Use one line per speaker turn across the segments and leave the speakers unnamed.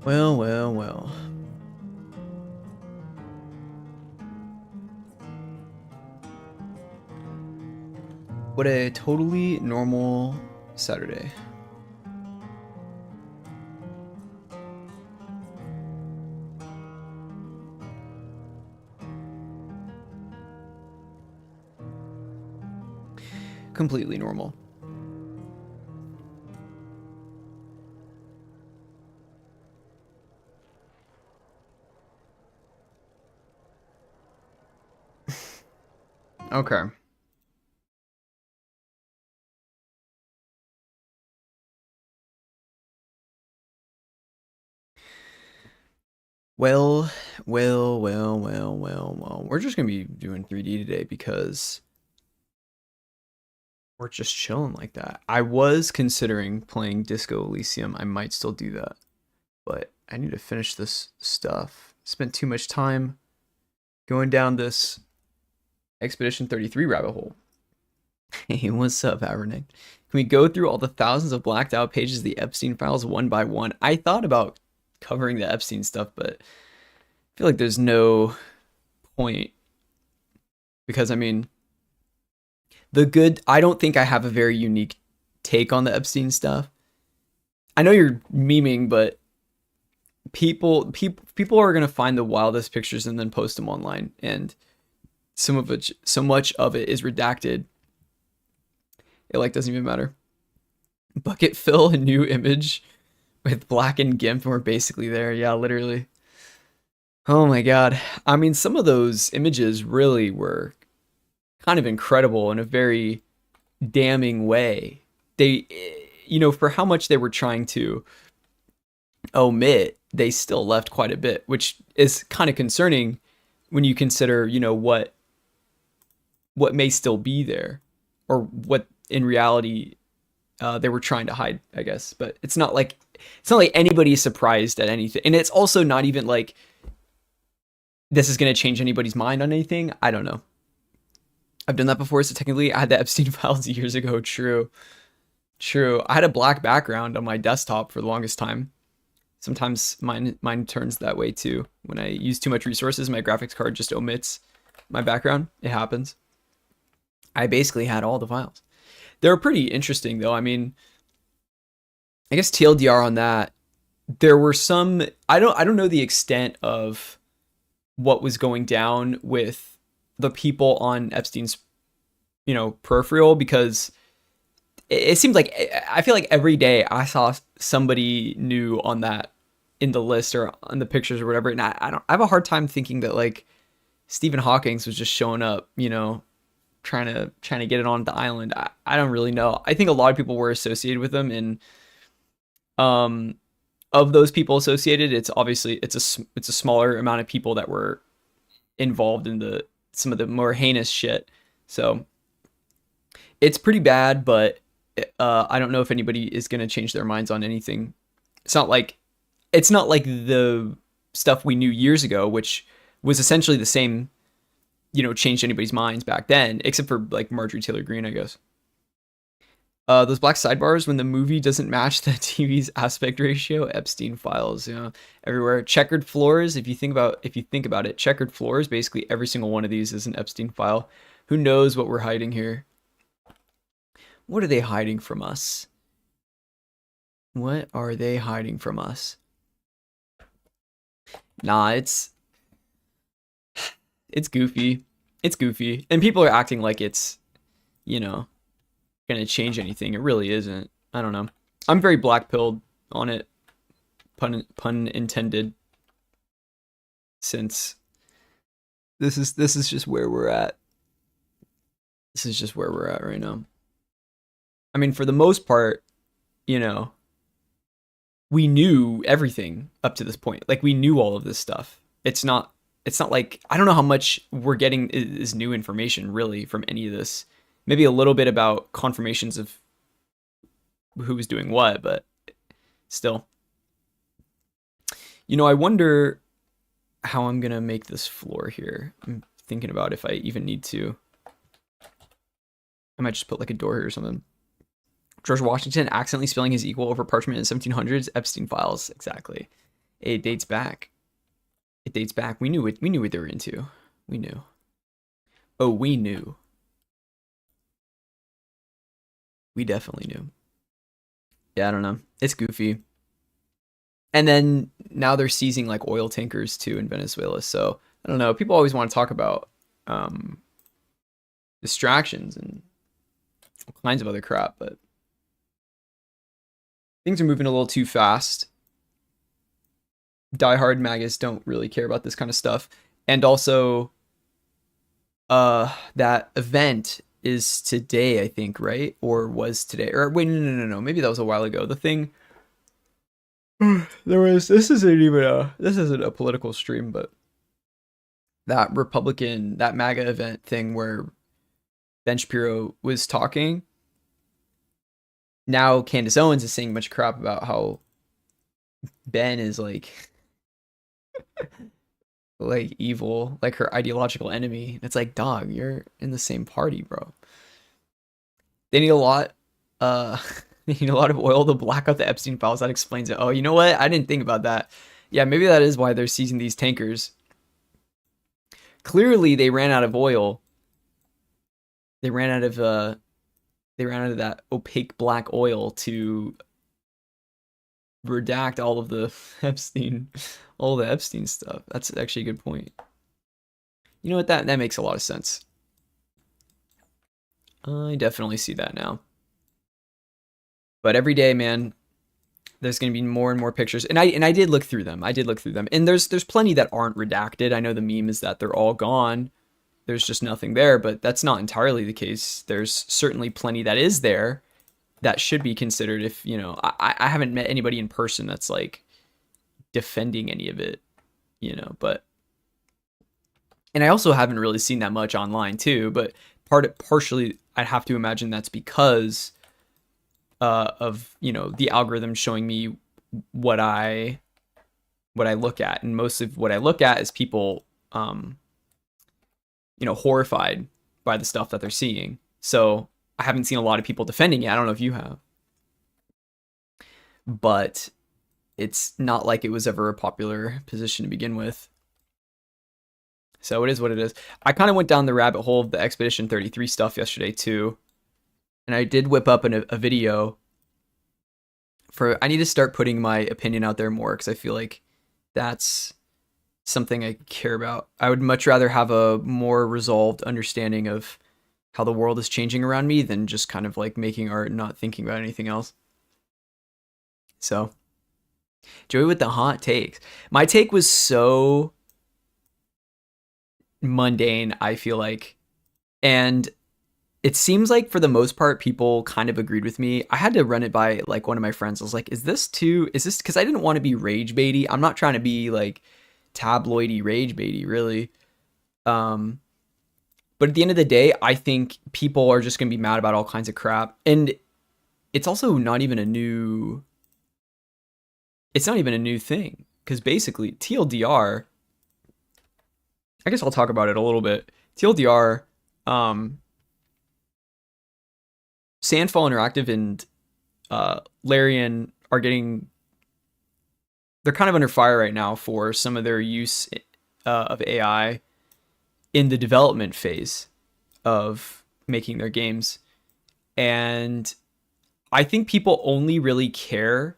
Well, well, well. What a totally normal Saturday. Completely normal. Okay. Well, well. We're just gonna be doing 3D today because we're just chilling like that. I was considering playing Disco Elysium. I might still do that, but I need to finish this stuff. Spent too much time going down this Expedition 33 rabbit hole. Hey, what's up, Avernick? Can we go through all the thousands of blacked out pages of the Epstein files one by one? I thought about covering the Epstein stuff, but I feel like there's no point because I mean, I don't think I have a very unique take on the Epstein stuff. I know you're memeing, but people are gonna find the wildest pictures and then post them online, and so much of it is redacted. It like doesn't even matter. Bucket fill a new image with black and GIMP, and we're basically there. Yeah, literally. Oh my god. I mean, some of those images really were kind of incredible in a very damning way. They, for how much they were trying to omit, they still left quite a bit, which is kind of concerning when you consider, what may still be there or what in reality they were trying to hide, I guess. But it's not like anybody's surprised at anything, and it's also not even like this is going to change anybody's mind on anything. I don't know. I've done that before, so technically I had the Epstein files years ago. True. I had a black background on my desktop for the longest time. Sometimes mine turns that way too. When I use too much resources, my graphics card just omits my background. It happens. I basically had all the files. They were pretty interesting though. I mean, I guess TLDR on that. There were some. I don't know the extent of what was going down with the people on Epstein's, peripheral, because it seems like I feel like every day I saw somebody new on that in the list or on the pictures or whatever, and I have a hard time thinking that like Stephen Hawking's was just showing up, trying to get it on the island. I don't really know. I think a lot of people were associated with them, and um of those people associated, it's a smaller amount of people that were involved in the some of the more heinous shit. So it's pretty bad, but I don't know if anybody is going to change their minds on anything. It's not like the stuff we knew years ago, which was essentially the same, changed anybody's minds back then, except for like Marjorie Taylor Greene, I guess. Those black sidebars when the movie doesn't match the TV's aspect ratio, Epstein files, everywhere. Checkered floors. If you think about it, checkered floors. Basically, every single one of these is an Epstein file. Who knows what we're hiding here? What are they hiding from us? What are they hiding from us? Nah, it's goofy. It's goofy, and people are acting like it's, you know, gonna change anything. It really isn't. I don't know. I'm very black pilled on it, pun intended. Since this is just where we're at. This is just where we're at right now. I mean, for the most part, you know, we knew everything up to this point. Like we knew all of this stuff. It's not like I don't know how much we're getting is new information really from any of this. Maybe a little bit about confirmations of who was doing what, but still. I wonder how I'm gonna make this floor here. I'm thinking about if I even need to. I might just put like a door here or something. George Washington accidentally spilling his equal over parchment in 1700s. Epstein files, exactly. It dates back. It dates back. We knew it. We knew what they were into. We knew. Oh, we knew. We definitely knew. Yeah, I don't know. It's goofy. And then now they're seizing like oil tankers too in Venezuela. So I don't know. People always want to talk about um, distractions and all kinds of other crap, but things are moving a little too fast. Diehard magas don't really care about this kind of stuff. And also, that event is today, I think, right? Or was today? Or wait, no. Maybe that was a while ago. The thing there was this isn't a political stream, but that MAGA event thing where Ben Shapiro was talking. Now Candace Owens is saying much crap about how Ben is like evil, like her ideological enemy. It's like, dog, you're in the same party, bro. They need a lot they need a lot of oil to black out the Epstein files. That explains it. Oh, you know what? I didn't think about that. Yeah, maybe that is why they're seizing these tankers. Clearly they ran out of oil. They ran out of that opaque black oil to redact all of the Epstein stuff. That's actually a good point. You know what? That makes a lot of sense. I definitely see that now. But every day, man, there's going to be more and more pictures. And I did look through them. And there's plenty that aren't redacted. I know the meme is that they're all gone. There's just nothing there, but that's not entirely the case. There's certainly plenty that is there that should be considered. If, you know, I haven't met anybody in person that's like defending any of it, you know, but, and I also haven't really seen that much online too, but partially I'd have to imagine that's because of, you know, the algorithm showing me what I look at, and most of what I look at is people you know, horrified by the stuff that they're seeing. So I haven't seen a lot of people defending it. I don't know if you have, but it's not like it was ever a popular position to begin with. So it is what it is. I kind of went down the rabbit hole of the Expedition 33 stuff yesterday too. And I did whip up a video I need to start putting my opinion out there more, because I feel like that's something I care about. I would much rather have a more resolved understanding of how the world is changing around me than just kind of like making art and not thinking about anything else. So, Joey with the hot takes. My take was so mundane, I feel like. And it seems like for the most part, people kind of agreed with me. I had to run it by like one of my friends. I was like, is this because I didn't want to be rage baity. I'm not trying to be like tabloidy rage baity, really. But at the end of the day, I think people are just going to be mad about all kinds of crap. And it's also not even a new thing, because basically TLDR, I guess I'll talk about it a little bit. TLDR, Sandfall Interactive and Larian are they're kind of under fire right now for some of their use of AI in the development phase of making their games. And I think people only really care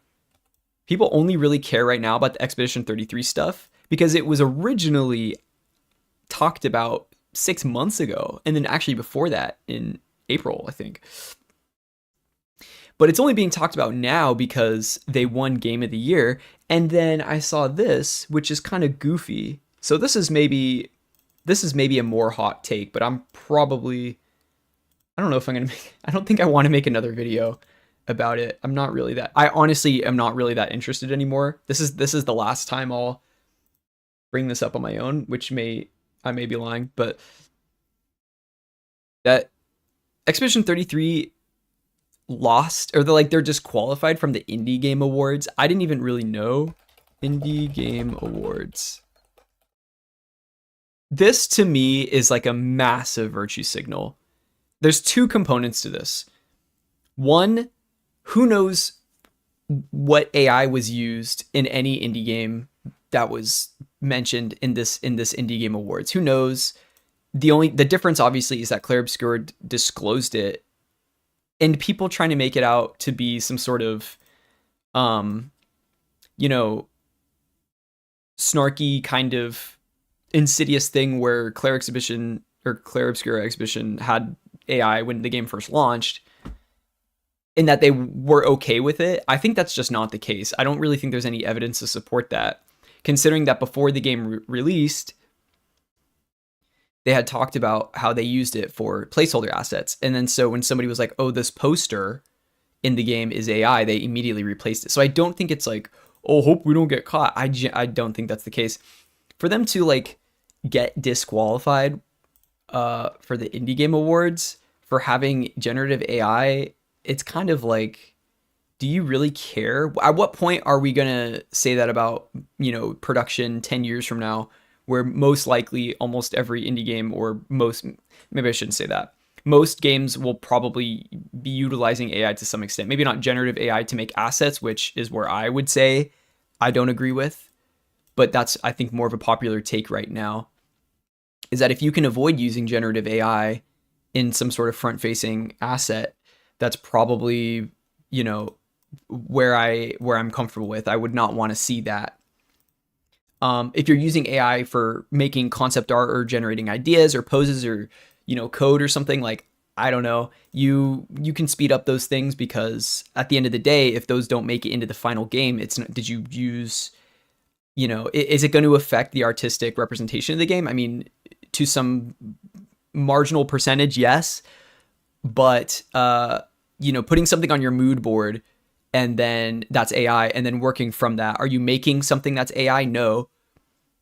right now about the Expedition 33 stuff because it was originally talked about 6 months ago, and then actually before that in April, I think. But it's only being talked about now because they won Game of the Year. And then I saw this, which is kind of goofy. So this is maybe a more hot take, but I don't know if I don't think I want to make another video about it. I honestly am not really that interested anymore. This is the last time I'll bring this up on my own, I may be lying, but that Expedition 33 lost, or they're disqualified from the Indie Game Awards. I didn't even really know. Indie Game Awards. This to me is like a massive virtue signal. There's two components to this. One, who knows what AI was used in any indie game that was mentioned in this indie game awards. Who knows? The difference obviously is that Clair Obscur disclosed it, and people trying to make it out to be some sort of um you know snarky kind of insidious thing where Clair Exhibition or Clair Obscura Exhibition had AI when the game first launched, in that they were okay with it. I think that's just not the case. I don't really think there's any evidence to support that, considering that before the game released, they had talked about how they used it for placeholder assets. And then so when somebody was like, oh, this poster in the game is AI, they immediately replaced it. So I don't think it's like, oh, hope we don't get caught. I don't think that's the case. For them to like get disqualified for the Indie Game Awards for having generative AI, it's kind of like, do you really care? At what point are we going to say that about, production 10 years from now, where most likely almost every indie game, or most, maybe I shouldn't say that, most games will probably be utilizing AI to some extent. Maybe not generative AI to make assets, which is where I would say I don't agree with, but that's, I think, more of a popular take right now, is that if you can avoid using generative AI in some sort of front-facing asset, that's probably, where I'm comfortable with. I would not want to see that. If you're using AI for making concept art or generating ideas or poses or, code or something, like, I don't know, you can speed up those things, because at the end of the day, if those don't make it into the final game, it's not, did you use, is it going to affect the artistic representation of the game? I mean, to some marginal percentage, yes, but, putting something on your mood board and then that's AI, and then working from that. Are you making something that's AI? No.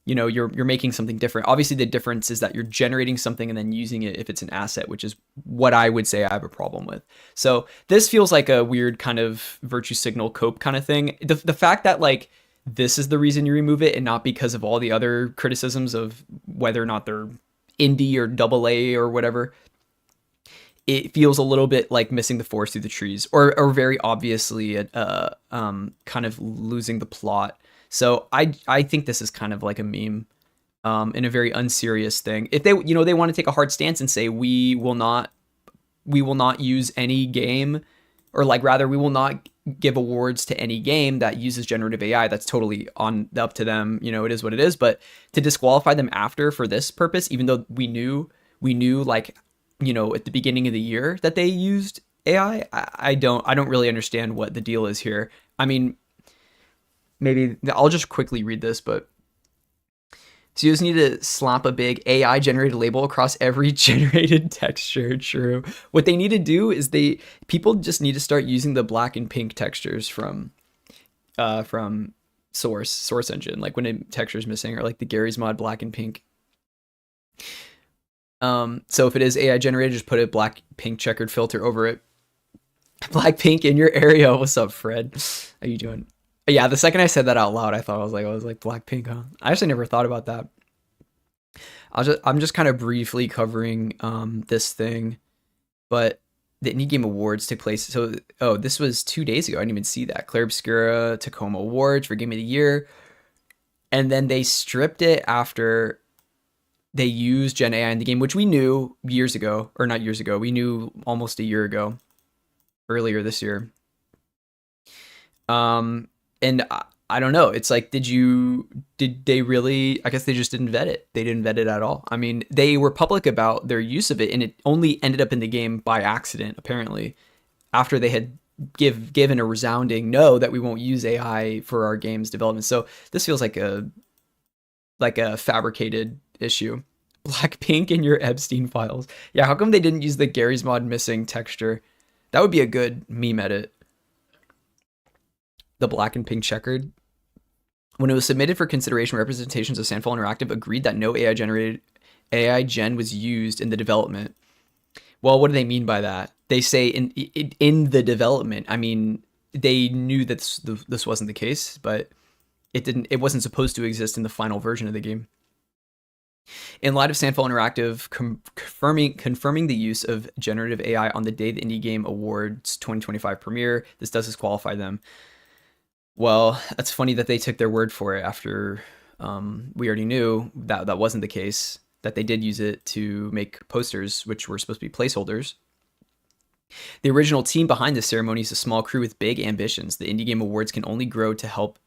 You're making something different. Obviously, the difference is that you're generating something and then using it if it's an asset, which is what I would say I have a problem with. So this feels like a weird kind of virtue signal cope kind of thing. The fact that like this is the reason you remove it and not because of all the other criticisms of whether or not they're indie or double A or whatever, it feels a little bit like missing the forest through the trees, or very obviously kind of losing the plot. So I think this is kind of like a meme, in a very unserious thing. If they they want to take a hard stance and say we will not use any game, or like rather we will not give awards to any game that uses generative AI, that's totally up to them. It is what it is. But to disqualify them after for this purpose, even though we knew like, at the beginning of the year that they used AI, I don't really understand what the deal is here. I mean, maybe I'll just quickly read this, but so you just need to slap a big AI generated label across every generated texture. True. What they need to do is people just need to start using the black and pink textures from Source Engine, like when a texture is missing, or like the Garry's Mod black and pink. So if it is AI generated, just put a black pink checkered filter over it. Black pink in your area. What's up, Fred? How you doing? Yeah, the second I said that out loud, I thought I was like black pink, huh? I actually never thought about that. I'm just kind of briefly covering this thing, but the Indie Game Awards took place. So this was 2 days ago. I didn't even see that. Clair Obscura Tacoma Awards for Game of the Year, and then they stripped it after they used Gen AI in the game, which we knew years ago, or not years ago. We knew almost a year ago, earlier this year. And I don't know. It's like, did they really? I guess they just didn't vet it. They didn't vet it at all. I mean, they were public about their use of it, and it only ended up in the game by accident, apparently, after they had given a resounding no that we won't use AI for our game's development. So this feels like a fabricated issue. Black pink in your Epstein files. Yeah, how come they didn't use the Garry's Mod missing texture? That would be a good meme edit. The black and pink checkered. When it was submitted for consideration, representations of Sandfall Interactive agreed that no AI gen was used in the development. Well, what do they mean by that? They say in the development. I mean, they knew that this wasn't the case, but it wasn't supposed to exist in the final version of the game. In light of Sandfall Interactive confirming the use of generative AI on the day the Indie Game Awards 2025 premiere, this does disqualify them. Well, that's funny that they took their word for it after we already knew that that wasn't the case, that they did use it to make posters, which were supposed to be placeholders. The original team behind this ceremony is a small crew with big ambitions. The Indie Game Awards can only grow to help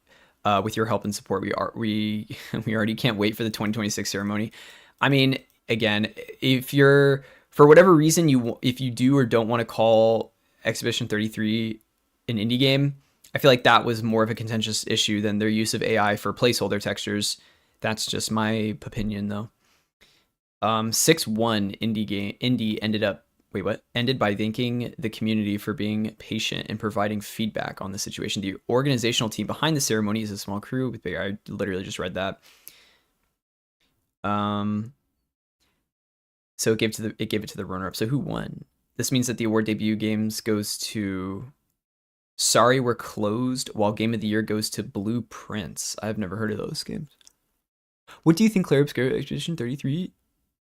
with your help and support. We already can't wait for the 2026 ceremony. I mean, again, if you're for whatever reason if you do or don't want to call Exhibition 33 an indie game, I feel like that was more of a contentious issue than their use of AI for placeholder textures. That's just my opinion, though. 6-1 indie ended up wait what ended by thanking the community for being patient and providing feedback on the situation. The organizational team behind the ceremony is a small crew with big. I literally just read that. So it gave it to the runner up. So who won? This means that the award debut games goes to Sorry We're Closed, while Game of the Year goes to Blueprints. I've never heard of those games. What do you think, Claire Obscura Expedition 33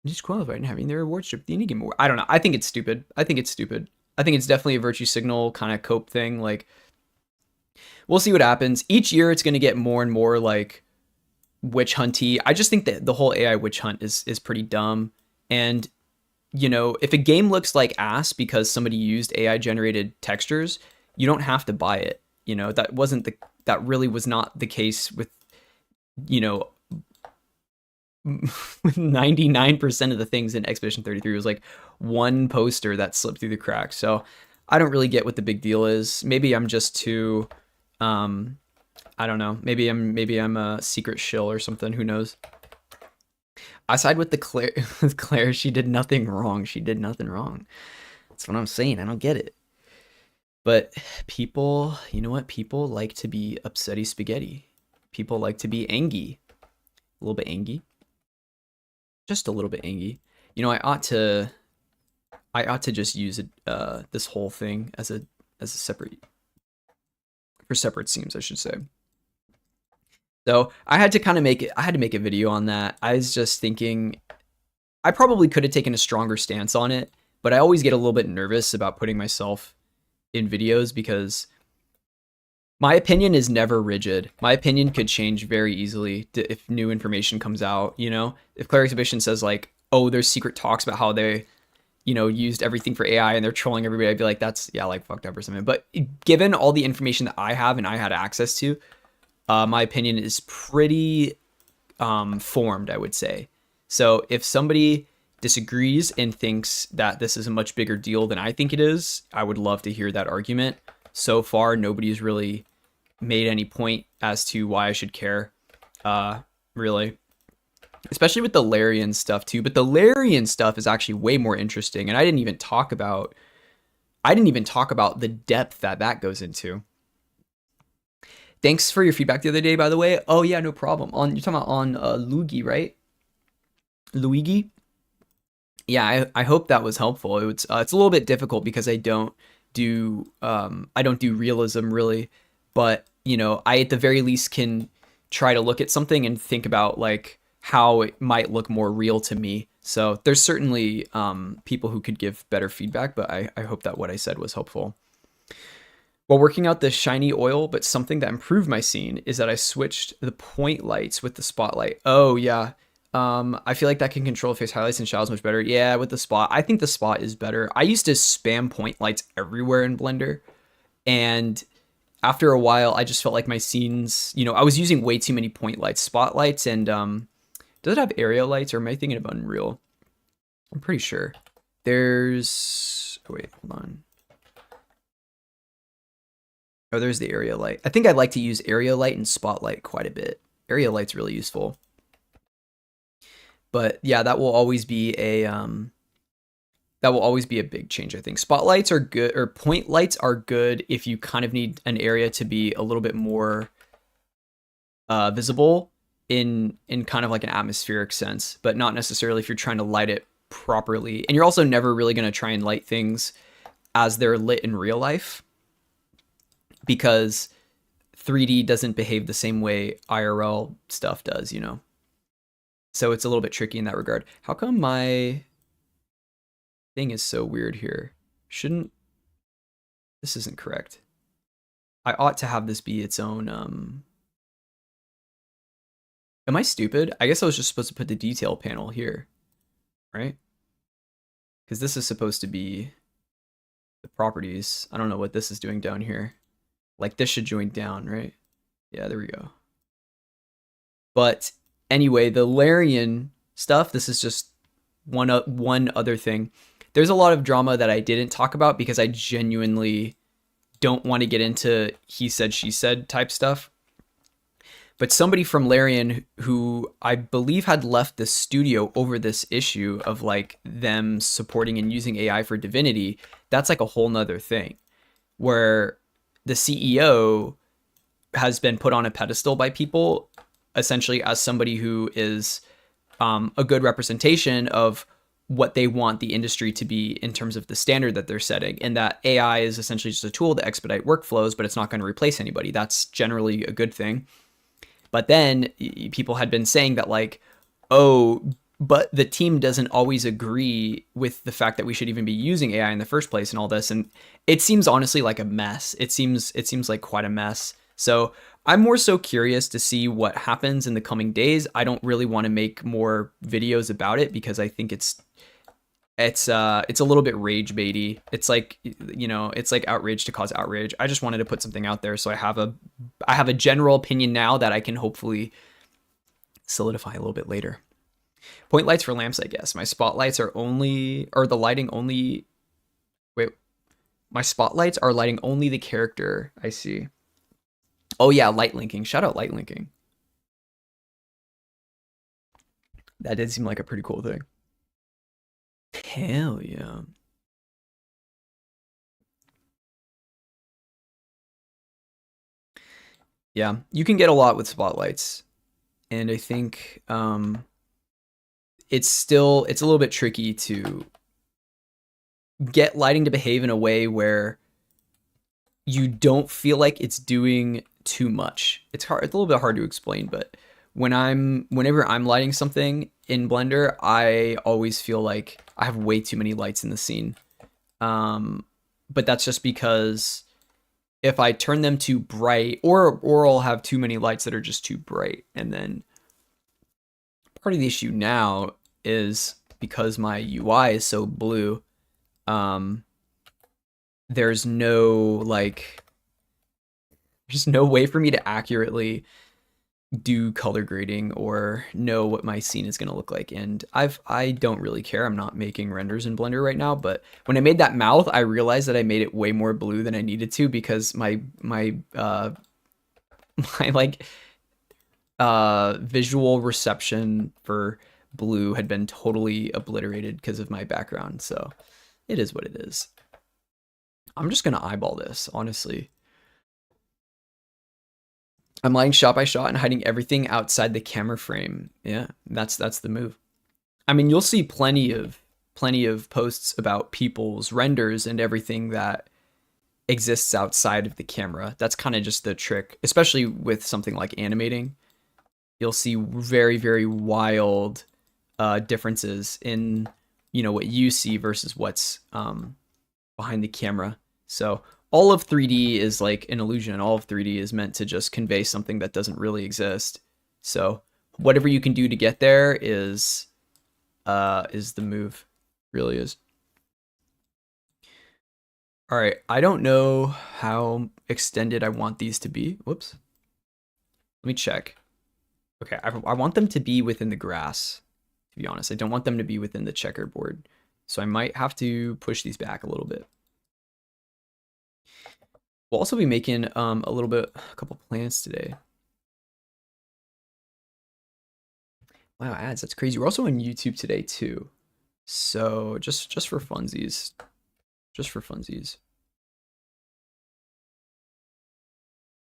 disqualified in having their award strip the Indie Game Award? I don't know. I think it's stupid. I think it's definitely a virtue signal kind of cope thing. Like, we'll see what happens. Each year it's going to get more and more like witch hunty. I just think that the whole AI witch hunt is pretty dumb. And if a game looks like ass because somebody used AI generated textures, you don't have to buy it. That really was not the case with 99% of the things in Expedition 33. Was like one poster that slipped through the cracks. So I don't really get what the big deal is. Maybe I'm just too I don't know. Maybe I'm a secret shill or something. Who knows? I side with Claire. With Claire, she did nothing wrong. She did nothing wrong. That's what I'm saying. I don't get it. But people, you know what? People like to be upsetty spaghetti. People like to be angy. A little bit angy. Just a little bit angy. I ought to just use it, this whole thing as a separate scenes, I should say. So I had to make a video on that. I was just thinking I probably could have taken a stronger stance on it, but I always get a little bit nervous about putting myself in videos because my opinion is never rigid. My opinion could change very easily if new information comes out. If Claire Exhibition says like, oh, there's secret talks about how they, used everything for AI and they're trolling everybody, I'd be like, that's like fucked up or something. But given all the information that I have and I had access to, my opinion is pretty formed, I would say. So if somebody disagrees and thinks that this is a much bigger deal than I think it is, I would love to hear that argument. So far, nobody's really made any point as to why I should care, really. Especially with the Larian stuff too. But the Larian stuff is actually way more interesting, and I didn't even talk about the depth that goes into. Thanks for your feedback the other day, by the way. Oh yeah, no problem. You're talking about on Luigi, right? Luigi? Yeah, I hope that was helpful. It's a little bit difficult because I don't do realism really, but I at the very least can try to look at something and think about like how it might look more real to me. So there's certainly people who could give better feedback, but I hope that what I said was helpful. While working out the shiny oil, but something that improved my scene is that I switched the point lights with the spotlight. Oh yeah. I feel like that can control face highlights and shadows much better. Yeah, with the spot. I think the spot is better. I used to spam point lights everywhere in Blender, and after a while, I just felt like my scenes, I was using way too many point lights, spotlights, and does it have area lights, or am I thinking of Unreal? I'm pretty sure. There's wait, hold on. Oh, there's the area light. I think I'd like to use area light and spotlight quite a bit. Area light's really useful. But yeah, that will always be a big change, I think. Spotlights are good, or point lights are good if you kind of need an area to be a little bit more visible in kind of like an atmospheric sense, but not necessarily if you're trying to light it properly. And you're also never really going to try and light things as they're lit in real life, because 3D doesn't behave the same way IRL stuff does, So it's a little bit tricky in that regard. How come my thing is so weird here? This isn't correct. I ought to have this be its own. Am I stupid? I guess I was just supposed to put the detail panel here, right? Because this is supposed to be the properties. I don't know what this is doing down here. Like this should join down, right? Yeah, there we go. But anyway, the Larian stuff, this is just one other thing. There's a lot of drama that I didn't talk about because I genuinely don't want to get into he said, she said type stuff. But somebody from Larian who I believe had left the studio over this issue of like them supporting and using AI for Divinity, that's like a whole nother thing where the CEO has been put on a pedestal by people essentially as somebody who is a good representation of what they want the industry to be in terms of the standard that they're setting, and that AI is essentially just a tool to expedite workflows, but it's not going to replace anybody. That's generally a good thing. But then people had been saying that like, oh, but the team doesn't always agree with the fact that we should even be using AI in the first place and all this. And it seems honestly like a mess. It seems like quite a mess. So I'm more so curious to see what happens in the coming days. I don't really want to make more videos about it because I think it's a little bit rage baity. It's like, you know, it's like outrage to cause outrage. I just wanted to put something out there so I have a general opinion now that I can hopefully solidify a little bit later. Point lights for lamps, I guess. My spotlights are the lighting only. Wait, my spotlights are lighting only the character. I see. Oh yeah, light linking. Shout out light linking. That did seem like a pretty cool thing. Hell yeah. Yeah, you can get a lot with spotlights. And I think it's a little bit tricky to get lighting to behave in a way where you don't feel like it's doing too much. It's hard. It's a little bit hard to explain, but whenever I'm lighting something in Blender, I always feel like I have way too many lights in the scene. But that's just because if I turn them too bright, or I'll have too many lights that are just too bright, and then part of the issue now is because my UI is so blue. There's no way for me to accurately do color grading or know what my scene is going to look like. And I don't really care. I'm not making renders in Blender right now, but when I made that mouth, I realized that I made it way more blue than I needed to because my visual reception for blue had been totally obliterated because of my background. So it is what it is. I'm just going to eyeball this, honestly. I'm lighting shot by shot and hiding everything outside the camera frame. Yeah, that's the move. I mean, you'll see plenty of posts about people's renders and everything that exists outside of the camera. That's kind of just the trick, especially with something like animating. You'll see very, very wild differences in, you know, what you see versus what's behind the camera. So all of 3D is like an illusion. All of 3D is meant to just convey something that doesn't really exist. So whatever you can do to get there is the move. Really is. All right, I don't know how extended I want these to be. Whoops. Let me check. Okay, I want them to be within the grass, to be honest. I don't want them to be within the checkerboard. So I might have to push these back a little bit. We'll also be making a couple plants today. Wow, ads, that's crazy. We're also on YouTube today too. So just for funsies. Just for funsies.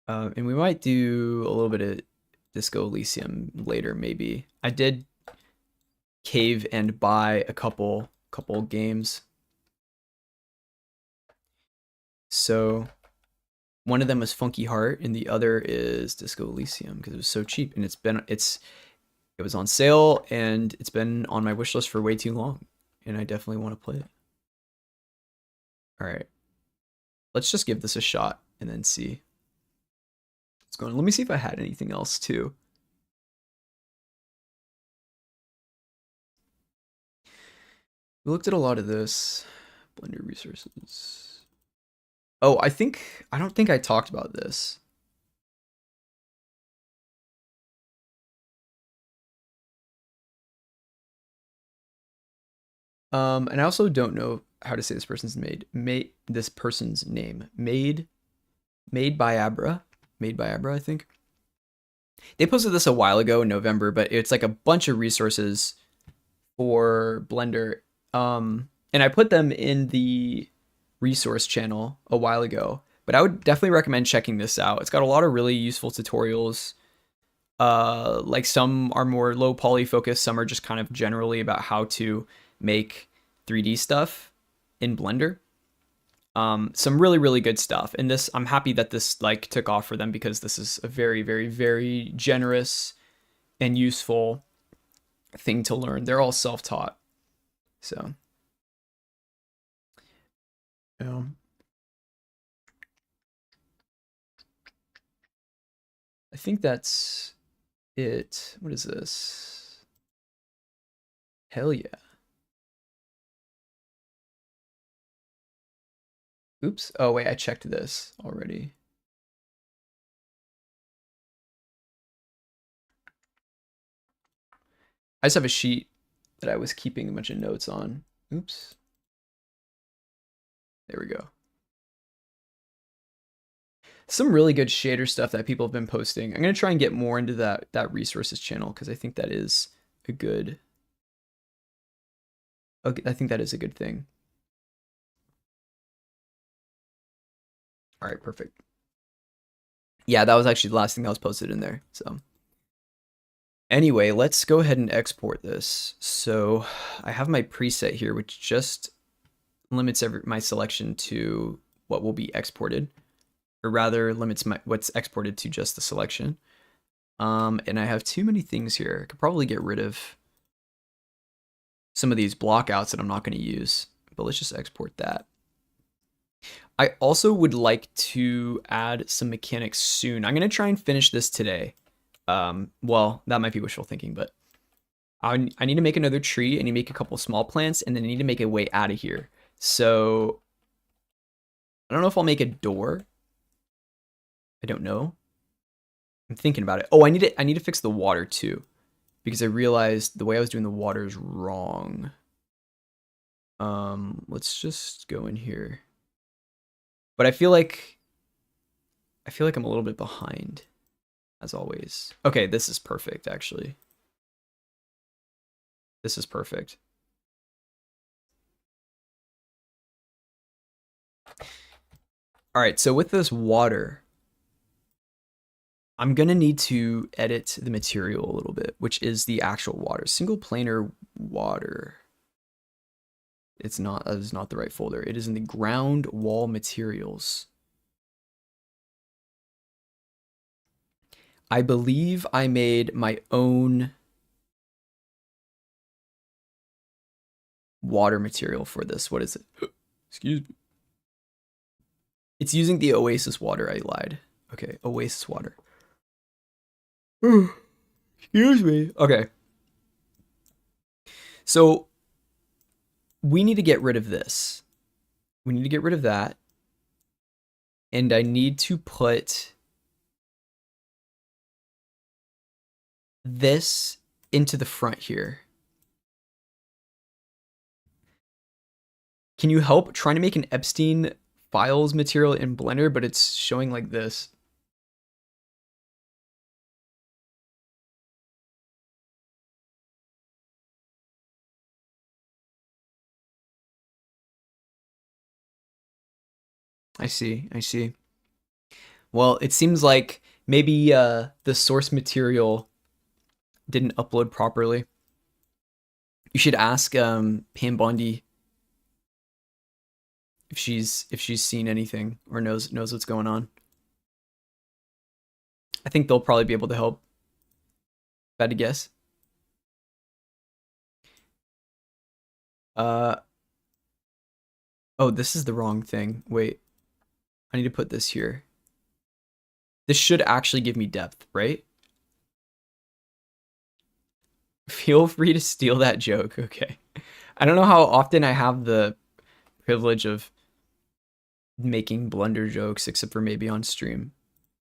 And we might do a little bit of Disco Elysium later, maybe. I did cave and buy a couple games. So one of them was Funky Heart and the other is Disco Elysium because it was so cheap, and it was on sale and it's been on my wish list for way too long, and I definitely want to play it. All right, let's just give this a shot and then see. what's going on. Let me see if I had anything else too. We looked at a lot of this. Blender resources. Oh, I don't think I talked about this. And I also don't know how to say this person's this person's name. Made by Abra. Made by Abra, I think. They posted this a while ago in November, but it's like a bunch of resources for Blender. And I put them in the resource channel a while ago, but I would definitely recommend checking this out. It's got a lot of really useful tutorials. Like some are more low poly focused, some are just kind of generally about how to make 3D stuff in Blender. Some really, really good stuff. And this, I'm happy that this like took off for them because this is a very, very, very generous and useful thing to learn. They're all self-taught. So, yeah. I think that's it. What is this? Hell yeah. Oops. Oh, wait, I checked this already. I just have a sheet that I was keeping a bunch of notes on. Oops. There we go. Some really good shader stuff that people have been posting. I'm going to try and get more into that resources channel because I think that is a good I think that is a good thing. All right, perfect. Yeah, that was actually the last thing that was posted in there. So anyway, let's go ahead and export this. So I have my preset here, which just limits my selection to what will be exported, or rather limits what's exported to just the selection. And I have too many things here. I could probably get rid of some of these blockouts that I'm not going to use, but let's just export that. I also would like to add some mechanics soon. I'm going to try and finish this today. Well, that might be wishful thinking, but I need to make another tree. I need to make a couple small plants, and then I need to make a way out of here. So I don't know if I'll make a door. I don't know. I'm thinking about it. Oh, I need to fix the water too, because I realized the way I was doing the water is wrong. Let's just go in here. But I feel like I'm a little bit behind, as always. Okay, this is perfect, actually. This is perfect. All right, so with this water, I'm gonna need to edit the material a little bit, which is the actual water. Single planar water. It's not, that is not the right folder. It is in the ground wall materials. I believe I made my own water material for this. What is it? Excuse me. It's using the Oasis water. I lied. Okay, Oasis water. Excuse me. Okay. So we need to get rid of this. We need to get rid of that. And I need to put this into the front here. Can you help trying to make an Epstein files material in Blender, but it's showing like this? I see, I see. Well, it seems like maybe the source material didn't upload properly. You should ask Pam Bondi if she's seen anything or knows what's going on. I think they'll probably be able to help. Bad to guess. Uh oh, this is the wrong thing. Wait. I need to put this here. This should actually give me depth, right? Feel free to steal that joke. Okay. I don't know how often I have the privilege of making blunder jokes, except for maybe on stream.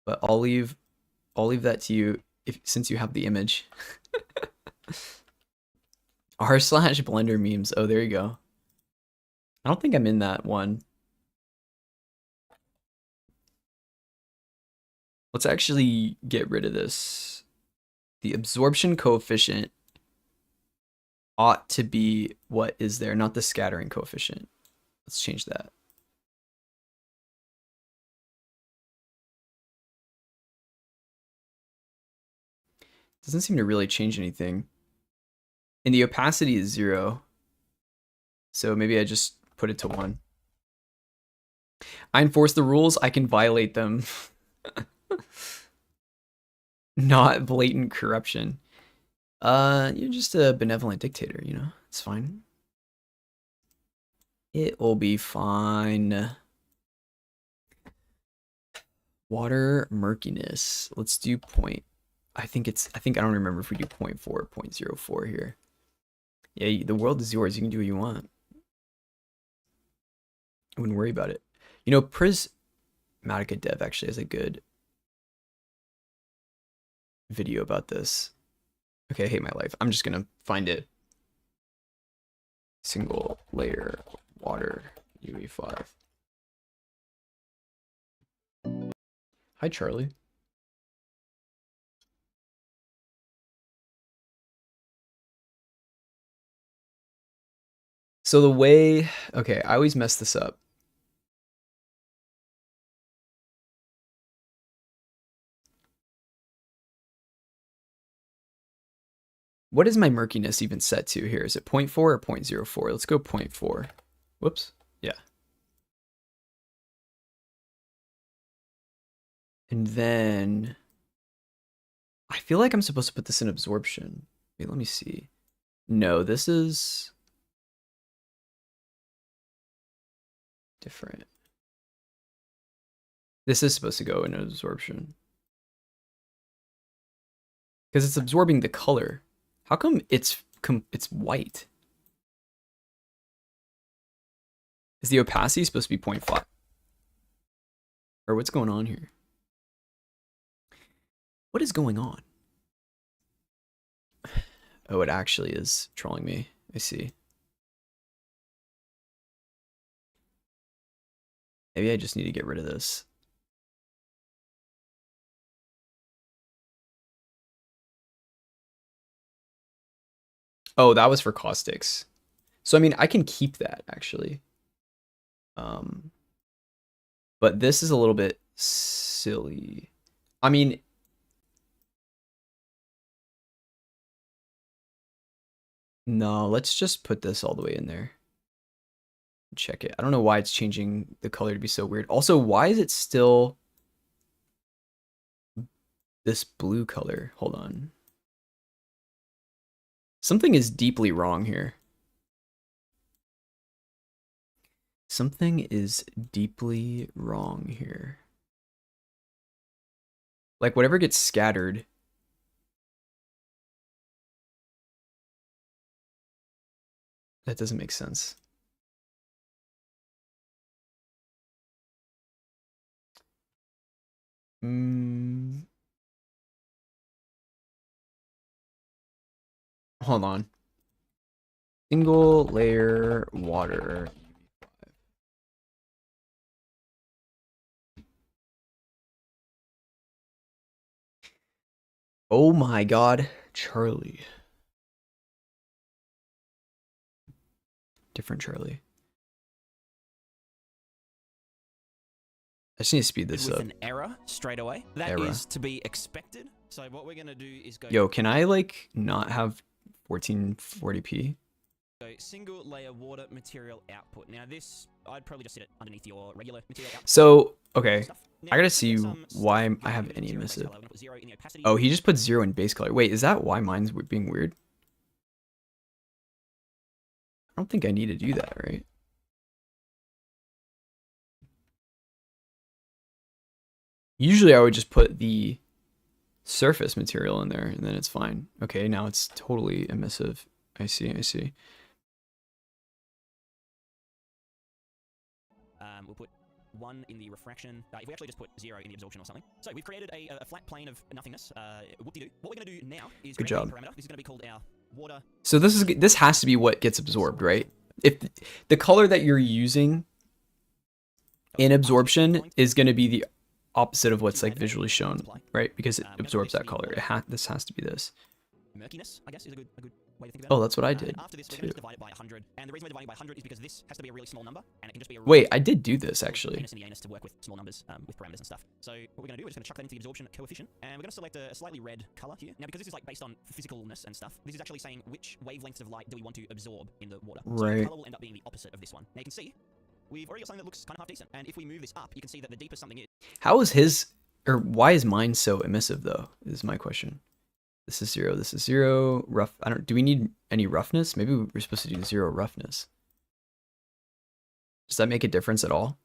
But I'll leave that to you since you have the image. r/blender memes. Oh, there you go. I don't think I'm in that one. Let's actually get rid of this. The absorption coefficient ought to be what is there, not the scattering coefficient. Let's change that. Doesn't seem to really change anything. And the opacity is 0. So maybe I just put it to 1. I enforce the rules, I can violate them. Not blatant corruption. You're just a benevolent dictator, you know? It's fine. It will be fine. Water murkiness. Let's do point. I think I don't remember if we do 0.4 or 0.04 here. Yeah, the world is yours. You can do what you want. I wouldn't worry about it. You know, Prismatica Dev actually has a good video about this. Okay, I hate my life. I'm just gonna find it. Single layer water UE5. Hi, Charlie. So the way, okay, I always mess this up. What is my murkiness even set to here? Is it 0.4 or 0.04? Let's go 0.4. Whoops. Yeah. And then I feel like I'm supposed to put this in absorption. Wait, let me see. No, this is different. This is supposed to go in absorption. Because it's absorbing the color. How come it's white? Is the opacity supposed to be 0.5? Or what's going on here? What is going on? Oh, it actually is trolling me. I see. Maybe I just need to get rid of this. Oh, that was for caustics. So, I mean, I can keep that, actually. But this is a little bit silly. I mean, no, let's just put this all the way in there. Check it. I don't know why it's changing the color to be so weird. Also, why is it still this blue color? Hold on. Something is deeply wrong here. Something is deeply wrong here. Like, whatever gets scattered. That doesn't make sense. Hold on. Single layer water. Oh my god, Charlie. Different Charlie. I just need to speed this
with
up.
An error straight away. That is to be expected. So what we're gonna do is go.
Yo, can I like not have 1440p?
So single layer water material output. Now this, I'd probably just set it underneath your regular material output.
So okay, I gotta see why I have any emissive. Oh, he just put 0 in base color. Wait, is that why mine's being weird? I don't think I need to do that, right? Usually I would just put the surface material in there and then it's fine. Okay, now it's totally emissive. I see.
We'll put 1 in the refraction. If we actually just put 0 in the absorption or something. So we've created a flat plane of nothingness. Whoop-de-doo. What we're going to do now is
Good
create a
job.
parameter. This is going to be called our water.
So this has to be what gets absorbed, right? If the color that you're using in absorption is going to be the opposite of what's like visually shown, right? Because it absorbs that color. This has to be this.
Murkiness, I guess, is a good way to think about it.
Oh, that's what I did
After this, we're
too.
going to divide it by 100. And the reason we're dividing by 100 is because this has to be a really small number, and it can just be a
Wait, I did do this actually.
Penis and the anus to work with small numbers, with parameters and stuff. So what we're going to do, we're just going to chuck that into the absorption coefficient, and we're going to select a slightly red color here. Now, because this is like based on physicalness and stuff, this is actually saying which wavelengths of light do we want to absorb in the water. So the
Right.
color will end up being the opposite of this one. Now you can see, we've already got something that looks kind of half decent, and if we move this up, you can see that the deeper something is.
How is his, or why is mine so emissive though? Is my question. This is 0. This is 0. Rough. Do we need any roughness? Maybe we're supposed to do 0 roughness. Does that make a difference at all?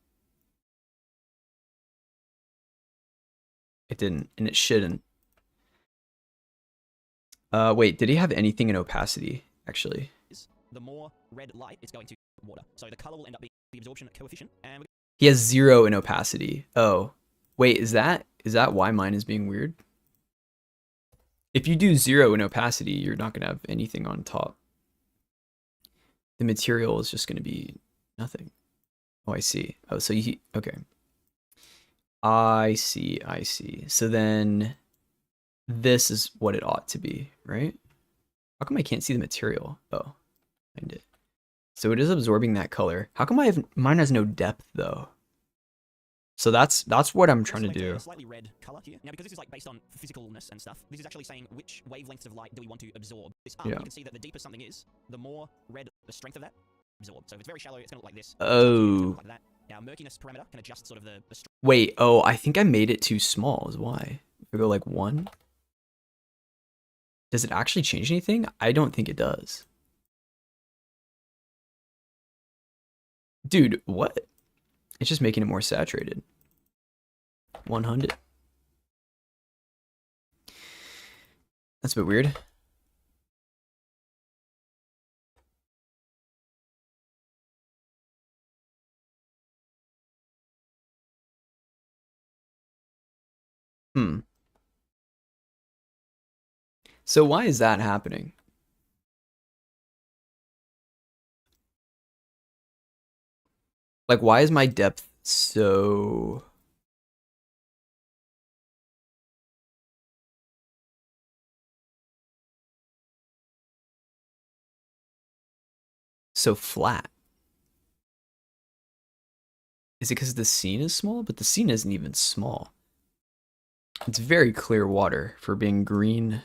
It didn't, and it shouldn't. Wait, did he have anything in opacity, actually?
The more red light is going to water. So the color will end up being the absorption coefficient, and
He has 0 in opacity. Oh, wait, is that why mine is being weird? If you do 0 in opacity, you're not going to have anything on top. The material is just going to be nothing. Oh, I see. Oh, so okay. I see. So then this is what it ought to be, right? How come I can't see the material? Oh, find it. So it is absorbing that color. How come mine has no depth though? So that's what I'm trying to do.
A slightly red color here. Now, because this is like based on physicalness and stuff, this is actually saying which wavelengths of light do we want to absorb. This up,
Yeah.
You can see that the deeper something is, the more red the strength of that absorb. So if it's very shallow, it's going to look like this.
Oh.
Like that. Now, murkiness parameter can adjust sort of the
Wait, oh, I think I made it too small is why. If we go like 1. Does it actually change anything? I don't think it does. Dude, what? It's just making it more saturated. 100. That's a bit weird. So why is that happening? Like, why is my depth so... so flat? Is it because the scene is small? But the scene isn't even small. It's very clear water for being green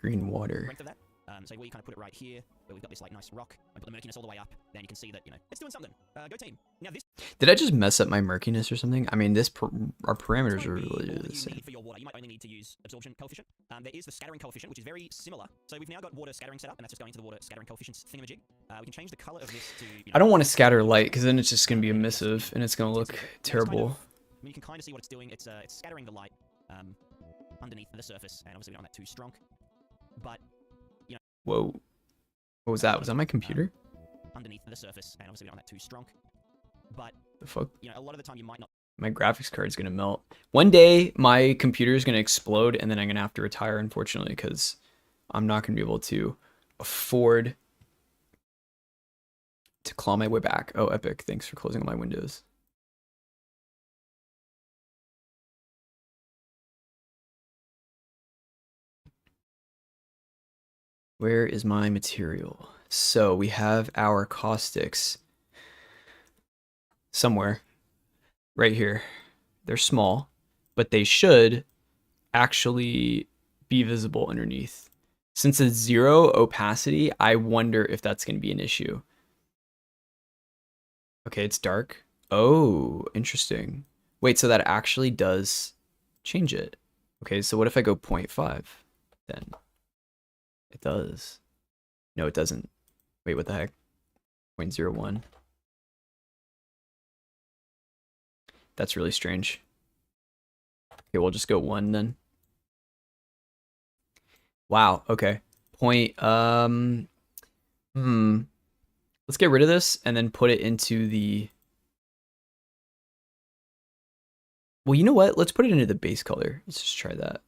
water.
strength of that. So we kind of put it right here, where we've got this like nice rock, and put the murkiness all the way up, then you can see that, it's doing something. Go team. Now this
Did I just mess up my murkiness or something? I mean, our parameters are
might be
really
all that
the
you
same.
need for your water. You might only need to use absorption coefficient. There is the scattering coefficient, which is very similar. So we've now got water scattering set up, and that's just going to the water scattering coefficients thingamajig. We can change the color of this to.
I don't want to scatter light because then it's just going to be emissive and it's going to look terrible.
You can kind of see what it's doing. It's scattering the light underneath the surface, and obviously we don't want that too strong. But
Whoa. What was that? Was that my computer?
Underneath the surface, and obviously we don't want that too strong. But
The fuck?
a lot of the time you might not.
My graphics card's going to melt. One day, my computer is going to explode and then I'm going to have to retire, unfortunately, because I'm not going to be able to afford to claw my way back. Oh, Epic. Thanks for closing all my windows. Where is my material? So we have our caustics somewhere right here. They're small, but they should actually be visible underneath. Since it's 0 opacity, I wonder if that's going to be an issue. Okay, it's dark. Oh, interesting. Wait, so that actually does change it. Okay, so what if I go 0.5 then? It does. No, it doesn't. Wait, what the heck? 0.01. That's really strange. Okay, we'll just go 1 then. Wow, okay. Point, let's get rid of this and then put it into the... Well, you know what? Let's put it into the base color. Let's just try that.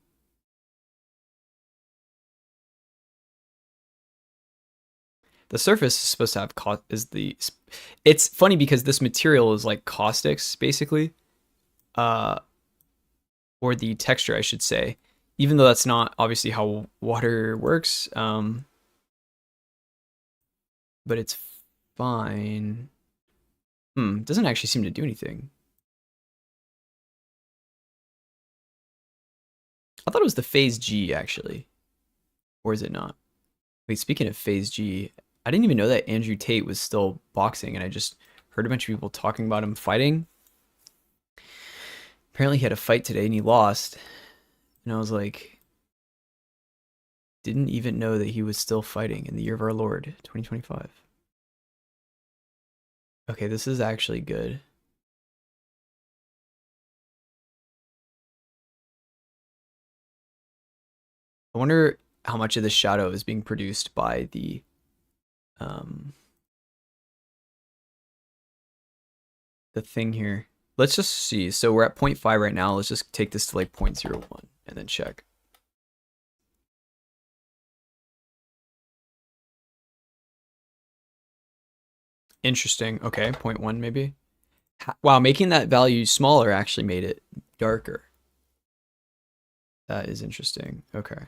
The surface is supposed to have it's funny because this material is like caustics basically, or the texture I should say, even though that's not obviously how water works. But it's fine. Doesn't actually seem to do anything. I thought it was the phase G actually, or is it not? Wait, speaking of phase G, I didn't even know that Andrew Tate was still boxing, and I just heard a bunch of people talking about him fighting. Apparently he had a fight today and he lost. And I was like, didn't even know that he was still fighting in the year of our Lord, 2025. Okay, this is actually good. I wonder how much of the shadow is being produced by the thing here. Let's just see. So we're at 0.5 right now. Let's just take this to like 0.01 and then check. Interesting. Okay, 0.1 maybe. Wow, making that value smaller actually made it darker. That is interesting. Okay.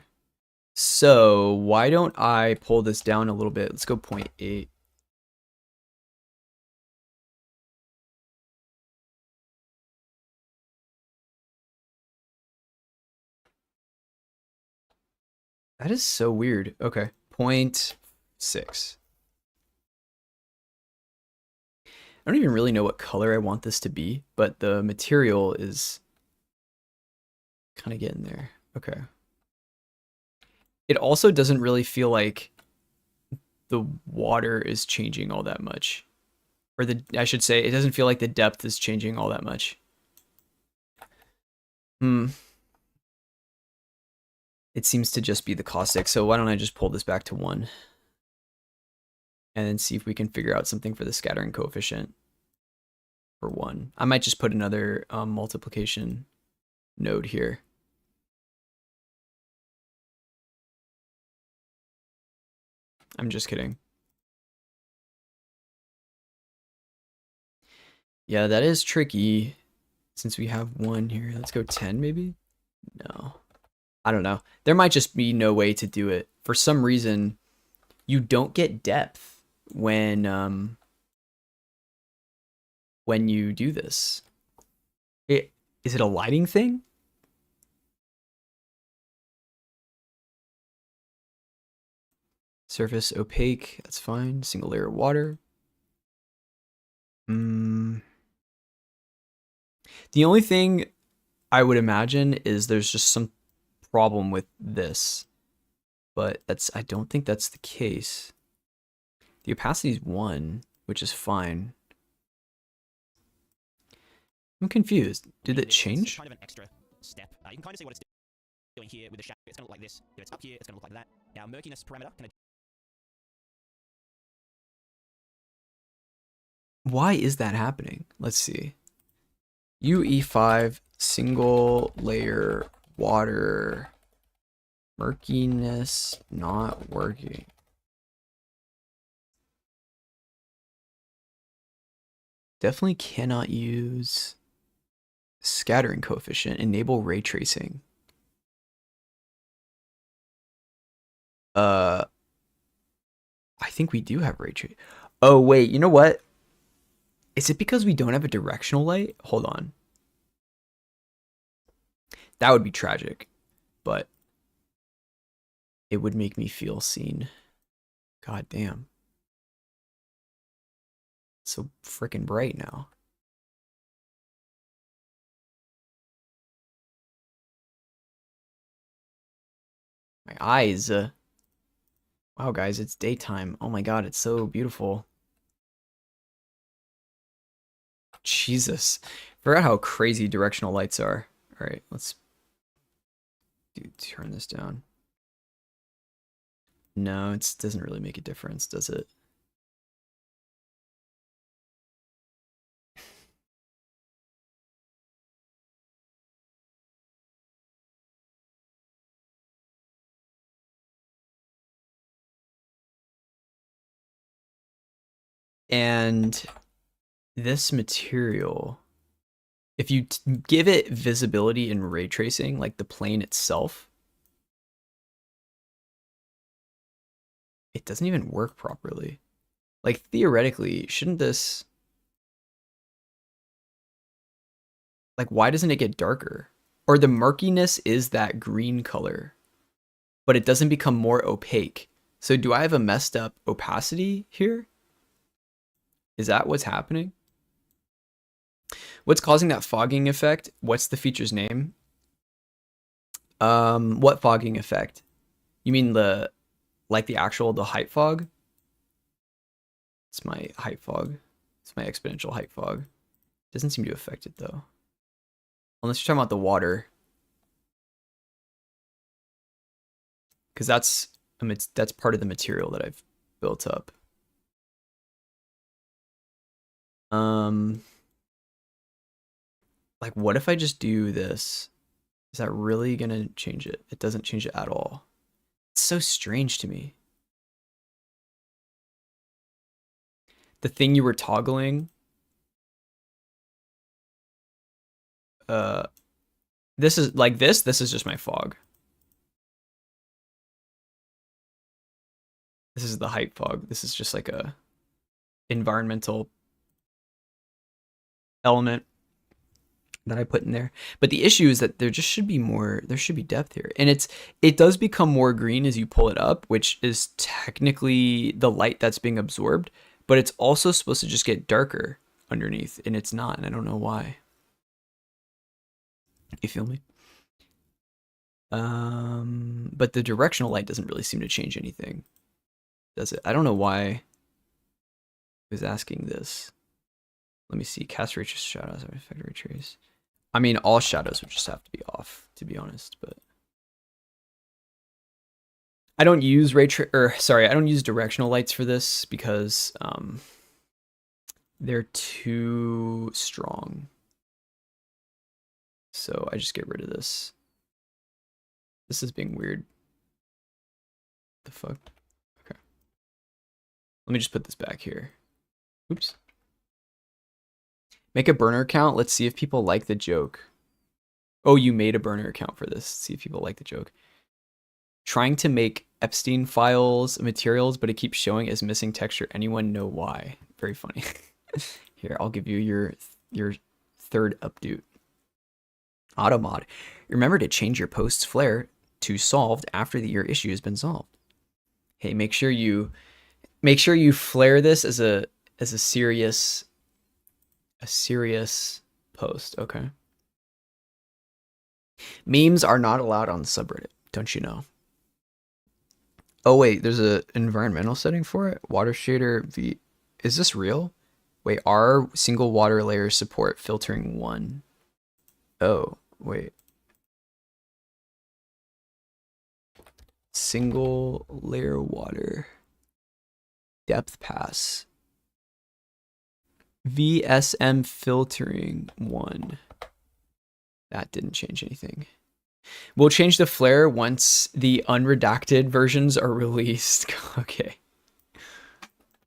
So why don't I pull this down a little bit? Let's go 0.8. That is so weird. Okay, 0.6. I don't even really know what color I want this to be, but the material is kind of getting there. Okay. It also doesn't really feel like the water is changing all that much. Or I should say, it doesn't feel like the depth is changing all that much. It seems to just be the caustic, so why don't I just pull this back to 1? And then see if we can figure out something for the scattering coefficient for 1. I might just put another multiplication node here. I'm just kidding. Yeah, that is tricky since we have 1 here. Let's go 10 maybe? No. I don't know. There might just be no way to do it. For some reason, you don't get depth when you do this. Is it a lighting thing? Surface opaque, that's fine. Single layer of water. The only thing I would imagine is there's just some problem with this, but I don't think that's the case. The opacity is 1, which is fine. I'm confused. Did it change?
Kind of an extra step. You can kind of see what it's doing here with the shadow. It's going to look like this. If it's up here, it's going to look like that. Now, murkiness parameter.
Why is that happening? Let's see. UE5 single layer water murkiness not working. Definitely cannot use scattering coefficient. Enable ray tracing. I think we do have ray tracing. Oh wait, you know what? Is it because we don't have a directional light? Hold on. That would be tragic, but it would make me feel seen. God damn. It's so freaking bright now. My eyes. Wow, guys, it's daytime. Oh my god, it's so beautiful. Jesus. Forgot how crazy directional lights are. Alright, let's Dude, turn this down. No, it doesn't really make a difference, does it? And this material, if you give it visibility in ray tracing, like the plane itself, it doesn't even work properly. Like theoretically, shouldn't this, like why doesn't it get darker? Or the murkiness is that green color, but it doesn't become more opaque. So do I have a messed up opacity here? Is that what's happening? What's causing that fogging effect? What's the feature's name? What fogging effect? You mean the height fog? It's my height fog. It's my exponential height fog. Doesn't seem to affect it though. Unless you're talking about the water. Because that's part of the material that I've built up. Like what if I just do this? Is that really gonna change it? It doesn't change it at all. It's so strange to me. The thing you were toggling, this is like this is just my fog. This is the height fog. This is just like a environmental element that I put in there. But the issue is that there just should be more, there should be depth here. And it does become more green as you pull it up, which is technically the light that's being absorbed, but it's also supposed to just get darker underneath, and it's not, and I don't know why. You feel me? But the directional light doesn't really seem to change anything, does it? I don't know why I was asking this. Let me see. Cast ray trace shadows. Affect ray trace. I mean, all shadows would just have to be off, to be honest. But I don't use I don't use directional lights for this because they're too strong. So I just get rid of this. This is being weird. The fuck? Okay. Let me just put this back here. Oops. Make a burner account. Let's see if people like the joke. Oh, you made a burner account for this. Let's see if people like the joke. Trying to make Epstein files materials, but it keeps showing as missing texture. Anyone know why? Very funny. Here, I'll give you your third update. Automod. Remember to change your post's flare to solved after your issue has been solved. Hey, make sure you flare this as a serious post, okay? Memes are not allowed on the subreddit, don't you know? Oh wait, there's a environmental setting for it. Water shader V. Is this real? Wait, R single water layer support filtering 1. Oh, wait. Single layer water. Depth pass. VSM filtering 1. That didn't change anything. We'll change the flare once the unredacted versions are released. Okay.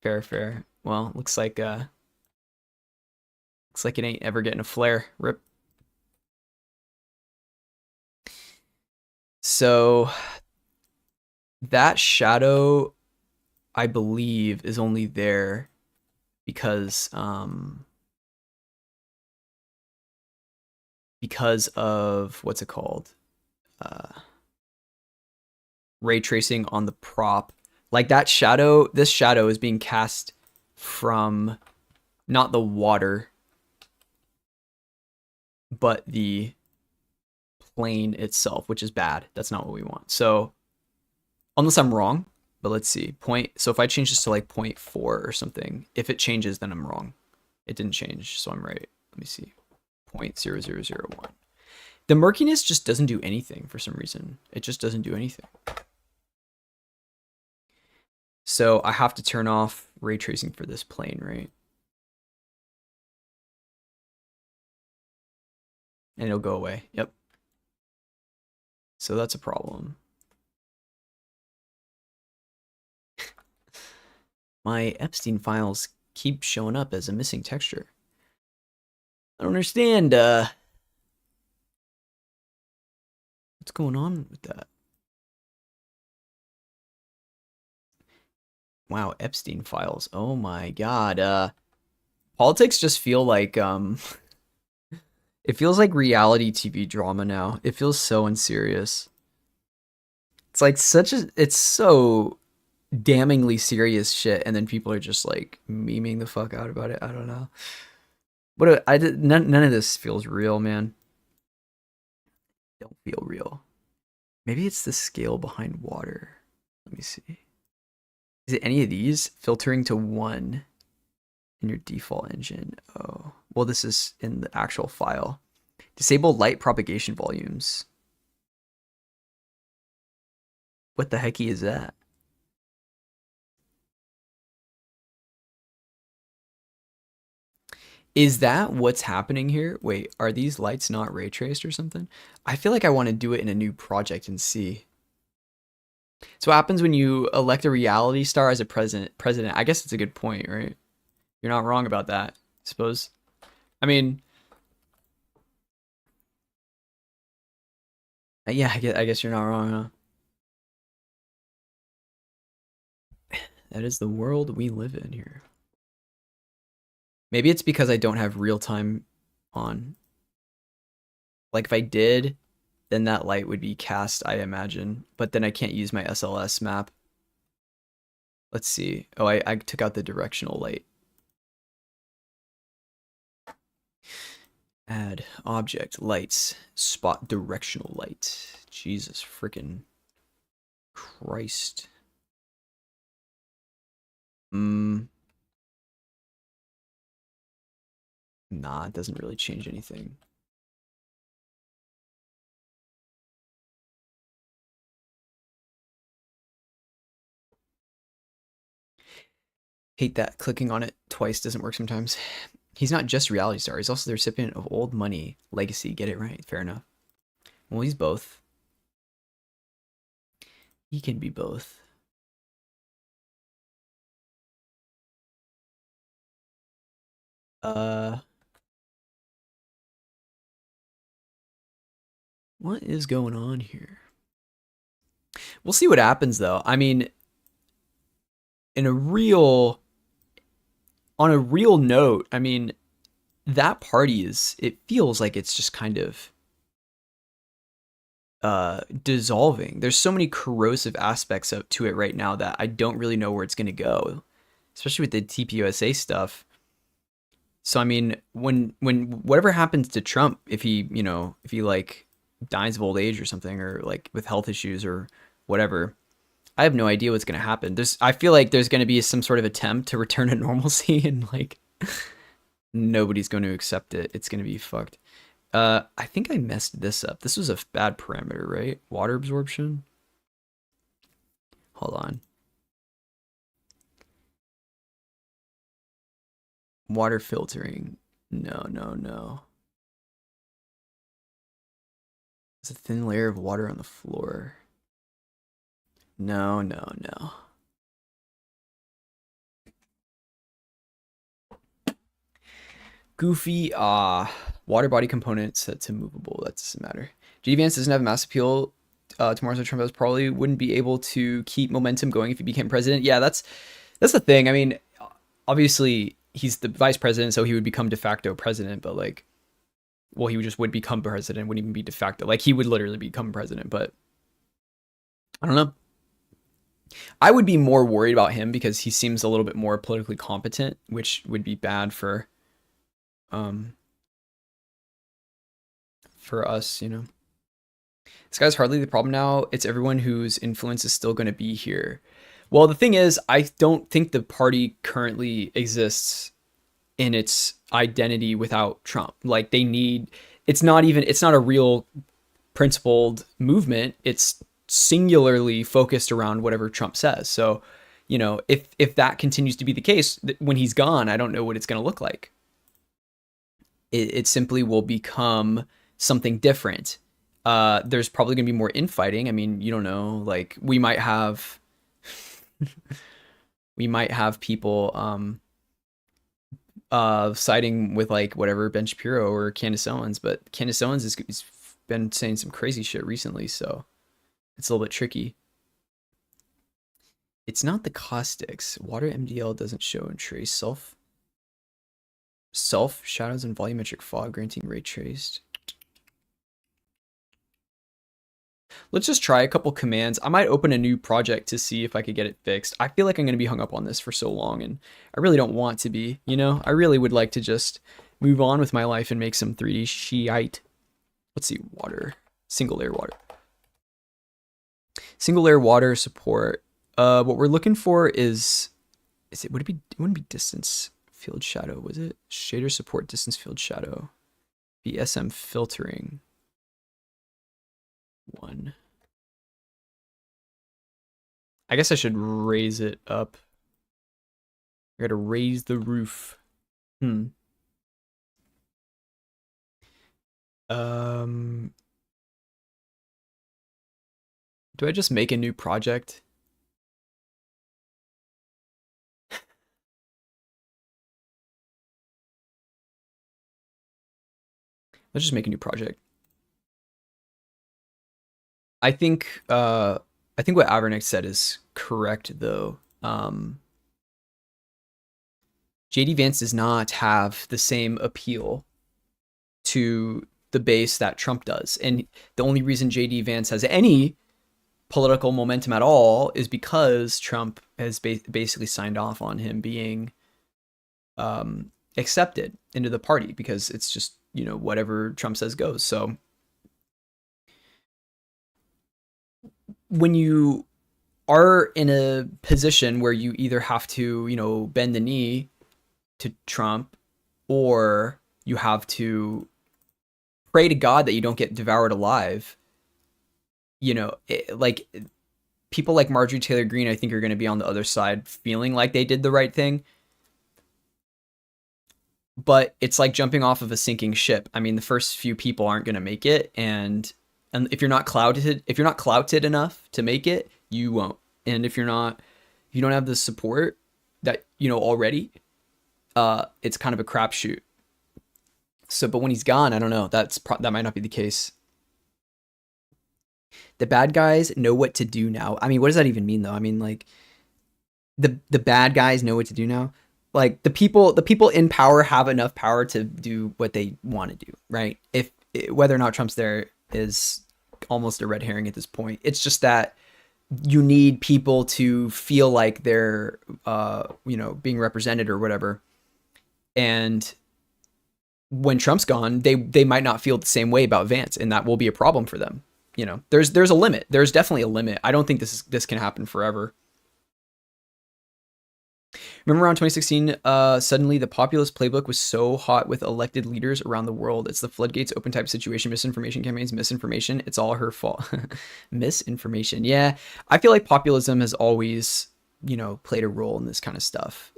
Fair. Well, looks like it ain't ever getting a flare. Rip. So that shadow, I believe, is only there because of what's it called? Ray tracing on the prop. Like that shadow, this shadow is being cast from not the water, but the plane itself, which is bad. That's not what we want. So unless I'm wrong, but let's see. So if I change this to like 0.4 or something, if it changes, then I'm wrong. It didn't change, so I'm right. Let me see. 0.0001. The murkiness just doesn't do anything for some reason. It just doesn't do anything. So I have to turn off ray tracing for this plane, right? And it'll go away. Yep. So that's a problem. My Epstein files keep showing up as a missing texture. I don't understand, what's going on with that? Wow, Epstein files. Oh my god. Politics just feel like, it feels like reality TV drama now. It feels so unserious. It's like it's so damningly serious shit, and then people are just like memeing the fuck out about it. I don't know. But none of this feels real, man. Don't feel real. Maybe it's the scale behind water. Let me see. Is it any of these? Filtering to 1 in your default engine. Oh, well, this is in the actual file. Disable light propagation volumes. What the hecky is that? Is that what's happening here? Wait, are these lights not ray traced or something? I feel like I want to do it in a new project and see. So what happens when you elect a reality star as a president? I guess it's a good point, right? You're not wrong about that, I suppose. I mean, yeah, I guess you're not wrong, huh? That is the world we live in here. Maybe it's because I don't have real time on. Like if I did, then that light would be cast, I imagine. But then I can't use my SLS map. Let's see. Oh, I took out the directional light. Add object lights, spot directional light. Jesus freaking Christ. Nah, it doesn't really change anything. Hate that clicking on it twice doesn't work sometimes. He's not just reality star. He's also the recipient of old money legacy. Get it right. Fair enough. Well, he's both. He can be both. What is going on here? We'll see what happens though. I mean, on a real note, I mean, that party it feels like it's just kind of dissolving. There's so many corrosive aspects to it right now that I don't really know where it's going to go, especially with the TPUSA stuff. So I mean, when whatever happens to Trump, if he like dies of old age or something, or like with health issues or whatever, I have no idea what's going to happen. I feel like there's going to be some sort of attempt to return to normalcy, and like nobody's going to accept it. It's going to be fucked. I think I messed this up. This was a bad parameter, right? Water absorption. Hold on. Water filtering. No. It's a thin layer of water on the floor. No. Goofy, water body component set to movable. That doesn't matter. JD Vance doesn't have mass appeal tomorrow, so Trump probably wouldn't be able to keep momentum going if he became president. Yeah, that's the thing. I mean, obviously he's the vice president, so he would become de facto president, but like, well, he would become president, wouldn't even be de facto. Like, he would literally become president, but I don't know. I would be more worried about him because he seems a little bit more politically competent, which would be bad for us, you know. This guy's hardly the problem now. It's everyone whose influence is still going to be here. Well, the thing is, I don't think the party currently exists in its identity without Trump. Like, they need it's not a real principled movement. It's singularly focused around whatever Trump says. So, if that continues to be the case, when he's gone, I don't know what it's going to look like. It simply will become something different. There's probably going to be more infighting. I mean, you don't know. Like, we might have people siding with like whatever Ben Shapiro or Candace Owens, but Candace Owens has been saying some crazy shit recently, so it's a little bit tricky. It's not the caustics. Water MDL doesn't show and trace self shadows and volumetric fog granting ray traced. Let's just try a couple commands. I might open a new project to see if I could get it fixed. I feel like I'm going to be hung up on this for so long, and I really don't want to be, I really would like to just move on with my life and make some 3D Shiite. Let's see, water. Single layer water. Single layer water support. What we're looking for is it, it wouldn't be distance field shadow, was it? Shader support distance field shadow. BSM filtering. 1. I guess I should raise it up. I gotta raise the roof. Do I just make a new project? Let's just make a new project. I think what Avernick said is correct, though. JD Vance does not have the same appeal to the base that Trump does, and the only reason JD Vance has any political momentum at all is because Trump has basically signed off on him being accepted into the party, because it's just, whatever Trump says goes. So when you are in a position where you either have to, bend the knee to Trump, or you have to pray to God that you don't get devoured alive, like people like Marjorie Taylor Greene, I think, are going to be on the other side feeling like they did the right thing. But it's like jumping off of a sinking ship. I mean, the first few people aren't going to make it, and if you're not clouted enough to make it, you won't. And if you don't have the support that already, it's kind of a crapshoot. So, but when he's gone, I don't know. That might not be the case. The bad guys know what to do now. I mean, what does that even mean, though? I mean, like, the bad guys know what to do now. Like, the people in power have enough power to do what they want to do, right? If whether or not Trump's there is almost a red herring at this point. It's just that you need people to feel like they're being represented or whatever. And when Trump's gone, they might not feel the same way about Vance, and that will be a problem for them. There's a limit. There's definitely a limit. I don't think this can happen forever. Remember around 2016, suddenly the populist playbook was so hot with elected leaders around the world. It's the floodgates, open type situation, misinformation campaigns, misinformation. It's all her fault. Misinformation. Yeah. I feel like populism has always, played a role in this kind of stuff.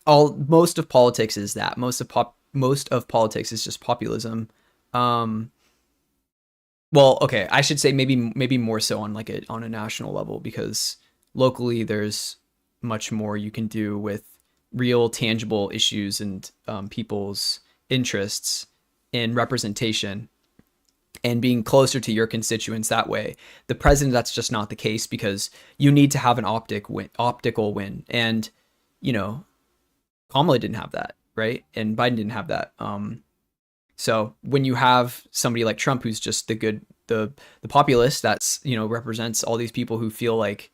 Most of politics is that. Most of politics is just populism. Well, okay, I should say maybe more so on on a national level, because locally there's much more you can do with real tangible issues and people's interests in representation and being closer to your constituents that way. The president, that's just not the case, because you need to have an optical win. And, Kamala didn't have that, right? And Biden didn't have that. So when you have somebody like Trump, who's just the populist, that's, represents all these people who feel like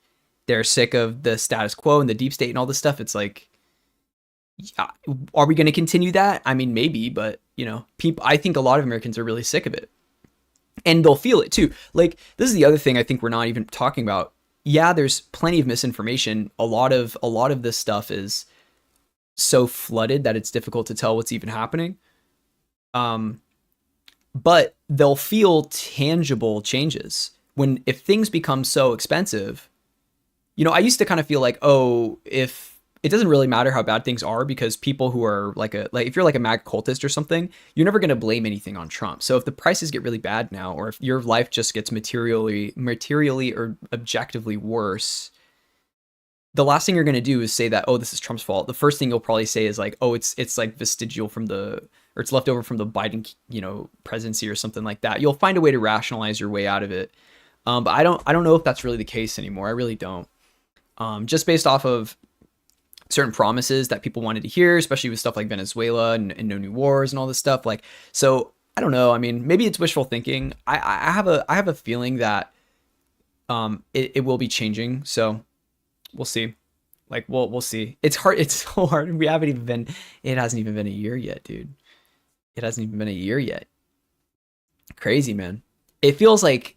they're sick of the status quo and the deep state and all this stuff, it's like, are we going to continue that? I mean, maybe, but I think a lot of Americans are really sick of it, and they'll feel it too. Like, this is the other thing I think we're not even talking about. Yeah, there's plenty of misinformation. A lot of this stuff is so flooded that it's difficult to tell what's even happening. but they'll feel tangible changes when if things become so expensive. I used to kind of feel like, oh, if it doesn't really matter how bad things are, because people who are like if you're like a MAG cultist or something, you're never going to blame anything on Trump. So if the prices get really bad now, or if your life just gets materially or objectively worse, the last thing you're going to do is say that, oh, this is Trump's fault. The first thing you'll probably say is like, oh, it's like vestigial from or it's left over from the Biden, presidency or something like that. You'll find a way to rationalize your way out of it. But I don't know if that's really the case anymore. I really don't. Just based off of certain promises that people wanted to hear, especially with stuff like Venezuela and no new wars and all this stuff. Like, so I don't know. I mean, maybe it's wishful thinking. I have a feeling that it will be changing. So we'll see. Like, we'll see. It's hard. It's so hard. It hasn't even been a year yet, dude. It hasn't even been a year yet. Crazy, man. It feels like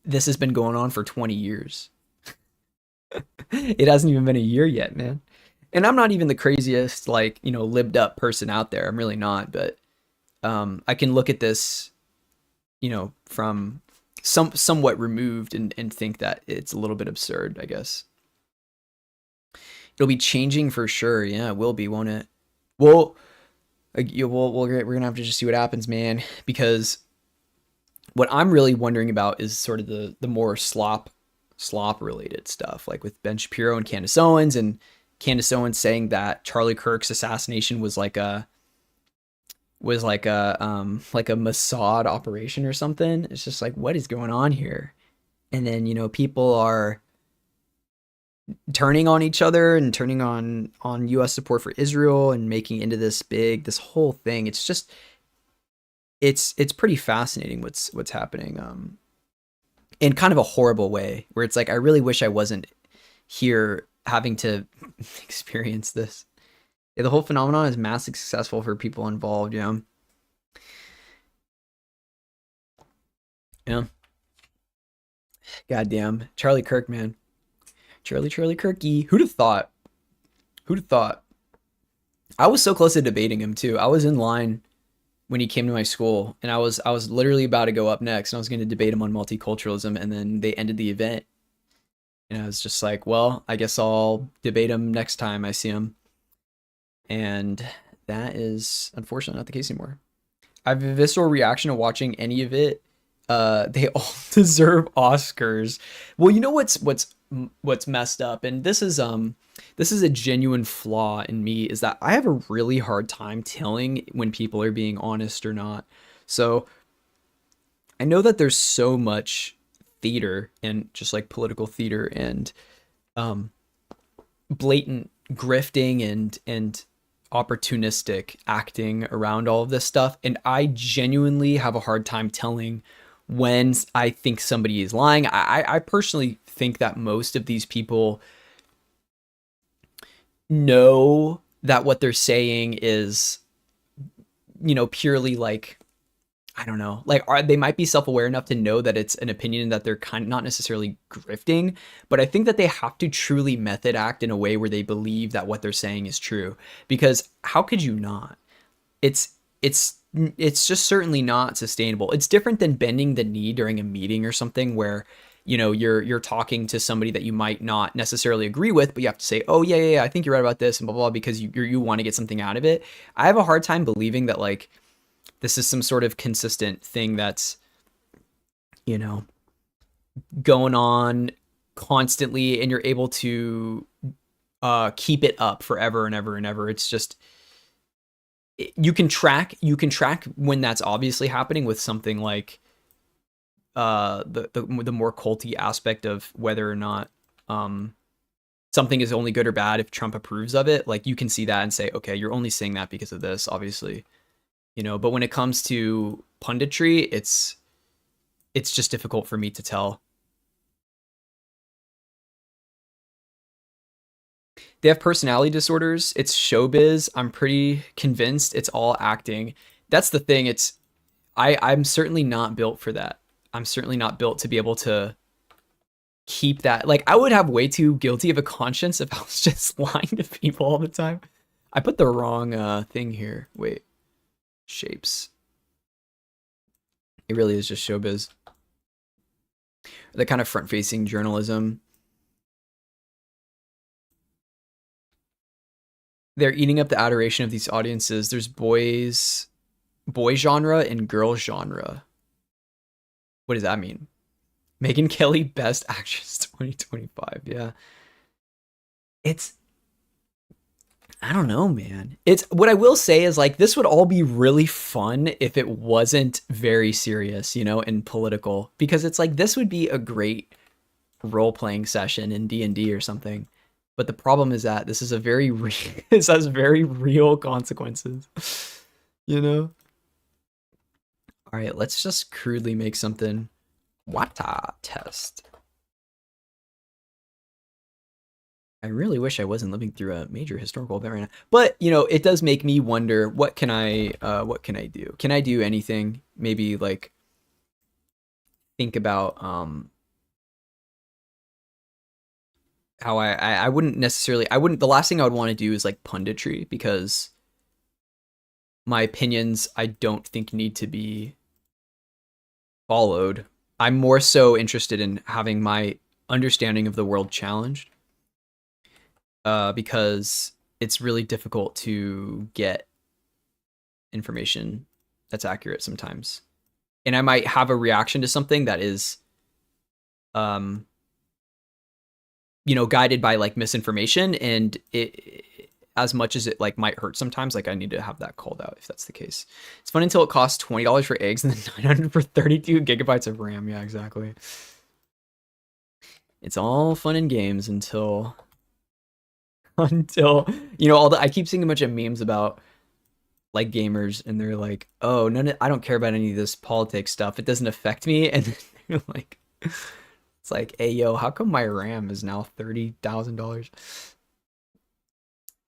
this has been going on for 20 years. It hasn't even been a year yet, man. And I'm not even the craziest, libbed up person out there. I'm really not, but I can look at this, from somewhat removed and think that it's a little bit absurd, I guess. It'll be changing for sure. Yeah, it will be, won't it? Well, we're going to have to just see what happens, man, because what I'm really wondering about is sort of the more slop related stuff, like with Ben Shapiro and Candace Owens, and Candace Owens saying that Charlie Kirk's assassination was like a Mossad operation or something. It's just like, what is going on here? And then, people are turning on each other and turning on US support for Israel and making into this whole thing. It's just, it's pretty fascinating what's happening. In kind of a horrible way, where it's like, I really wish I wasn't here having to experience this. Yeah, the whole phenomenon is massively successful for people involved. Yeah. Goddamn. Charlie Kirk, man. Charlie Kirky. Who'd have thought? I was so close to debating him too. I was in line when he came to my school, and I was literally about to go up next, and I was going to debate him on multiculturalism, and then they ended the event. And I was just like, well, I guess I'll debate him next time I see him. And that is unfortunately not the case anymore. I have a visceral reaction to watching any of it. They all deserve Oscars. Well, you know what's messed up, and this is a genuine flaw in me, is that I have a really hard time telling when people are being honest or not. So I know that there's so much theater and just like political theater and blatant grifting and opportunistic acting around all of this stuff, and I genuinely have a hard time telling when I think somebody is lying. I personally think that most of these people know that what they're saying is, purely like, I don't know, like they might be self-aware enough to know that it's an opinion that they're kind of not necessarily grifting, but I think that they have to truly method act in a way where they believe that what they're saying is true, because how could you not? It's just certainly not sustainable. It's different than bending the knee during a meeting or something where, you're talking to somebody that you might not necessarily agree with, but you have to say, oh yeah, I think you're right about this and blah, blah, blah, because you want to get something out of it. I have a hard time believing that like this is some sort of consistent thing that's, going on constantly, and you're able to keep it up forever and ever and ever. It's just, you can track when that's obviously happening with something like the more culty aspect of whether or not something is only good or bad if Trump approves of it. Like, you can see that and say, okay, you're only saying that because of this, obviously, but when it comes to punditry, it's just difficult for me to tell. They have personality disorders. It's showbiz. I'm pretty convinced it's all acting. That's the thing. I'm certainly not built for that. I'm certainly not built to be able to keep that. Like, I would have way too guilty of a conscience if I was just lying to people all the time. I put the wrong thing here. Wait. Shapes. It really is just showbiz. The kind of front-facing journalism. They're eating up the adoration of these audiences. There's boy genre and girl genre. What does that mean? Megyn Kelly Best Actress 2025. Yeah. It's I don't know, man. It's what I will say is like this would all be really fun if it wasn't very serious, and political, because it's like this would be a great role-playing session in D&D or something. But the problem is that this is this has very real consequences. All right, let's just crudely make something. Wata test. I really wish I wasn't living through a major historical event right now. But, it does make me wonder, what can I do? Can I do anything? Maybe like think about how I wouldn't necessarily, the last thing I would want to do is like punditry, because my opinions I don't think need to be followed. I'm more so interested in having my understanding of the world challenged, because it's really difficult to get information that's accurate sometimes. And I might have a reaction to something that is, guided by like misinformation, and it, as much as it like might hurt sometimes, like I need to have that called out if that's the case. It's fun until it costs $20 for eggs and then $900 for 32 gigabytes of RAM. Yeah, exactly. It's all fun and games until I keep seeing a bunch of memes about like gamers, and they're like, oh, I don't care about any of this politics stuff, it doesn't affect me. And then they're like, it's like, hey yo, how come my RAM is now $30,000?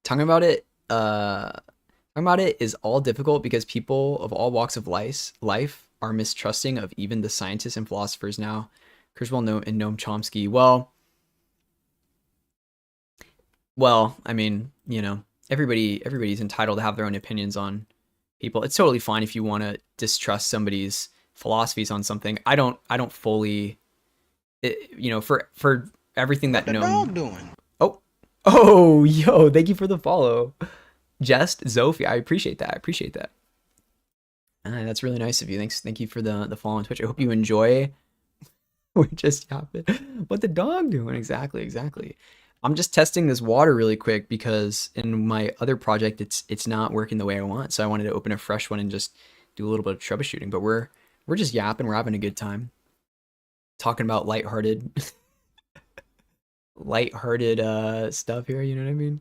Talking about it is all difficult because people of all walks of life are mistrusting of even the scientists and philosophers now. Kurzweil and Noam Chomsky. Well, I mean, everybody's entitled to have their own opinions on people. It's totally fine if you want to distrust somebody's philosophies on something. I don't fully, for everything that Noam.
What the dog doing?
Oh, yo, thank you for the follow. Jest, Zophie, I appreciate that. That's really nice of you. Thank you for the follow on Twitch. I hope you enjoy. We're just yapping. What the dog doing? Exactly. I'm just testing this water really quick because in my other project it's not working the way I want. So I wanted to open a fresh one and just do a little bit of troubleshooting. But we're just yapping. We're having a good time. Talking about lighthearted stuff here, you know what I mean?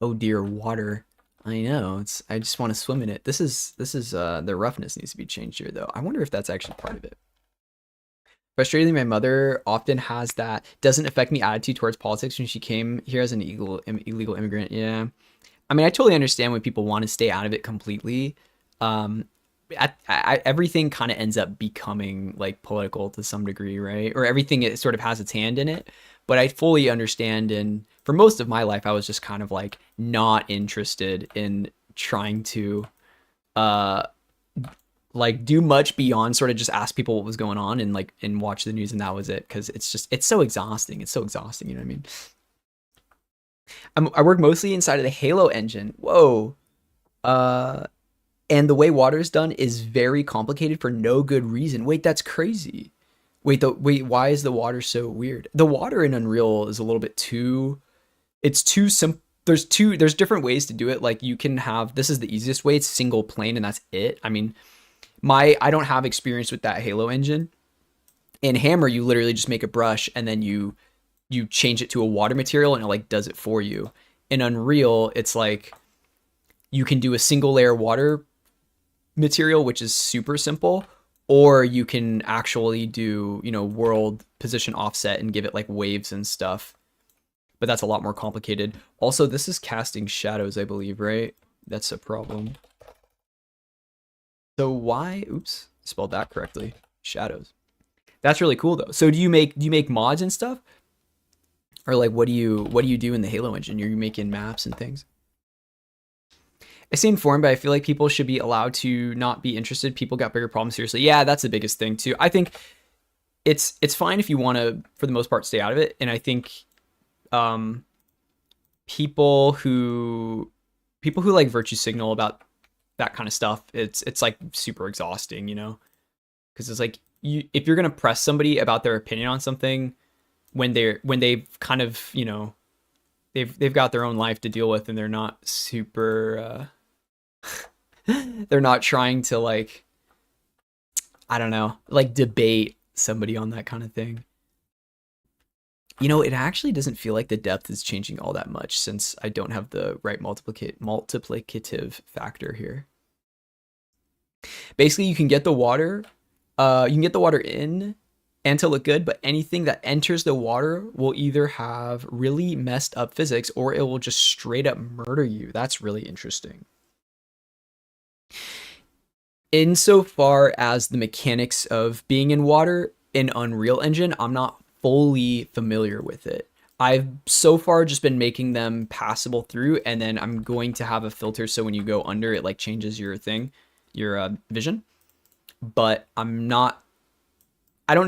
Oh dear, water. I know. I just want to swim in it. This is the roughness needs to be changed here though. I wonder if that's actually part of it. Frustratingly, my mother often has that doesn't affect me attitude towards politics when she came here as an illegal immigrant. Yeah. I mean, I totally understand when people want to stay out of it completely. Everything kind of ends up becoming like political to some degree, right? Or everything, it sort of has its hand in it. But I fully understand, and for most of my life, I was just kind of like not interested in trying to like do much beyond sort of just ask people what was going on and watch the news, and that was it, because it's so exhausting. You know what I mean? I work mostly inside of the Halo engine. Whoa. And the way water is done is very complicated for no good reason. Wait, that's crazy. Wait, why is the water so weird? The water in Unreal is a little bit too simple. There's different ways to do it. Like you can have, this is the easiest way. It's single plane and that's it. I mean, I don't have experience with that Halo engine. In Hammer, you literally just make a brush and then you change it to a water material and it like does it for you. In Unreal, it's like you can do a single layer water material, which is super simple, or you can actually do, world position offset and give it like waves and stuff. But that's a lot more complicated. Also, this is casting shadows, I believe, right? That's a problem. So why, oops, spelled that correctly. Shadows. That's really cool though. So do you make mods and stuff? Or like what do you do in the Halo engine? Are you making maps and things? I say informed, but I feel like people should be allowed to not be interested. People got bigger problems, seriously. Yeah, that's the biggest thing too. I think it's fine if you want to, for the most part, stay out of it. And I think um, people who like virtue signal about that kind of stuff, it's like super exhausting, you know, because it's like if you're gonna press somebody about their opinion on something when they've kind of, you know, they've got their own life to deal with and they're not super they're not trying to like, I don't know, like debate somebody on that kind of thing. You know, it actually doesn't feel like the depth is changing all that much since I don't have the right multiplicative factor here. Basically, you can get the water, in and to look good, but anything that enters the water will either have really messed up physics or it will just straight up murder you. That's really interesting. Insofar as the mechanics of being in water in Unreal Engine, I'm not fully familiar with it. I've so far just been making them passable through, and then I'm going to have a filter so when you go under, it like changes your thing, your vision. But I don't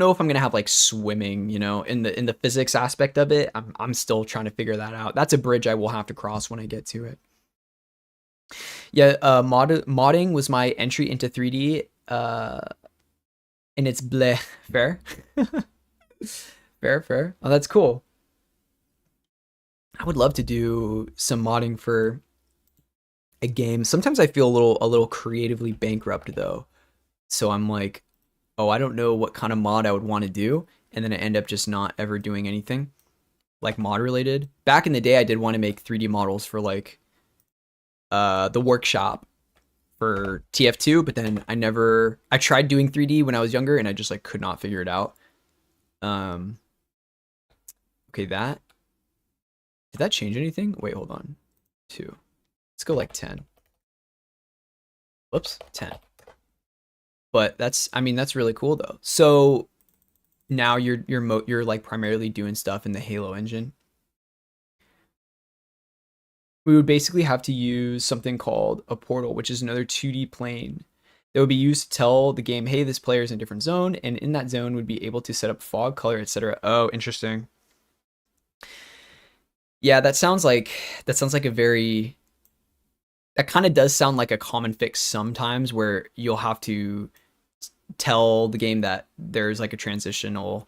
know if I'm gonna have like swimming, you know, in the physics aspect of it. I'm still trying to figure that out. That's a bridge I will have to cross when I get to it. Yeah, modding was my entry into 3D, and it's bleh. Fair. Fair. Oh, that's cool. I would love to do some modding for a game. Sometimes I feel a little creatively bankrupt though. So I'm like, oh, I don't know what kind of mod I would want to do, and then I end up just not ever doing anything like mod related. Back in the day, I did want to make 3D models for like the workshop for TF2, but then I tried doing 3D when I was younger and I just like could not figure it out. Okay, did that change anything? Wait, hold on. 2. Let's go like 10. Whoops, 10. But that's really cool though. So now you're like primarily doing stuff in the Halo engine. We would basically have to use something called a portal, which is another 2D plane that would be used to tell the game, hey, this player is in a different zone, and in that zone would be able to set up fog, color, etc. Oh, interesting. Yeah, that sounds like a very, that kind of does sound like a common fix sometimes where you'll have to tell the game that there's like a transitional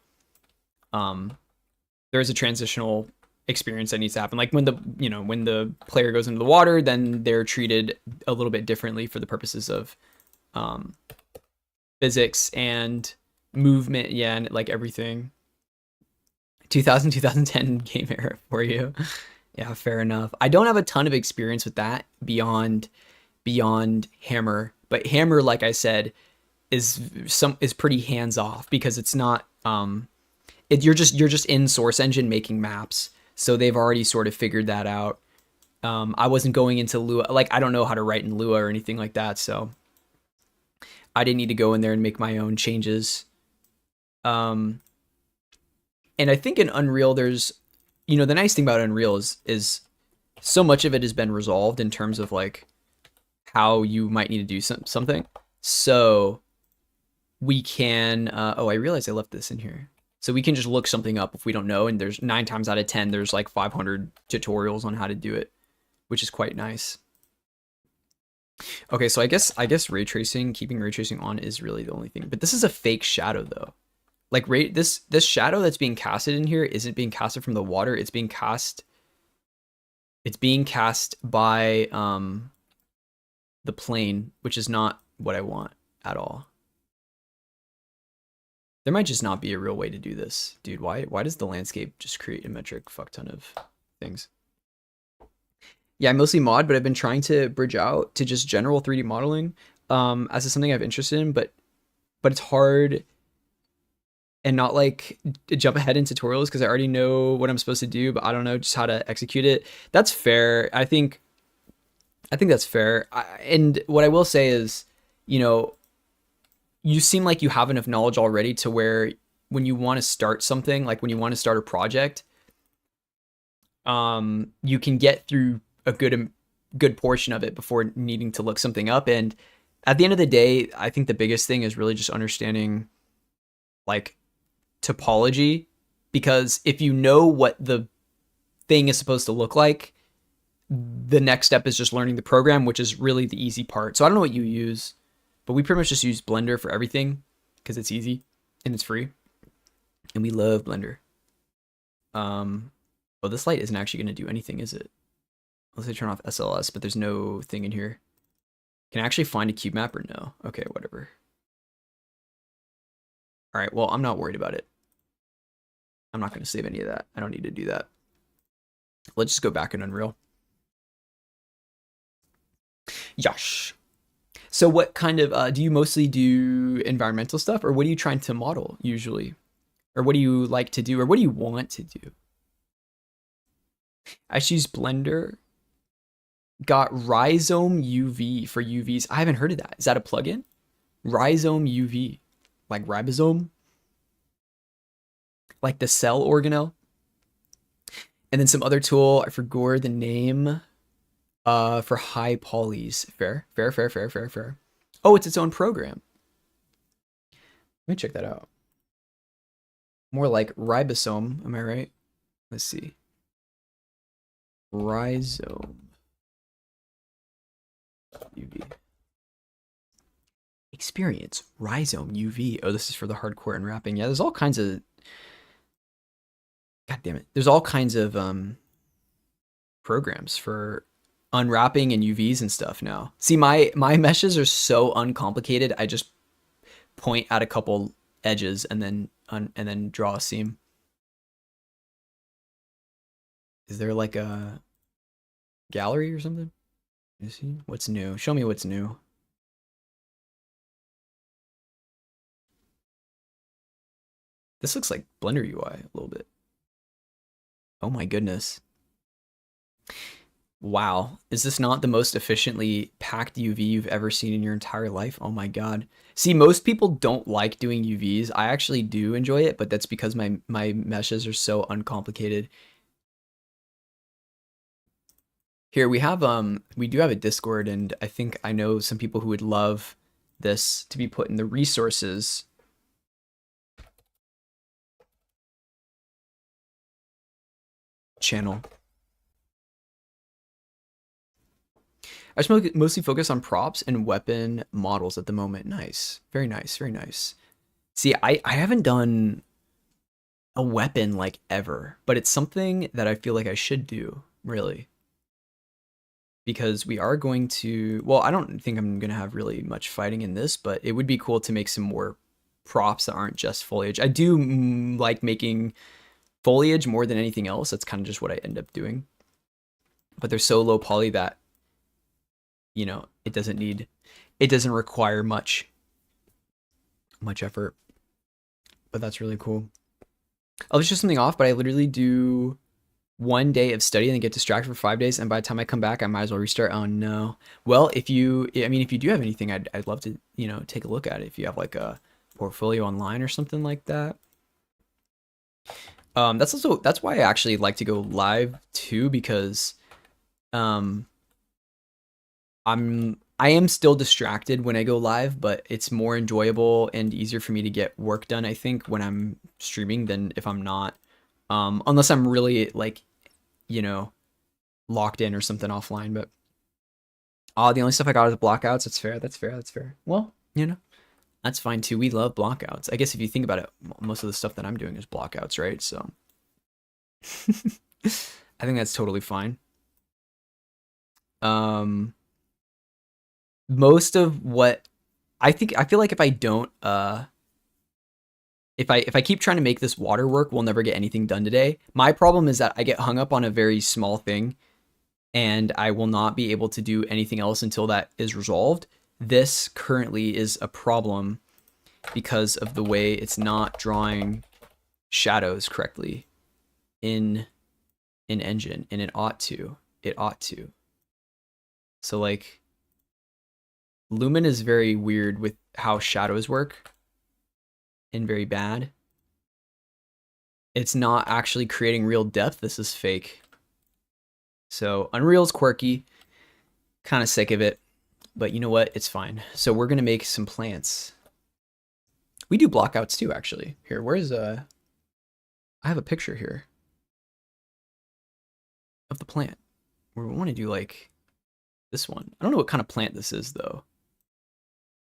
experience that needs to happen. Like when the player goes into the water, then they're treated a little bit differently for the purposes of physics and movement. Yeah, and like everything. 2010 game era for you. Yeah, fair enough. I don't have a ton of experience with that beyond Hammer, but Hammer, like I said, is pretty hands off because it's not you're just in Source Engine making maps, so they've already sort of figured that out. I wasn't going into Lua, like I don't know how to write in Lua or anything like that, so I didn't need to go in there and make my own changes. And I think in Unreal, there's, you know, the nice thing about Unreal is so much of it has been resolved in terms of like how you might need to do something. So we can, oh, I realized I left this in here. So we can just look something up if we don't know. And there's 9 times out of 10, there's like 500 tutorials on how to do it, which is quite nice. Okay, so I guess ray tracing, keeping ray tracing on is really the only thing. But this is a fake shadow though. Like this shadow that's being casted in here isn't being casted from the water. It's being cast by the plane, which is not what I want at all. There might just not be a real way to do this. Dude, why does the landscape just create a metric fuck ton of things? Yeah, I mostly mod, but I've been trying to bridge out to just general 3D modeling as something I've interested in, but it's hard and not like jump ahead in tutorials because I already know what I'm supposed to do, but I don't know just how to execute it. That's fair. I think that's fair. And what I will say is, you know, you seem like you have enough knowledge already to where when you want to start something, like when you want to start a project, you can get through a good good portion of it before needing to look something up. And at the end of the day, I think the biggest thing is really just understanding like topology, because if you know what the thing is supposed to look like, the next step is just learning the program, which is really the easy part. So I don't know what you use, but we pretty much just use Blender for everything because it's easy and it's free. And we love Blender. Oh, this light isn't actually going to do anything, is it? Let's say turn off SLS, but there's no thing in here. Can I actually find a cube map or no? Okay, whatever. All right, well, I'm not worried about it. I'm not going to save any of that. I don't need to do that. Let's just go back in Unreal. Yosh. So what kind of, do you mostly do environmental stuff, or what are you trying to model usually? Or what do you like to do, or what do you want to do? I just use Blender. Got Rhizome UV for UVs. I haven't heard of that. Is that a plugin? Rhizome UV. Like ribosome? Like the cell organelle? And then some other tool, I forgot the name. For high polys. Fair. Oh, it's its own program. Let me check that out. More like ribosome, am I right? Let's see. Rhizome UV. Experience Rhizome UV. Oh, this is for the hardcore unwrapping. Yeah, there's all kinds of, god damn it. There's all kinds of programs for unwrapping and UVs and stuff now. See, my meshes are so uncomplicated. I just point at a couple edges and then draw a seam. Is there like a gallery or something? You see what's new? Show me what's new. This looks like Blender UI a little bit. Oh my goodness. Wow, is this not the most efficiently packed UV you've ever seen in your entire life? Oh my god. See, most people don't like doing UVs. I actually do enjoy it, but that's because my meshes are so uncomplicated. Here we have we do have a Discord, and I know some people who would love this to be put in the resources. Channel. I just mostly focus on props and weapon models at the moment. Nice. Very nice. Very nice. See, I haven't done a weapon like ever, but it's something that I feel like I should do, really. Because we are going to, well, I don't think I'm going to have really much fighting in this, but it would be cool to make some more props that aren't just foliage. I do like making foliage more than anything else. That's kind of just what I end up doing. But they're so low poly that, you know, it doesn't require much effort. But that's really cool. I'll just something off, but I literally do 1 day of study and then get distracted for 5 days, and by the time I come back I might as well restart. Oh no. Well, if you do have anything, I'd love to, you know, take a look at it. If you have like a portfolio online or something like that. That's why I actually like to go live too, because I am still distracted when I go live, but it's more enjoyable and easier for me to get work done, I think, when I'm streaming than if I'm not. Unless I'm really like, you know, locked in or something offline. But the only stuff I got is blockouts. That's fair. Well, you know, that's fine too. We love blockouts. I guess if you think about it, most of the stuff that I'm doing is blockouts, right? So I think that's totally fine. Most of what I feel like if I don't if I keep trying to make this water work, we'll never get anything done today. My problem is that I get hung up on a very small thing, and I will not be able to do anything else until that is resolved. This currently is a problem because of the way it's not drawing shadows correctly in Engine, and it ought to. So like, Lumen is very weird with how shadows work, and very bad. It's not actually creating real depth. This is fake. So Unreal's quirky. Kind of sick of it, but you know what? It's fine. So we're gonna make some plants. We do blockouts too, actually. Here, where's I have a picture here of the plant. We want to do like this one. I don't know what kind of plant this is though.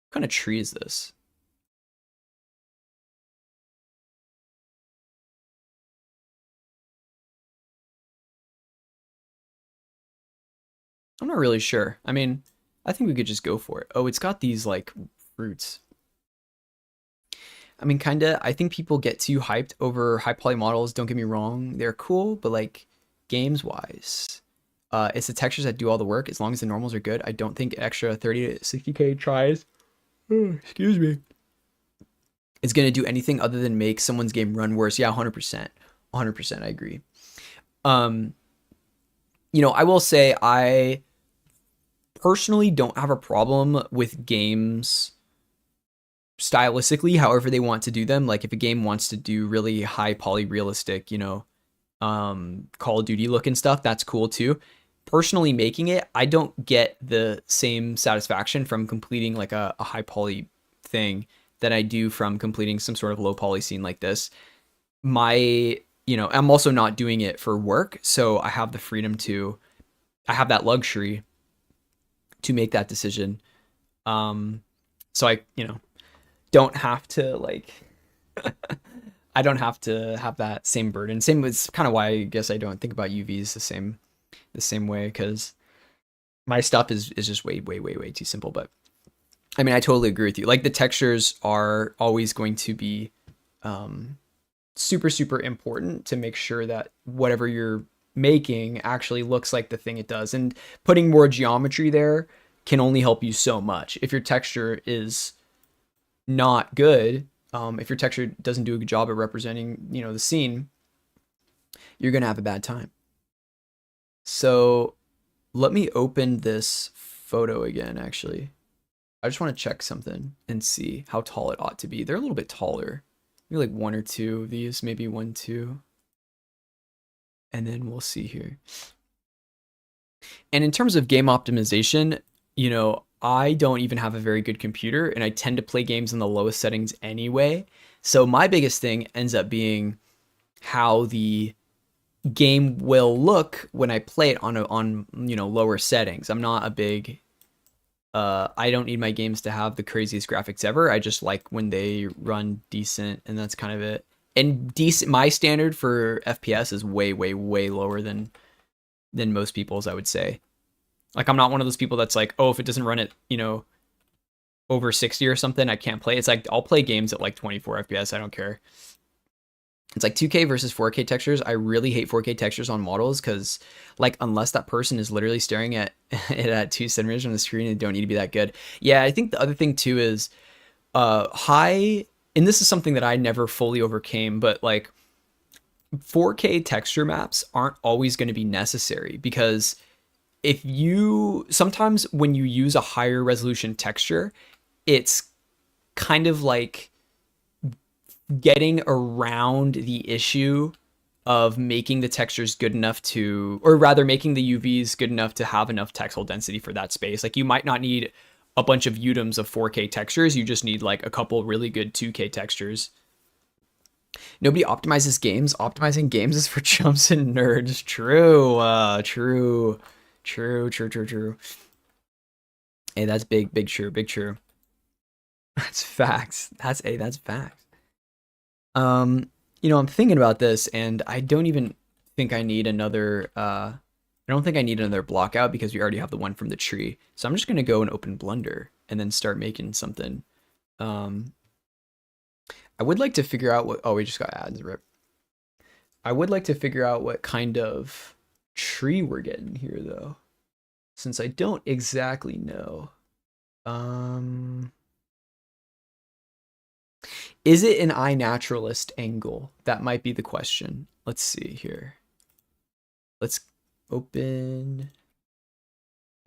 What kind of tree is this? I'm not really sure. I mean, I think we could just go for it. Oh, it's got these like fruits. I mean, kinda. I think people get too hyped over high poly models. Don't get me wrong, they're cool, but like games wise, it's the textures that do all the work. As long as the normals are good, I don't think extra 30 to 60k tries. Excuse me. It's gonna do anything other than make someone's game run worse. Yeah, 100%, 100%. I agree. Um, I will say I personally don't have a problem with games stylistically however they want to do them. Like if a game wants to do really high poly realistic, Call of Duty look and stuff, that's cool too. Personally making it, I don't get the same satisfaction from completing like a high poly thing that I do from completing some sort of low poly scene like this. I'm also not doing it for work, so I have the freedom I have that luxury to make that decision. So I, don't have to like I don't have to have that same burden. Same with kind of why I guess I don't think about UVs the same way, because my stuff is just way too simple. But I mean, I totally agree with you. Like the textures are always going to be super important to make sure that whatever you're making actually looks like the thing it does. And putting more geometry there can only help you so much. If your texture is not good, if your texture doesn't do a good job at representing, the scene, you're gonna have a bad time. So let me open this photo again. Actually, I just want to check something and see how tall it ought to be. They're a little bit taller, maybe like one or two of these, maybe 1, 2, and then we'll see here. And in terms of game optimization, I don't even have a very good computer, and I tend to play games in the lowest settings anyway. So my biggest thing ends up being how the game will look when I play it on lower settings. I'm not a big I don't need my games to have the craziest graphics ever. I just like when they run decent, and that's kind of it. And decent, my standard for FPS is way lower than most people's, I would say. Like I'm not one of those people that's like, oh, if it doesn't run at, over 60 or something, I can't play. It's like I'll play games at like 24 FPS. I don't care. It's like 2K versus 4K textures. I really hate 4K textures on models because, like, unless that person is literally staring at it at 2 centimeters on the screen, it don't need to be that good. Yeah, I think the other thing too is high, and this is something that I never fully overcame, but like 4K texture maps aren't always going to be necessary, because sometimes when you use a higher resolution texture, it's kind of like getting around the issue of making the textures good enough or rather making the UVs good enough to have enough texel density for that space. Like you might not need a bunch of UDIMs of 4K textures. You just need like a couple really good 2K textures. Nobody optimizes games. Optimizing games is for chumps and nerds. True. Hey, that's big true. That's facts. That's facts. I'm thinking about this, and I don't even think I need another I don't think I need another block out because we already have the one from the tree. So I'm just gonna go and open Blender and then start making something. I would like to figure out what we just got ads, rip. I would like to figure out what kind of tree we're getting here though, since I don't exactly know. Is it an iNaturalist angle? That might be the question. Let's see here. Let's open.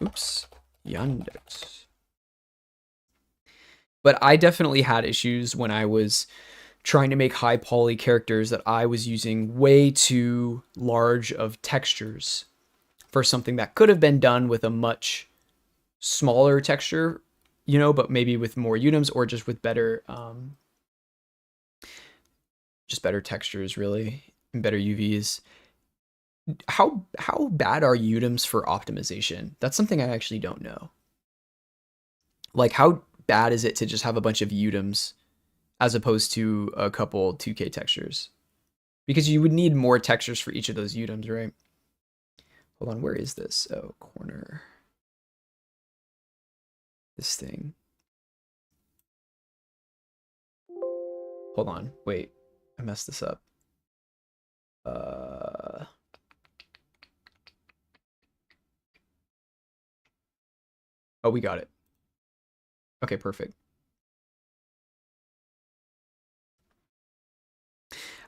Oops. Yandex. But I definitely had issues when I was trying to make high poly characters that I was using way too large of textures for something that could have been done with a much smaller texture, you know, but maybe with more UDIMs or just with better just better textures really and better UVs. How bad are UDIMs for optimization? That's something I actually don't know. Like how bad is it to just have a bunch of UDIMs as opposed to a couple 2K textures? Because you would need more textures for each of those UDIMs, right? Hold on, where is this? Oh, corner. This thing. Hold on, wait. I messed this up. Oh, we got it. Okay, perfect.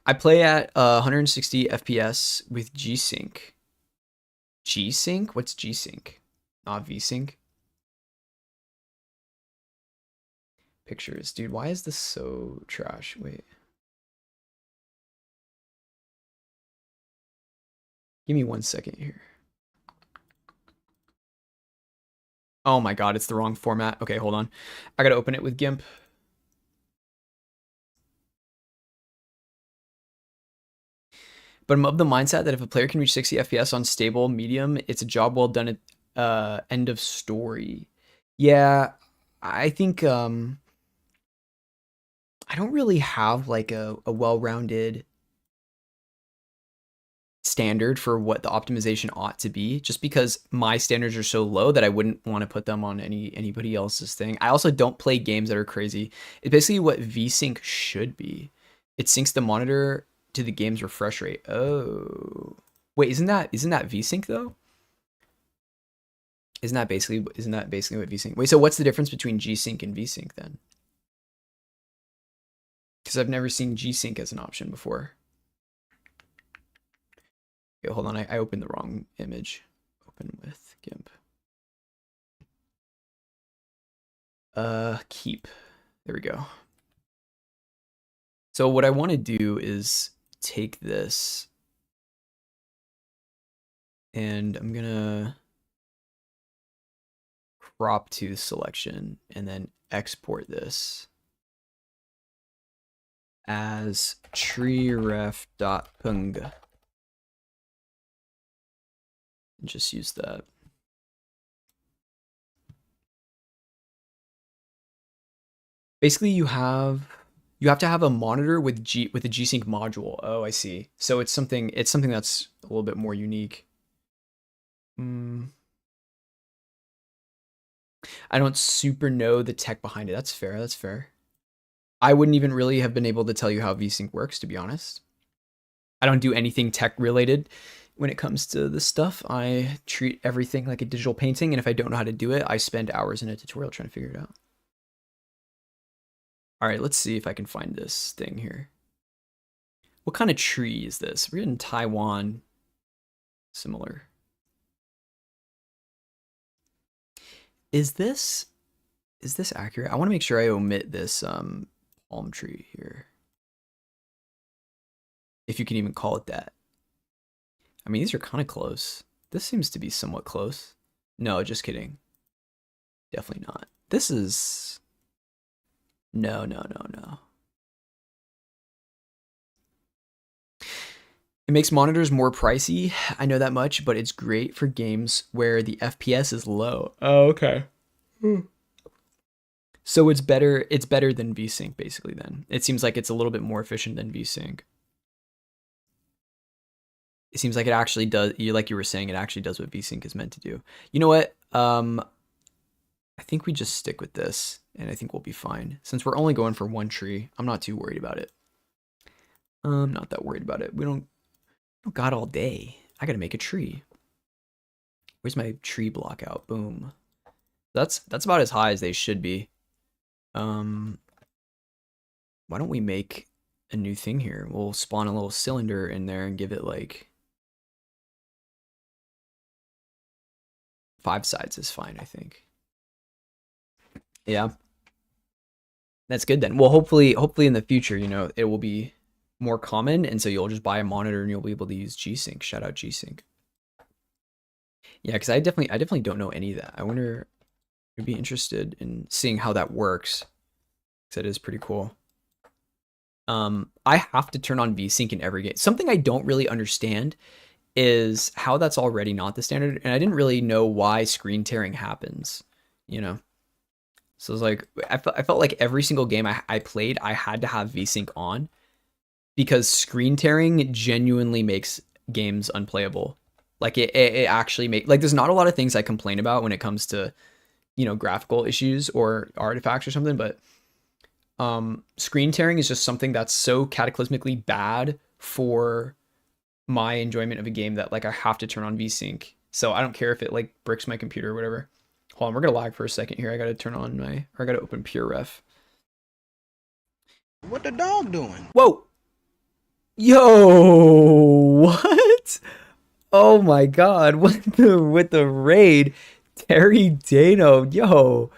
I play at 160 FPS with G-Sync. G-Sync? What's G-Sync? Not V-Sync? Pictures. Dude, why is this so trash? Wait. Give me 1 second here. Oh my god, it's the wrong format. Okay, hold on. I gotta open it with GIMP. But I'm of the mindset that if a player can reach 60 FPS on stable medium, it's a job well done at end of story. Yeah, I think I don't really have like a well-rounded standard for what the optimization ought to be, just because my standards are so low that I wouldn't want to put them on anybody else's thing. I also don't play games that are crazy. It's basically what VSync should be. It syncs the monitor to the game's refresh rate. Oh. Wait, isn't that VSync though? Isn't that basically what VSync? Wait, so what's the difference between G-Sync and VSync then? Because I've never seen G-Sync as an option before. Okay, hold on, I opened the wrong image. Open with GIMP. Keep. There we go. So what I want to do is take this and I'm gonna crop to selection and then export this as treeref.png and just use that. Basically, you have to have a monitor with a G-Sync module. Oh, I see. So it's something that's a little bit more unique. I don't super know the tech behind it. That's fair. That's fair. I wouldn't even really have been able to tell you how VSync works, to be honest. I don't do anything tech related when it comes to this stuff. I treat everything like a digital painting, and if I don't know how to do it, I spend hours in a tutorial trying to figure it out. All right, let's see if I can find this thing here. What kind of tree is this? We're in Taiwan. Similar. Is this accurate? I want to make sure I omit this palm tree here. If you can even call it that. I mean, these are kind of close. This seems to be somewhat close. No, just kidding. Definitely not. This is... No. It makes monitors more pricey, I know that much, but it's great for games where the FPS is low. Oh, okay. So it's better than VSync basically then. It seems like it's a little bit more efficient than VSync. It seems like it actually does, like you were saying, it actually does what VSync is meant to do. You know what? I think we just stick with this and I think we'll be fine. Since we're only going for one tree, I'm not too worried about it. I'm not that worried about it. We don't got all day. I gotta make a tree. Where's my tree block out? Boom. That's about as high as they should be. Why don't we make a new thing here? We'll spawn a little cylinder in there and give it like 5 sides is fine, I think. Yeah. That's good then. Well, hopefully in the future, you know, it will be more common, and so you'll just buy a monitor and you'll be able to use G-Sync. Shout out G-Sync. Yeah, because I definitely don't know any of that. I wonder I'd be interested in seeing how that works. 'Cause that is pretty cool. I have to turn on VSync in every game. Something I don't really understand is how that's already not the standard, and I didn't really know why screen tearing happens, you know? So it's like, I felt like every single game I played, I had to have VSync on because screen tearing genuinely makes games unplayable. Like it actually like there's not a lot of things I complain about when it comes to, graphical issues or artifacts or something, but screen tearing is just something that's so cataclysmically bad for my enjoyment of a game that like I have to turn on VSync. So I don't care if it like bricks my computer or whatever. Hold on, we're gonna lag for a second here. I gotta turn on I gotta open PureRef.
What the dog doing?
Whoa! Yo, what? Oh my God! With the raid, Terry Dano, yo!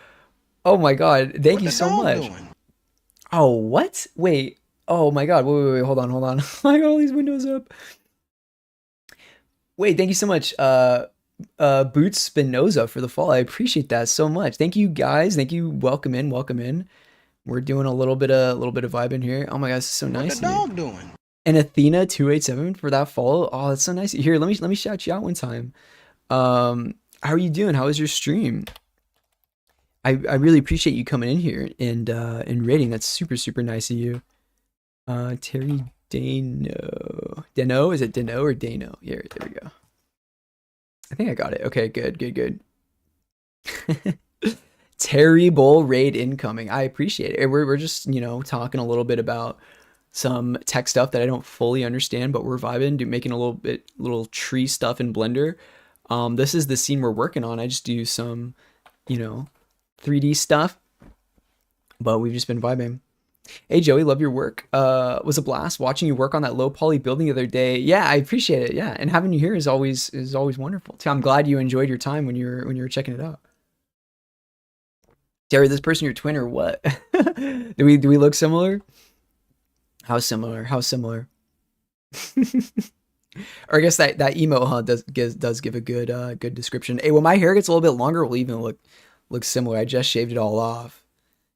Oh my God! Thank you so much.
Doing?
Oh, what? Wait. Oh my God! Wait! Hold on! I got all these windows up. Wait, thank you so much, Boots Spinoza for the follow. I appreciate that so much. Thank you guys. Thank you. Welcome in. We're doing a little bit of vibe in here. Oh my gosh, this is so nice.
What the dog doing?
And Athena 287 for that follow. Oh, that's so nice. Here, let me shout you out one time. How are you doing? How was your stream? I really appreciate you coming in here and rating. That's super nice of you. Terry Dano, is it Dano or Dano? Here, there we go. I think I got it. Okay, good. Terry Bull raid incoming. I appreciate it. We're just, talking a little bit about some tech stuff that I don't fully understand, but we're vibing, making a little tree stuff in Blender. This is the scene we're working on. I just do some, 3D stuff, but we've just been vibing. Hey Joey, love your work. Was a blast watching you work on that low poly building the other day. Yeah, I appreciate it. Yeah, and having you here is always wonderful. So I'm glad you enjoyed your time when you were checking it out. Terry, this person your twin or what? do we look similar? How similar? Or I guess that emote does give a good description. Hey, when my hair gets a little bit longer, we'll even look similar. I just shaved it all off.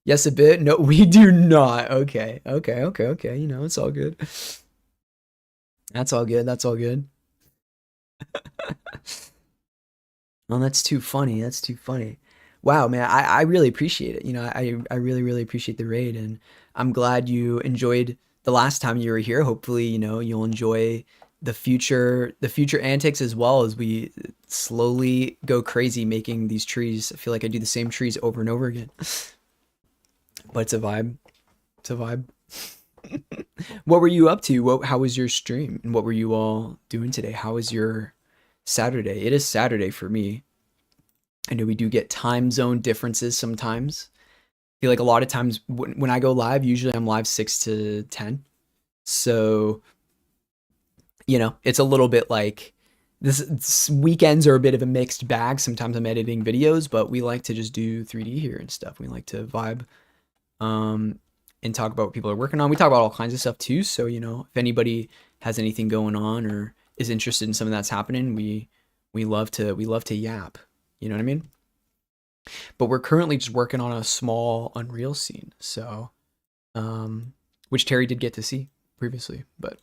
Yes, a bit. No, we do not. Okay. It's all good. That's all good. Oh, that's too funny. Wow, man, I really appreciate it. I really appreciate the raid, and I'm glad you enjoyed the last time you were here. Hopefully, you'll enjoy the future antics as well as we slowly go crazy making these trees. I feel like I do the same trees over and over again. But it's a vibe. What were you up to? How was your stream? And what were you all doing today? How was your Saturday? It is Saturday for me. I know we do get time zone differences sometimes. I feel like a lot of times when I go live, usually I'm live 6 to 10. So, it's a little bit like this weekends are a bit of a mixed bag. Sometimes I'm editing videos, but we like to just do 3D here and stuff. We like to vibe. And talk about what people are working on. We talk about all kinds of stuff too. So, if anybody has anything going on or is interested in something that's happening, we love to yap. You know what I mean? But we're currently just working on a small Unreal scene. So, which Terry did get to see previously, but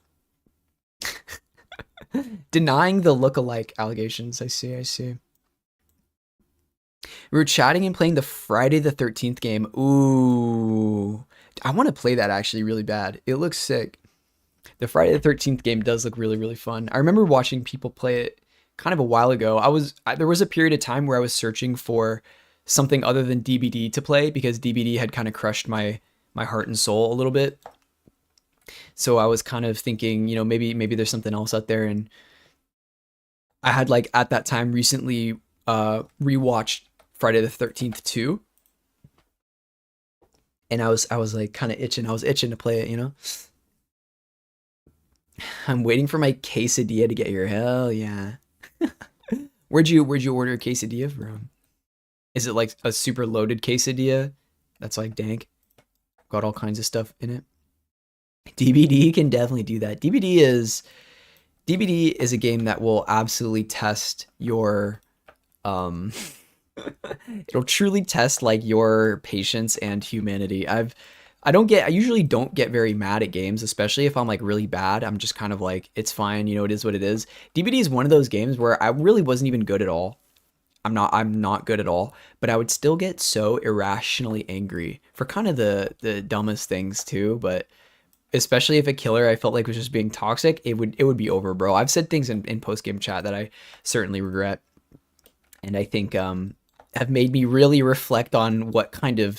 denying the look-alike allegations. I see. We were chatting and playing the Friday the 13th game. Ooh, I want to play that actually really bad. It looks sick. The Friday the 13th game does look really fun. I remember watching people play it kind of a while ago. There was a period of time where I was searching for something other than DBD to play because DBD had kind of crushed my heart and soul a little bit. So I was kind of thinking, maybe there's something else out there. And I had at that time recently rewatched Friday the 13th 2. And I was kind of itching. I was itching to play it, I'm waiting for my quesadilla to get here. Hell yeah. Where'd you order a quesadilla from? Is it like a super loaded quesadilla that's like dank? Got all kinds of stuff in it. DBD can definitely do that. DBD is a game that will absolutely test your It'll truly test like your patience and humanity. I usually don't get very mad at games, especially if I'm like really bad. I'm just kind of like, it's fine, you know, it is what it is. DBD is one of those games where I really wasn't even good at all. I'm not good at all, but I would still get so irrationally angry for kind of the dumbest things too, but especially if a killer I felt like was just being toxic, it would be over, bro. I've said things in post game chat that I certainly regret, and I think have made me really reflect on what kind of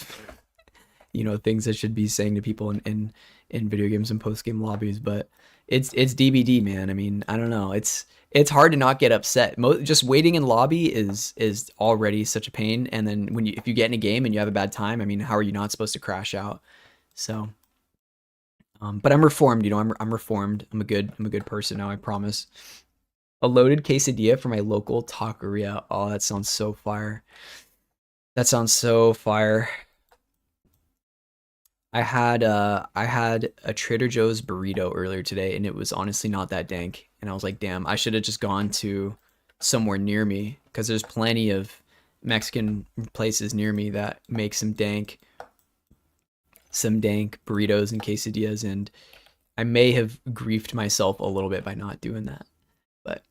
things I should be saying to people in video games and post game lobbies. But it's DBD, man. I mean, I don't know. It's hard to not get upset. Just waiting in lobby is already such a pain, and then if you get in a game and you have a bad time, I mean, how are you not supposed to crash out? So. But I'm reformed, I'm reformed. I'm a good person now, I promise. A loaded quesadilla for my local taqueria. Oh, that sounds so fire. That sounds so fire. I had a Trader Joe's burrito earlier today, and it was honestly not that dank. And I was like, damn, I should have just gone to somewhere near me, because there's plenty of Mexican places near me that make some dank burritos and quesadillas, and I may have griefed myself a little bit by not doing that. But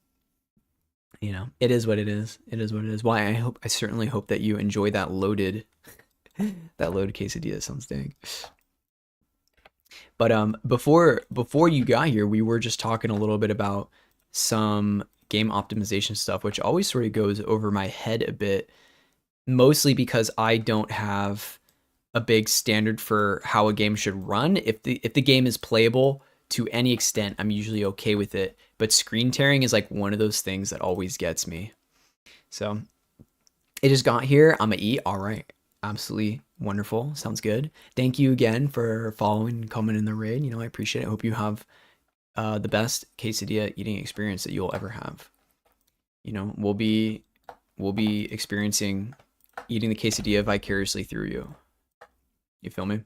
it is what it is. It is what it is. Why I certainly hope that you enjoy that loaded quesadilla. Sounds dang. But before you got here, we were just talking a little bit about some game optimization stuff, which always sort of goes over my head a bit, mostly because I don't have a big standard for how a game should run. If the game is playable to any extent, I'm usually okay with it. But screen tearing is like one of those things that always gets me. So it just got here. I'm gonna eat. All right. Absolutely wonderful. Sounds good. Thank you again for following and coming in the raid. I appreciate it. I hope you have the best quesadilla eating experience that you'll ever have. We'll be experiencing eating the quesadilla vicariously through you. You feel me?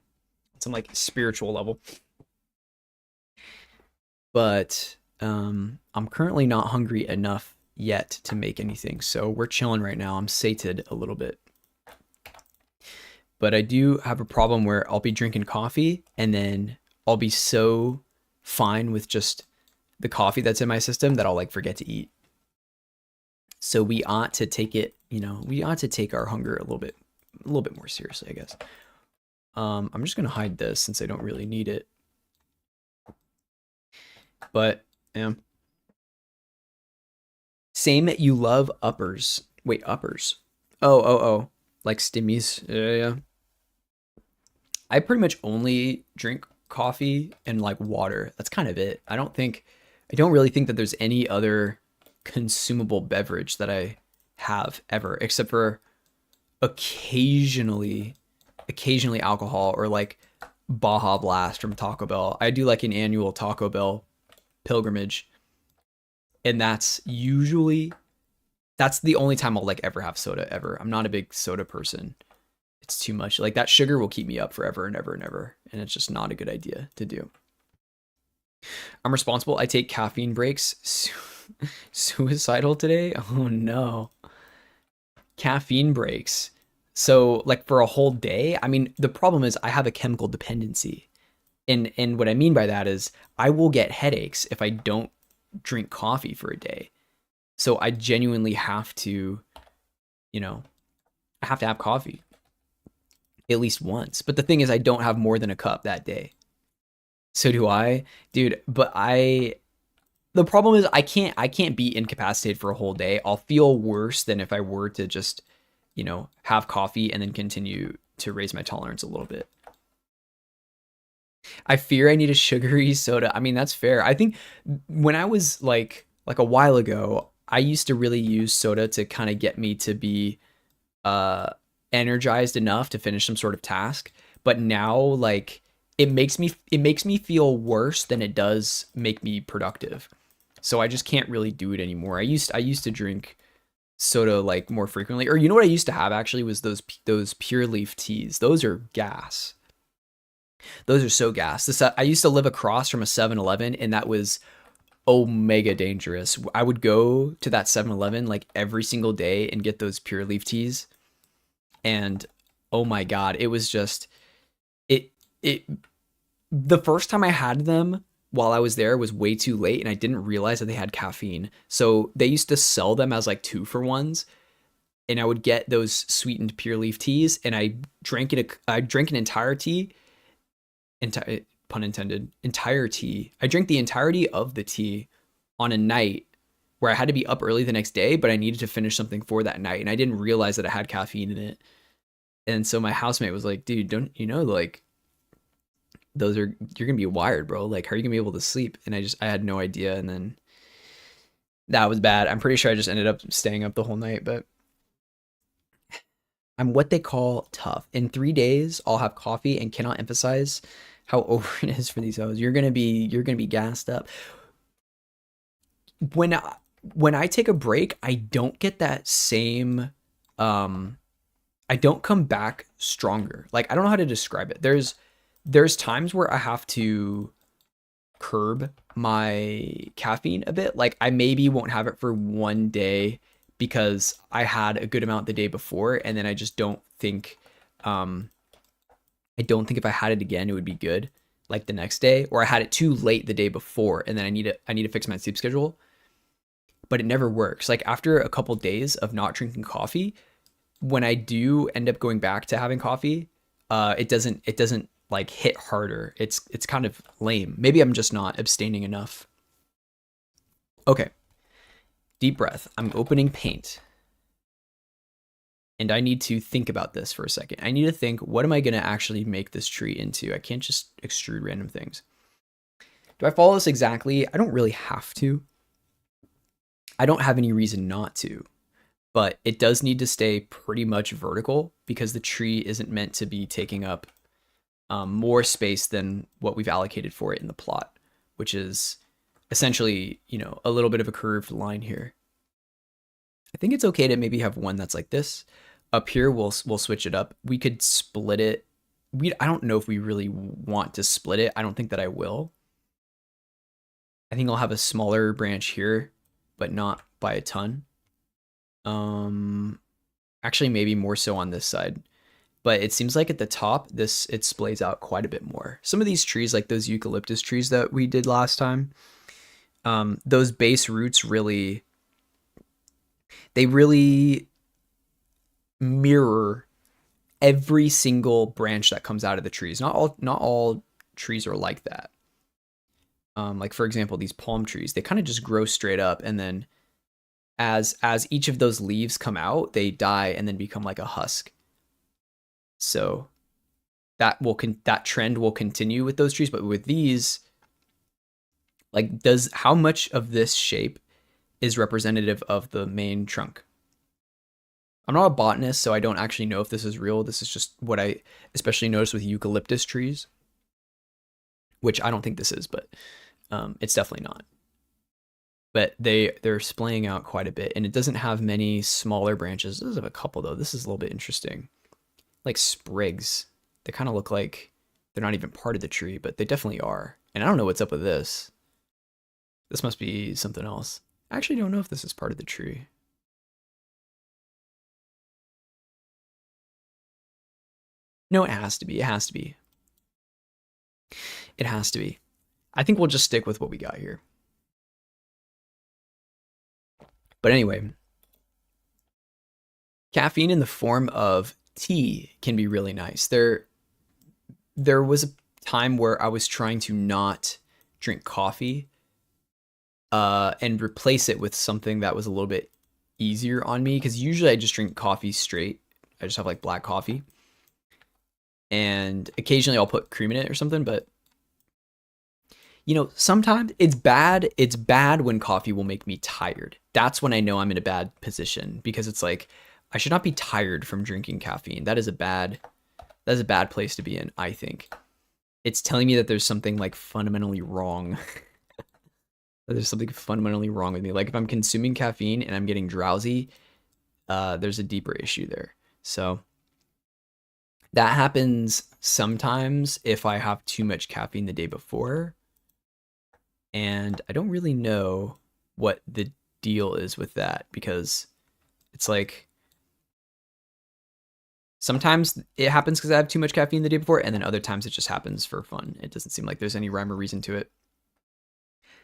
Some like spiritual level. But I'm currently not hungry enough yet to make anything, so we're chilling right now. I'm sated a little bit. But I do have a problem where I'll be drinking coffee and then I'll be so fine with just the coffee that's in my system that I'll like forget to eat. So we ought to take it, we ought to take our hunger a little bit more seriously, I guess. I'm just gonna hide this since I don't really need it. But yeah. Same, you love uppers. Wait, uppers. Oh. Like stimmies. Yeah. I pretty much only drink coffee and like water. That's kind of it. I don't really think that there's any other consumable beverage that I have ever, except for occasionally alcohol, or like Baja Blast from Taco Bell. I do like an annual Taco Bell pilgrimage, and that's the only time I'll like ever have soda ever. I'm not a big soda person. It's too much. Like that sugar will keep me up forever and ever and ever, and it's just not a good idea to do. I'm responsible. I take caffeine breaks. Suicidal today? Oh no. Caffeine breaks. So like for a whole day, I mean, the problem is I have a chemical dependency. And what I mean by that is I will get headaches if I don't drink coffee for a day. So I genuinely have to, I have to have coffee at least once. But the thing is, I don't have more than a cup that day. So do I, dude. But the problem is I can't be incapacitated for a whole day. I'll feel worse than if I were to just, have coffee and then continue to raise my tolerance a little bit. I fear I need a sugary soda. I mean, that's fair. I think when I was like a while ago, I used to really use soda to kind of get me to be energized enough to finish some sort of task. But now, like, it makes me feel worse than it does make me productive. So I just can't really do it anymore. I used to drink soda like more frequently, or what I used to have actually was those Pure Leaf teas. Those are gas. Those are so gas. I used to live across from a 7-Eleven, and that was omega dangerous. I would go to that 7-Eleven like every single day and get those Pure Leaf teas. And oh my God, it was just, it the first time I had them while I was there was way too late and I didn't realize that they had caffeine. So they used to sell them as like 2-for-1s, and I would get those sweetened Pure Leaf teas and I drank an entire tea, pun intended, entire tea. I drank the entirety of the tea on a night where I had to be up early the next day, but I needed to finish something for that night and I didn't realize that it had caffeine in it. And so my housemate was like, "Dude, don't you know like you're gonna be wired, bro. Like, how are you gonna be able to sleep?" And I had no idea. And then that was bad. I'm pretty sure I just ended up staying up the whole night, but I'm what they call tough. In 3 days, I'll have coffee and cannot emphasize how over it is for these hoes. You're gonna be gassed up. When I take a break, I don't get that same I don't come back stronger. Like, I don't know how to describe it. There's times where I have to curb my caffeine a bit. Like, I maybe won't have it for one day because I had a good amount the day before, and then I just don't think if I had it again it would be good like the next day, or I had it too late the day before and then I need to fix my sleep schedule. But it never works. Like, after a couple days of not drinking coffee, when I do end up going back to having coffee, it doesn't like hit harder. It's kind of lame. Maybe I'm just not abstaining enough. Okay. Deep breath. I'm opening paint. And I need to think about this for a second. I need to think, what am I going to actually make this tree into? I can't just extrude random things. Do I follow this exactly? I don't really have to. I don't have any reason not to. But it does need to stay pretty much vertical because the tree isn't meant to be taking up more space than what we've allocated for it in the plot, which is essentially, a little bit of a curved line here. I think it's okay to maybe have one that's like this. Up here, we'll switch it up. We could split it. I don't know if we really want to split it. I don't think that I will. I think I'll have a smaller branch here, but not by a ton. Actually maybe more so on this side, but it seems like at the top it splays out quite a bit more. Some of these trees, like those eucalyptus trees that we did last time, those base roots really mirror every single branch that comes out of the trees. Not all trees are like that. Like, for example, these palm trees, they kind of just grow straight up, and then as each of those leaves come out, they die and then become like a husk. So that trend will continue with those trees, but with these, like, how much of this shape is representative of the main trunk? I'm not a botanist, so I don't actually know if this is real. This is just what I especially noticed with eucalyptus trees, which I don't think this is, but it's definitely not. But they're splaying out quite a bit, and it doesn't have many smaller branches. It does have a couple, though. This is a little bit interesting. Like sprigs. They kind of look like they're not even part of the tree, but they definitely are. And I don't know what's up with this. This must be something else. I actually don't know if this is part of the tree. No, it has to be. It has to be. It has to be. I think we'll just stick with what we got here. But anyway, caffeine in the form of tea can be really nice. There was a time where I was trying to not drink coffee and replace it with something that was a little bit easier on me, because usually I just drink coffee straight. I just have like black coffee. And occasionally I'll put cream in it or something, but sometimes it's bad. It's bad when coffee will make me tired. That's when I know I'm in a bad position, because it's like, I should not be tired from drinking caffeine. That is a bad place to be in, I think. It's telling me that there's something like fundamentally wrong. There's something fundamentally wrong with me. Like, if I'm consuming caffeine and I'm getting drowsy, there's a deeper issue there. So that happens sometimes if I have too much caffeine the day before. And I don't really know what the deal is with that, because it's like sometimes it happens because I have too much caffeine the day before, and then other times it just happens for fun. It doesn't seem like there's any rhyme or reason to it.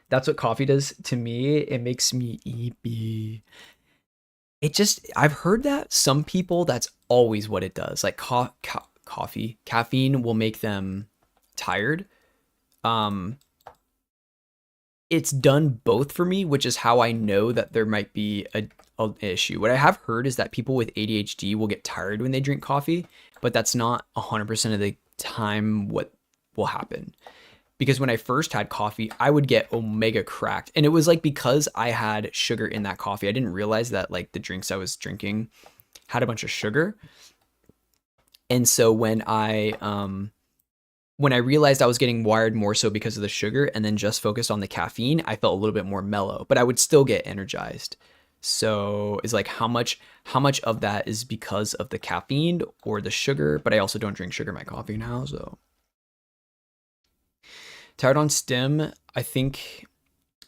That's what coffee does to me. It makes me eepy. It just, I've heard that some people, that's always what it does. Like coffee, caffeine will make them tired. Um, it's done both for me, which is how I know that there might be a issue. What I have heard is that people with ADHD will get tired when they drink coffee, but that's not 100% of the time what will happen. Because when I first had coffee, I would get omega cracked. And it was like because I had sugar in that coffee, I didn't realize that like the drinks I was drinking had a bunch of sugar. And so when I realized I was getting wired more so because of the sugar and then just focused on the caffeine, I felt a little bit more mellow, but I would still get energized. So it's like how much of that is because of the caffeine or the sugar, but I also don't drink sugar in my coffee now, so tired on stim, I think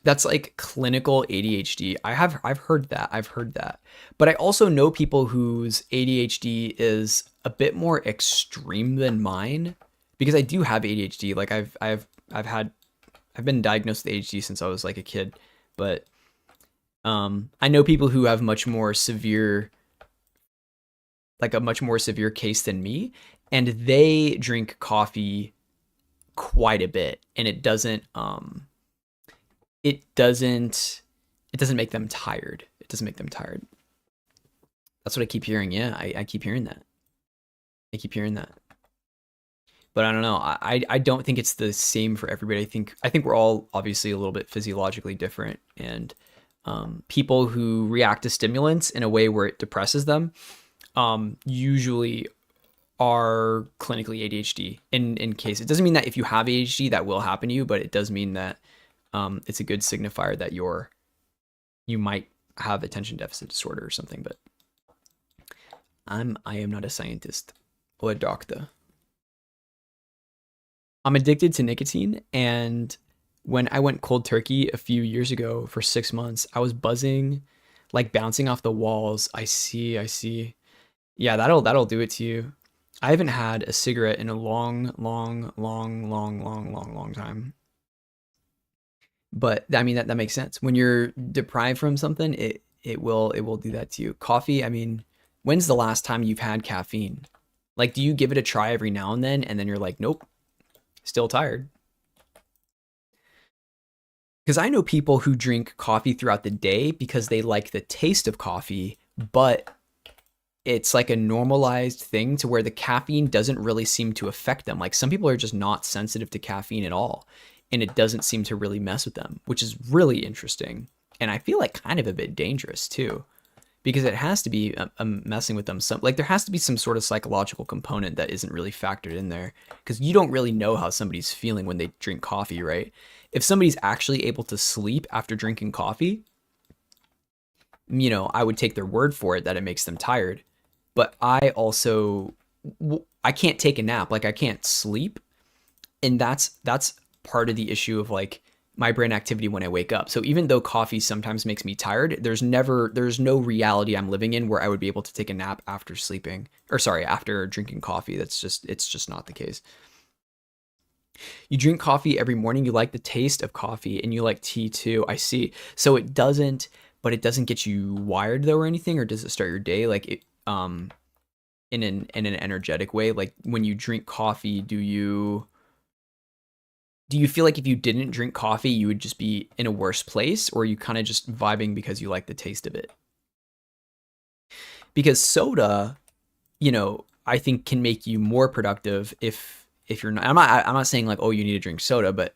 that's like clinical ADHD. I've heard that. I've heard that. But I also know people whose ADHD is a bit more extreme than mine, because I do have ADHD. Like I've been diagnosed with ADHD since I was like a kid, but I know people who have much more severe, like a much more severe case than me, and they drink coffee quite a bit, and it doesn't make them tired. It doesn't make them tired. That's what I keep hearing. Yeah, I keep hearing that. I keep hearing that. But I don't know. I don't think it's the same for everybody. I think we're all obviously a little bit physiologically different, and people who react to stimulants in a way where it depresses them usually are clinically ADHD in case. It doesn't mean that if you have ADHD that will happen to you, but it does mean that it's a good signifier that you might have attention deficit disorder or something. But I am not a scientist or a doctor. I'm addicted to nicotine, and when I went cold turkey a few years ago for 6 months, I was buzzing, like bouncing off the walls. I see. Yeah, that'll do it to you. I haven't had a cigarette in a long time. But I mean that makes sense. When you're deprived from something, it will do that to you. Coffee, I mean, when's the last time you've had caffeine? Like, do you give it a try every now and then you're like, nope, still tired? Because I know people who drink coffee throughout the day because they like the taste of coffee, but it's like a normalized thing to where the caffeine doesn't really seem to affect them. Like some people are just not sensitive to caffeine at all, and it doesn't seem to really mess with them, which is really interesting. And I feel like kind of a bit dangerous too, because it has to be messing with them. Some like there has to be some sort of psychological component that isn't really factored in there, because you don't really know how somebody's feeling when they drink coffee, right? If somebody's actually able to sleep after drinking coffee, I would take their word for it that it makes them tired. But I also I can't take a nap, like I can't sleep, and that's part of the issue of like my brain activity when I wake up. So even though coffee sometimes makes me tired, there's no reality I'm living in where I would be able to take a nap after sleeping, or sorry, after drinking coffee. It's just not the case. You drink coffee every morning, you like the taste of coffee, and you like tea too. I see. So but it doesn't get you wired though or anything, or does it start your day like it in an energetic way? Like when you drink coffee, do you feel like if you didn't drink coffee, you would just be in a worse place, or are you kind of just vibing because you like the taste of it? Because soda, I think can make you more productive if you're not. I'm not saying like, oh, you need to drink soda, but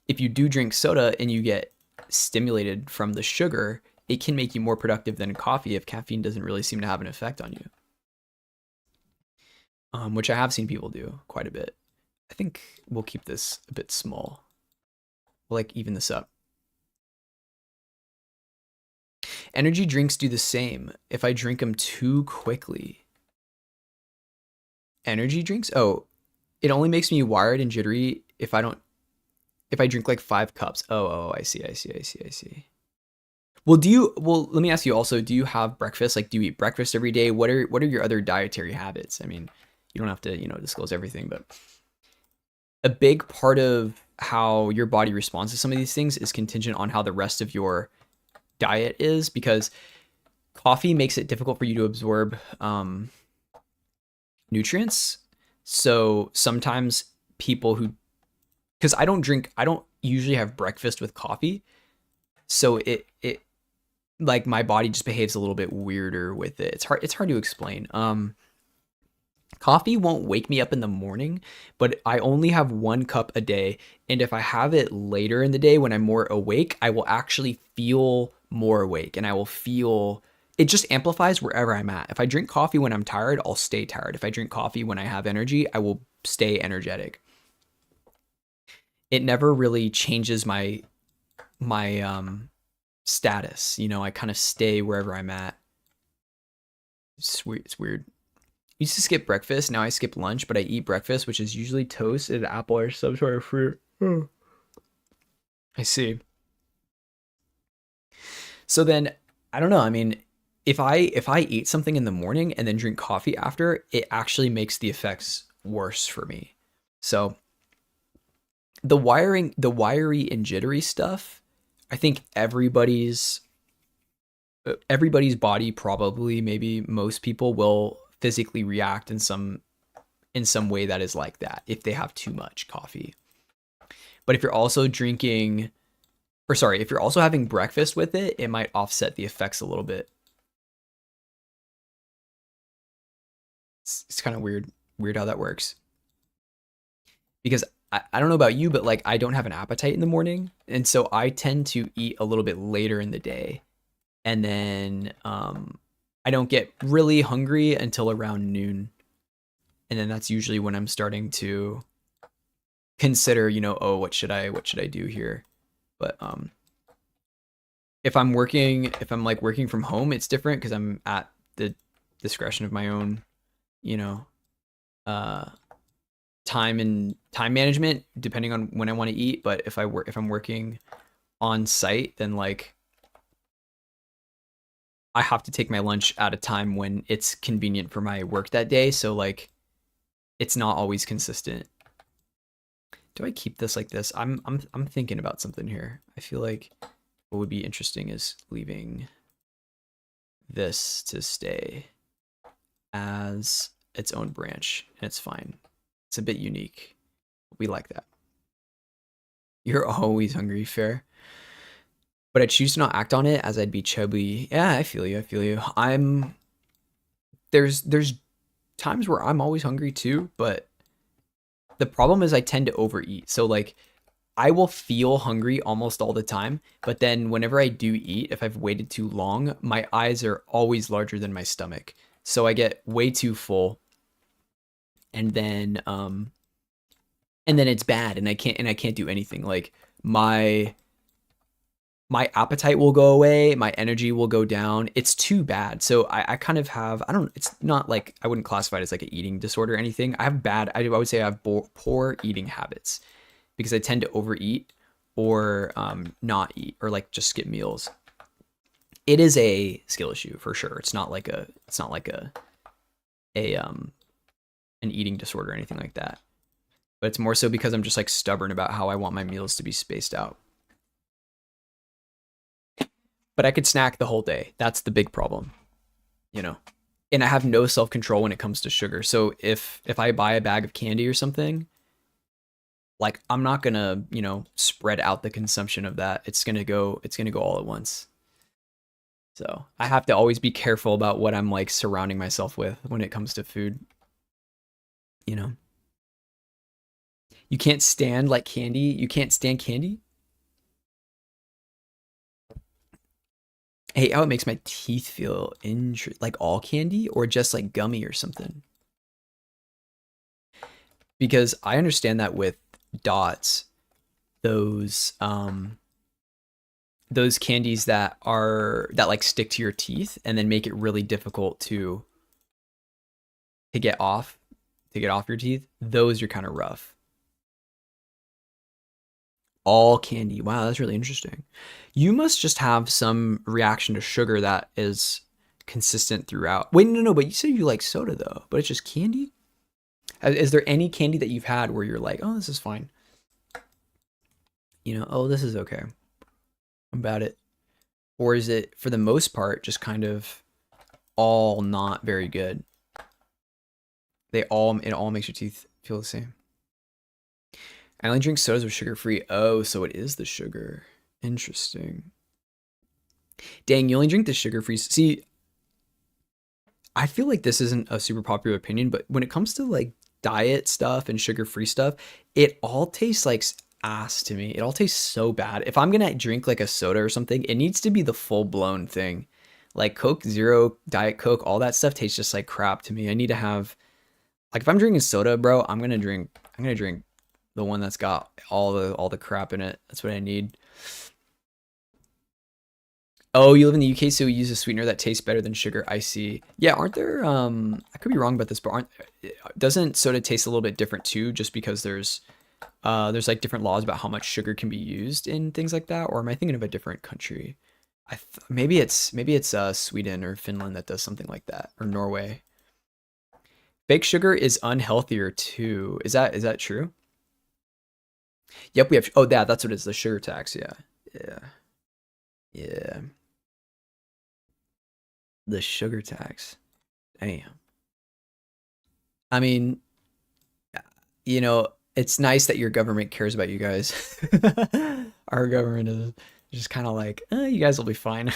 if you do drink soda and you get stimulated from the sugar, it can make you more productive than coffee if caffeine doesn't really seem to have an effect on you. Which I have seen people do quite a bit. I think we'll keep this a bit small. We'll like even this up. Energy drinks do the same if I drink them too quickly. Energy drinks? Oh, it only makes me wired and jittery if I don't if I drink like 5 cups. Oh, I see. Well, let me ask you also, do you have breakfast? Like, do you eat breakfast every day? What are your other dietary habits? I mean, you don't have to, disclose everything, but a big part of how your body responds to some of these things is contingent on how the rest of your diet is, because coffee makes it difficult for you to absorb nutrients. So sometimes people who, because I don't usually have breakfast with coffee. So it like my body just behaves a little bit weirder with it. It's hard to explain. Coffee won't wake me up in the morning, but I only have 1 cup a day. And if I have it later in the day when I'm more awake, I will actually feel more awake, and I will feel it just amplifies wherever I'm at. If I drink coffee when I'm tired, I'll stay tired. If I drink coffee when I have energy, I will stay energetic. It never really changes my status. I kind of stay wherever I'm at. It's weird. I used to skip breakfast. Now I skip lunch, but I eat breakfast, which is usually toast and apple or some sort of fruit. I see. So then, I don't know. I mean, if I eat something in the morning and then drink coffee after, it actually makes the effects worse for me. So the wiry and jittery stuff, I think everybody's body, probably maybe most people, will physically react in some way that is like that if they have too much coffee. But if you're also if you're also having breakfast with it, it might offset the effects a little bit. It's kind of weird how that works, because I don't know about you, but like I don't have an appetite in the morning, and so I tend to eat a little bit later in the day, and then I don't get really hungry until around noon, and then that's usually when I'm starting to consider, oh, what should I do here? But if I'm like working from home, it's different because I'm at the discretion of my own, you know, uh time management, depending on when I want to eat. But if I'm working on site, then like I have to take my lunch at a time when it's convenient for my work that day. So like it's not always consistent. Do I keep this like this? I'm thinking about something here. I feel like what would be interesting is leaving this to stay as its own branch, and it's fine. It's a bit unique. We like that. You're always hungry, fair. But I choose to not act on it as I'd be chubby. Yeah, I feel you. I feel you. There's times where I'm always hungry too, but the problem is I tend to overeat. So like I will feel hungry almost all the time, but then whenever I do eat, if I've waited too long, my eyes are always larger than my stomach. So I get way too full, and then it's bad, and I can't do anything. Like my appetite will go away, my energy will go down. It's too bad. So I kind of have, I don't, it's not like, I wouldn't classify it as like an eating disorder or anything. I would say I have poor eating habits, because I tend to overeat or not eat, or like just skip meals. It is a skill issue for sure. It's not like an eating disorder or anything like that. But it's more so because I'm just like stubborn about how I want my meals to be spaced out. But I could snack the whole day. That's the big problem, you know. And I have no self-control when it comes to sugar. So if I buy a bag of candy or something, like I'm not gonna, spread out the consumption of that. It's gonna go all at once. So I have to always be careful about what I'm like surrounding myself with when it comes to food. You know, you can't stand like candy. You can't stand candy. I hate how it makes my teeth feel like all candy or just like gummy or something. Because I understand that with dots, those those candies that like stick to your teeth and then make it really difficult to get off your teeth, those are kind of rough. All candy. Wow, that's really interesting. You must just have some reaction to sugar that is consistent throughout. Wait, no, no, but you said you like soda though, but it's just candy? Is there any candy that you've had where you're like, oh, this is fine? You know, oh, this is okay about it? Or is it, for the most part, just kind of all not very good? It all makes your teeth feel the same. I only drink sodas with sugar free. Oh, so it is the sugar. Interesting. Dang, you only drink the sugar free. See, I feel like this isn't a super popular opinion, but when it comes to like diet stuff and sugar free stuff, it all tastes like ass to me. It all tastes so bad. If I'm gonna drink like a soda or something, it needs to be the full blown thing. Like Coke Zero, Diet Coke, all that stuff tastes just like crap to me. I need to have, like, if I'm drinking soda, bro, I'm gonna drink the one that's got all the crap in it. That's what I need. Oh, you live in the UK, so you use a sweetener that tastes better than sugar. I see. Yeah, aren't there? I could be wrong about this, but doesn't soda taste a little bit different too? Just because there's like different laws about how much sugar can be used in things like that, or am I thinking of a different country? Maybe it's Sweden or Finland that does something like that, or Norway. Fake sugar is unhealthier too. Is that true? Yep, we have. Oh, that's what it is. The sugar tax. Yeah, yeah, yeah. The sugar tax. Damn. I mean, you know, it's nice that your government cares about you guys. Our government is just kind of like, you guys will be fine.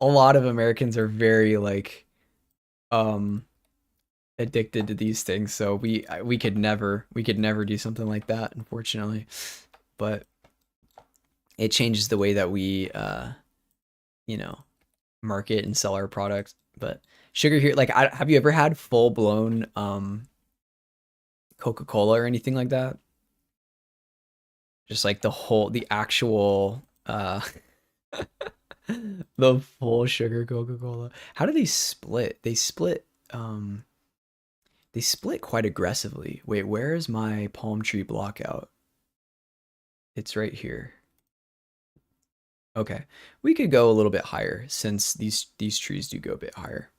A lot of Americans are very like, addicted to these things, so we could never do something like that, unfortunately. But it changes the way that we you know, market and sell our products. But sugar here, like, have you ever had full blown Coca-Cola or anything like that? Just like the actual the full sugar Coca-Cola. How do they split? They split quite aggressively. Wait, where is my palm tree blockout? It's right here. Okay, we could go a little bit higher since these trees do go a bit higher.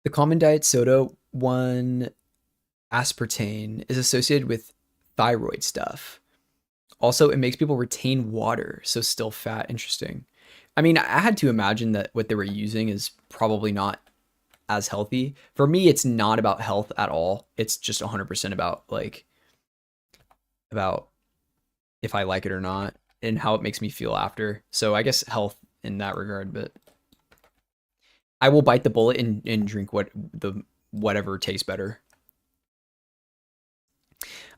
The common diet soda, one aspartame, is associated with thyroid stuff. Also, it makes people retain water, so still fat. Interesting. I mean, I had to imagine that what they were using is probably not as healthy. For me, it's not about health at all. It's just 100% about like about if I like it or not and how it makes me feel after. So I guess health in that regard, but I will bite the bullet and drink whatever tastes better.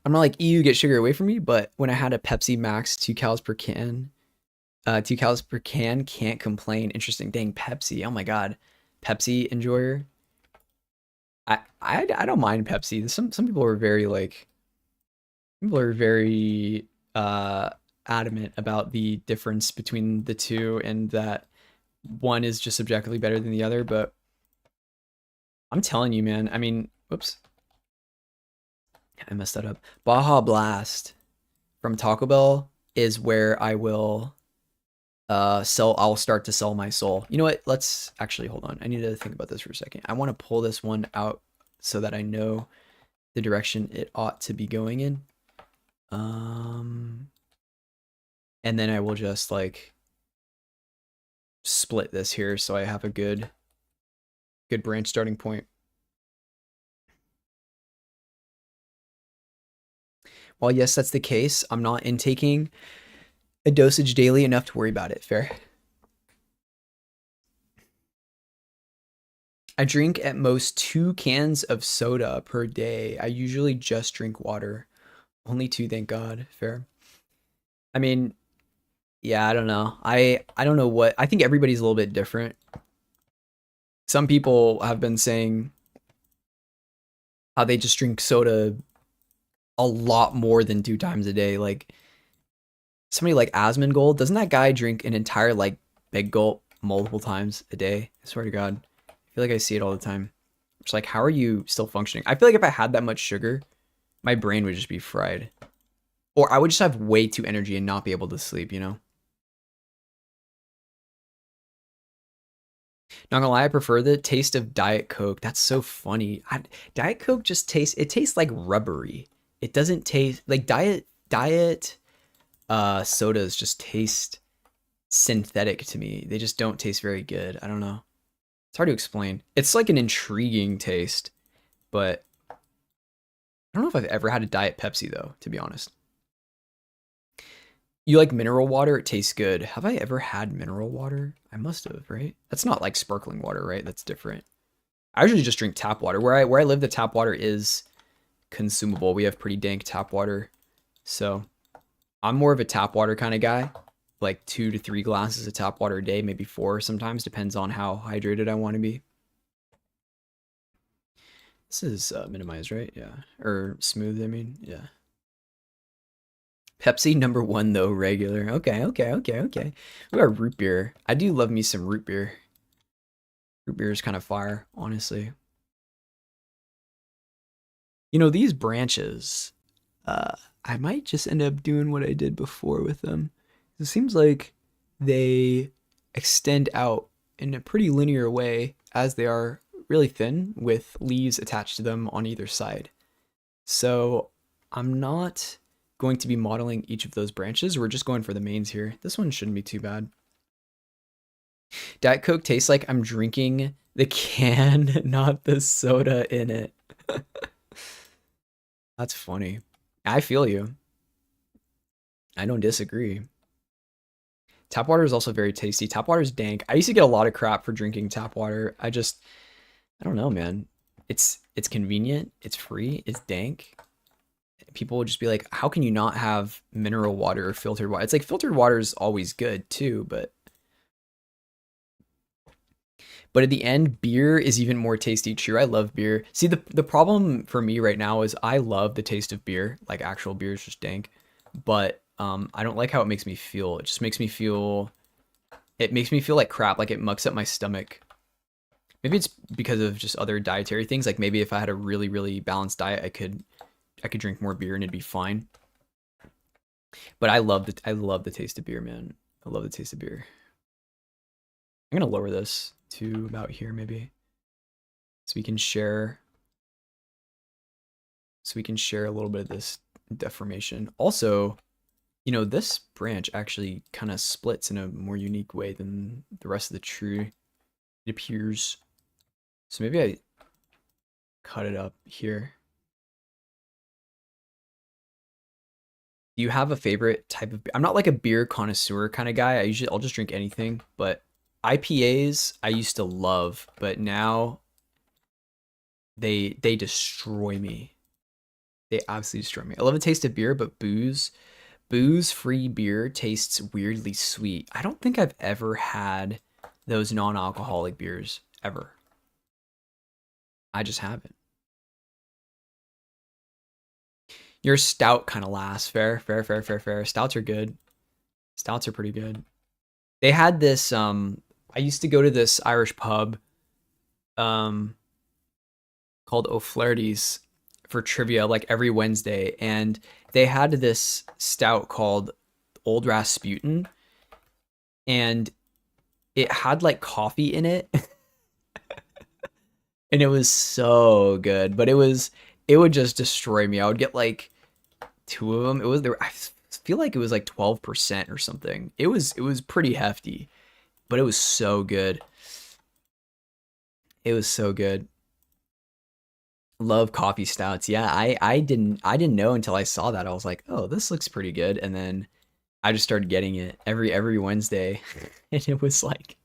I'm not like, EU, get sugar away from me, but when I had a Pepsi Max 2 calories per can, 2 calories per can, can't complain. Interesting. Dang, Pepsi. Oh my god. Pepsi enjoyer. I don't mind Pepsi. Some people are very like adamant about the difference between the two and that one is just subjectively better than the other, but I'm telling you, man. I mean, whoops. I messed that up. Baja Blast from Taco Bell is where I will I'll start to sell my soul. You know what? Let's actually hold on. I need to think about this for a second. I want to pull this one out so that I know the direction it ought to be going in. And then I will just like split this here so I have a good branch starting point. While yes, that's the case, I'm not intaking a dosage daily enough to worry about it. Fair. I drink at most 2 cans of soda per day. I usually just drink water. Only 2, thank God. Fair. I mean, yeah, I don't know. I don't know what. I think everybody's a little bit different. Some people have been saying how they just drink soda a lot more than 2 times a day. Like somebody like Asmongold, doesn't that guy drink an entire like big gulp multiple times a day? I swear to God. I feel like I see it all the time. It's like, how are you still functioning? I feel like if I had that much sugar, my brain would just be fried. Or I would just have way too energy and not be able to sleep, you know? Not gonna lie, I prefer the taste of Diet Coke. That's so funny. Diet Coke just tastes like rubbery. It doesn't taste like diet sodas just taste synthetic to me. They just don't taste very good. I don't know. It's hard to explain. It's like an intriguing taste, but I don't know if I've ever had a Diet Pepsi though, to be honest. You like mineral water? It tastes good. Have I ever had mineral water? I must have, right? That's not like sparkling water, right? That's different. I usually just drink tap water. Where I live, the tap water is consumable. We have pretty dank tap water. So I'm more of a tap water kind of guy. Like 2 to 3 glasses of tap water a day, maybe 4 sometimes, depends on how hydrated I want to be. This is minimized, right? Yeah. Or smooth, I mean. Yeah. Pepsi #1 though, regular. Okay. We got root beer. I do love me some root beer. Root beer is kind of fire, honestly. You know, these branches, I might just end up doing what I did before with them. It seems like they extend out in a pretty linear way as they are really thin with leaves attached to them on either side. So I'm not going to be modeling each of those branches. We're just going for the mains here. This one shouldn't be too bad. Diet Coke tastes like I'm drinking the can, not the soda in it. That's funny. I feel you. I don't disagree. Tap water is also very tasty. Tap water is dank. I used to get a lot of crap for drinking tap water. I don't know, man. It's convenient. It's free. It's dank. People would just be like, how can you not have mineral water or filtered water? It's like filtered water is always good too, but at the end, beer is even more tasty. True, I love beer. See, the problem for me right now is I love the taste of beer. Like actual beer is just dank, but I don't like how it makes me feel. It just makes me feel. It makes me feel like crap. Like it mucks up my stomach. Maybe it's because of just other dietary things. Like maybe if I had a really really balanced diet, I could drink more beer and it'd be fine. But I love the taste of beer, man. I love the taste of beer. I'm gonna lower this to about here maybe, so we can share a little bit of this deformation. Also, you know, this branch actually kind of splits in a more unique way than the rest of the tree, it appears. So maybe I cut it up here. Do you have a favorite type of beer? I'm not like a beer connoisseur kind of guy. I'll just drink anything, but IPAs I used to love, but now they destroy me. They absolutely destroy me. I love the taste of beer, but booze-free beer tastes weirdly sweet. I don't think I've ever had those non-alcoholic beers ever. I just haven't. Your stout kind of lasts. Fair. Stouts are good. Stouts are pretty good. They had this I used to go to this Irish pub called O'Flaherty's for trivia like every Wednesday, and they had this stout called Old Rasputin, and it had like coffee in it. And it was so good, but it would just destroy me. I would get like 2 of them. I feel like it was like 12% or something. It was pretty hefty, but it was so good. It was so good. Love coffee stouts. Yeah, I didn't know until I saw that. I was like, "Oh, this looks pretty good." And then I just started getting it every Wednesday. And it was like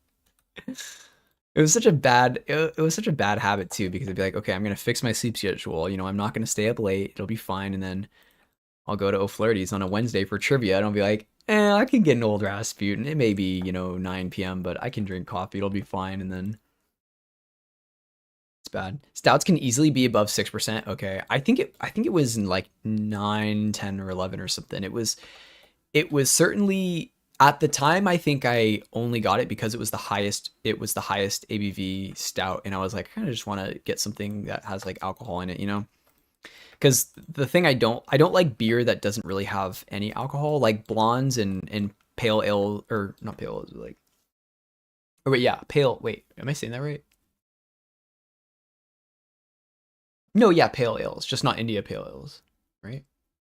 it was such a bad habit too, because I'd be like, "Okay, I'm going to fix my sleep schedule. You know, I'm not going to stay up late. It'll be fine." And then I'll go to O'Flaherty's on a Wednesday for trivia, and I'll be like, I can get an Old Rasputin. It may be, 9 p.m., but I can drink coffee. It'll be fine. And then it's bad. Stouts can easily be above 6%. Okay. I think it was in like 9, 10, or 11 or something. It was certainly, At the time, I think I only got it because it was the highest. It was the highest ABV stout, and I was like, I kind of just want to get something that has like alcohol in it, you know? Because the thing I don't like beer that doesn't really have any alcohol, like blondes and pale ale, or not pale ale, like, or wait, yeah, pale. Wait, am I saying that right? No, yeah, pale ales, just not India pale ales, right?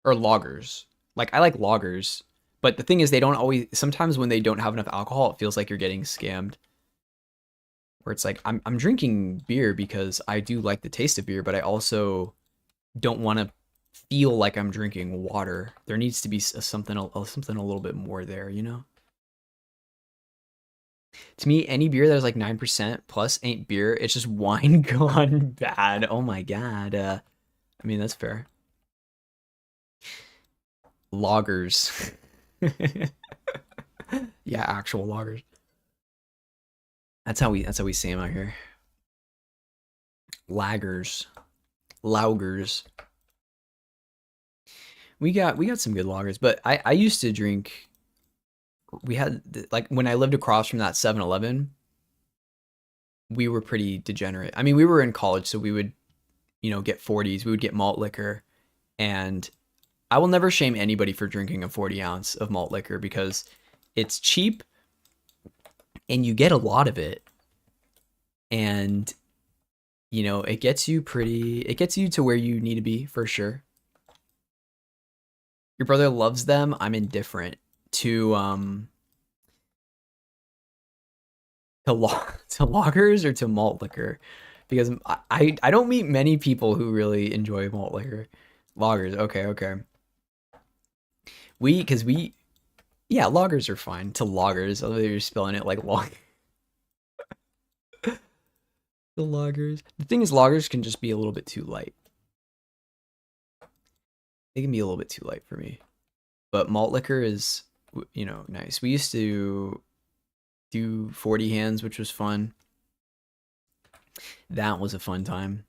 Or lagers. Like I like lagers, but the thing is, they don't always. Sometimes when they don't have enough alcohol, it feels like you're getting scammed. Where it's like I'm drinking beer because I do like the taste of beer, but I also don't want to feel like I'm drinking water. There needs to be something a little bit more there, you know? To me, any beer that is like 9% plus ain't beer. It's just wine gone bad. Oh my god. I mean, that's fair. Loggers. Yeah, actual loggers. That's how we say them out here. Lagers. Laugers. We got some good loggers, but I used to drink. We had like when I lived across from that 7-Eleven, we were pretty degenerate. I mean, we were in college, so we would, get 40s. We would get malt liquor, and I will never shame anybody for drinking a 40 ounce of malt liquor because it's cheap and you get a lot of it, and it gets you to where you need to be for sure. Your brother loves them. I'm indifferent to loggers or to malt liquor because I don't meet many people who really enjoy malt liquor. Loggers, okay, okay. Because we yeah, loggers are fine. To loggers, although you're spelling it like log. The loggers. The thing is, loggers can just be a little bit too light. They can be a little bit too light for me. But malt liquor is, nice. We used to do 40 hands, which was fun. That was a fun time.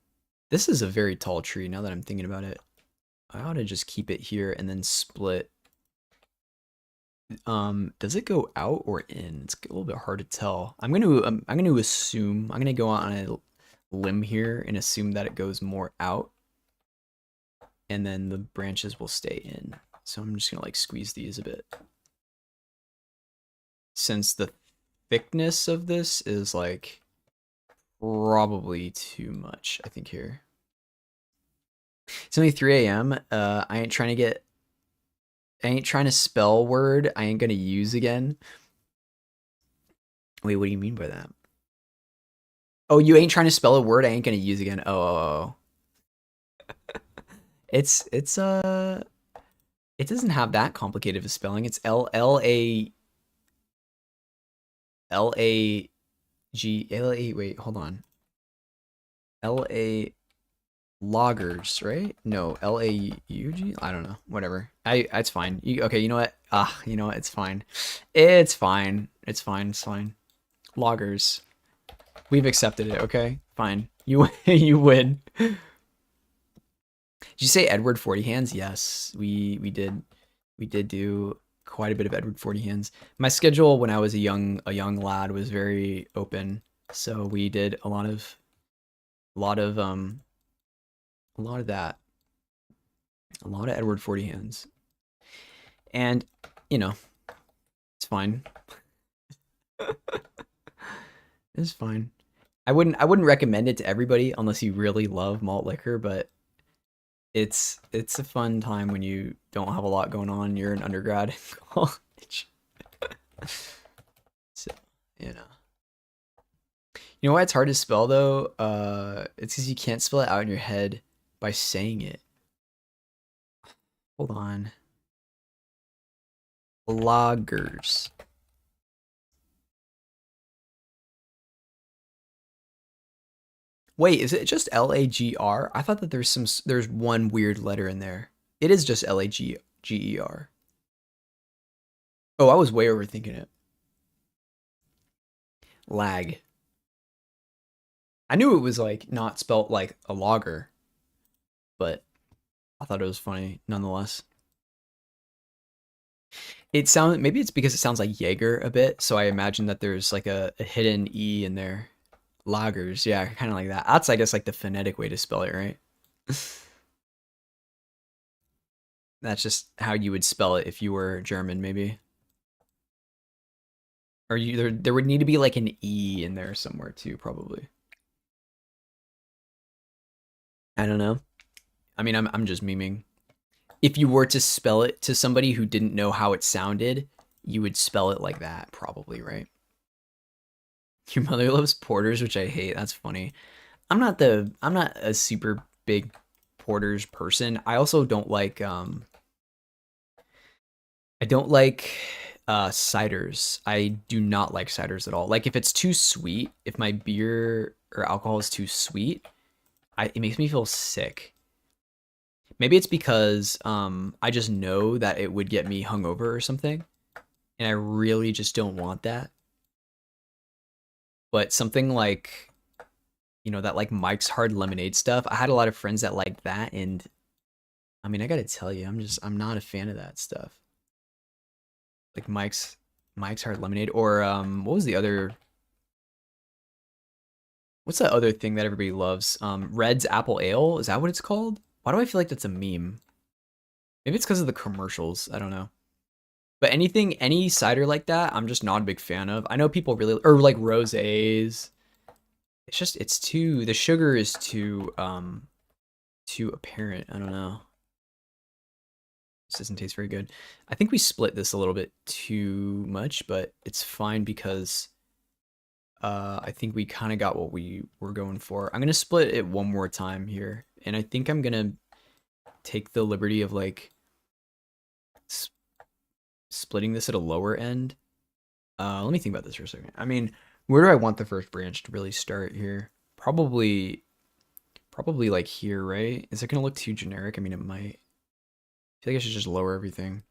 This is a very tall tree now that I'm thinking about it. I ought to just keep it here and then split. Does it go out or in? It's a little bit hard to tell. I'm gonna assume I'm gonna go on a limb here and assume that it goes more out, and then the branches will stay in. So I'm just gonna like squeeze these a bit. Since the thickness of this is like probably too much, I think here. It's only 3 a.m. I ain't trying to spell word I ain't gonna use again. Wait, what do you mean by that? Oh, you ain't trying to spell a word I ain't gonna use again. Oh. It's it doesn't have that complicated of a spelling. It's L-A-G-L-A, wait, hold on. L-A loggers, right? No, L-A-U-G? I don't know. Whatever. It's fine. Okay, you know what? You know what? It's fine. It's fine. It's fine. It's fine. Loggers. We've accepted it, okay? Fine. You you win. Did you say Edward 40 hands? Yes, we did. We did do quite a bit of Edward 40 hands. My schedule when I was a young lad was very open, so we did a lot of a lot of that. A lot of Edward 40 hands. And, you know, it's fine. It's fine. I wouldn't recommend it to everybody unless you really love malt liquor, but it's a fun time when you don't have a lot going on. You're an undergrad in college. So, you know. You know why it's hard to spell though? It's because you can't spell it out in your head by saying it. Hold on. Loggers. Wait, is it just L-A-G-R? I thought that there's one weird letter in there. It is just L-A-G-G-E-R. Oh, I was way overthinking it. Lag. I knew it was like not spelt like a logger, but I thought it was funny nonetheless. It sounds, maybe it's because it sounds like Jaeger a bit, so I imagine that there's like a hidden E in there. Lagers, yeah, kind of like that. That's, I guess, like the phonetic way to spell it, right? That's just how you would spell it if you were German, maybe. Or there would need to be like an E in there somewhere too, probably. I don't know. I mean, I'm just memeing. If you were to spell it to somebody who didn't know how it sounded, you would spell it like that, probably, right? Your mother loves porters, which I hate. That's funny. I'm not a super big porters person. I also don't like I don't like ciders. I do not like ciders at all. Like if it's too sweet, if my beer or alcohol is too sweet, it makes me feel sick. Maybe it's because I just know that it would get me hungover or something, and I really just don't want that. But something like, you know, that like Mike's Hard Lemonade stuff, I had a lot of friends that liked that, and I mean, I gotta tell you, I'm not a fan of that stuff. Like Mike's Hard Lemonade, or what was the other? What's that other thing that everybody loves? Red's Apple Ale, is that what it's called? Why do I feel like that's a meme? Maybe it's because of the commercials. I don't know. But any cider like that, I'm just not a big fan of. I know people really, or like rosés. It's just, the sugar is too apparent. I don't know. This doesn't taste very good. I think we split this a little bit too much, but it's fine because I think we kind of got what we were going for. I'm gonna split it one more time here, and I think I'm gonna take the liberty of like splitting this at a lower end. Let me think about this for a second. I mean, where do I want the first branch to really start here? Probably like here, right? Is it gonna look too generic? I mean, it might. I feel like I should just lower everything.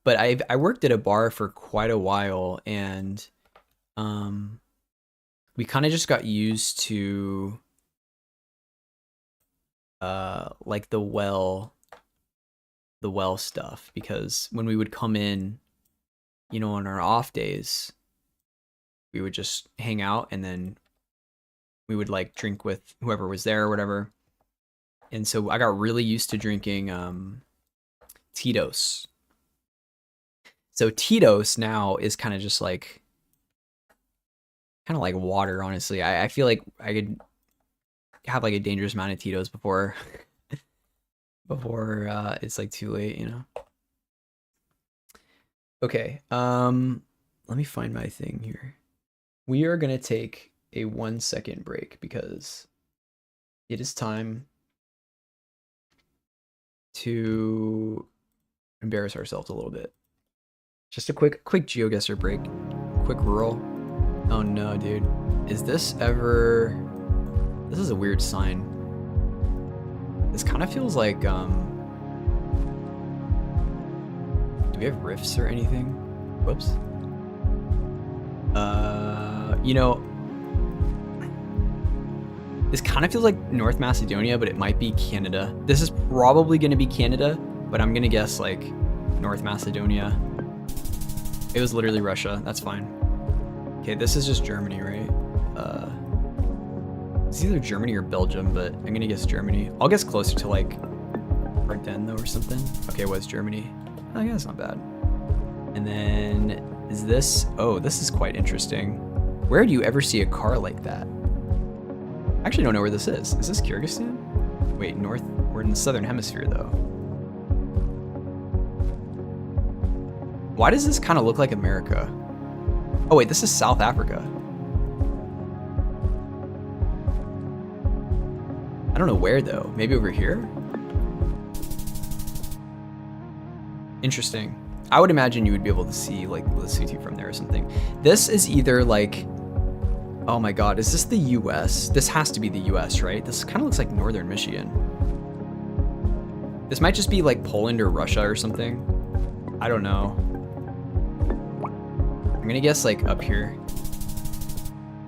But I worked at a bar for quite a while, and we kind of just got used to like the well stuff, because when we would come in, you know, on our off days, we would just hang out, and then we would like drink with whoever was there or whatever. And so I got really used to drinking Tito's. So Tito's now is kind of just like water, honestly. I feel like I could have like a dangerous amount of Tito's before it's like too late, you know. Okay, let me find my thing here. We are gonna take a 1-second break because it is time to embarrass ourselves a little bit. Just a quick GeoGuessr break. Quick roll. Oh no, dude. Is this ever... This is a weird sign. This kind of feels like, do we have rifts or anything? Whoops. You know, this kind of feels like North Macedonia, but it might be Canada. This is probably going to be Canada, but I'm going to guess like North Macedonia. It was literally Russia. That's fine. Okay, this is just Germany, right? It's either Germany or Belgium, but I'm going to guess Germany. I'll guess closer to like Ardennes though or something. Okay, it was Germany. Oh yeah, that's not bad. And then is this... Oh, this is quite interesting. Where do you ever see a car like that? I actually don't know where this is. Is this Kyrgyzstan? Wait, north? We're in the southern hemisphere though. Why does this kind of look like America? Oh wait, this is South Africa. I don't know where though. Maybe over here? Interesting. I would imagine you would be able to see like Lesotho from there or something. This is either like... Oh my god, is this the US? This has to be the US, right? This kind of looks like northern Michigan. This might just be like Poland or Russia or something. I don't know. I'm gonna guess like up here.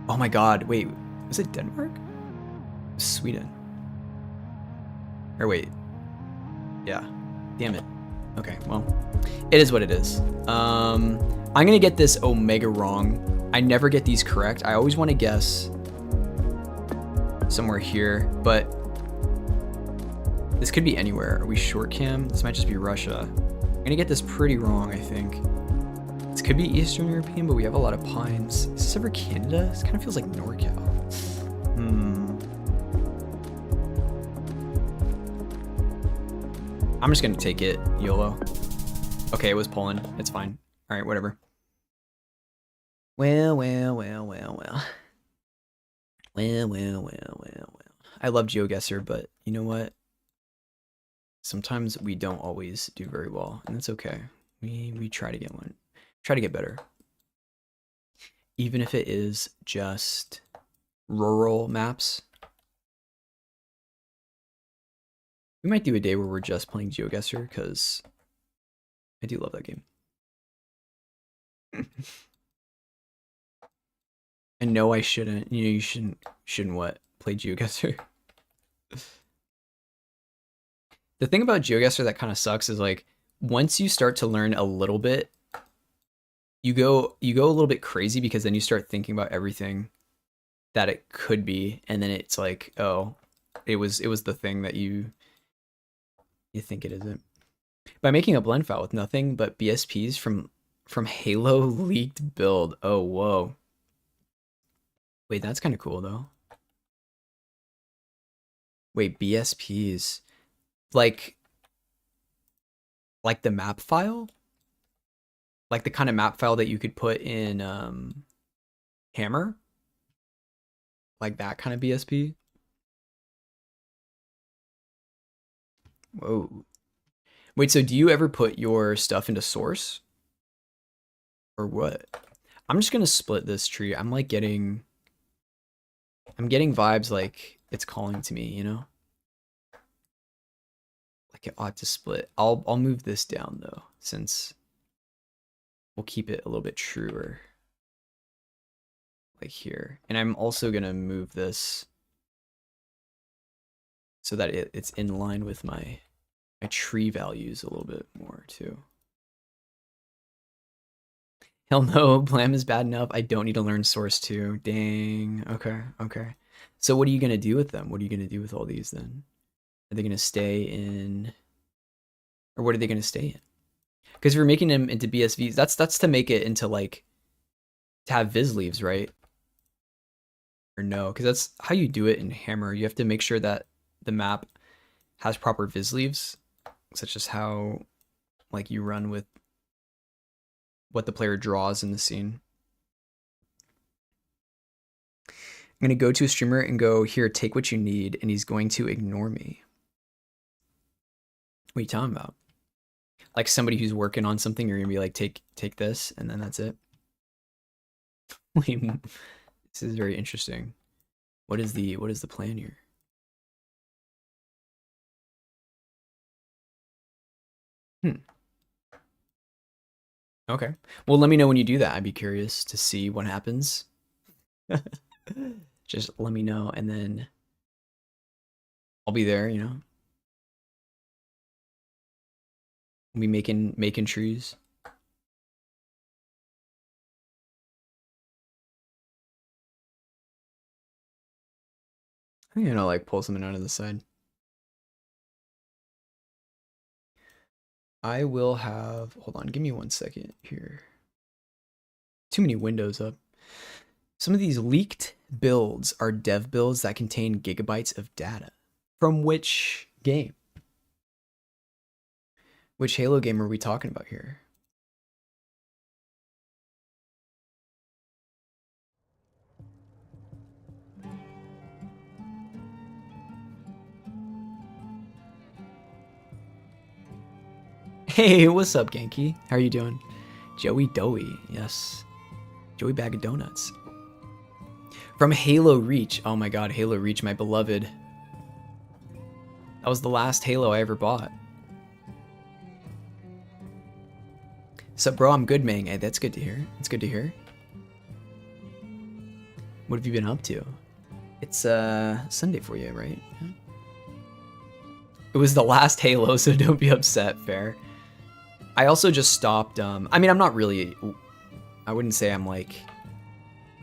Oh my god, wait, was it Denmark? Sweden. Or wait, yeah. Damn it. Okay, well, it is what it is. I'm gonna get this Omega wrong. I never get these correct. I always want to guess somewhere here, but this could be anywhere. Are we short cam? This might just be Russia. I'm gonna get this pretty wrong, I think. This could be Eastern European, but we have a lot of pines. Is this ever Canada? This kind of feels like NorCal. I'm just gonna take it, YOLO. Okay, it was Poland. It's fine. All right, whatever. Well. I love GeoGuessr, but you know what? Sometimes we don't always do very well, and that's okay. We try to get one. Try to get better. Even if it is just rural maps. We might do a day where we're just playing GeoGuessr, because I do love that game. And no, I shouldn't. You know, you shouldn't what? Play GeoGuessr. The thing about GeoGuessr that kind of sucks is like once you start to learn a little bit, you go a little bit crazy because then you start thinking about everything that it could be, and then it's like, oh, it was the thing that you think it isn't. By making a blend file with nothing but BSPs from Halo leaked build. Oh, whoa. Wait, that's kind of cool though. Wait, BSPs. Like the map file? Like the kind of map file that you could put in Hammer? Like that kind of BSP? Whoa. Wait, so do you ever put your stuff into source? Or what? I'm just gonna split this tree. I'm getting vibes like it's calling to me, you know? Like it ought to split. I'll move this down though, since we'll keep it a little bit truer. Like here. And I'm also gonna move this so that it's in line with my tree values a little bit more too. Hell no, Blam is bad enough. I don't need to learn source 2. Dang. Okay. So what are you gonna do with them? What are you gonna do with all these then? Are they gonna stay in, or what are they gonna stay in? Because if we're making them into BSVs, that's to make it into like to have viz leaves, right? Or no? Because that's how you do it in Hammer. You have to make sure that the map has proper viz leaves, such as how like you run with what the player draws in the scene. I'm gonna go to a streamer and go, here, take what you need, and he's going to ignore me. What are you talking about? Like somebody who's working on something, you're gonna be like, take this, and then that's it. Wait, this is very interesting. What is the plan here? Okay. Well, let me know when you do that. I'd be curious to see what happens. Just let me know, and then I'll be there, you know? We'll be making trees. I'm gonna like pull something out of the side. I will have, hold on, give me 1 second here. Too many windows up. Some of these leaked builds are dev builds that contain gigabytes of data. From which game? Which Halo game are we talking about here? Hey, what's up, Genki? How are you doing? Joey Doey, yes. Joey Bag of Donuts. From Halo Reach. Oh my god, Halo Reach, my beloved. That was the last Halo I ever bought. Sup, bro? I'm good, man. Hey, that's good to hear. It's good to hear. What have you been up to? It's Sunday for you, right? Yeah. It was the last Halo, so don't be upset, fair. I also just stopped, I mean, I'm not really, I wouldn't say I'm like,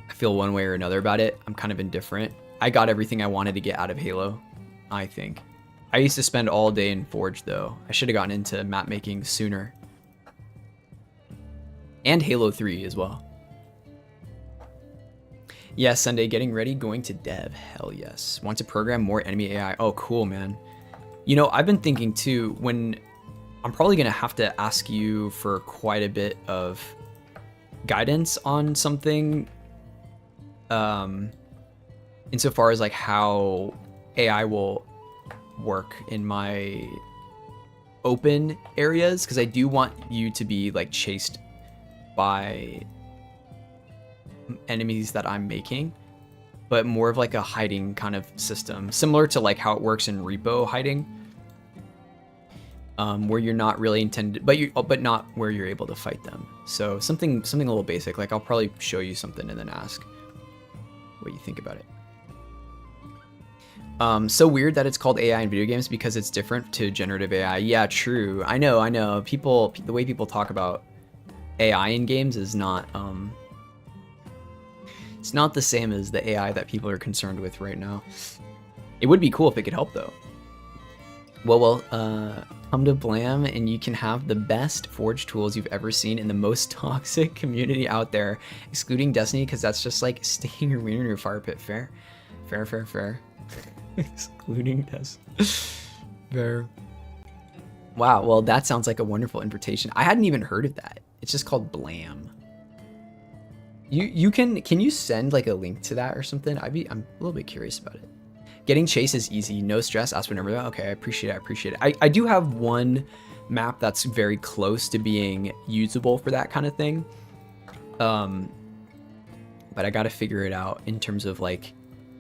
I feel one way or another about it. I'm kind of indifferent. I got everything I wanted to get out of Halo, I think. I used to spend all day in Forge, though. I should have gotten into map making sooner. And Halo 3 as well. Yes, Sunday, getting ready, going to dev. Hell yes. Want to program more enemy AI. Oh, cool, man. You know, I've been thinking too, when I'm probably going to have to ask you for quite a bit of guidance on something, insofar as like how AI will work in my open areas, because I do want you to be like chased by enemies that I'm making, but more of like a hiding kind of system, similar to like how it works in repo hiding, where you're not really intended, but not where you're able to fight them. So something a little basic. Like I'll probably show you something and then ask what you think about it. So weird that it's called AI in video games because it's different to generative AI. Yeah, true. I know. People, the way people talk about AI in games is not, it's not the same as the AI that people are concerned with right now. It would be cool if it could help though. Well, come to Blam and you can have the best Forge tools you've ever seen in the most toxic community out there, excluding Destiny, because that's just like sticking your wiener in your fire pit. Fair. Excluding Destiny. Fair. Wow, well that sounds like a wonderful invitation. I hadn't even heard of that. It's just called Blam. Can you send like a link to that or something? I'm a little bit curious about it. Getting chase is easy, no stress, ask for number. Okay, I appreciate it. I do have one map that's very close to being usable for that kind of thing. But I gotta figure it out in terms of like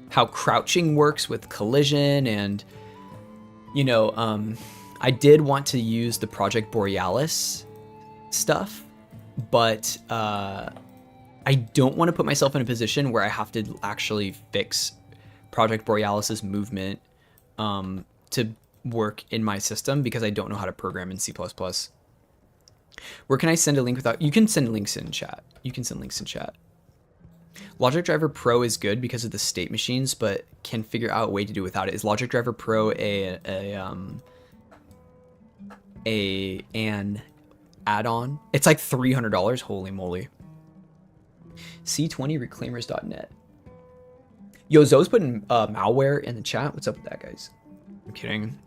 how crouching works with collision, and you know, I did want to use the Project Borealis stuff, but I don't want to put myself in a position where I have to actually fix Project Borealis's movement to work in my system, because I don't know how to program in C++. Where can I send a link without? You can send links in chat. Logic Driver Pro is good because of the state machines, but can figure out a way to do without it. Is Logic Driver Pro an add-on? It's like $300. Holy moly. C20reclaimers.net. Yo, Zoe's putting malware in the chat. What's up with that, guys? I'm kidding.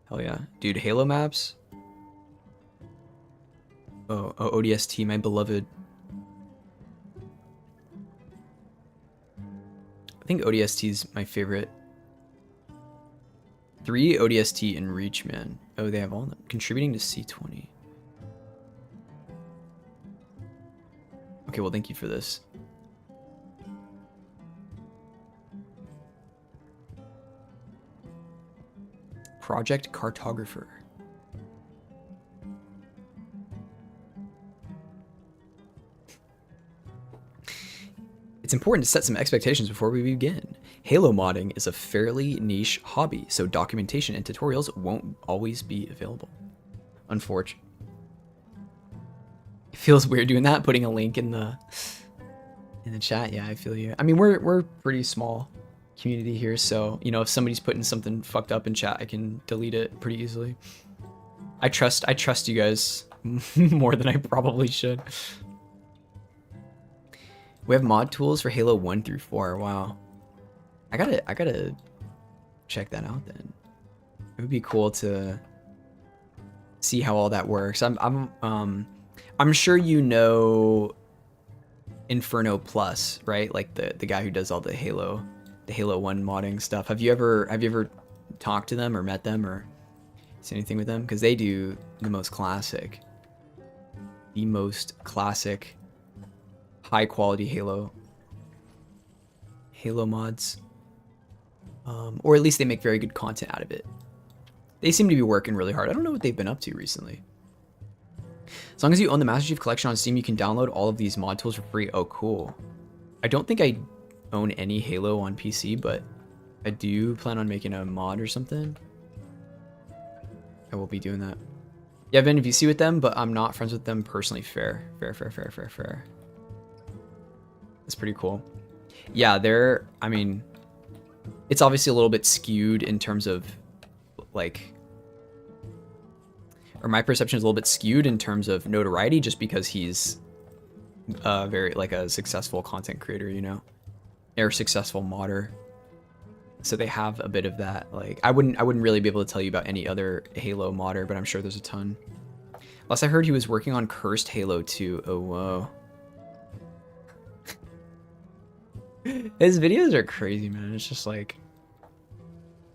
Hell yeah. Dude, Halo maps. Oh, ODST, my beloved. I think ODST is my favorite. 3 ODST in Reach, man. Oh, they have all of them. Contributing to C20. Okay, well, thank you for this. Project Cartographer. It's important to set some expectations before we begin. Halo modding is a fairly niche hobby, so documentation and tutorials won't always be available. Unfortunately. It feels weird doing that, putting a link in the chat. Yeah, I feel you. I mean, we're pretty small community here, so you know, if somebody's putting something fucked up in chat, I can delete it pretty easily. I trust you guys more than I probably should. We have mod tools for Halo 1 through 4. Wow. I gotta check that out then. It would be cool to see how all that works. I'm sure you know Inferno Plus, right? Like the guy who does all the Halo 1 modding stuff. Have you ever talked to them or met them or seen anything with them? Because they do the most classic high quality Halo mods, or at least they make very good content out of it. They seem to be working really hard. I don't know what they've been up to recently. As long as you own the Master Chief Collection on Steam, you can download all of these mod tools for free. Oh, cool. I don't think I own any Halo on PC, but I do plan on making a mod or something. I will be doing that. Yeah, I've been in VC with them, but I'm not friends with them personally. Fair. That's pretty cool. Yeah, I mean, it's obviously a little bit skewed in terms of like, or my perception is a little bit skewed in terms of notoriety just because he's very like a successful content creator, you know, or successful modder. So they have a bit of that. Like I wouldn't really be able to tell you about any other Halo modder, but I'm sure there's a ton. Last I heard he was working on Cursed Halo 2. Oh whoa. His videos are crazy, man. It's just like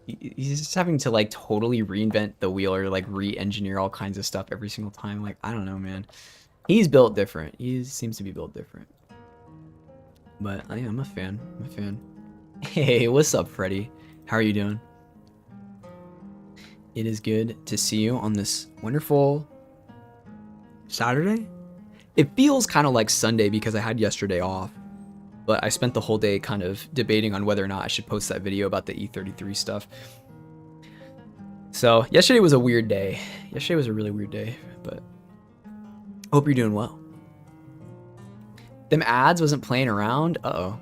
he's just having to like totally reinvent the wheel or like re-engineer all kinds of stuff every single time. Like I don't know, man. He's built different. He seems to be built different. But I'm a fan. I'm a fan. Hey, what's up, Freddy? How are you doing? It is good to see you on this wonderful Saturday. It feels kind of like Sunday because I had yesterday off, but I spent the whole day kind of debating on whether or not I should post that video about the E33 stuff. So yesterday was a weird day. Yesterday was a really weird day, but hope you're doing well. Them ads wasn't playing around. Uh-oh.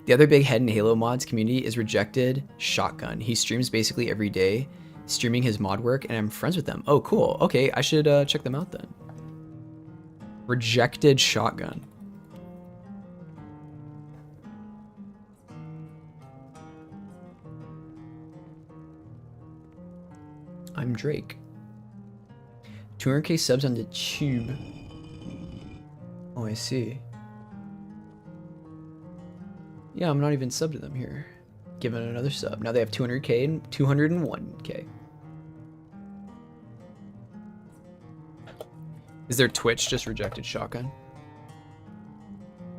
The other big head in Halo mods community is Rejected Shotgun. He streams basically every day, streaming his mod work, and I'm friends with them. Oh, cool. Okay, I should check them out then. Rejected Shotgun. I'm Drake. 200k subs on the tube. Oh, I see. Yeah, I'm not even subbed to them here. Give it another sub. Now they have 200k and 201k. Is their Twitch just Rejected Shotgun?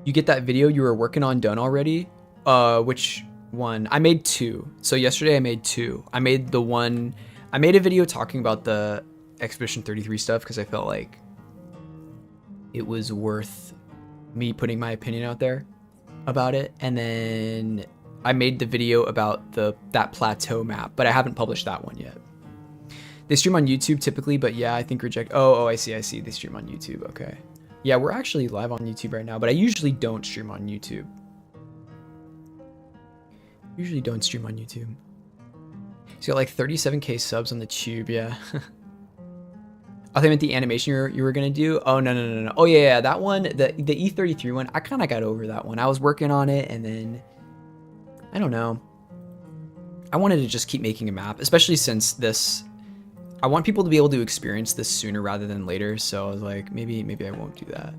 You get that video you were working on done already? Which one? I made 2. So yesterday I made 2. I made a video talking about the Expedition 33 stuff because I felt like it was worth me putting my opinion out there about it. And then I made the video about that plateau map, but I haven't published that one yet. They stream on YouTube typically, but yeah, I think Oh, I see. They stream on YouTube. Okay. Yeah, we're actually live on YouTube right now, but I usually don't stream on YouTube. Usually don't stream on YouTube. He's got like 37k subs on the tube, yeah. I think the animation you were gonna do. Oh no. Oh yeah, that one, the E33 one. I kind of got over that one. I was working on it, and then I don't know. I wanted to just keep making a map, especially since this. I want people to be able to experience this sooner rather than later. So I was like, maybe I won't do that.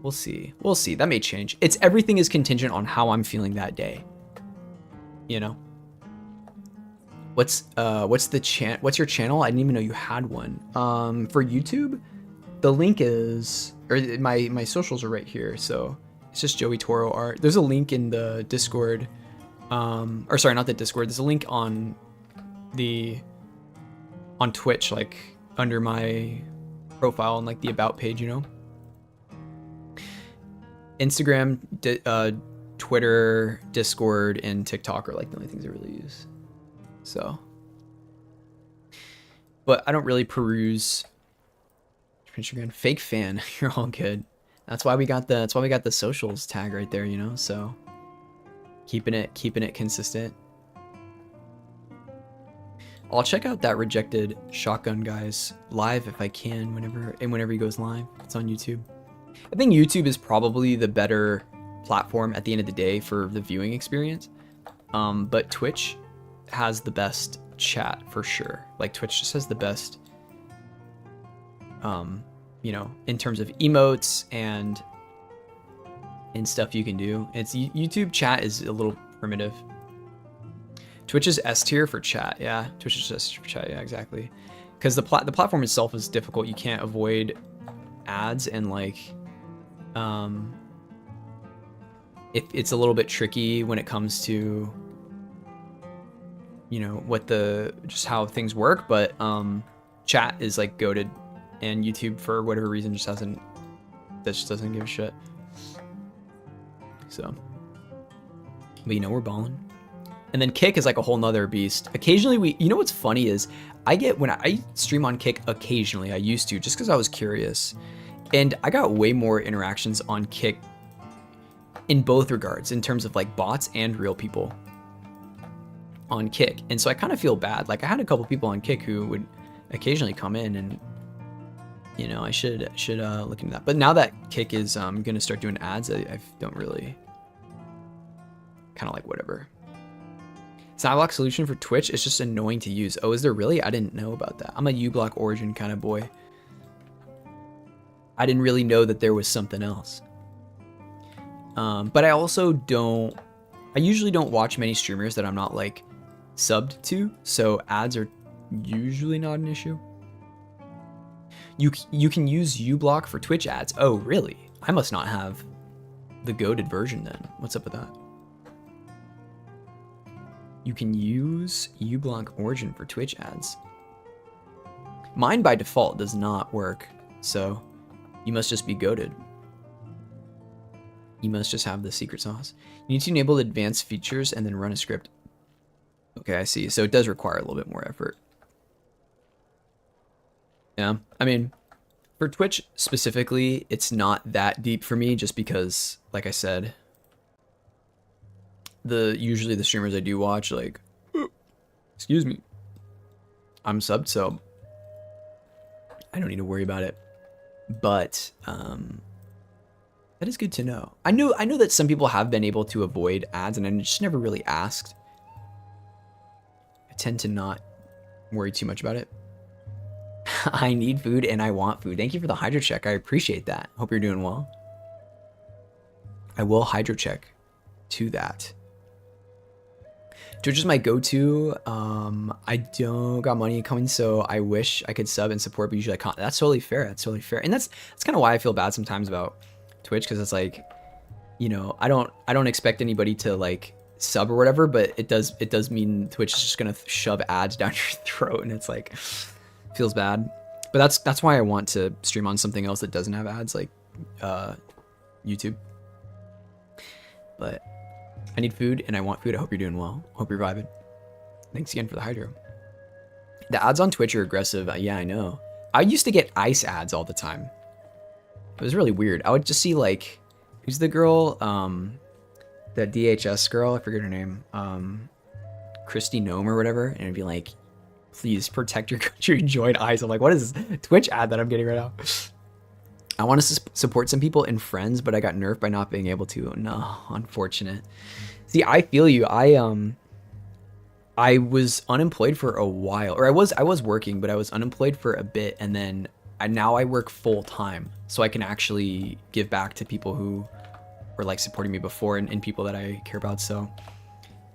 We'll see. We'll see. That may change. Everything is contingent on how I'm feeling that day. You know. What's your channel? I didn't even know you had one. For YouTube, the link is, or my socials are right here. So it's just Joey Toro Art. There's a link in the Discord. Or sorry, not the Discord. There's a link on Twitch, like under my profile and like the about page, you know. Instagram, Twitter, Discord, and TikTok are like the only things I really use. So, but I don't really peruse Instagram. Fake fan, you're all good. That's why we got the socials tag right there, you know. So keeping it consistent. I'll check out that Rejected Shotgun guys live if I can whenever he goes live. It's on YouTube. I think YouTube is probably the better platform at the end of the day for the viewing experience. But Twitch has the best chat for sure. Like Twitch just has the best you know, in terms of emotes and stuff you can do. It's YouTube chat is a little primitive. Twitch is S tier for chat. Yeah, Twitch is S tier for chat. Yeah, exactly. Because the platform itself is difficult. You can't avoid ads, and like it's a little bit tricky when it comes to, you know, just how things work, but chat is like goated, and YouTube for whatever reason just doesn't give a shit. So But you know, we're balling. And then Kick is like a whole nother beast. Occasionally you know what's funny is when I stream on Kick occasionally, I used to, just because I was curious. And I got way more interactions on Kick in both regards, in terms of like bots and real people on Kick. And so I kind of feel bad. Like I had a couple people on Kick who would occasionally come in, and you know, I should look into that. But now that Kick is gonna start doing ads, I don't really, kind of like whatever. Cyblock solution for Twitch is just annoying to use. Oh, is there really? I didn't know about that. I'm a uBlock Origin kind of boy. I didn't really know that there was something else. But I also I usually don't watch many streamers that I'm not like subbed to, so ads are usually not an issue. You can use uBlock for Twitch ads. Oh, really? I must not have the goated version then. What's up with that? You can use uBlock Origin for Twitch ads. Mine by default does not work, so you must just be goated. You must just have the secret sauce. You need to enable advanced features and then run a script. Okay, I see. So it does require a little bit more effort. Yeah, I mean, for Twitch specifically, it's not that deep for me, just because, like I said, usually the streamers I do watch, like, excuse me, I'm subbed, so I don't need to worry about it. But that is good to know. I know that some people have been able to avoid ads, and I just never really asked. I tend to not worry too much about it. I need food and I want food. Thank you for the hydro check. I appreciate that. Hope you're doing well. I will hydro check to that. Twitch is my go-to. I don't got money coming, so I wish I could sub and support, but usually I can't. That's totally fair. That's totally fair. And that's kind of why I feel bad sometimes about Twitch, because it's like, you know, I don't expect anybody to like sub or whatever, but it does mean Twitch is just gonna shove ads down your throat, and it's like, feels bad. But that's why I want to stream on something else that doesn't have ads, like YouTube. But I need food and I want food. I hope you're doing well. Hope you're vibing. Thanks again for the hydro. The ads on Twitch are aggressive. Yeah, I know. I used to get ice ads all the time. It was really weird. I would just see like, who's the girl? The DHS girl. I forget her name. Christy Gnome or whatever. And it'd be like, please protect your country. Join ICE. I'm like, what is this Twitch ad that I'm getting right now? I want to support some people and friends, but I got nerfed by not being able to. No, unfortunate. See, I feel you. I was unemployed for a while, or I was working, but I was unemployed for a bit, and then now I work full time, so I can actually give back to people who were like supporting me before, and people that I care about. So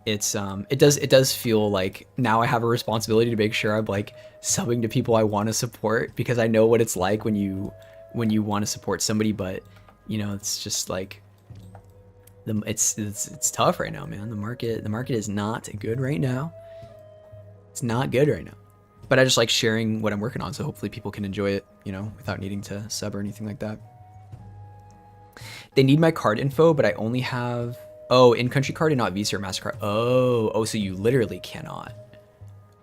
it's it does feel like now I have a responsibility to make sure I'm like subbing to people I want to support, because I know what it's like when you want to support somebody, but you know, it's just like it's tough right now, man. The market is not good right now. It's not good right now. But I just like sharing what I'm working on, so hopefully people can enjoy it, you know, without needing to sub or anything like that. They need my card info, but I only have in-country card and not Visa or MasterCard. Oh, so you literally cannot.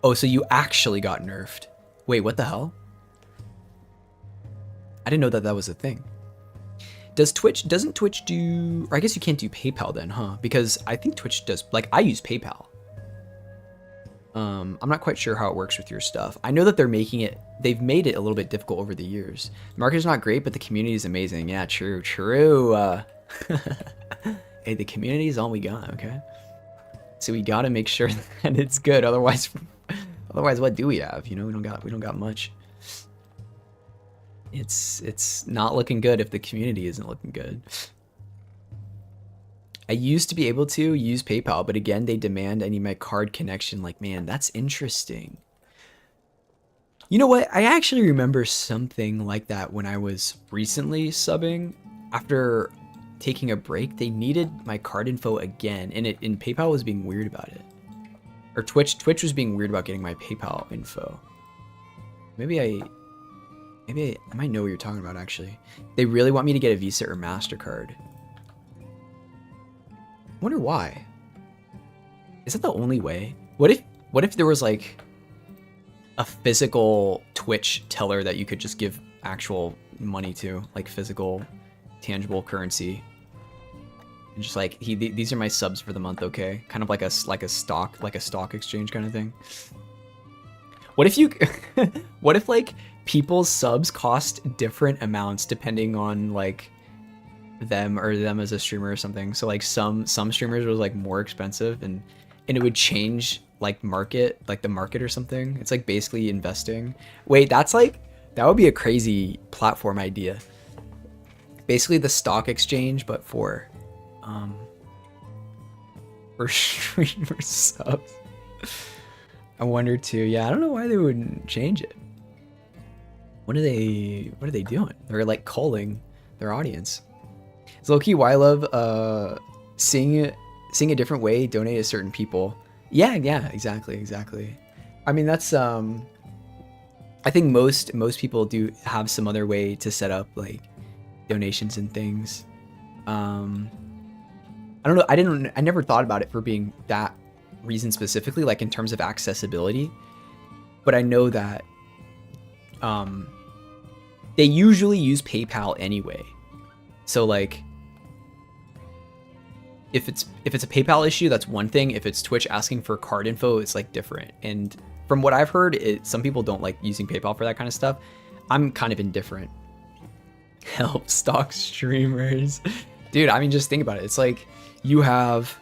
Oh, so you actually got nerfed. Wait, what the hell? I didn't know that was a thing. Doesn't Twitch do, or I guess you can't do PayPal then, huh? Because I think Twitch does, like I use PayPal. I'm not quite sure how it works with your stuff. I know that they've made it a little bit difficult over the years. The market is not great, but the community is amazing. Yeah, true. Hey, the community is all we got, okay? So we gotta make sure that it's good. Otherwise, what do we have? You know, we don't got much. It's not looking good if the community isn't looking good. I used to be able to use PayPal, but again, they demand I need my card connection. Like, man, that's interesting. You know what? I actually remember something like that when I was recently subbing. After taking a break, they needed my card info again, and PayPal was being weird about it. Or Twitch was being weird about getting my PayPal info. Maybe I might know what you're talking about, actually. They really want me to get a Visa or MasterCard. I wonder why. Is it the only way? What if there was like a physical Twitch teller that you could just give actual money to, like physical, tangible currency? And just like these are my subs for the month, okay? Kind of like a stock exchange kind of thing. What if you what if like people's subs cost different amounts depending on like them as a streamer or something? So like some streamers was like more expensive and it would change like the market or something. It's like basically investing. Wait, that would be a crazy platform idea. Basically the stock exchange, but for streamer subs. I wonder too. Yeah, I don't know why they wouldn't change it. What are they doing? They're like calling their audience. It's low-key why I love seeing a different way donate to certain people. Yeah, exactly. I mean that's I think most people do have some other way to set up like donations and things. I don't know. I never thought about it for being that reason specifically, like in terms of accessibility. But I know that they usually use PayPal anyway. So like if it's a PayPal issue, that's one thing. If it's Twitch asking for card info, it's like different. And from what I've heard, some people don't like using PayPal for that kind of stuff. I'm kind of indifferent. Help stock streamers. Dude, I mean, just think about it. It's like you have,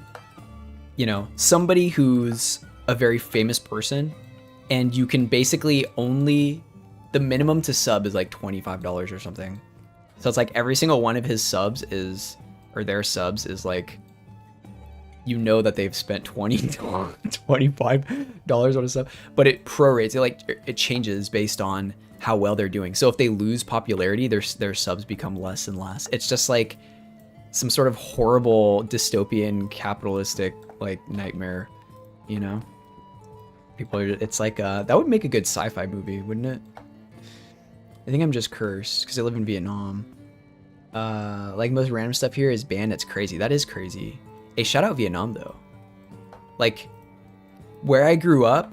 somebody who's a very famous person and you can basically the minimum to sub is like $25 or something. So it's like every single one of his subs their subs is like, that they've spent $25 on a sub, but it prorates. It changes based on how well they're doing. So if they lose popularity, their subs become less and less. It's just like some sort of horrible dystopian capitalistic like nightmare, People are. It's like that would make a good sci-fi movie, wouldn't it? I think I'm just cursed because I live in Vietnam. Like most random stuff here is banned. That's crazy. That is crazy. Hey, shout out Vietnam though. Like, where I grew up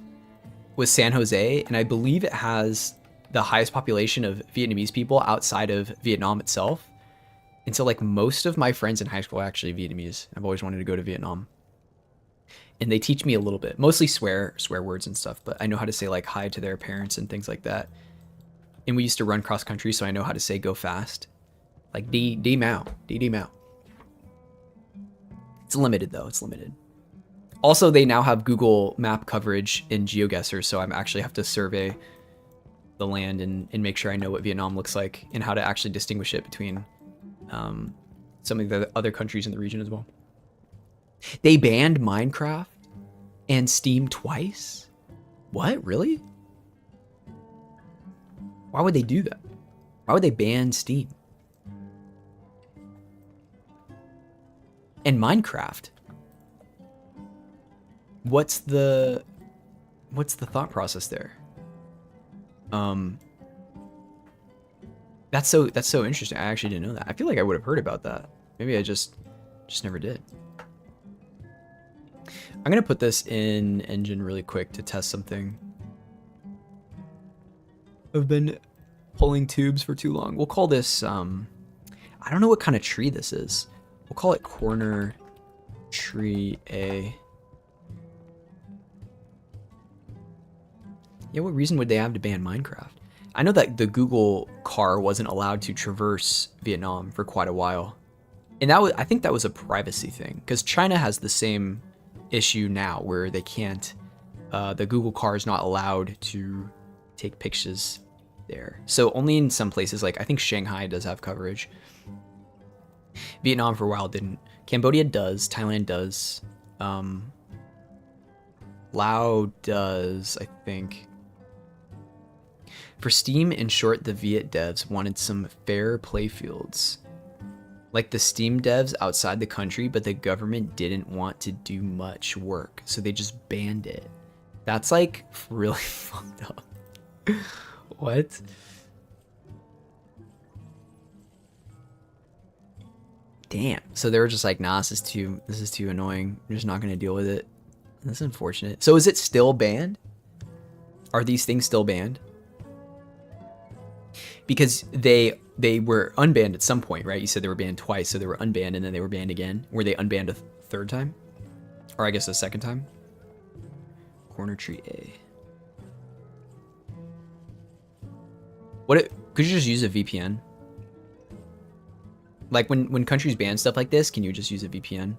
was San Jose, and I believe it has the highest population of Vietnamese people outside of Vietnam itself. And so like most of my friends in high school are actually Vietnamese. I've always wanted to go to Vietnam. And they teach me a little bit, mostly swear words and stuff, but I know how to say like hi to their parents and things like that. And we used to run cross country, so I know how to say go fast. Like D Mao. It's limited though, it's limited. Also, they now have Google Map coverage in GeoGuessr, so I actually have to survey the land and make sure I know what Vietnam looks like and how to actually distinguish it between some of the other countries in the region as well. They banned Minecraft and Steam twice? What? Really? Why would they do that? Why would they ban Steam? And Minecraft? What's the thought process there? That's so interesting. I actually didn't know that. I feel like I would have heard about that. Maybe I just never did. I'm gonna put this in Engine really quick to test something. I've been pulling tubes for too long. We'll call this I don't know what kind of tree this is. We'll call it corner tree A. Yeah, what reason would they have to ban Minecraft? I know that the Google car wasn't allowed to traverse Vietnam for quite a while. And I think that was a privacy thing, because China has the same issue now where they can't, the Google car is not allowed to take pictures there. So only in some places, like I think Shanghai does have coverage. Vietnam for a while didn't. Cambodia does, Thailand does, Laos does, I think. For Steam, in short, the Viet devs wanted some fair play fields. Like the Steam devs outside the country, but the government didn't want to do much work, so they just banned it. That's like really fucked up. What? Damn. So they were just like, nah, this is too annoying. I'm just not gonna deal with it. That's unfortunate. So is it still banned? Are these things still banned? Because they were unbanned at some point, right? You said they were banned twice, so they were unbanned and then they were banned again. Were they unbanned a third time? Or I guess a second time? Corner tree A. Could you just use a VPN? Like when countries ban stuff like this, can you just use a VPN?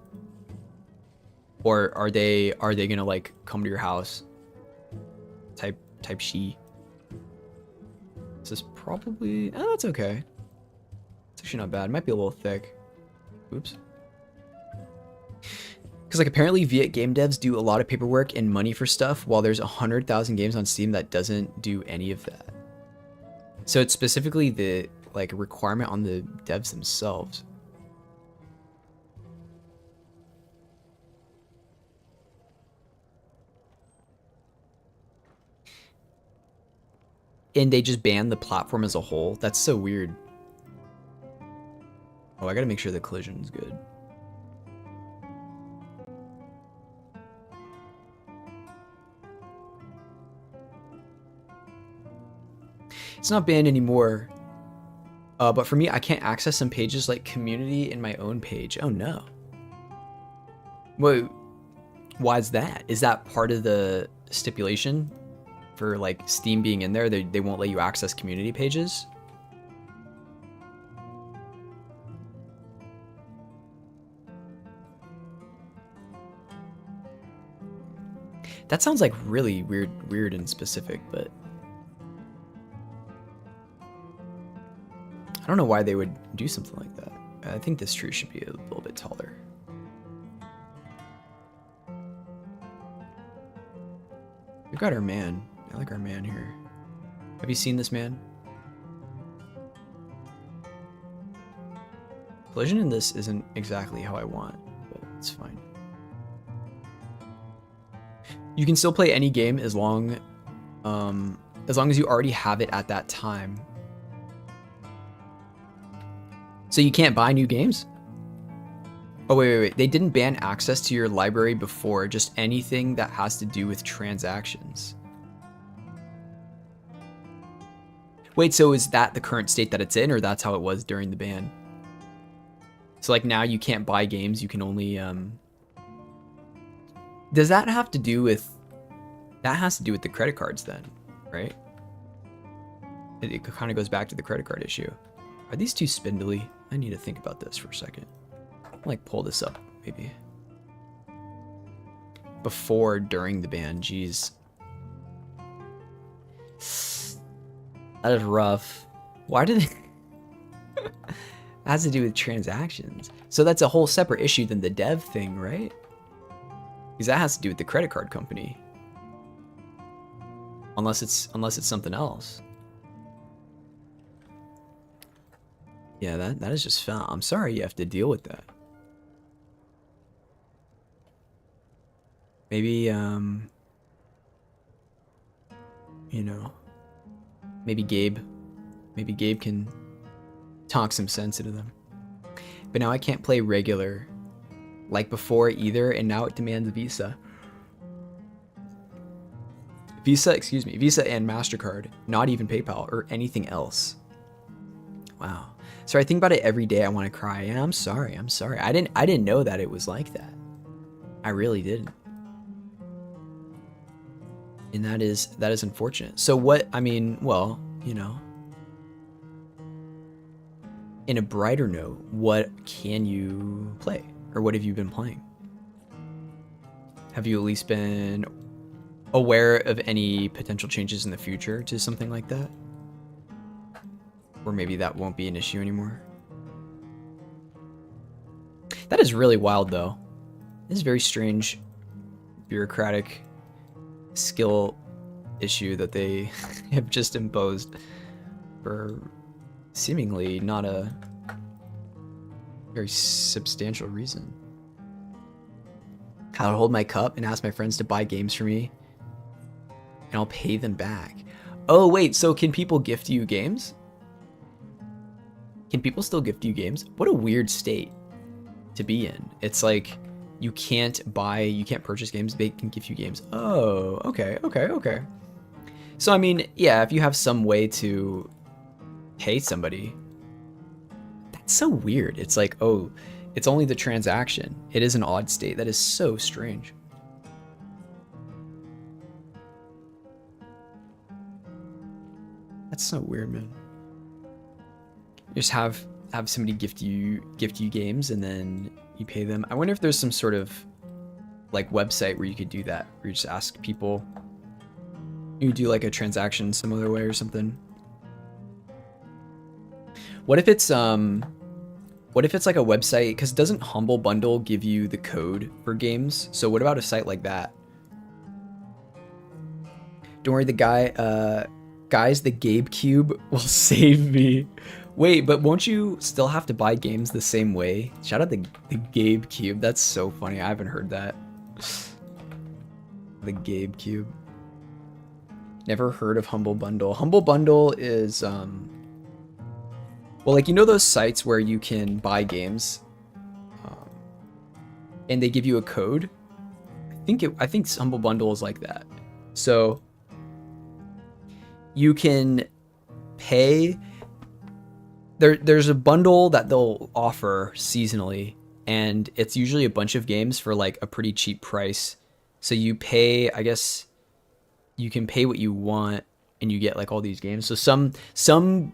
Or are they gonna like come to your house? Type she. This is probably that's okay. It's actually not bad. It might be a little thick. Oops. Because like apparently Viet game devs do a lot of paperwork and money for stuff, while there's 100,000 games on Steam that doesn't do any of that. So it's specifically the like requirement on the devs themselves. And they just ban the platform as a whole. That's so weird. Oh, I gotta make sure the collision is good. It's not banned anymore. But for me, I can't access some pages like community in my own page. Oh no. Wait, why is that? Is that part of the stipulation for like Steam being in there? They won't let you access community pages? That sounds like really weird and specific, but I don't know why they would do something like that. I think this tree should be a little bit taller. We've got our man. I like our man here. Have you seen this man? Collision in this isn't exactly how I want, but it's fine. You can still play any game as long as you already have it at that time. So you can't buy new games? Oh, wait. They didn't ban access to your library before, just anything that has to do with transactions. Wait, so is that the current state that it's in, or that's how it was during the ban? So like now you can't buy games, you can only, Does that have to do with, that has to do with the credit cards then, right? It kind of goes back to the credit card issue. Are these too spindly? I need to think about this for a second. I'll like pull this up, maybe. Before, during the ban, geez. That is rough. Why did it... That has to do with transactions. So that's a whole separate issue than the dev thing, right? Because that has to do with the credit card company. Unless it's something else. Yeah, that is just foul. I'm sorry you have to deal with that. Maybe, you know, maybe Gabe can talk some sense into them. But now I can't play regular like before either, and now it demands Visa. Visa and MasterCard, not even PayPal or anything else. Wow. So I think about it every day. I want to cry. Yeah, I'm sorry. I didn't know that it was like that. I really didn't. And that is unfortunate. So what, I mean, well, you know, in a brighter note, what can you play? Or what have you been playing? Have you at least been aware of any potential changes in the future to something like that? Or maybe that won't be an issue anymore? That is really wild, though. This is very strange bureaucratic skill issue that they have just imposed for seemingly not a very substantial reason. I'll hold my cup and ask my friends to buy games for me, and I'll pay them back. Oh, wait, so can people gift you games? Can people still gift you games? What a weird state to be in. It's like you can't purchase games, they can give you games. Oh, okay. So I mean, yeah, if you have some way to pay somebody, that's so weird. It's like, oh, it's only the transaction. It is an odd state. That is so strange. That's so weird, man. You just have somebody gift you games and then you pay them. I wonder if there's some sort of like website where you could do that, where you just ask people. You do like a transaction similar way or something. What if it's like a website? Because doesn't Humble Bundle give you the code for games? So what about a site like that? Don't worry, guys, the Gabe Cube will save me. Wait, but won't you still have to buy games the same way? Shout out the Gabe Cube. That's so funny. I haven't heard that. The Gabe Cube. Never heard of Humble Bundle. Humble Bundle is well, like, you know those sites where you can buy games, and they give you a code. I think Humble Bundle is like that. So you can pay. There's a bundle that they'll offer seasonally, and it's usually a bunch of games for like a pretty cheap price. So you pay, I guess you can pay what you want and you get like all these games. So some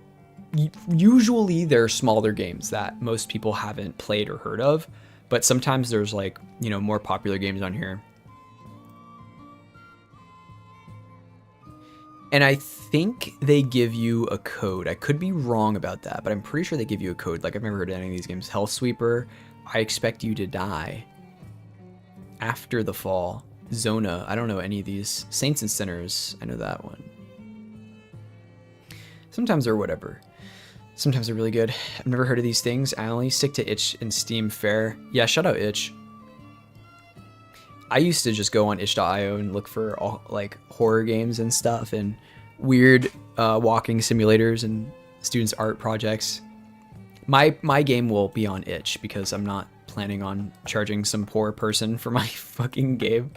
usually they're smaller games that most people haven't played or heard of, but sometimes there's like, you know, more popular games on here. And I think they give you a code. I could be wrong about that, but I'm pretty sure they give you a code. Like, I've never heard of any of these games. Hellsweeper, I Expect You to Die, After the Fall, Zona, I don't know any of these. Saints and Sinners, I know that one. Sometimes they're whatever. Sometimes they're really good. I've never heard of these things. I only stick to Itch and Steam Fair. Yeah, shout out Itch. I used to just go on itch.io and look for all like horror games and stuff and weird walking simulators and students' art projects. My game will be on Itch because I'm not planning on charging some poor person for my fucking game.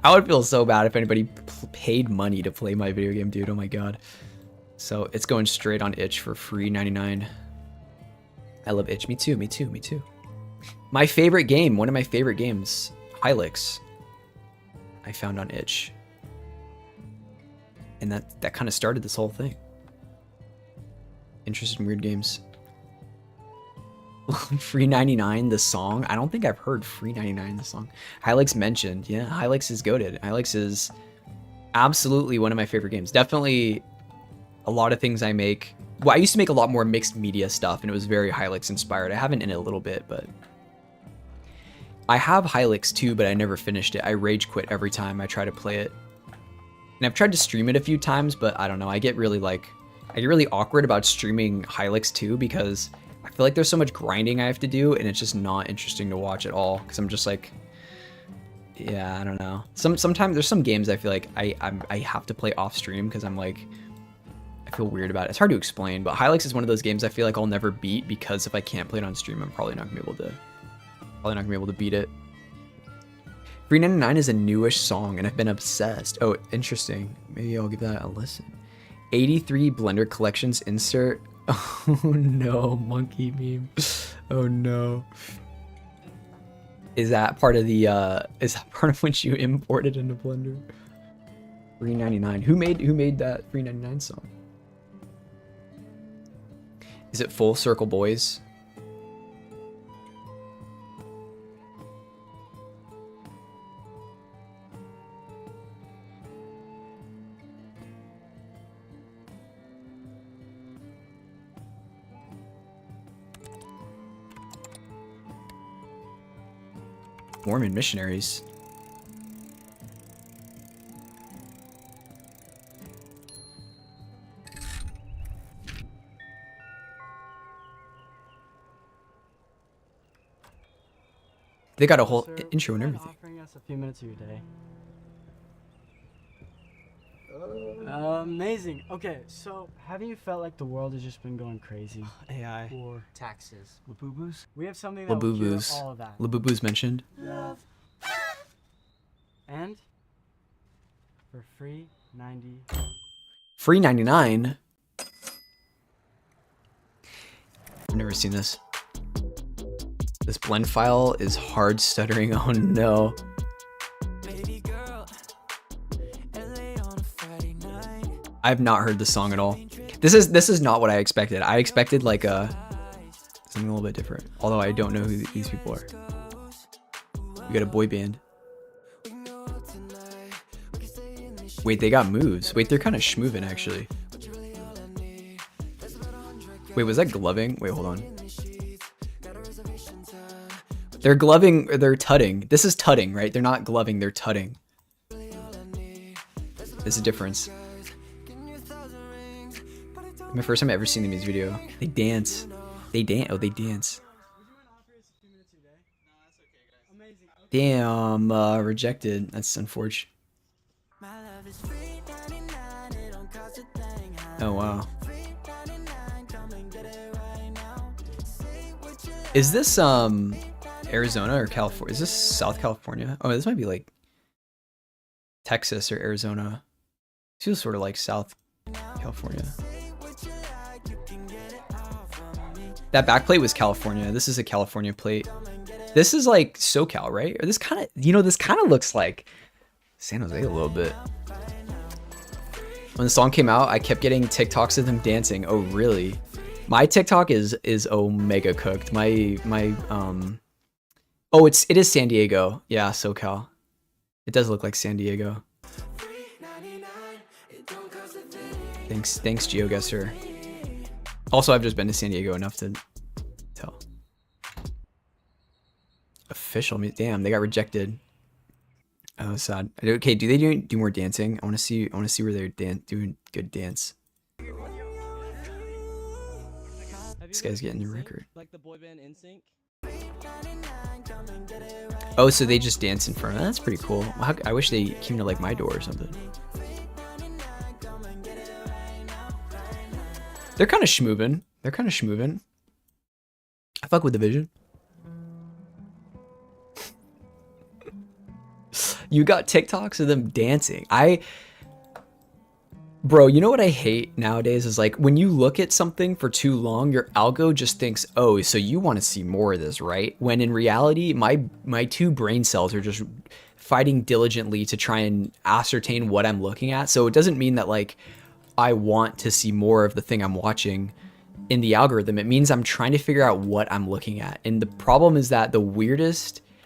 I would feel so bad if anybody paid money to play my video game, dude. Oh my god. So it's going straight on Itch for free 99. I love Itch. Me too. My favorite game, one of my favorite games, Hylics, I found on Itch. And that kind of started this whole thing. Interested in weird games. Free 99, the song. I don't think I've heard Free 99, the song. Hylics mentioned. Yeah, Hylics is goated. Hylics is absolutely one of my favorite games. Definitely a lot of things I make. Well, I used to make a lot more mixed media stuff, and it was very Hylics inspired. I haven't in it a little bit, but I have Hylics too, but I never finished it. I rage quit every time I try to play it. And I've tried to stream it a few times, but I don't know. I get really awkward about streaming Hylics 2 because I feel like there's so much grinding I have to do, and it's just not interesting to watch at all. Because I'm just like, yeah, I don't know. Sometimes there's some games I feel like I have to play off stream because I'm like, I feel weird about it. It's hard to explain, but Hylics is one of those games I feel like I'll never beat because if I can't play it on stream, I'm probably not gonna be able to beat it. Free 99 is a newish song, and I've been obsessed. Oh, interesting. Maybe I'll give that a listen. 83 Blender Collections insert. Oh no, monkey meme. Oh no. Is that part of the is that part of what you imported into Blender? Free 99. Who made that Free 99 song? Is it Full Circle Boys? Mormon missionaries. They got a whole intro and everything.
Offering us a few minutes of your day. Amazing. Okay, so haven't you felt like the world has just been going crazy?
AI.
For
Taxes.
Labubu's? We have something that will cure
Labubu's.
all of that.
Labubu's mentioned.
Love. And for free 90.
Free 99. I've never seen this. This blend file is hard stuttering. Oh no. I've not heard the song at all. This is not what I expected. I expected like something a little bit different. Although I don't know who these people are. We got a boy band. Wait, they got moves. Wait, they're kind of schmoovin' actually. Wait, was that gloving? Wait, hold on. They're gloving, or they're tutting. This is tutting, right? They're not gloving, they're tutting. There's a difference. My first time ever seeing the music video. They dance. They dance. Oh, they dance. Damn, rejected. That's unfortunate. Oh, wow. Is this, Arizona or California? Is this South California? Oh, this might be like Texas or Arizona. It feels sort of like South California. That backplate was California. This is a California plate. This is like SoCal, right? Or this kind of, you know, this kind of looks like San Jose a little bit. When the song came out, I kept getting TikToks of them dancing. Oh, really? My TikTok is omega cooked. Oh, it is San Diego. Yeah, SoCal. It does look like San Diego. Thanks, GeoGuessr. Also, I've just been to San Diego enough to tell. Official music. Damn, they got rejected. Oh, sad. Okay, do they do more dancing? I want to see where they're doing good dance. This guy's getting a record.
Like the boy band NSYNC.
Oh, so they just dance in front of them. That's pretty cool. I wish they came to like my door or something. They're kind of schmoovin'. I fuck with the vision. You got TikToks of them dancing. Bro, you know what I hate nowadays is like when you look at something for too long, your algo just thinks, oh, so you want to see more of this, right? When in reality, my two brain cells are just fighting diligently to try and ascertain what I'm looking at. So it doesn't mean that like I want to see more of the thing I'm watching in the algorithm. It means I'm trying to figure out what I'm looking at. And the problem is that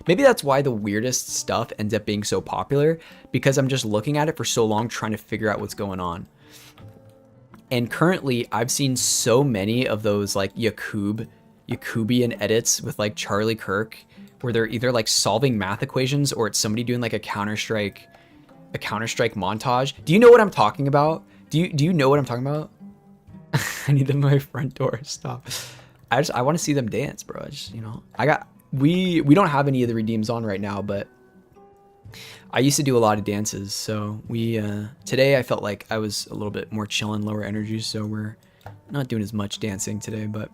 maybe that's why the weirdest stuff ends up being so popular, because I'm just looking at it for so long trying to figure out what's going on. And currently I've seen so many of those like Yakubian edits with like Charlie Kirk, where they're either like solving math equations or it's somebody doing like a Counter-Strike montage. Do you know what I'm talking about? Do you know what I'm talking about? I need them at my front door. Stop. I want to see them dance, bro. We don't have any of the redeems on right now, but I used to do a lot of dances. So today I felt like I was a little bit more chillin', lower energy. So we're not doing as much dancing today, but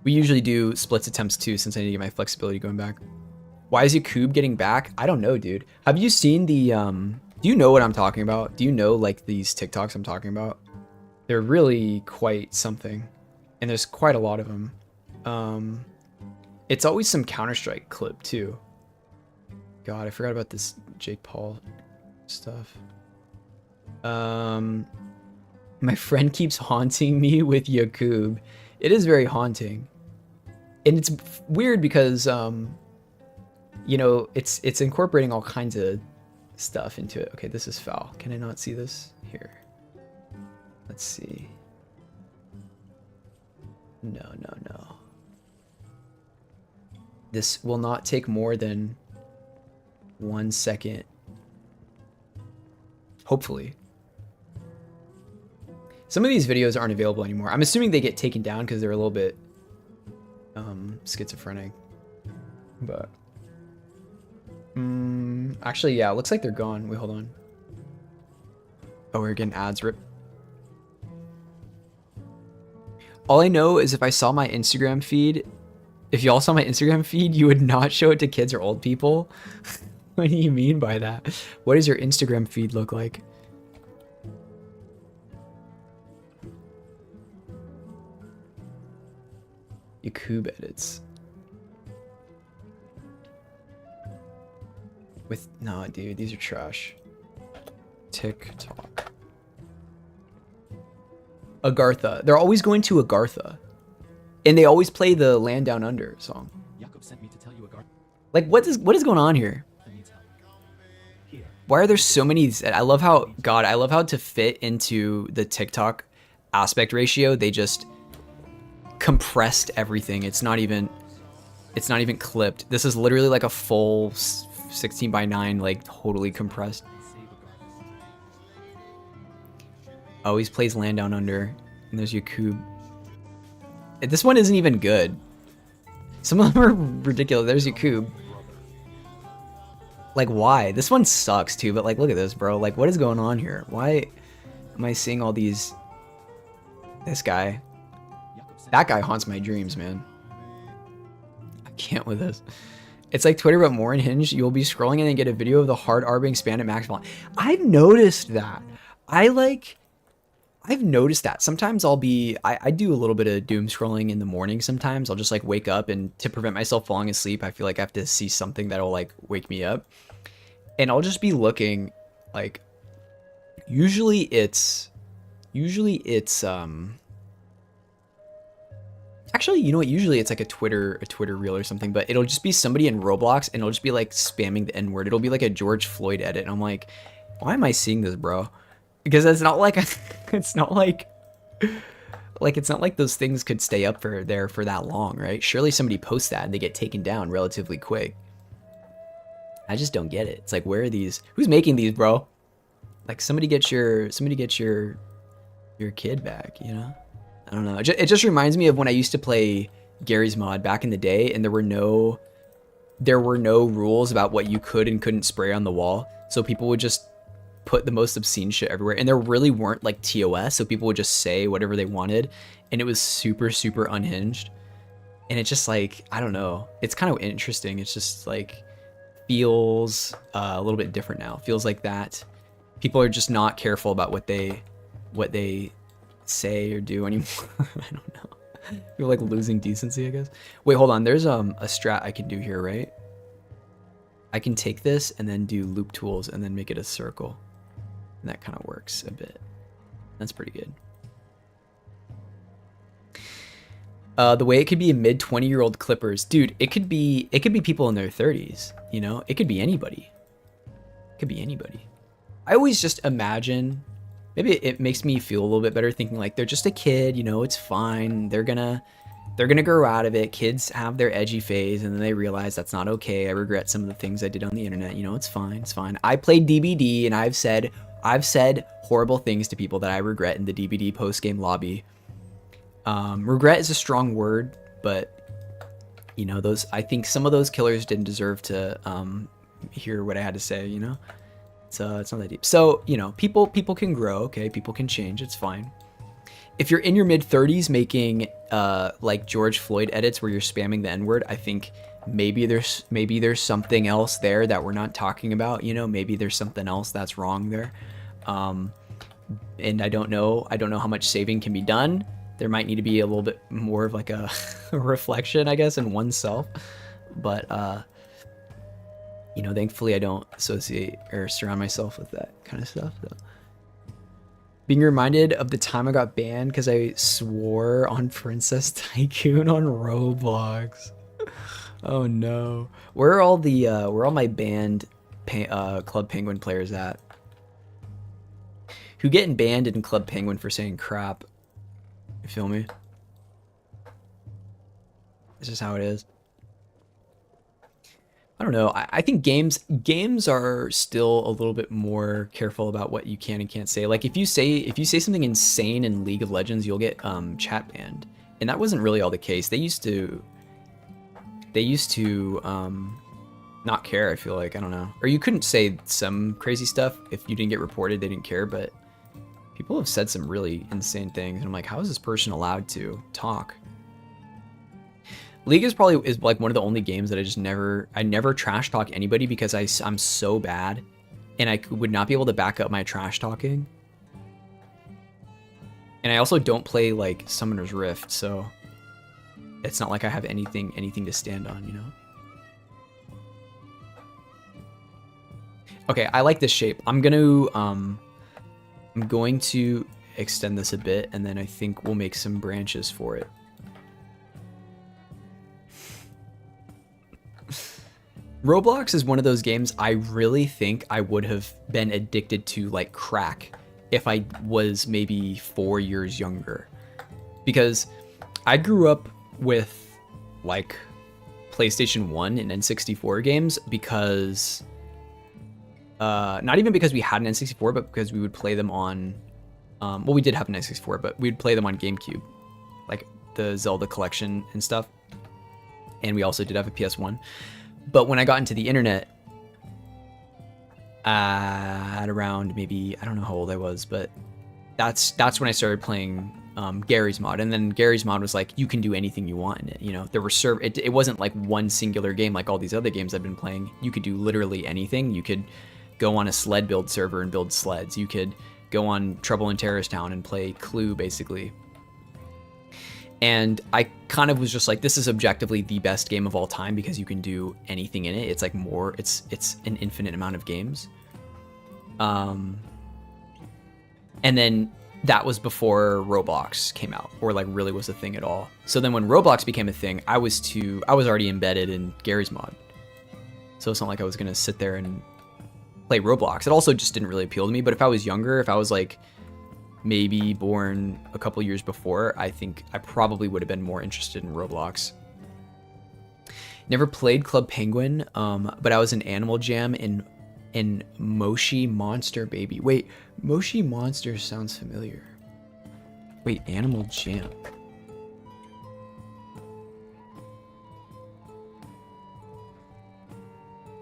we usually do splits attempts too, since I need to get my flexibility going back. Why is Yakub getting back? I don't know, dude. Have you seen the, do you know what I'm talking about? Do you know like these TikToks I'm talking about? They're really quite something. And there's quite a lot of them. It's always some Counter-Strike clip too. God, I forgot about this Jake Paul stuff. My friend keeps haunting me with Yakub. It is very haunting. And it's weird because, you know, it's incorporating all kinds of stuff into it. Okay, this is foul. Can I not see this? Here. Let's see. No. This will not take more than 1 second. Hopefully. Some of these videos aren't available anymore. I'm assuming they get taken down because they're a little bit schizophrenic. But actually, yeah, it looks like they're gone. Wait, hold on. Oh, we're getting ads, rip. All I know is if I saw my Instagram feed, if y'all saw my Instagram feed, you would not show it to kids or old people. What do you mean by that? What does your Instagram feed look like? Yakub edits. With, no, dude, these are trash. TikTok. Agartha. They're always going to Agartha. And they always play the Land Down Under song.
Jakob sent me to tell you Agartha
Like, what is going on here?
needs help. Here.
Why are there so many? I love how, God, I love how to fit into the TikTok aspect ratio, they just compressed everything. It's not even clipped. This is literally like a full 16:9, like totally compressed.
Save Agartha.
Always plays Land Down Under. And there's Yakub. This one isn't even good. Some of them are ridiculous. There's Yakub. Like, why? This one sucks too, but like, look at this, bro. Like, what is going on here? Why am I seeing all these? This guy. That guy haunts my dreams, man. I can't with this. It's like Twitter, but more unhinged. You'll be scrolling in and get a video of the hard R being spanned at max volume. I've noticed that. I've noticed that. Sometimes I do a little bit of doom scrolling in the morning sometimes. I'll just like wake up, and to prevent myself falling asleep, I feel like I have to see something that'll like wake me up. And I'll just be looking like, usually it's actually, you know what? Usually it's like a Twitter reel or something, but it'll just be somebody in Roblox and it'll just be like spamming the N-word. It'll be like a George Floyd edit. And I'm like, why am I seeing this, bro? Because it's not like it's not like those things could stay up for that long, right? Surely somebody posts that and they get taken down relatively quick. I just don't get it. It's like, where are these? Who's making these, bro? Like, somebody get your kid back, you know? I don't know. It just reminds me of when I used to play Gary's Mod back in the day, and there were no rules about what you could and couldn't spray on the wall. So people would just put the most obscene shit everywhere, and there really weren't like TOS, so people would just say whatever they wanted, and it was super, super unhinged. And it's just like, I don't know. It's kind of interesting. It's just like, feels a little bit different now. Feels like that people are just not careful about what they say or do anymore. I don't know. You're like losing decency, I guess. Wait, hold on. There's a strat I can do here, right? I can take this and then do loop tools and then make it a circle. And that kind of works a bit. That's pretty good. The way it could be a mid 20-year-old Clippers, dude, it could be people in their 30s, you know? It could be anybody. It could be anybody. I always just imagine, maybe it makes me feel a little bit better thinking like they're just a kid, you know, it's fine. They're gonna grow out of it. Kids have their edgy phase and then they realize that's not okay. I regret some of the things I did on the internet. You know, it's fine. It's fine. I played DBD and I've said horrible things to people that I regret in the DBD post-game lobby. Regret is a strong word, but you know, I think some of those killers didn't deserve to hear what I had to say, you know? So it's not that deep. So, you know, people can grow, okay? People can change. It's fine. If you're in your mid 30s making like George Floyd edits where you're spamming the N-word, I think maybe there's something else there that we're not talking about, you know? Maybe there's something else that's wrong there. And I don't know how much saving can be done. There might need to be a little bit more of like a reflection, I guess, in oneself. But you know, thankfully I don't associate or surround myself with that kind of stuff. So. Being reminded of the time I got banned because I swore on Princess Tycoon on Roblox. Oh no. Where are all my banned Club Penguin players at? Who getting banned in Club Penguin for saying crap? You feel me? This is how it is. I don't know. I think games are still a little bit more careful about what you can and can't say. Like if you say something insane in League of Legends, you'll get chat banned, and that wasn't really all the case. They used to not care. I feel like, I don't know, or you couldn't say some crazy stuff if you didn't get reported. They didn't care, but People have said some really insane things, and I'm like, how is this person allowed to talk? League is like one of the only games that I never trash talk anybody because I'm so bad, and I would not be able to back up my trash talking. And I also don't play like Summoner's Rift, so it's not like I have anything to stand on, you know? Okay, I like this shape. I'm going to extend this a bit, and then I think we'll make some branches for it. Roblox is one of those games I really think I would have been addicted to like crack if I was maybe 4 years younger. Because I grew up with like PlayStation 1 and N64 games because not even because we had an N64, but because we would play them on well, we did have an N64, but we'd play them on GameCube, like the Zelda collection and stuff. And we also did have a PS1. But when I got into the internet at around maybe, I don't know how old I was, but that's when I started playing Gary's Mod. And then Gary's Mod was like, you can do anything you want in it. You know, there were it wasn't like one singular game like all these other games I've been playing. You could do literally anything. You could go on a sled build server and build sleds. You could go on Trouble in Terrorist Town and play Clue, basically. And I kind of was just like, this is objectively the best game of all time because you can do anything in it. It's like it's an infinite amount of games. And then that was before Roblox came out, or like really was a thing at all. So then when Roblox became a thing, I was already embedded in Gary's Mod. So it's not like I was gonna sit there and play Roblox. It also just didn't really appeal to me. But if I was younger, if I was like maybe born a couple years before, I think I probably would have been more interested in Roblox. Never played Club Penguin, but I was in Animal Jam in Moshi Monster Baby. Wait, Moshi Monster sounds familiar. Wait, Animal Jam.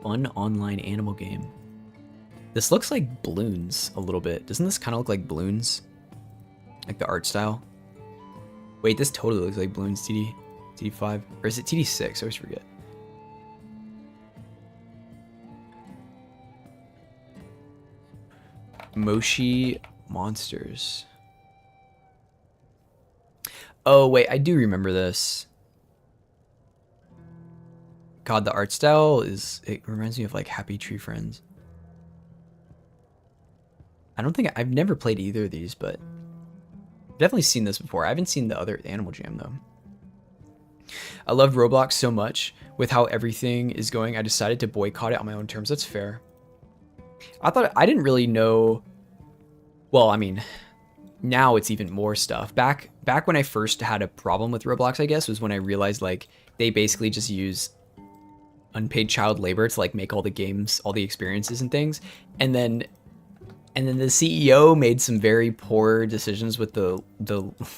Fun online animal game. This looks like Bloons a little bit. Doesn't this kind of look like Bloons? Like the art style? Wait, this totally looks like Bloons TD5. Or is it TD6? I always forget. Moshi Monsters. Oh, wait, I do remember this. God, the art style it reminds me of like Happy Tree Friends. I don't think I've never played either of these, but I've definitely seen this before. I haven't seen the other Animal Jam though. I loved Roblox so much with how everything is going. I decided to boycott it on my own terms. That's fair. I didn't really know. Well, I mean, now it's even more stuff. Back when I first had a problem with Roblox, I guess, was when I realized like they basically just use unpaid child labor to like make all the games, all the experiences and things, and then the CEO made some very poor decisions with the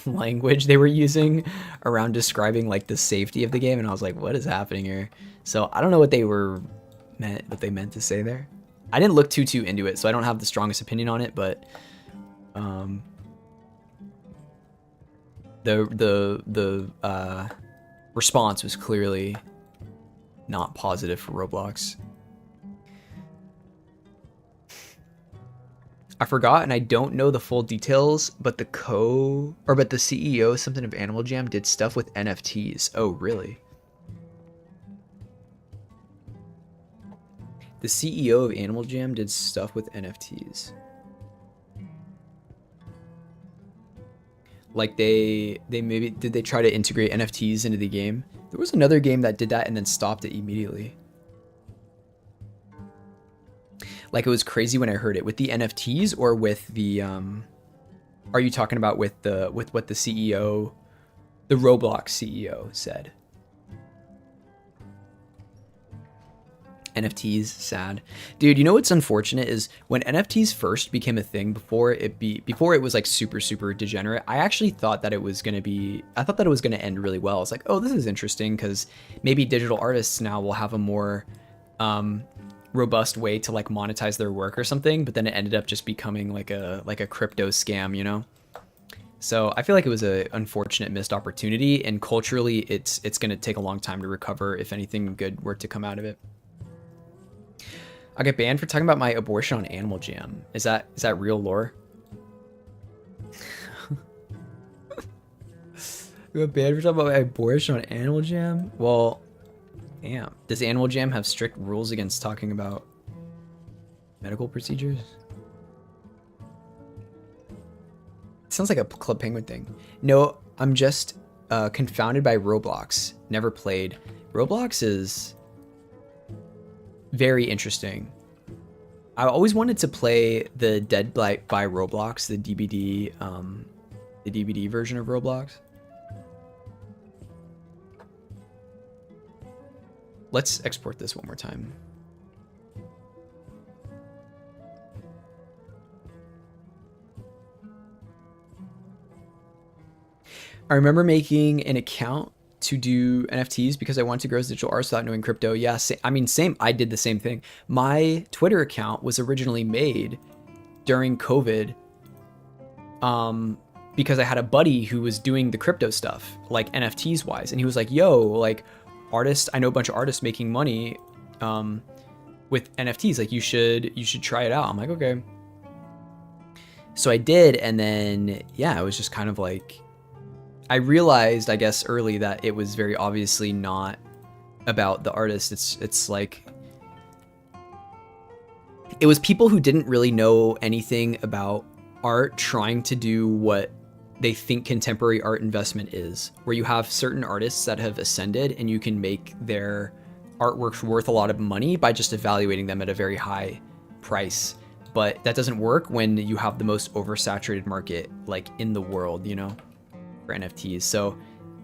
language they were using around describing like the safety of the game, and I was like, what is happening here? So I don't know what they meant to say there. I didn't look too into it, so I don't have the strongest opinion on it, but the response was clearly not positive for Roblox. I forgot, and I don't know the full details, but the CEO something of Animal Jam did stuff with NFTs. Oh, really? The CEO of Animal Jam did stuff with NFTs. Like did they try to integrate NFTs into the game? There was another game that did that and then stopped it immediately. Like, it was crazy when I heard it with the NFTs, or with the are you talking about with what the CEO, the Roblox CEO said? NFTs, sad. Dude, you know what's unfortunate is when NFTs first became a thing, before it was like super degenerate, I actually thought that it was going to end really well. It's like, oh, this is interesting because maybe digital artists now will have a more robust way to like monetize their work or something, but then it ended up just becoming like a crypto scam, you know? So I feel like it was a unfortunate missed opportunity, and culturally it's going to take a long time to recover if anything good were to come out of it. I get banned for talking about my abortion on Animal Jam. Is that real lore? I got banned for talking about my abortion on Animal Jam? Well, damn. Does Animal Jam have strict rules against talking about medical procedures? Sounds like a Club Penguin thing. No, I'm just confounded by Roblox. Never played. Roblox is very interesting. I always wanted to play the Dead by Roblox, the DVD version of Roblox. Let's export this one more time. I remember making an account to do NFTs because I wanted to grow digital arts without knowing crypto. Yeah, same. I did the same thing. My Twitter account was originally made during COVID because I had a buddy who was doing the crypto stuff, like NFTs wise. And he was like, yo, like artists, I know a bunch of artists making money with NFTs. Like you should try it out. I'm like, okay. So I did. And then, yeah, it was just kind of like, I realized, I guess, early that it was very obviously not about the artist. It's like it was people who didn't really know anything about art trying to do what they think contemporary art investment is, where you have certain artists that have ascended and you can make their artworks worth a lot of money by just evaluating them at a very high price. But that doesn't work when you have the most oversaturated market like in the world, you know, for NFTs. So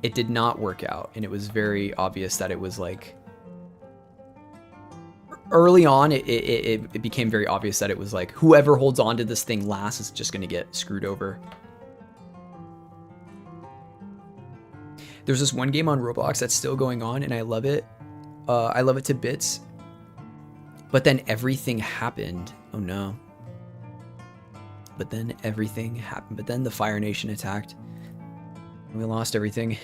it did not work out, and it was very obvious that it was like early on it became very obvious that it was like whoever holds on to this thing last is just going to get screwed over. There's this one game on Roblox that's still going on, and I love it. I love it to bits. But then everything happened. Oh no. But then everything happened. But then the Fire Nation attacked. We lost everything.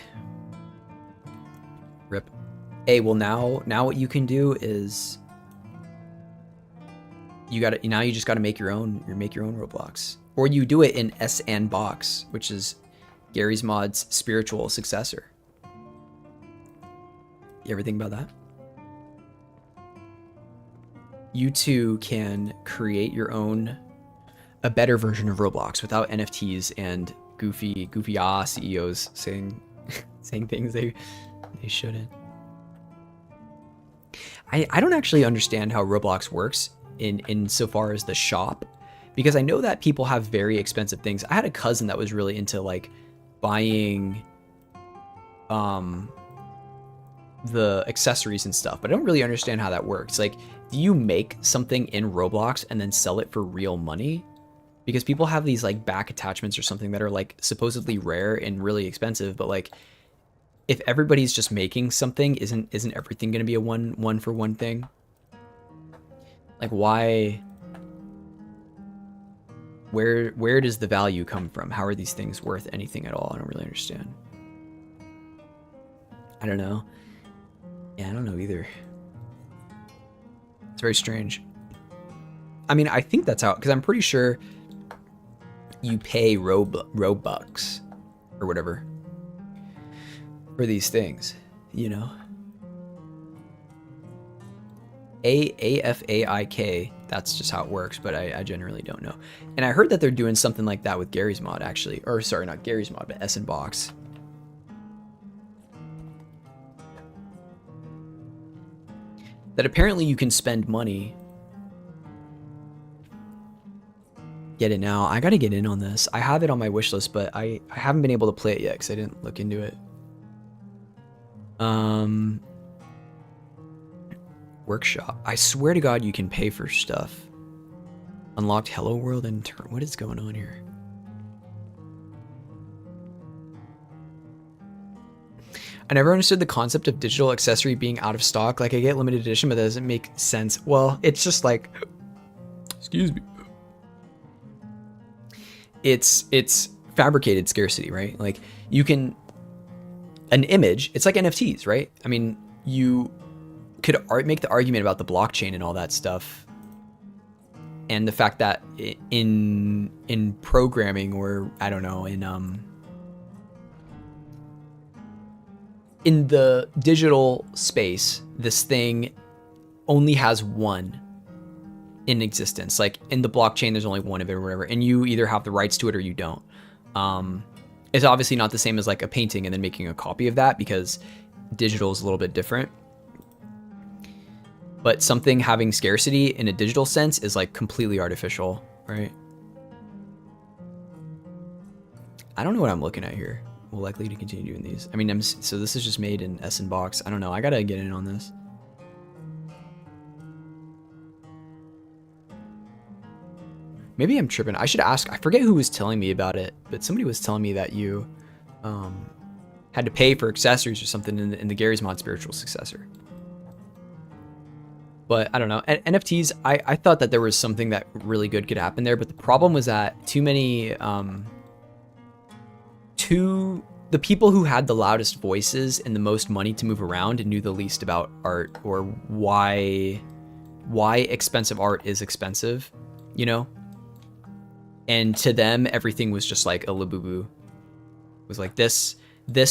Rip. Hey, well now what you can do is you just gotta make your own Roblox. Or you do it in SNBox, which is Gary's Mod's spiritual successor. You ever think about that? You too can create your own, a better version of Roblox without NFTs and goofy CEOs saying things they shouldn't. I don't actually understand how Roblox works in so far as the shop, because I know that people have very expensive things. I had a cousin that was really into like buying the accessories and stuff, but I don't really understand how that works. Like, do you make something in Roblox and then sell it for real money? Because people have these like back attachments or something that are like supposedly rare and really expensive, but like if everybody's just making something, isn't everything going to be a one for one thing? Like why? Where does the value come from? How are these things worth anything at all? I don't really understand. I don't know. Yeah, I don't know either. It's very strange. I mean, I think that's how, because I'm pretty sure you pay Robux or whatever for these things, you know? AFAIK, that's just how it works, but I generally don't know. And I heard that they're doing something like that with Gary's Mod, actually. Or sorry, not Gary's Mod, but SNBox. That apparently you can spend money. Get it now. I gotta get in on this. I have it on my wish list, but I haven't been able to play it yet because I didn't look into it. Workshop. I swear to God you can pay for stuff. Unlocked Hello World and turn. What is going on here? I never understood the concept of digital accessory being out of stock. Like I get limited edition, but that doesn't make sense. Well, it's just like, excuse me. It's fabricated scarcity, right? Like you can, an image, it's like NFTs, right? I mean, you could make the argument about the blockchain and all that stuff. And the fact that in programming, or I don't know, in the digital space, this thing only has one in existence. Like in the blockchain, there's only one of it or whatever, and you either have the rights to it or you don't. It's obviously not the same as like a painting and then making a copy of that, because digital is a little bit different. But something having scarcity in a digital sense is like completely artificial, right? I don't know what I'm looking at here. We'll likely to continue doing these. I mean, so this is just made in SNBox. I don't know. I gotta get in on this. Maybe I'm tripping. I should ask. I forget who was telling me about it, but somebody was telling me that you had to pay for accessories or something in the Garry's Mod spiritual successor. But I don't know. NFTs, I thought that there was something that really good could happen there, but the problem was that too many, the people who had the loudest voices and the most money to move around and knew the least about art, or why expensive art is expensive, you know? And to them, everything was just like a labubu. It was like this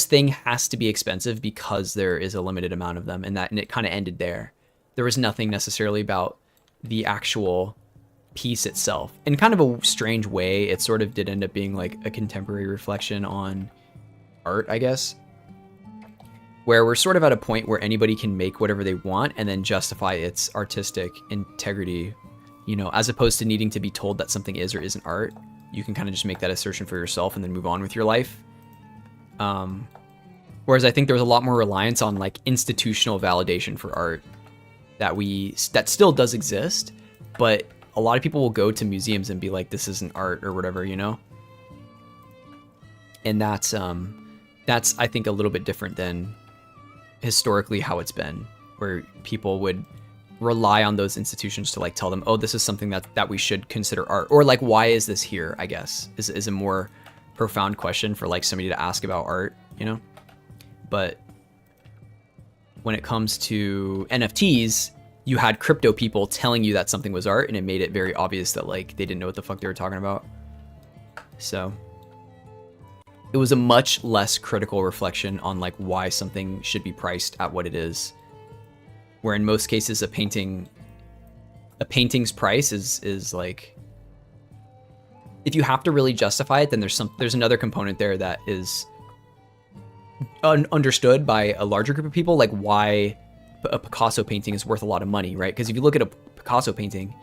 thing has to be expensive because there is a limited amount of them, and it kind of ended there. There was nothing necessarily about the actual piece itself. In kind of a strange way, it sort of did end up being like a contemporary reflection on art, I guess, where we're sort of at a point where anybody can make whatever they want and then justify its artistic integrity, you know, as opposed to needing to be told that something is or isn't art. You can kind of just make that assertion for yourself and then move on with your life. Whereas I think there was a lot more reliance on like institutional validation for art that still does exist, but a lot of people will go to museums and be like, this isn't art or whatever, you know? And that's I think a little bit different than historically how it's been, where people would rely on those institutions to like tell them, oh, this is something that we should consider art, or like, why is this here, I guess is a more profound question for like somebody to ask about art, you know? But when it comes to NFTs, you had crypto people telling you that something was art, and it made it very obvious that like they didn't know what the fuck they were talking about. So it was a much less critical reflection on like why something should be priced at what it is. Where in most cases a painting's price is like, if you have to really justify it, then there's another component there that is understood by a larger group of people, like why a Picasso painting is worth a lot of money, right? Because if you look at a Picasso painting,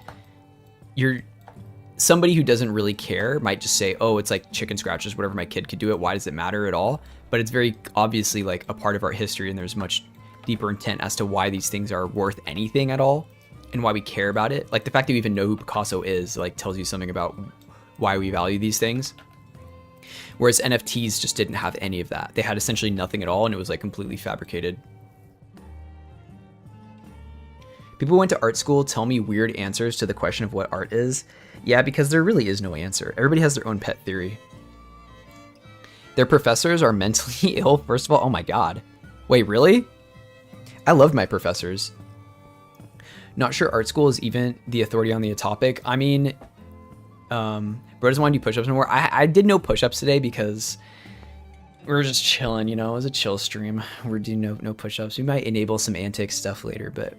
somebody who doesn't really care might just say, oh, it's like chicken scratches, whatever, my kid could do it, why does it matter at all? But it's very obviously like a part of art history, and there's much deeper intent as to why these things are worth anything at all and why we care about it. Like the fact that we even know who Picasso is like tells you something about why we value these things. Whereas NFTs just didn't have any of that. They had essentially nothing at all, and it was like completely fabricated. People who went to art school tell me weird answers to the question of what art is. Yeah, because there really is no answer. Everybody has their own pet theory. Their professors are mentally ill, first of all. Oh my god. Wait, really? I loved my professors. Not sure art school is even the authority on the topic. I mean, bro doesn't want to do push-ups anymore. I did no push-ups today because we were just chilling, you know. It was a chill stream. We're doing no push-ups. We might enable some antic stuff later, but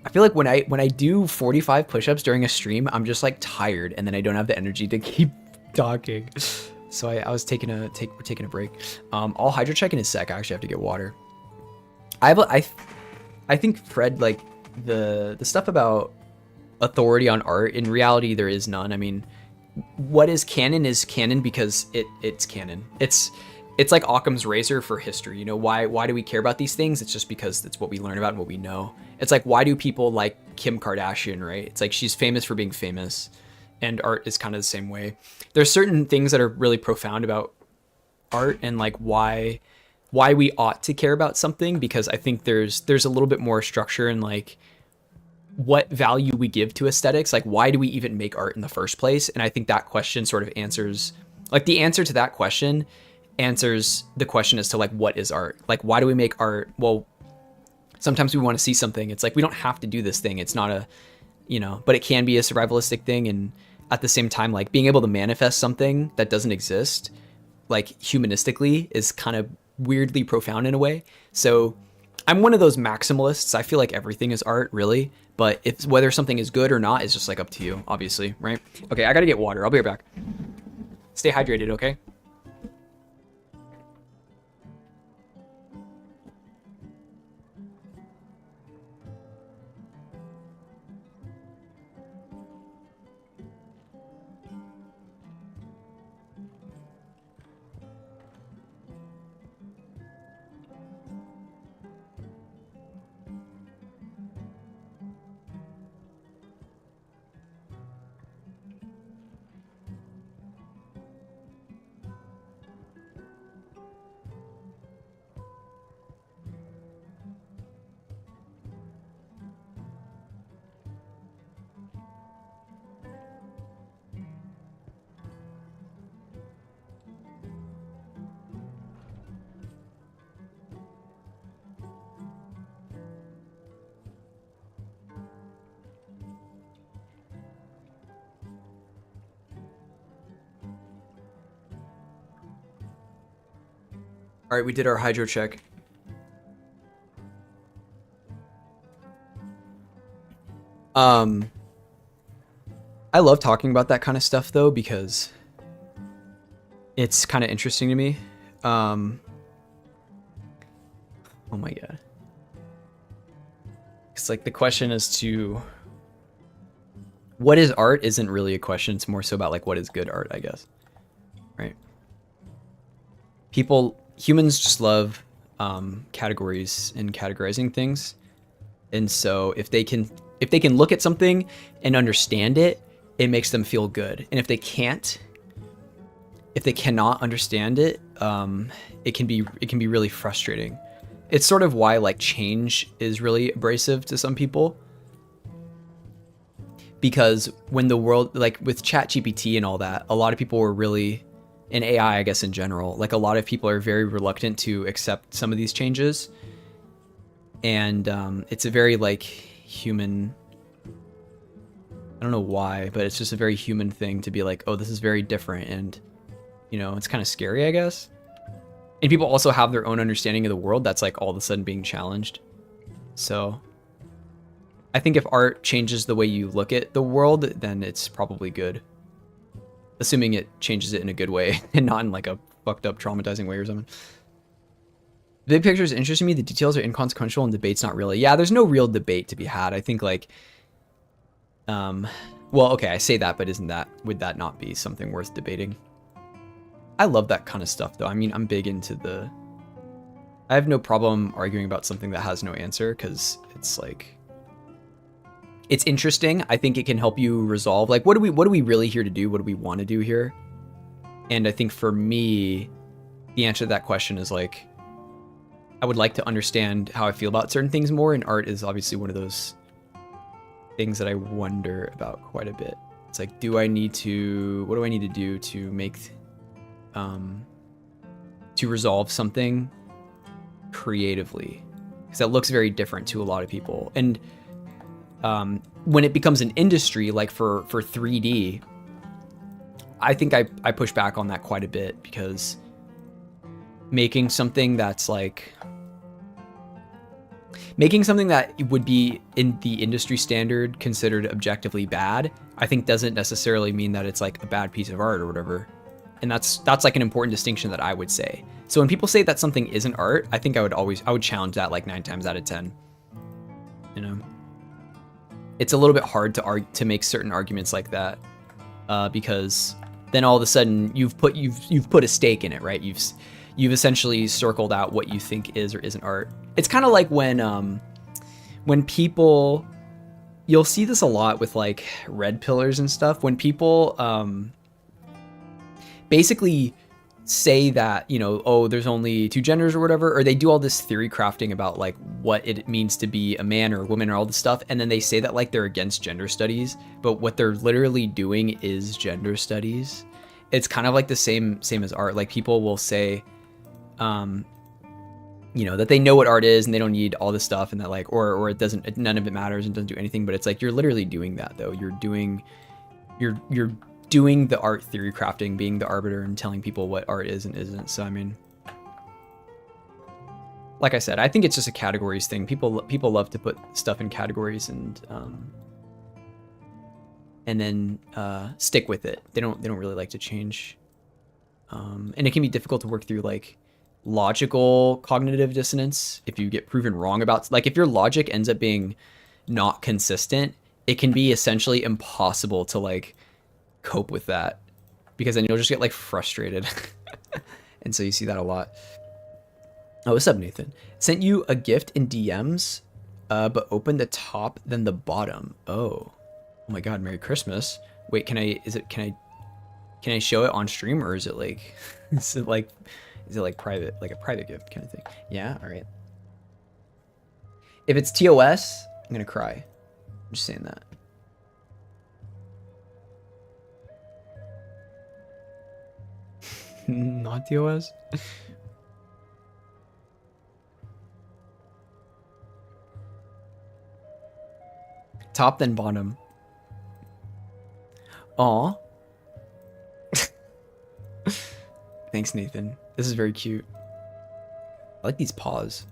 I feel like when I do 45 push-ups during a stream, I'm just like tired, and then I don't have the energy to keep talking. So we're taking a break. I'll hydro check in a sec. I actually have to get water. I think Fred, like the stuff about authority on art, in reality there is none. I mean, what is canon because it's canon. It's like Occam's razor for history. You know, why do we care about these things? It's just because it's what we learn about and what we know. It's like, why do people like Kim Kardashian, right? It's like she's famous for being famous, and art is kind of the same way. There's certain things that are really profound about art and like why why we ought to care about something, because I think there's a little bit more structure in like what value we give to aesthetics. Like, why do we even make art in the first place? And I think that question sort of answers, like, the answer to that question answers the question as to like, what is art? Like, why do we make art? Well, sometimes we want to see something. It's like, we don't have to do this thing. It's not a, you know, but it can be a survivalistic thing. And at the same time, like, being able to manifest something that doesn't exist, like, humanistically, is kind of weirdly profound in a way. So I'm one of those maximalists. I feel like everything is art, really. But if whether something is good or not is just like up to you, obviously, right? Okay, I gotta get water. I'll be right back. Stay hydrated, okay? All right, we did our hydro check. I love talking about that kind of stuff though, because it's kind of interesting to me. Oh my god. It's like the question as to what is art isn't really a question. It's more so about like what is good art, I guess. Right? Humans just love categories and categorizing things. And so if they can look at something and understand it, it makes them feel good. And if they cannot understand it, it can be really frustrating. It's sort of why like change is really abrasive to some people. Because when the world, like with ChatGPT and all that, a lot of people were really, and AI, I guess in general, like a lot of people are very reluctant to accept some of these changes. And it's a very like human, I don't know why, but it's just a very human thing to be like, oh, this is very different. And, you know, it's kind of scary, I guess. And people also have their own understanding of the world that's like all of a sudden being challenged. So I think if art changes the way you look at the world, then it's probably good. Assuming it changes it in a good way and not in like a fucked up traumatizing way or something. The big picture is interesting to me. The details are inconsequential and debate's not really. Yeah, there's no real debate to be had. I think like, well, okay, I say that, but would that not be something worth debating? I love that kind of stuff though. I mean, I'm big into I have no problem arguing about something that has no answer, because it's like, it's interesting. I think it can help you resolve, like, what are we really here to do? What do we want to do here? And I think for me, the answer to that question is like, I would like to understand how I feel about certain things more, and art is obviously one of those things that I wonder about quite a bit. It's like, what do I need to do to make, to resolve something creatively? Because that looks very different to a lot of people. And when it becomes an industry, like for 3D, I think I push back on that quite a bit, because making something that would be in the industry standard considered objectively bad, I think doesn't necessarily mean that it's like a bad piece of art or whatever. And that's like an important distinction that I would say. So when people say that something isn't art, I think I would challenge that like 9 times out of 10. You know, it's a little bit hard to make certain arguments like that, because then all of a sudden you've put a stake in it, right? You've essentially circled out what you think is or isn't art. It's kind of like when people, you'll see this a lot with like red pillars and stuff. When people basically say that, you know, oh, there's only two genders or whatever, or they do all this theory crafting about like what it means to be a man or a woman or all this stuff, and then they say that like they're against gender studies, but what they're literally doing is gender studies. It's kind of like the same as art. Like people will say, you know, that they know what art is and they don't need all this stuff, and that like, or it doesn't, none of it matters and doesn't do anything. But it's like you're literally doing that though. You're doing the art theory crafting, being the arbiter and telling people what art is and isn't. So I mean, like I said, I think it's just a categories thing. People love to put stuff in categories and then stick with it. They don't really like to change. And it can be difficult to work through like logical cognitive dissonance if you get proven wrong about, like, if your logic ends up being not consistent, it can be essentially impossible to like cope with that, because then you'll just get like frustrated. And so you see that a lot. Oh, what's up, Nathan? Sent you a gift in DMs, but opened the top then the bottom. Oh my god, Merry Christmas. Wait, can I show it on stream, or is it like is it like private, like a private gift kind of thing? Yeah, all right. If it's TOS, I'm gonna cry. I'm just saying that. Not TOS. Top then bottom. Aw. Thanks, Nathan. This is very cute. I like these paws.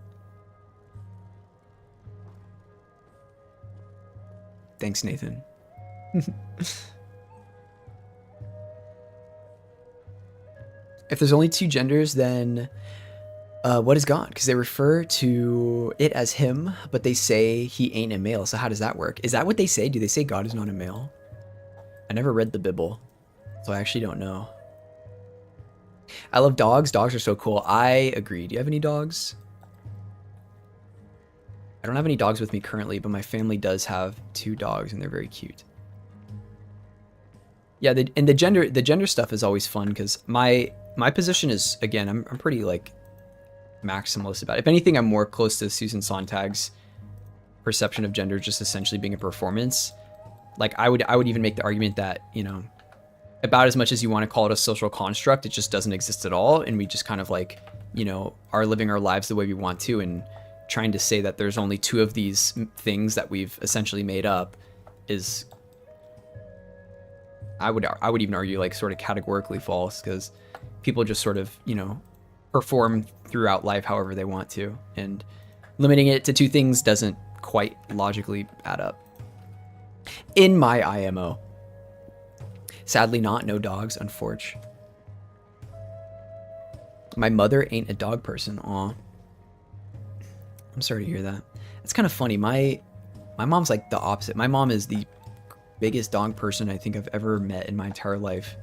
Thanks, Nathan. If there's only two genders, then what is God? Because they refer to it as him, but they say he ain't a male. So how does that work? Is that what they say? Do they say God is not a male? I never read the Bible, so I actually don't know. I love dogs. Dogs are so cool. I agree. Do you have any dogs? I don't have any dogs with me currently, but my family does have 2 dogs, and they're very cute. Yeah, and the gender stuff is always fun, because my position is, again, I'm pretty like maximalist about it. If anything, I'm more close to Susan Sontag's perception of gender just essentially being a performance. Like I would even make the argument that, you know, about as much as you want to call it a social construct, it just doesn't exist at all, and we just kind of like, you know, are living our lives the way we want to, and trying to say that there's only 2 of these things that we've essentially made up is, I would even argue, like sort of categorically false, because people just sort of, you know, perform throughout life however they want to, and limiting it to 2 things doesn't quite logically add up. In my IMO. Sadly not, no dogs, unfortunately. My mother ain't a dog person. Aw. I'm sorry to hear that. It's kind of funny. My mom's like the opposite. My mom is the biggest dog person I think I've ever met in my entire life.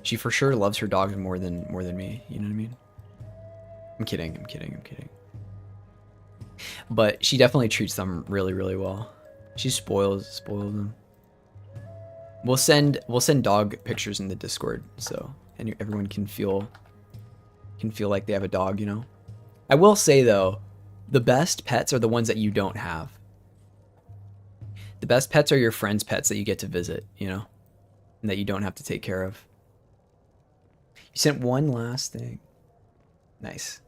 She for sure loves her dogs more than me. You know what I mean? I'm kidding. But she definitely treats them really, really well. She spoils them. We'll send dog pictures in the Discord, so everyone can feel like they have a dog, you know. I will say though, the best pets are the ones that you don't have. The best pets are your friends' pets that you get to visit, you know, and that you don't have to take care of. You sent one last thing. Nice.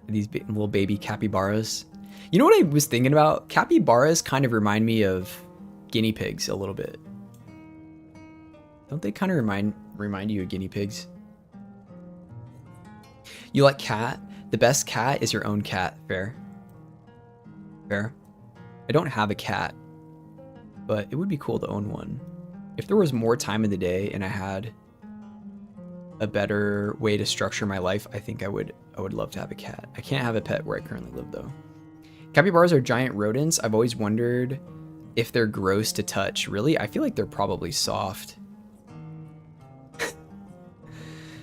These little baby capybaras. You know what I was thinking about? Capybaras kind of remind me of guinea pigs a little bit. Don't they kind of remind you of guinea pigs? You like cat? The best cat is your own cat. Fair. I don't have a cat, but it would be cool to own one. If there was more time in the day and I had a better way to structure my life, I think I would love to have a cat. I can't have a pet where I currently live though. Capybaras are giant rodents. I've always wondered if they're gross to touch. Really? I feel like they're probably soft.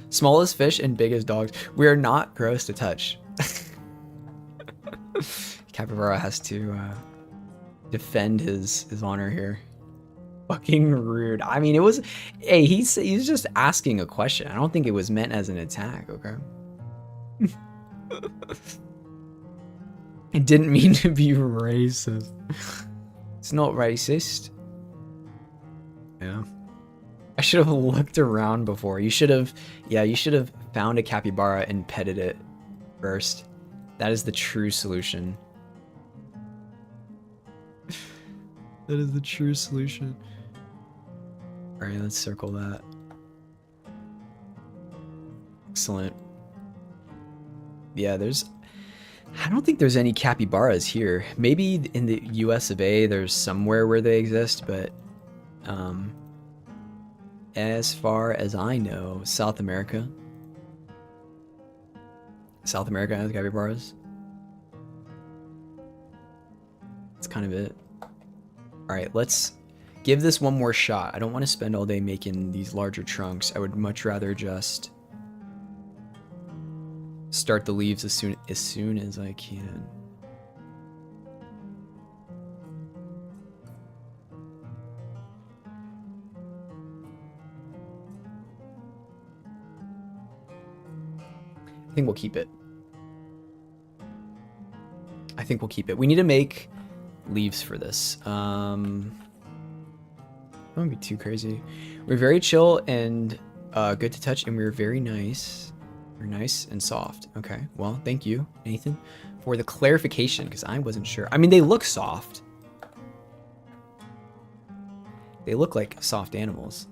Smallest fish and biggest dogs. We are not gross to touch. Capybara has to defend his honor here. fucking rude. I mean, it was. Hey, he's just asking a question. I don't think it was meant as an attack. Okay. It didn't mean to be racist. It's not racist. Yeah. I should have looked around before. You should have. Yeah, you should have found a capybara and petted it first. That is the true solution. That is the true solution. All right, let's circle that. Excellent. Yeah, I don't think there's any capybaras here. Maybe in the US of A, there's somewhere where they exist, but as far as I know, South America has capybaras. That's kind of it. All right, let's give this one more shot. I don't want to spend all day making these larger trunks. I would much rather just start the leaves as soon as I can. I think we'll keep it. We need to make leaves for this. Don't be too crazy. We're very chill and good to touch, and we're very nice. We're nice and soft. Okay, well, thank you, Nathan, for the clarification, because I wasn't sure. I mean, they look soft. They look like soft animals.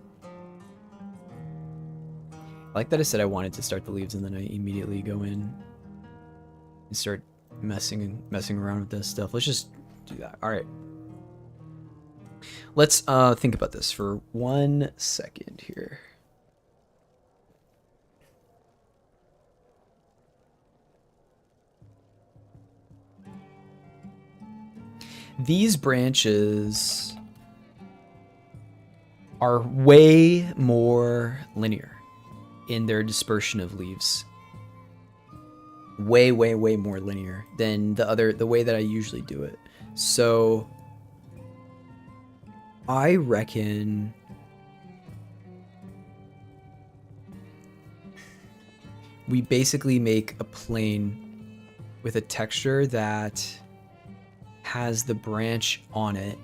I like that I said I wanted to start the leaves, and then I immediately go in and start messing around with this stuff. Let's just do that. All right. Let's think about this for 1 second here. These branches are way more linear in their dispersion of leaves. Way more linear than the way that I usually do it. So I reckon we basically make a plane with a texture that has the branch on it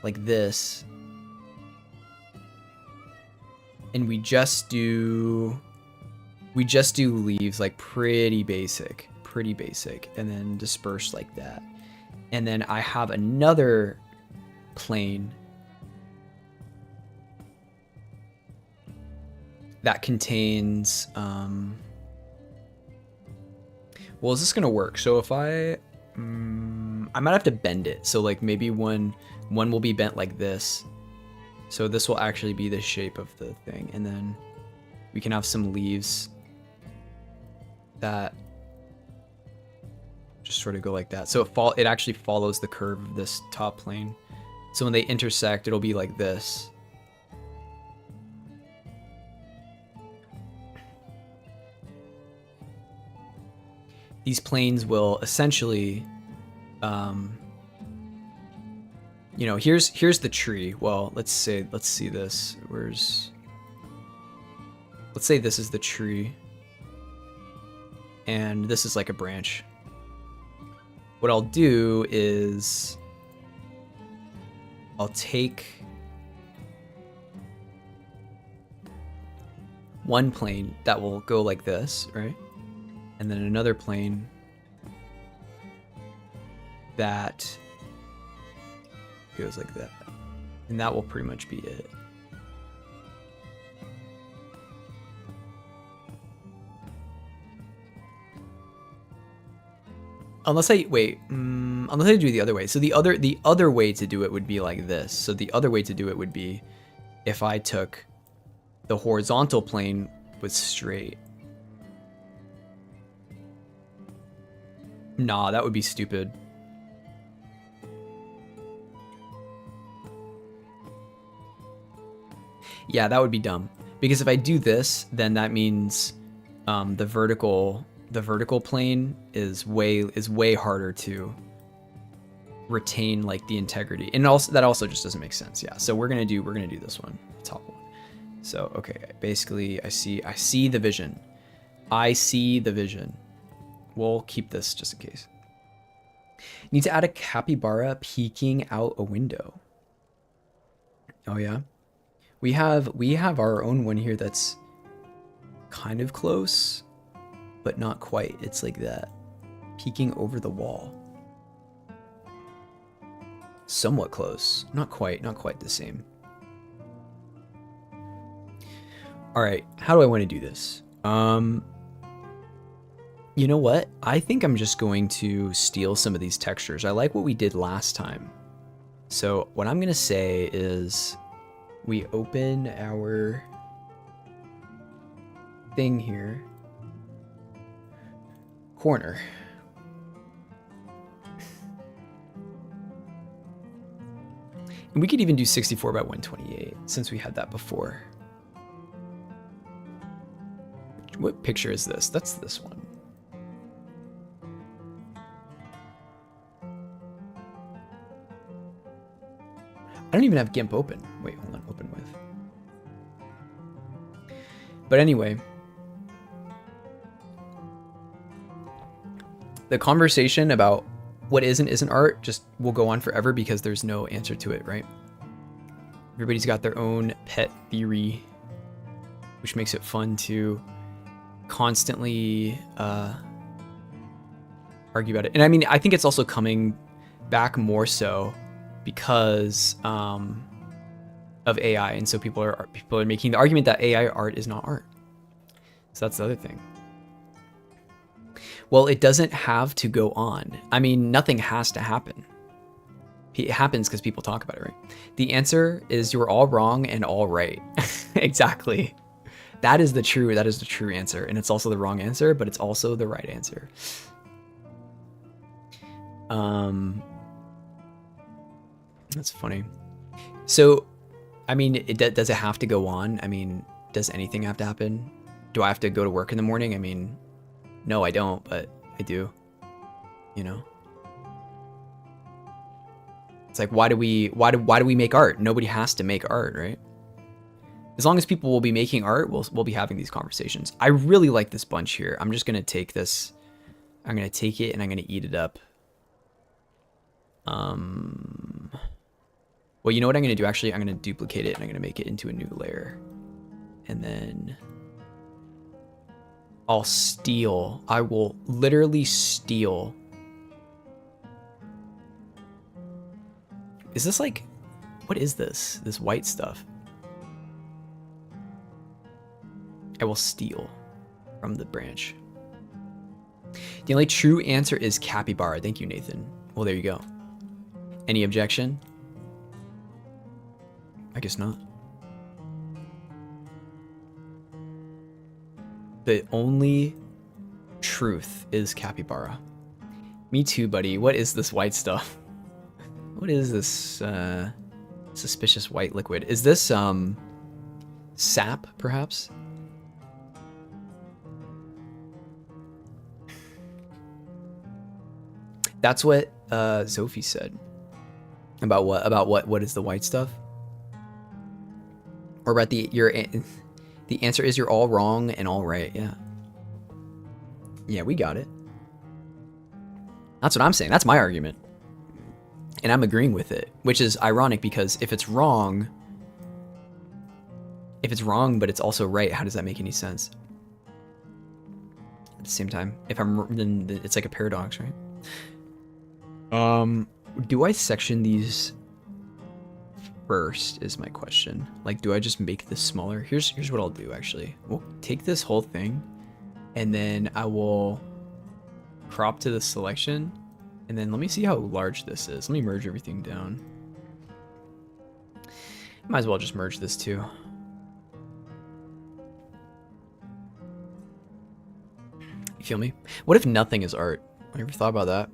like this, and we just do leaves like pretty basic, and then disperse like that. And then I have another plane that contains well, is this gonna work? So if I might have to bend it, so like maybe one will be bent like this, so this will actually be the shape of the thing, and then we can have some leaves that just sort of go like that. So it actually follows the curve of this top plane. So when they intersect, it'll be like this. These planes will essentially, here's the tree. Well, let's see this. Let's say this is the tree, and this is like a branch. What I'll do is I'll take one plane that will go like this, right? And then another plane that goes like that. And that will pretty much be it. Unless I do it the other way. So the other way to do it would be like this. So the other way to do it would be if I took the horizontal plane was straight. Nah, that would be stupid. Yeah, that would be dumb. Because if I do this, then that means the vertical plane is way harder to retain like the integrity, and also that also just doesn't make sense. Yeah, so we're gonna do this one, the top one. So okay, basically I see the vision. I see the vision. We'll keep this just in case. Need to add a capybara peeking out a window. Oh yeah, we have our own one here that's kind of close, but not quite. It's like that, peeking over the wall. Somewhat close, not quite the same. All right, how do I want to do this? You know what? I think I'm just going to steal some of these textures. I like what we did last time. So what I'm gonna say is we open our thing here. Corner. And we could even do 64 by 128 since we had that before. What picture is this? That's this one. I don't even have GIMP open. Wait, hold on, open with. But anyway, the conversation about what is and isn't art just will go on forever because there's no answer to it, right? Everybody's got their own pet theory, which makes it fun to constantly argue about it. And I mean, I think it's also coming back more so because of AI, and so people are making the argument that AI art is not art. So that's the other thing. Well, it doesn't have to go on. I mean, nothing has to happen. It happens because people talk about it, right? The answer is you're all wrong and all right. Exactly. That is the true answer, and it's also the wrong answer, but it's also the right answer. That's funny. So, I mean, does it have to go on? I mean, does anything have to happen? Do I have to go to work in the morning? I mean, no, I don't, but I do. You know? It's like, why do we make art? Nobody has to make art, right? As long as people will be making art, we'll be having these conversations. I really like this bunch here. I'm just gonna take this. I'm gonna take it and I'm gonna eat it up. Well, you know what I'm gonna do? Actually, I'm gonna duplicate it and I'm gonna make it into a new layer, and then I'll steal. I will literally steal. Is this like, what is this? This white stuff. I will steal from the branch. The only true answer is capybara. Thank you, Nathan. Well, there you go. Any objection? I guess not. The only truth is capybara. Me too, buddy. What is this white stuff? What is this suspicious white liquid? Is this sap, perhaps? That's what Sophie said. About what? About what is the white stuff? Or about the answer is you're all wrong and all right. Yeah. Yeah, we got it. That's what I'm saying. That's my argument. And I'm agreeing with it, which is ironic because if it's wrong but it's also right, how does that make any sense? At the same time, if then it's like a paradox, right? Do I section these first is my question. Like, do I just make this smaller? Here's what I'll do, actually. We'll take this whole thing, and then I will crop to the selection, and then let me see how large this is. Let me merge everything down. Might as well just merge this too. You feel me? What if nothing is art? I never thought about that.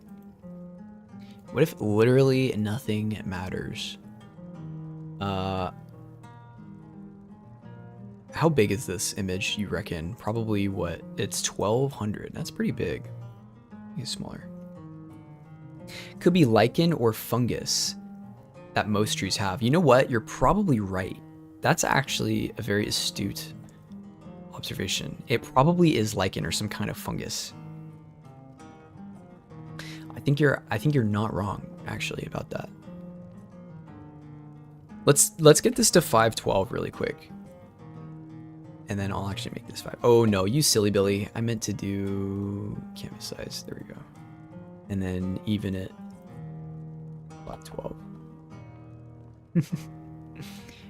What if literally nothing matters? How big is this image, you reckon? Probably what? It's 1200. That's pretty big. It's smaller. Could be lichen or fungus that most trees have. You know what? You're probably right. That's actually a very astute observation. It probably is lichen or some kind of fungus. I think you're not wrong actually about that. Let's get this to 512 really quick. And then I'll actually make this 5. Oh no, you silly Billy. I meant to do canvas size. There we go. And then even it 512.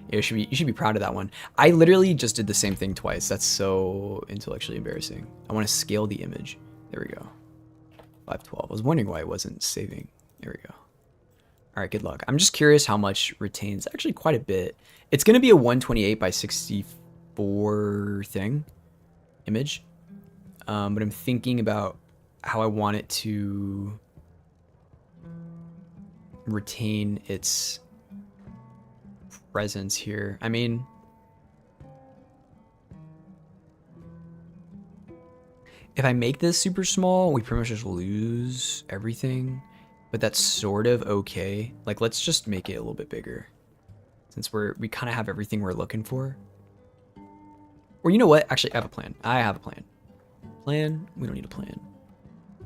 Yeah, you should be proud of that one. I literally just did the same thing twice. That's so intellectually embarrassing. I want to scale the image. There we go. 512. I was wondering why it wasn't saving. There we go. All right, good luck. I'm just curious how much retains. Actually, quite a bit. It's going to be a 128 by 64 thing image. But I'm thinking about how I want it to retain its presence here. I mean, if I make this super small, we pretty much just lose everything, but that's sort of okay. Like, let's just make it a little bit bigger since we kind of have everything we're looking for. Or you know what? Actually, I have a plan. I have a plan. Plan? We don't need a plan.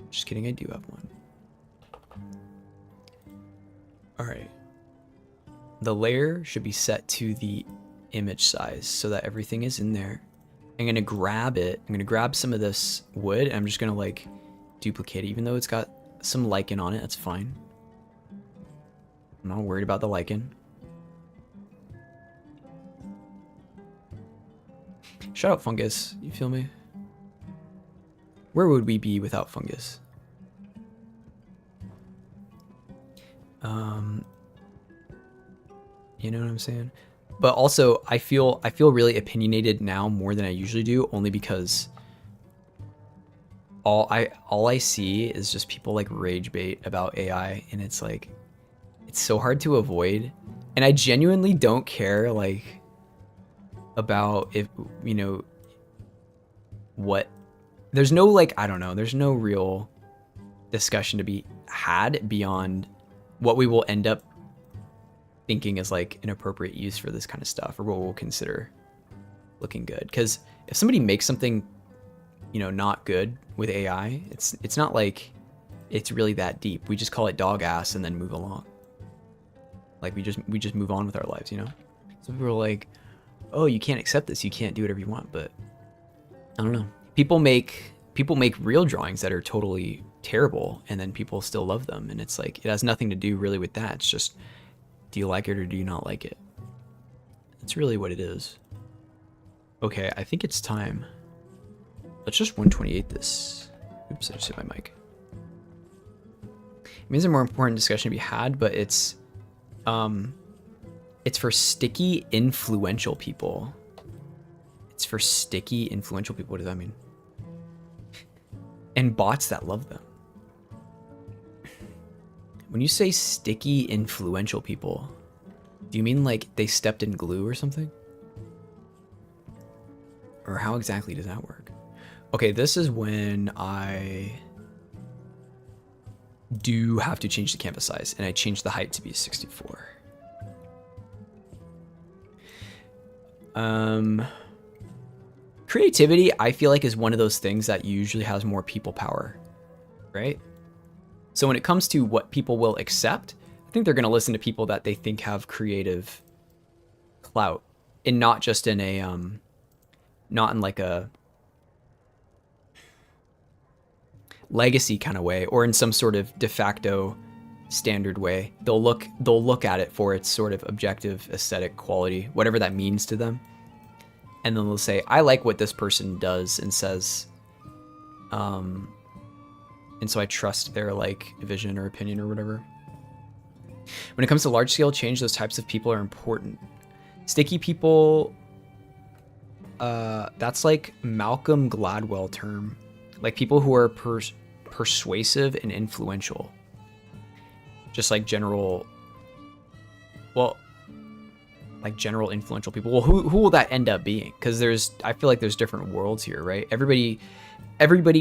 Just kidding, I do have one. All right. The layer should be set to the image size so that everything is in there. I'm going to grab it. I'm going to grab some of this wood and I'm just going to like duplicate it. Even though it's got some lichen on it, that's fine. I'm not worried about the lichen. Shut up, fungus. You feel me? Where would we be without fungus? You know what I'm saying? But also, I feel really opinionated now more than I usually do, only because all I see is just people like rage bait about AI, and it's like it's so hard to avoid. And I genuinely don't care like about if you know what. There's no like I don't know. There's no real discussion to be had beyond what we will end up thinking is like an appropriate use for this kind of stuff, or what we'll consider looking good. Because if somebody makes something, you know, not good with AI, it's not like it's really that deep. We just call it dog ass and then move along. Like we just move on with our lives, you know. So people are like, oh, you can't accept this, you can't do whatever you want. But I don't know. People make real drawings that are totally terrible, and then people still love them, and it's like it has nothing to do really with that. It's just, do you like it or do you not like it? That's really what it is. Okay, I think it's time. Let's just 128 this. Oops, I just hit my mic. It means a more important discussion to be had, but it's for sticky, influential people. It's for sticky, influential people. What does that mean? And bots that love them. When you say sticky, influential people, do you mean like they stepped in glue or something? Or how exactly does that work? Okay, this is when I do have to change the canvas size, and I change the height to be 64. Creativity, I feel like, is one of those things that usually has more people power, right? So when it comes to what people will accept, I think they're going to listen to people that they think have creative clout, and not just in a, not in like a legacy kind of way, or in some sort of de facto standard way. They'll look at it for its sort of objective aesthetic quality, whatever that means to them. And then they'll say, I like what this person does and says, and so I trust their like vision or opinion or whatever. When it comes to large scale change, those types of people are important. Sticky people, that's like Malcolm Gladwell term. Like people who are persuasive and influential. Just like general, well, like general influential people. Well, who will that end up being? Because I feel like there's different worlds here, right? Everybody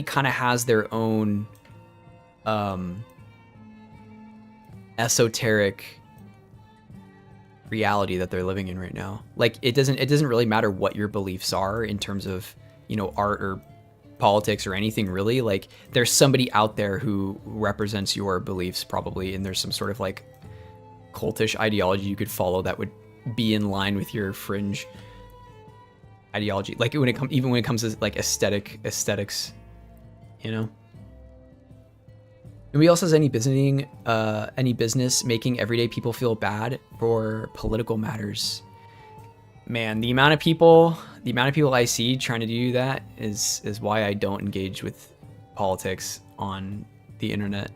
kind of has their own esoteric reality that they're living in right now. Like it doesn't really matter what your beliefs are in terms of, you know, art or politics or anything really. Like there's somebody out there who represents your beliefs probably, and there's some sort of like cultish ideology you could follow that would be in line with your fringe ideology. Like when it comes to like aesthetics, you know. Nobody else has any business making everyday people feel bad for political matters. Man, the amount of people I see trying to do that is why I don't engage with politics on the internet.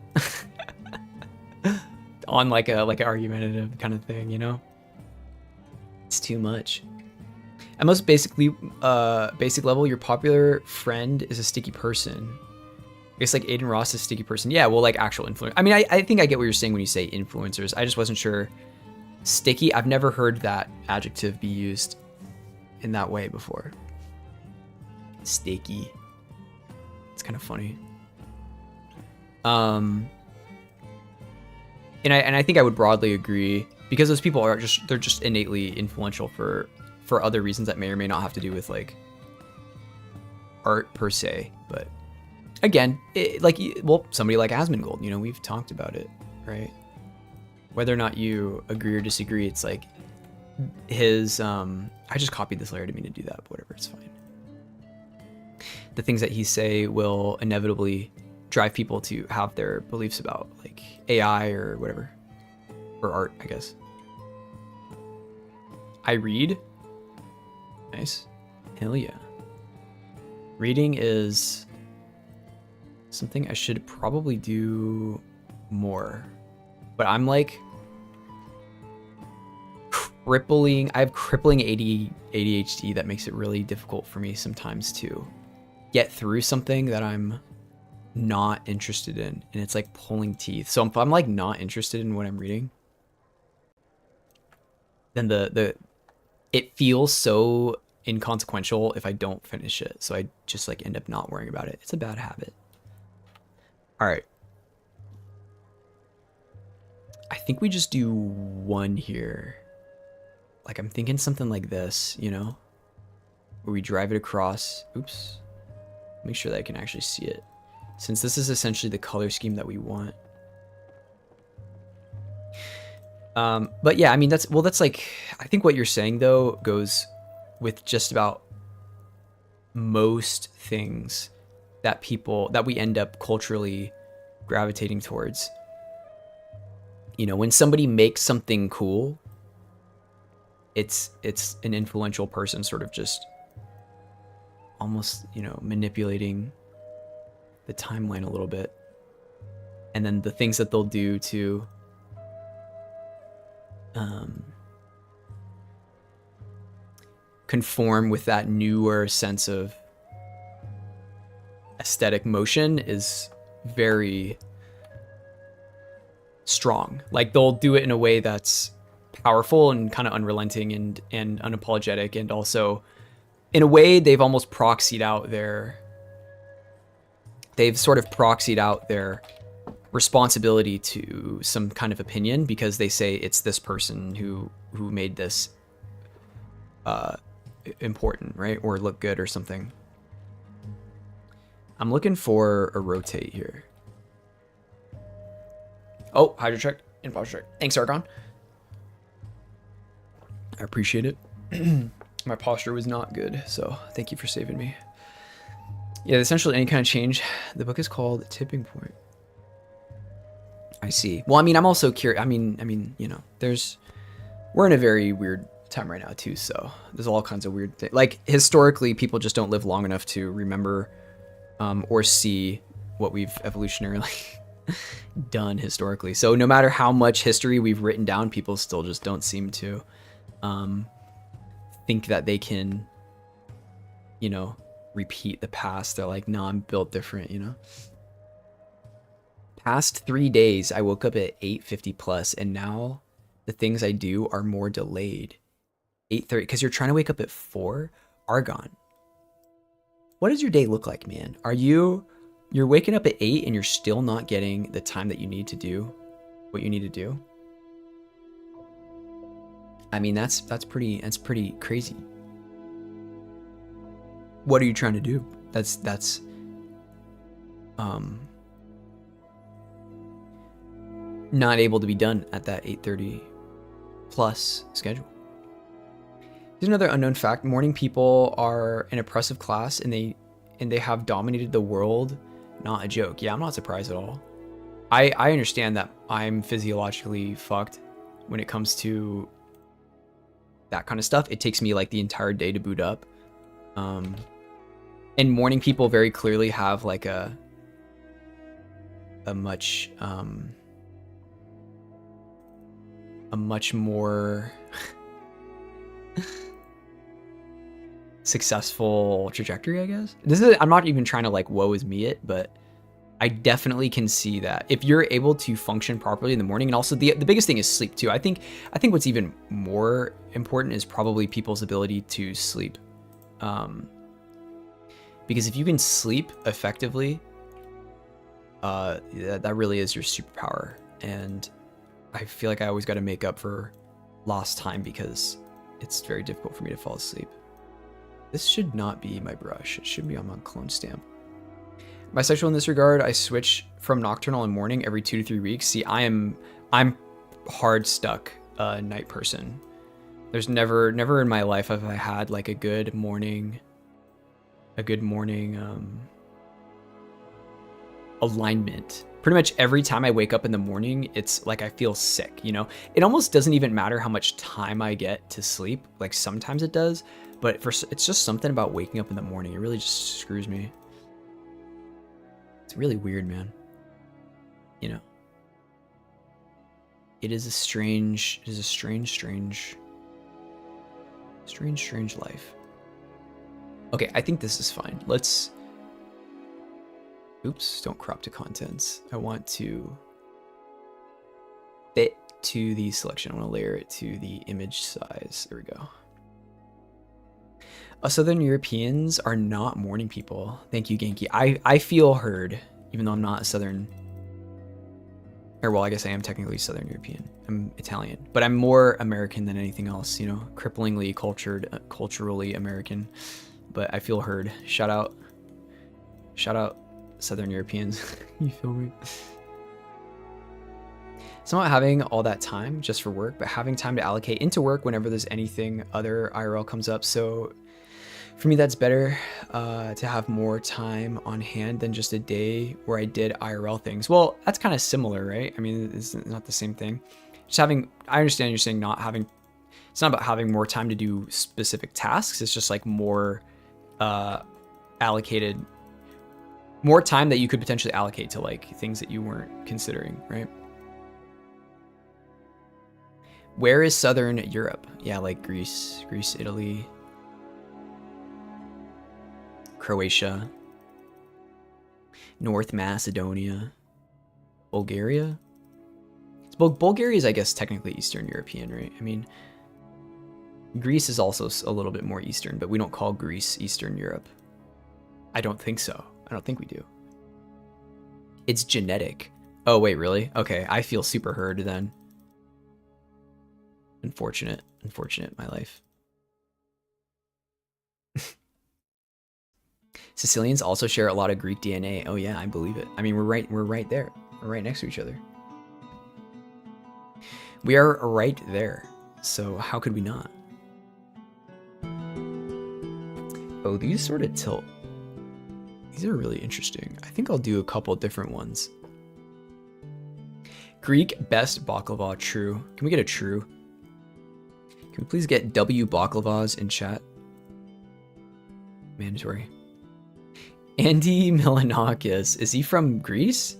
On like an argumentative kind of thing, you know? It's too much. At most basic level, your popular friend is a sticky person. It's like Aiden Ross is a sticky person. Yeah, well, like actual influencer. I mean, I think I get what you're saying when you say influencers. I just wasn't sure. Sticky, I've never heard that adjective be used in that way before. Sticky. It's kind of funny. And I think I would broadly agree, because those people are they're just innately influential for other reasons that may or may not have to do with like art per se. But again, somebody like Asmongold, you know, we've talked about it, right? Whether or not you agree or disagree, it's like his I just copied this layer, I didn't mean to do that, but whatever, it's fine. The things that he say will inevitably drive people to have their beliefs about like AI or whatever, or art, I guess. I read. Nice. Hell yeah. Reading is something I should probably do more, but I'm like I have crippling ADHD that makes it really difficult for me sometimes to get through something that I'm not interested in, and it's like pulling teeth. So if I'm like not interested in what I'm reading, then it feels so inconsequential if I don't finish it. So I just like end up not worrying about it. It's a bad habit. All right. I think we just do one here. Like I'm thinking something like this, you know, where we drive it across. Oops. Make sure that I can actually see it, since this is essentially the color scheme that we want. But yeah, I mean, that's like, I think what you're saying though goes with just about most things that we end up culturally gravitating towards. You know, when somebody makes something cool, it's an influential person sort of just almost, you know, manipulating the timeline a little bit. And then the things that they'll do to conform with that newer sense of aesthetic motion is very strong. Like they'll do it in a way that's powerful and kind of unrelenting and unapologetic, and also in a way they've almost proxied out their responsibility to some kind of opinion, because they say it's this person who made this important, right? Or look good or something. I'm looking for a rotate here. Oh, hydro check and posture check. Thanks, Argon. I appreciate it. My posture was not good, so thank you for saving me. Yeah, essentially any kind of change. The book is called Tipping Point. I see. Well, I mean, I'm also curious. I mean, you know, we're in a very weird time right now too, so there's all kinds of weird things. Like historically, people just don't live long enough to remember or see what we've evolutionarily done historically. So no matter how much history we've written down, people still just don't seem to think that they can, you know, repeat the past. They're like, no, I'm built different, you know. Past 3 days, I woke up at 8:50 plus, and now the things I do are more delayed. 8:30, because you're trying to wake up at 4? Argon, what does your day look like, man? You're waking up at 8 and you're still not getting the time that you need to do what you need to do. I mean, that's pretty crazy. What are you trying to do? That's not able to be done at that 8:30 plus schedule. Here's another unknown fact. Morning people are an oppressive class, and they have dominated the world. Not a joke. Yeah, I'm not surprised at all. I understand that I'm physiologically fucked when it comes to that kind of stuff. It takes me like the entire day to boot up. And morning people very clearly have like a much more successful trajectory, I guess. I'm not even trying to like woe is me it, but I definitely can see that if you're able to function properly in the morning, and also the biggest thing is sleep too. I think what's even more important is probably people's ability to sleep. Because if you can sleep effectively, that really is your superpower. And I feel like I always got to make up for lost time because it's very difficult for me to fall asleep. This should not be my brush. It should be on my clone stamp. Bisexual in this regard, I switch from nocturnal and morning every 2 to 3 weeks. See, I'm hard stuck night person. There's never in my life have I had like a good morning alignment. Pretty much every time I wake up in the morning, it's like I feel sick, you know? It almost doesn't even matter how much time I get to sleep. Like sometimes it does, but it's just something about waking up in the morning. It really just screws me. It's really weird, man. You know? It is a strange life. Okay, I think this is fine. Let's... Oops, don't crop to contents. I want to fit to the selection. I want to layer it to the image size. There we go. Southern Europeans are not morning people. Thank you, Genki. I feel heard, even though I'm not a Southern... Or, well, I guess I am technically Southern European. I'm Italian. But I'm more American than anything else, you know? Cripplingly culturally American. But I feel heard. Shout out Southern Europeans. You feel me? It's not having all that time just for work, but having time to allocate into work whenever there's anything other IRL comes up. So for me, that's better to have more time on hand than just a day where I did IRL things. Well, that's kind of similar, right? I mean, it's not the same thing. Just having, I understand you're saying not having, it's not about having more time to do specific tasks. It's just like more allocated, more time that you could potentially allocate to like things that you weren't considering, right? Where is Southern Europe? Yeah, like Greece, Italy, Croatia, North Macedonia, Bulgaria. Bulgaria is, I guess, technically Eastern European, right? I mean, Greece is also a little bit more Eastern, but we don't call Greece Eastern Europe. I don't think so. I don't think we do. It's genetic. Oh, wait, really? Okay, I feel super heard then. Unfortunate, my life. Sicilians also share a lot of Greek DNA. Oh yeah, I believe it. I mean, we're right there. We're right next to each other. We are right there. So how could we not? Oh, these sort of tilt. These are really interesting. I think I'll do a couple different ones. Greek best baklava, true. Can we get a true? Can we please get W baklavas in chat? Mandatory. Andy Milanakis. Is he from Greece?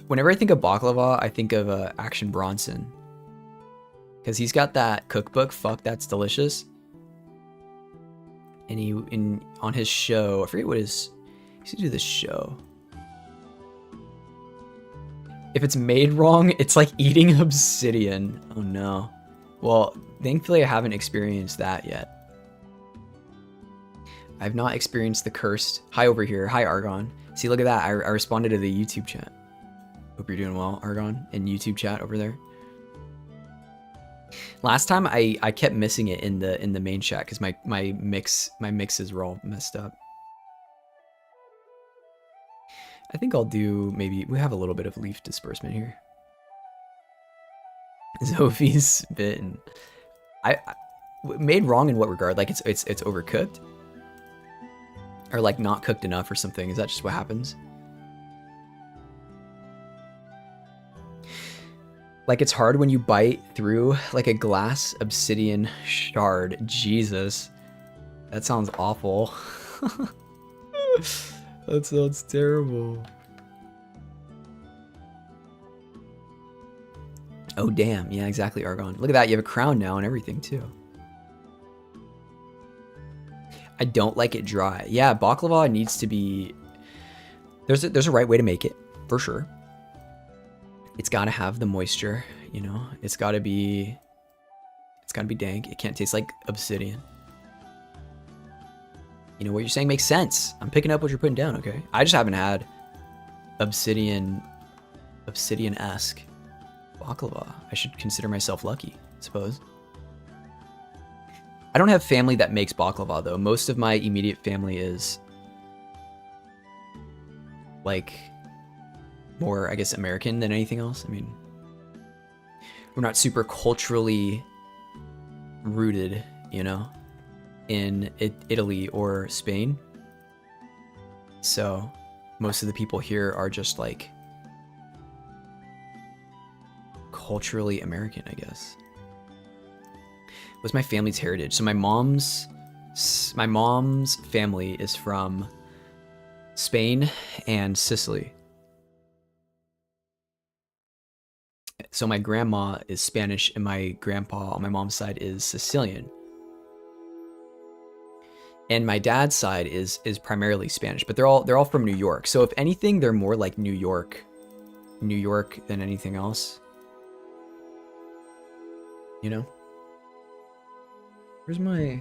Whenever I think of baklava, I think of Action Bronson. Because he's got that cookbook, Fuck That's Delicious. And on his show, I forget what he used to do this show. If it's made wrong, it's like eating obsidian. Oh no. Well, thankfully I haven't experienced that yet. I've not experienced the cursed. Hi over here. Hi Argon. See, look at that. I responded to the YouTube chat. Hope you're doing well, Argon, in YouTube chat over there. Last time I kept missing it in the main chat because my mixes were all messed up. I think I'll do maybe we have a little bit of leaf disbursement here. Sophie's bitten. I made wrong in what regard? Like it's overcooked? Or like not cooked enough or something? Is that just what happens? Like it's hard when you bite through like a glass obsidian shard. Jesus. That sounds awful. That sounds terrible. Oh damn, yeah, exactly, Argon. Look at that, you have a crown now and everything too. I don't like it dry. Yeah, baklava needs to be... There's a right way to make it, for sure. It's gotta have the moisture, you know? It's gotta be dank. It can't taste like obsidian. You know, what you're saying makes sense. I'm picking up what you're putting down, okay? I just haven't had obsidian-esque baklava. I should consider myself lucky, I suppose. I don't have family that makes baklava, though. Most of my immediate family is, like, more, I guess, American than anything else. I mean, we're not super culturally rooted, you know, in Italy or Spain. So most of the people here are just like culturally American, I guess. What's my family's heritage? So my mom's family is from Spain and Sicily. So my grandma is Spanish and my grandpa on my mom's side is Sicilian. And my dad's side is primarily Spanish, but they're all from New York. So if anything, they're more like New York than anything else. You know? Where's my...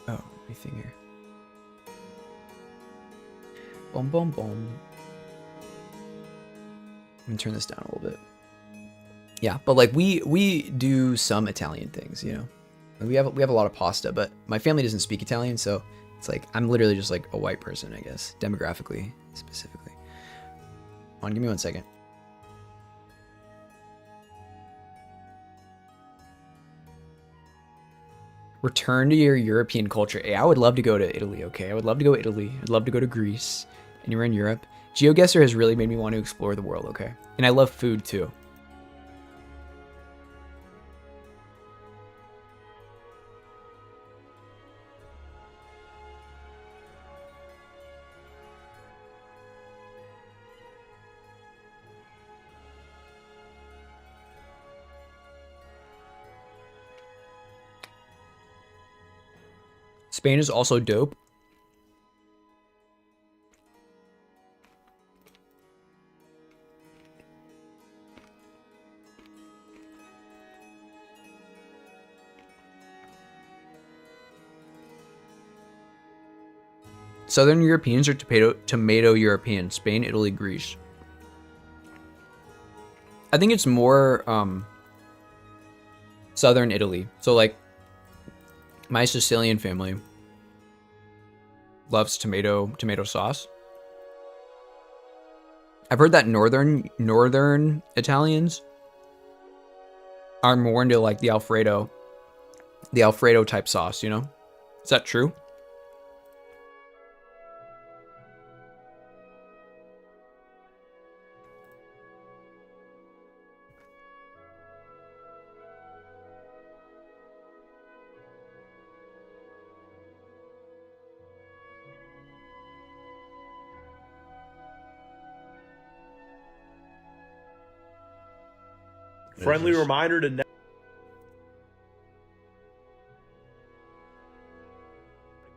Oh, my thing here. Boom, boom, boom. I'm gonna turn this down a little bit. Yeah, but like we do some Italian things, you know. We have a lot of pasta, but my family doesn't speak Italian, so it's like I'm literally just like a white person, I guess, demographically specifically. Hold on, give me 1 second. Return to your European culture. Hey, I would love to go to Italy, okay? I would love to go to Italy. I'd love to go to Greece. Anywhere in Europe. GeoGuessr has really made me want to explore the world, okay? And I love food too. Spain is also dope. Southern Europeans are tomato Europeans. Spain, Italy, Greece. I think it's more Southern Italy. So like my Sicilian family loves tomato sauce. I've heard that northern Italians are more into like the Alfredo type sauce, you know? Is that true?
Friendly reminder to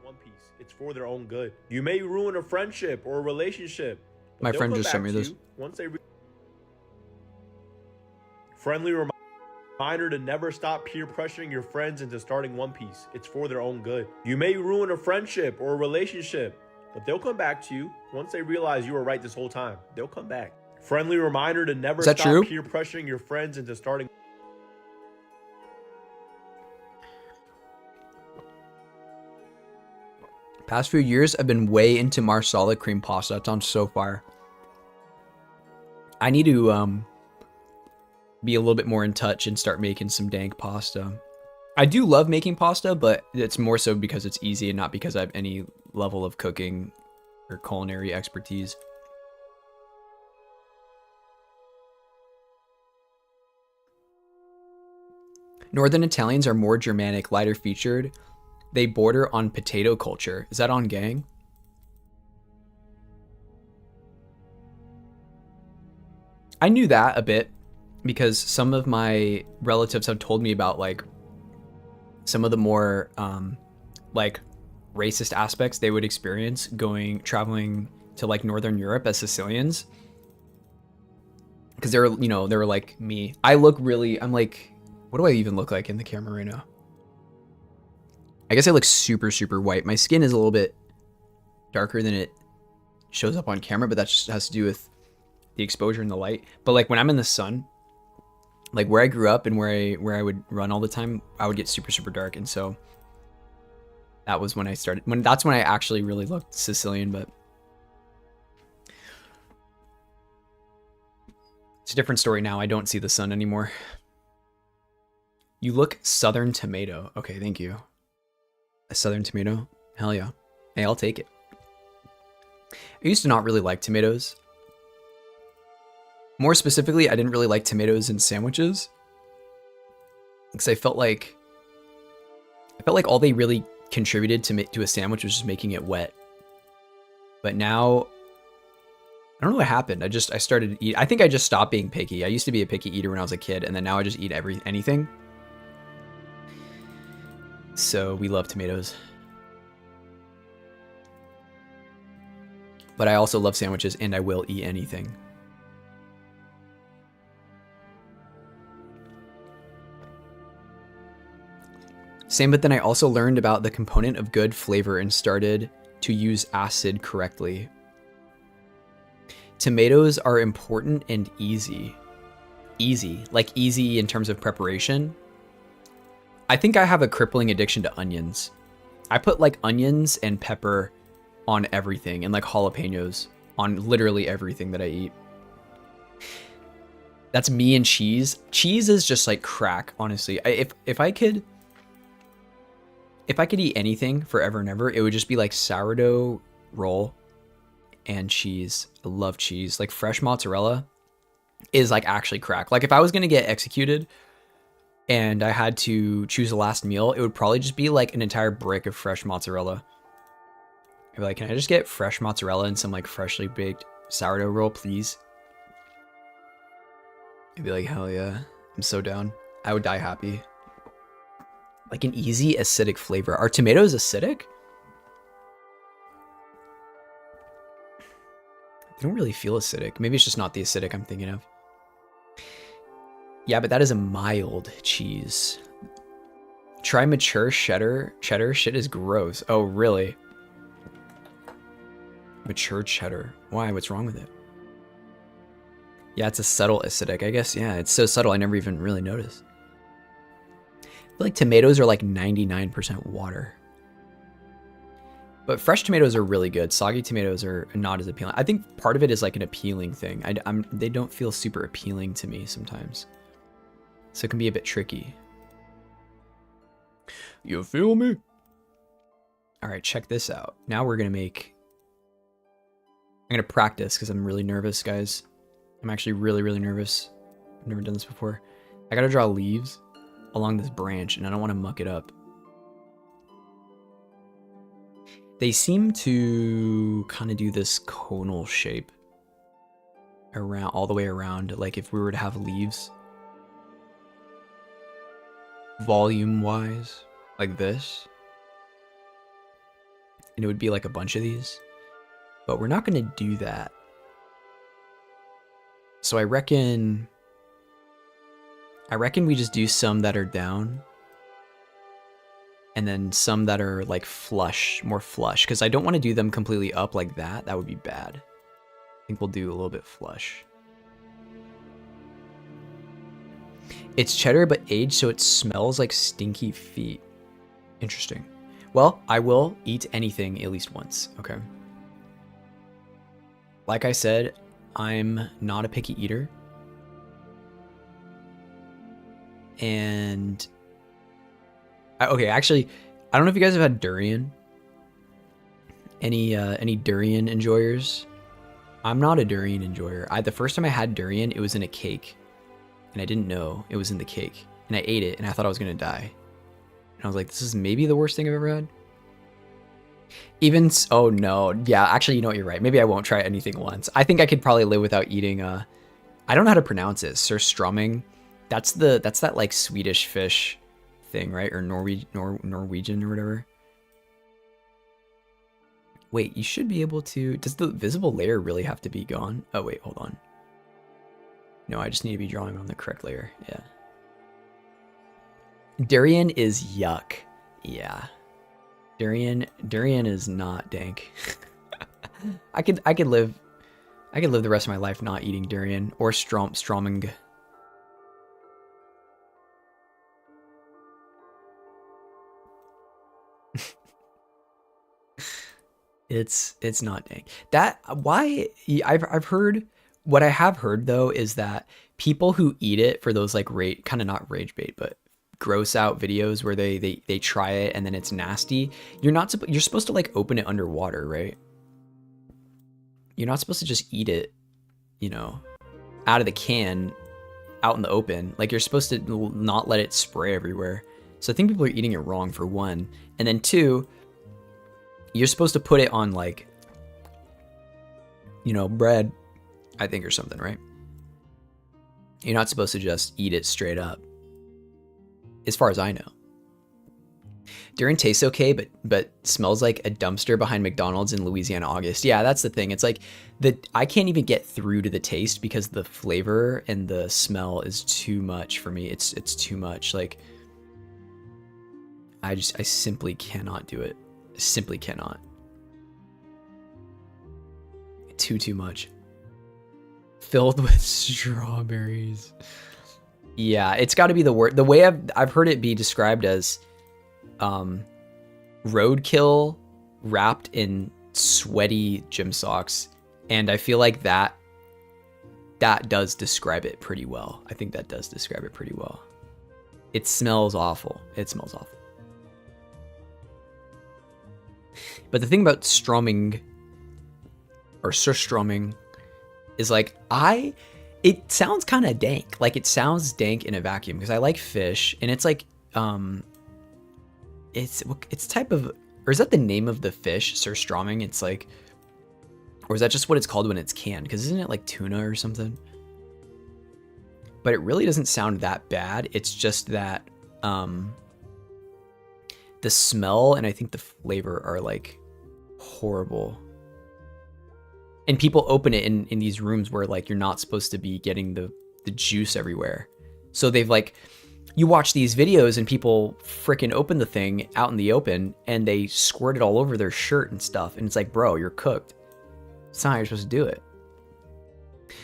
One Piece. It's for their own good. You may ruin a friendship or a relationship.
My friend just sent me this.
Once they friendly reminder to never stop peer pressuring your friends into starting One Piece. It's for their own good. You may ruin a friendship or a relationship, but they'll come back to you once they realize you were right this whole time. They'll come back. Friendly reminder to never
Is that
stop
true?
peer pressuring your friends into starting.
Past few years, I've been way into marsala cream pasta. That sounds so fire. I need to be a little bit more in touch and start making some dank pasta. I do love making pasta, but it's more so because it's easy and not because I have any level of cooking or culinary expertise. Northern Italians are more Germanic, lighter featured. They border on potato culture. Is that on gang? I knew that a bit because some of my relatives have told me about like some of the more like racist aspects they would experience traveling to like Northern Europe as Sicilians. Because they're like me. I'm like, what do I even look like in the camera right now? I guess I look super, super white. My skin is a little bit darker than it shows up on camera, but that just has to do with the exposure and the light. But like when I'm in the sun, like where I grew up and where I would run all the time, I would get super, super dark. And so that was when that's when I actually really looked Sicilian, but it's a different story now. I don't see the sun anymore. You look Southern tomato. Okay, thank you. A Southern tomato? Hell yeah. Hey, I'll take it. I used to not really like tomatoes. More specifically, I didn't really like tomatoes in sandwiches. Because I felt like all they really contributed to a sandwich was just making it wet. But now, I don't know what happened. I started to eat. I think I just stopped being picky. I used to be a picky eater when I was a kid, and then now I just eat anything. So we love tomatoes. But I also love sandwiches, and I will eat anything. Same, but then I also learned about the component of good flavor and started to use acid correctly. Tomatoes are important and easy. Easy, like easy in terms of preparation. I think I have a crippling addiction to onions. I put like onions and pepper on everything and like jalapenos on literally everything that I eat. That's me and cheese. Cheese is just like crack, honestly. If I could eat anything forever and ever, it would just be like sourdough roll and cheese. I love cheese. Like fresh mozzarella is like actually crack. Like if I was going to get executed and I had to choose a last meal, it would probably just be like an entire brick of fresh mozzarella. I'd be like, can I just get fresh mozzarella and some like freshly baked sourdough roll, please? I'd be like, hell yeah, I'm so down. I would die happy. Like an easy acidic flavor. Are tomatoes acidic? They don't really feel acidic. Maybe it's just not the acidic I'm thinking of. Yeah, but that is a mild cheese. Try mature cheddar. Cheddar shit is gross. Oh, really? Mature cheddar. Why? What's wrong with it? Yeah, it's a subtle acidic. I guess, yeah, it's so subtle I never even really noticed. I feel like tomatoes are like 99% water. But fresh tomatoes are really good. Soggy tomatoes are not as appealing. I think part of it is like an appealing thing. They don't feel super appealing to me sometimes. So it can be a bit tricky. You feel me? All right, check this out. Now we're going to I'm going to practice because I'm really nervous, guys. I'm actually really, really nervous. I've never done this before. I got to draw leaves along this branch and I don't want to muck it up. They seem to kind of do this conal shape around, all the way around. Like if we were to have leaves, volume wise, like this, and it would be like a bunch of these, but we're not going to do that. So I reckon we just do some that are down and then some that are like flush, more flush, because I don't want to do them completely up like that. That would be bad. I think we'll do a little bit flush. It's cheddar but aged, so it smells like stinky feet. Interesting. Well, I will eat anything at least once, okay? Like I said, I'm not a picky eater. And okay, actually, I don't know if you guys have had durian. Any durian enjoyers? I'm not a durian enjoyer. The first time I had durian, it was in a cake, and I didn't know it was in the cake, and I ate it, and I thought I was gonna die. And I was like, this is maybe the worst thing I've ever had. Oh no, yeah, actually, you know what, you're right. Maybe I won't try anything once. I think I could probably live without eating, I don't know how to pronounce it, surströmming. That's that like Swedish fish thing, right? Or Norwegian or whatever. Wait, you should be able to, does the visible layer really have to be gone? Oh wait, hold on. No, I just need to be drawing on the correct layer, yeah. Durian is yuck, yeah. Durian is not dank. I could live the rest of my life not eating durian or strömming. It's not dank. I've heard, what I have heard though is that people who eat it for those like kind of not rage bait, but gross out videos where they try it and then it's nasty, you're supposed to like open it underwater, right? You're not supposed to just eat it, you know, out of the can, out in the open. Like, you're supposed to not let it spray everywhere. So I think people are eating it wrong, for one. And then two, you're supposed to put it on, like, you know, bread, I think, or something, right? You're not supposed to just eat it straight up, as far as I know. Durian tastes okay, but smells like a dumpster behind McDonald's in Louisiana August. Yeah, that's the thing. It's like I can't even get through to the taste because the flavor and the smell is too much for me. It's too much. Like, I simply cannot do it. I simply cannot. Too much. Filled with strawberries. Yeah, it's got to be the word. The way I've heard it be described as roadkill wrapped in sweaty gym socks, and I feel like that does describe it pretty well. I think that does describe it pretty well. It smells awful. It smells awful. But the thing about strömming or surströmming is like it sounds kind of dank. Like, it sounds dank in a vacuum because I like fish, and it's like it's type of, or is that the name of the fish, surströmming? It's like, or is that just what it's called when it's canned? Because isn't it like tuna or something? But it really doesn't sound that bad. It's just that the smell and I think the flavor are like horrible. And people open it in these rooms where like you're not supposed to be getting the juice everywhere. So they've like, you watch these videos and people freaking open the thing out in the open and they squirt it all over their shirt and stuff. And it's like, bro, you're cooked. It's not how you're supposed to do it.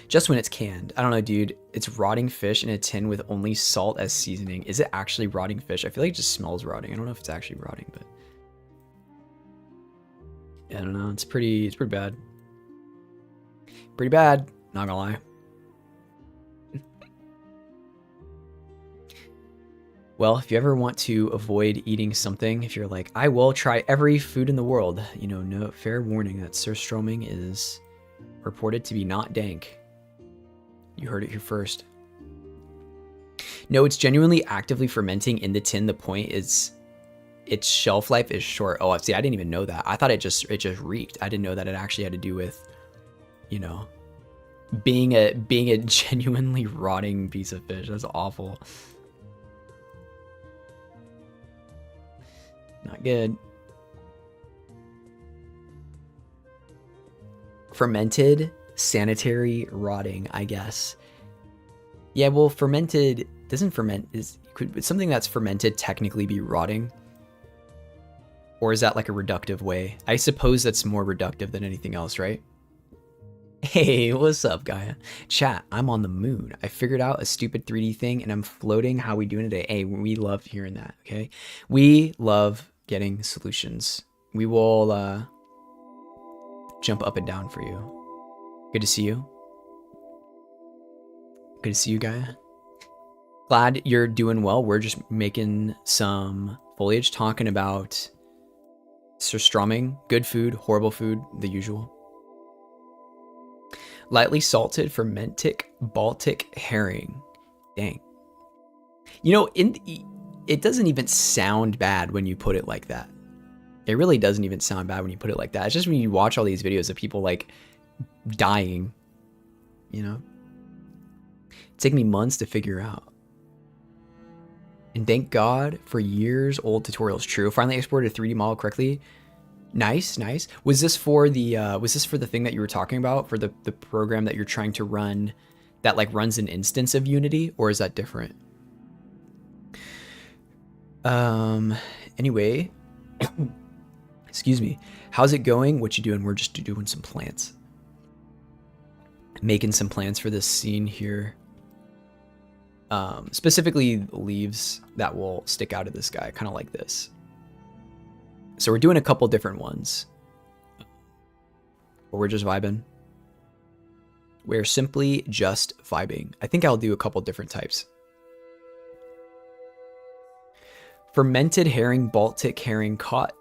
Just when it's canned. I don't know, dude. It's rotting fish in a tin with only salt as seasoning. Is it actually rotting fish? I feel like it just smells rotting. I don't know if it's actually rotting, but I don't know. It's pretty bad. Pretty bad, not gonna lie. Well, if you ever want to avoid eating something, if you're like, I will try every food in the world, you know, no, fair warning that surströmming is reported to be not dank. You heard it here first. No, it's genuinely actively fermenting in the tin. The point is its shelf life is short. Oh, see, I didn't even know that. I thought it just reeked. I didn't know that it actually had to do with, you know, being a genuinely rotting piece of fish. That's awful. Not good. Fermented, sanitary, rotting, I guess. Yeah, well, fermented doesn't ferment. Could something that's fermented technically be rotting? Or is that like a reductive way? I suppose that's more reductive than anything else, right? Hey, what's up, Gaia? Chat, I'm on the moon. I figured out a stupid 3D thing and I'm floating. How we doing today? Hey, we love hearing that, okay? We love getting solutions. We will jump up and down for you. Good to see you. Good to see you, Gaia. Glad you're doing well. We're just making some foliage, talking about surströmming, good food, horrible food, the usual. Lightly salted fermentic Baltic herring. Dang. You know, it doesn't even sound bad when you put it like that. It really doesn't even sound bad when you put it like that. It's just when you watch all these videos of people like dying, you know? It took me months to figure out. And thank God for years old tutorials. True. Finally exported a 3D model correctly. Nice, nice. Was this for the thing that you were talking about, for the program that you're trying to run that like runs an instance of Unity, or is that different? Anyway, excuse me. How's it going? What you doing? We're just doing some plants. Making some plants for this scene here. Specifically leaves that will stick out of this guy, kind of like this. So we're doing a couple different ones. Or we're just vibing. We're simply just vibing. I think I'll do a couple different types. Fermented herring, Baltic herring caught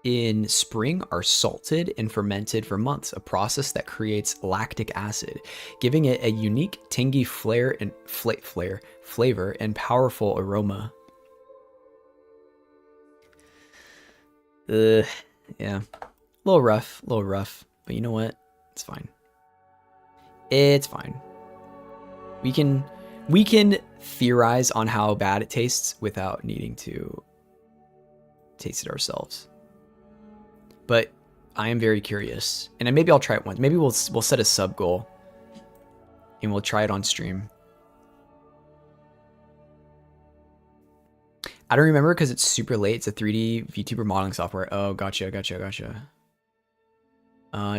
in spring are salted and fermented for months, a process that creates lactic acid, giving it a unique tangy flavor and powerful aroma. Yeah, a little rough, but you know what? It's fine. It's fine. We can theorize on how bad it tastes without needing to taste it ourselves. But I am very curious, and maybe I'll try it once. Maybe we'll set a sub goal, and we'll try it on stream. I don't remember because it's super late. It's a 3D VTuber modeling software. Oh, gotcha. It's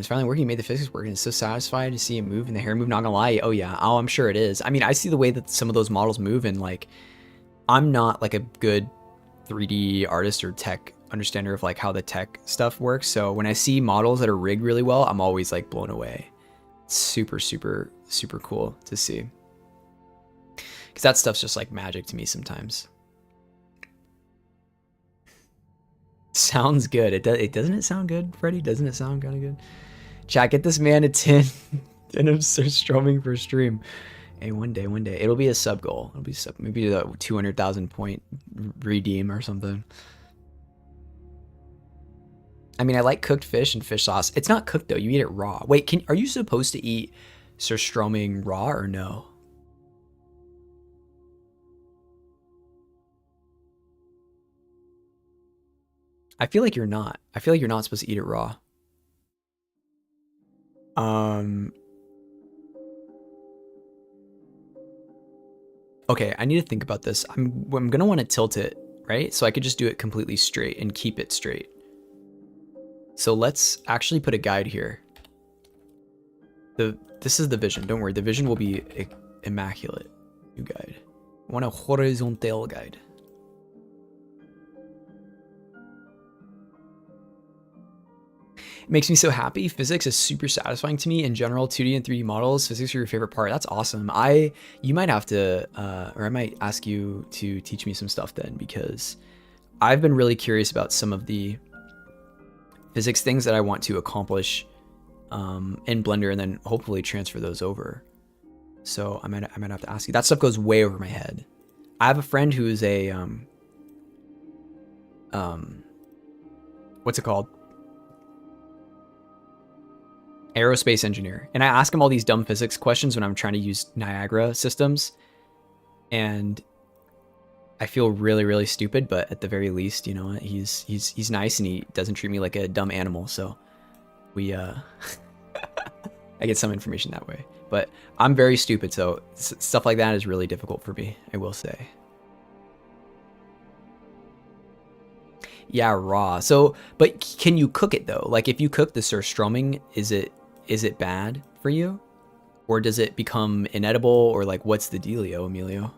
finally working. You made the physics work, and it's so satisfying to see it move and the hair move. Not gonna lie. Oh yeah. Oh, I'm sure it is. I mean, I see the way that some of those models move, and like, I'm not like a good 3D artist or tech understander of like how the tech stuff works. So when I see models that are rigged really well, I'm always like blown away. It's super cool to see. Because that stuff's just like magic to me sometimes. Sounds good. It doesn't it sound good, Freddy? Doesn't it sound kind of good? Chat, get this man a 10 of surströmming for stream. Hey, one day it'll be a sub goal. It'll be maybe the 200,000 point redeem or something. I mean, I like cooked fish and fish sauce. It's not cooked though. You eat it raw. Wait, are you supposed to eat surströmming raw or no? I feel like you're not. I feel like you're not supposed to eat it raw. Okay, I need to think about this. I'm gonna want to tilt it, right? So I could just do it completely straight and keep it straight. So let's actually put a guide here. This is the vision. Don't worry, the vision will be immaculate. New guide. I want a horizontal guide. It makes me so happy. Physics is super satisfying to me in general. 2D and 3D models, physics are your favorite part. That's awesome. You might have to, or I might ask you to teach me some stuff then, because I've been really curious about some of the physics things that I want to accomplish in Blender, and then hopefully transfer those over. So I might have to ask you. That stuff goes way over my head. I have a friend who is a what's it called? Aerospace engineer, and I ask him all these dumb physics questions when I'm trying to use Niagara systems, and I feel really stupid, but at the very least, you know, he's nice and he doesn't treat me like a dumb animal, so we I get some information that way. But I'm very stupid, so stuff like that is really difficult for me, I will say. Yeah, raw. So, but can you cook it though? Like if you cook the surströmming, is it bad for you? Or does it become inedible, or like what's the dealio, Emilio?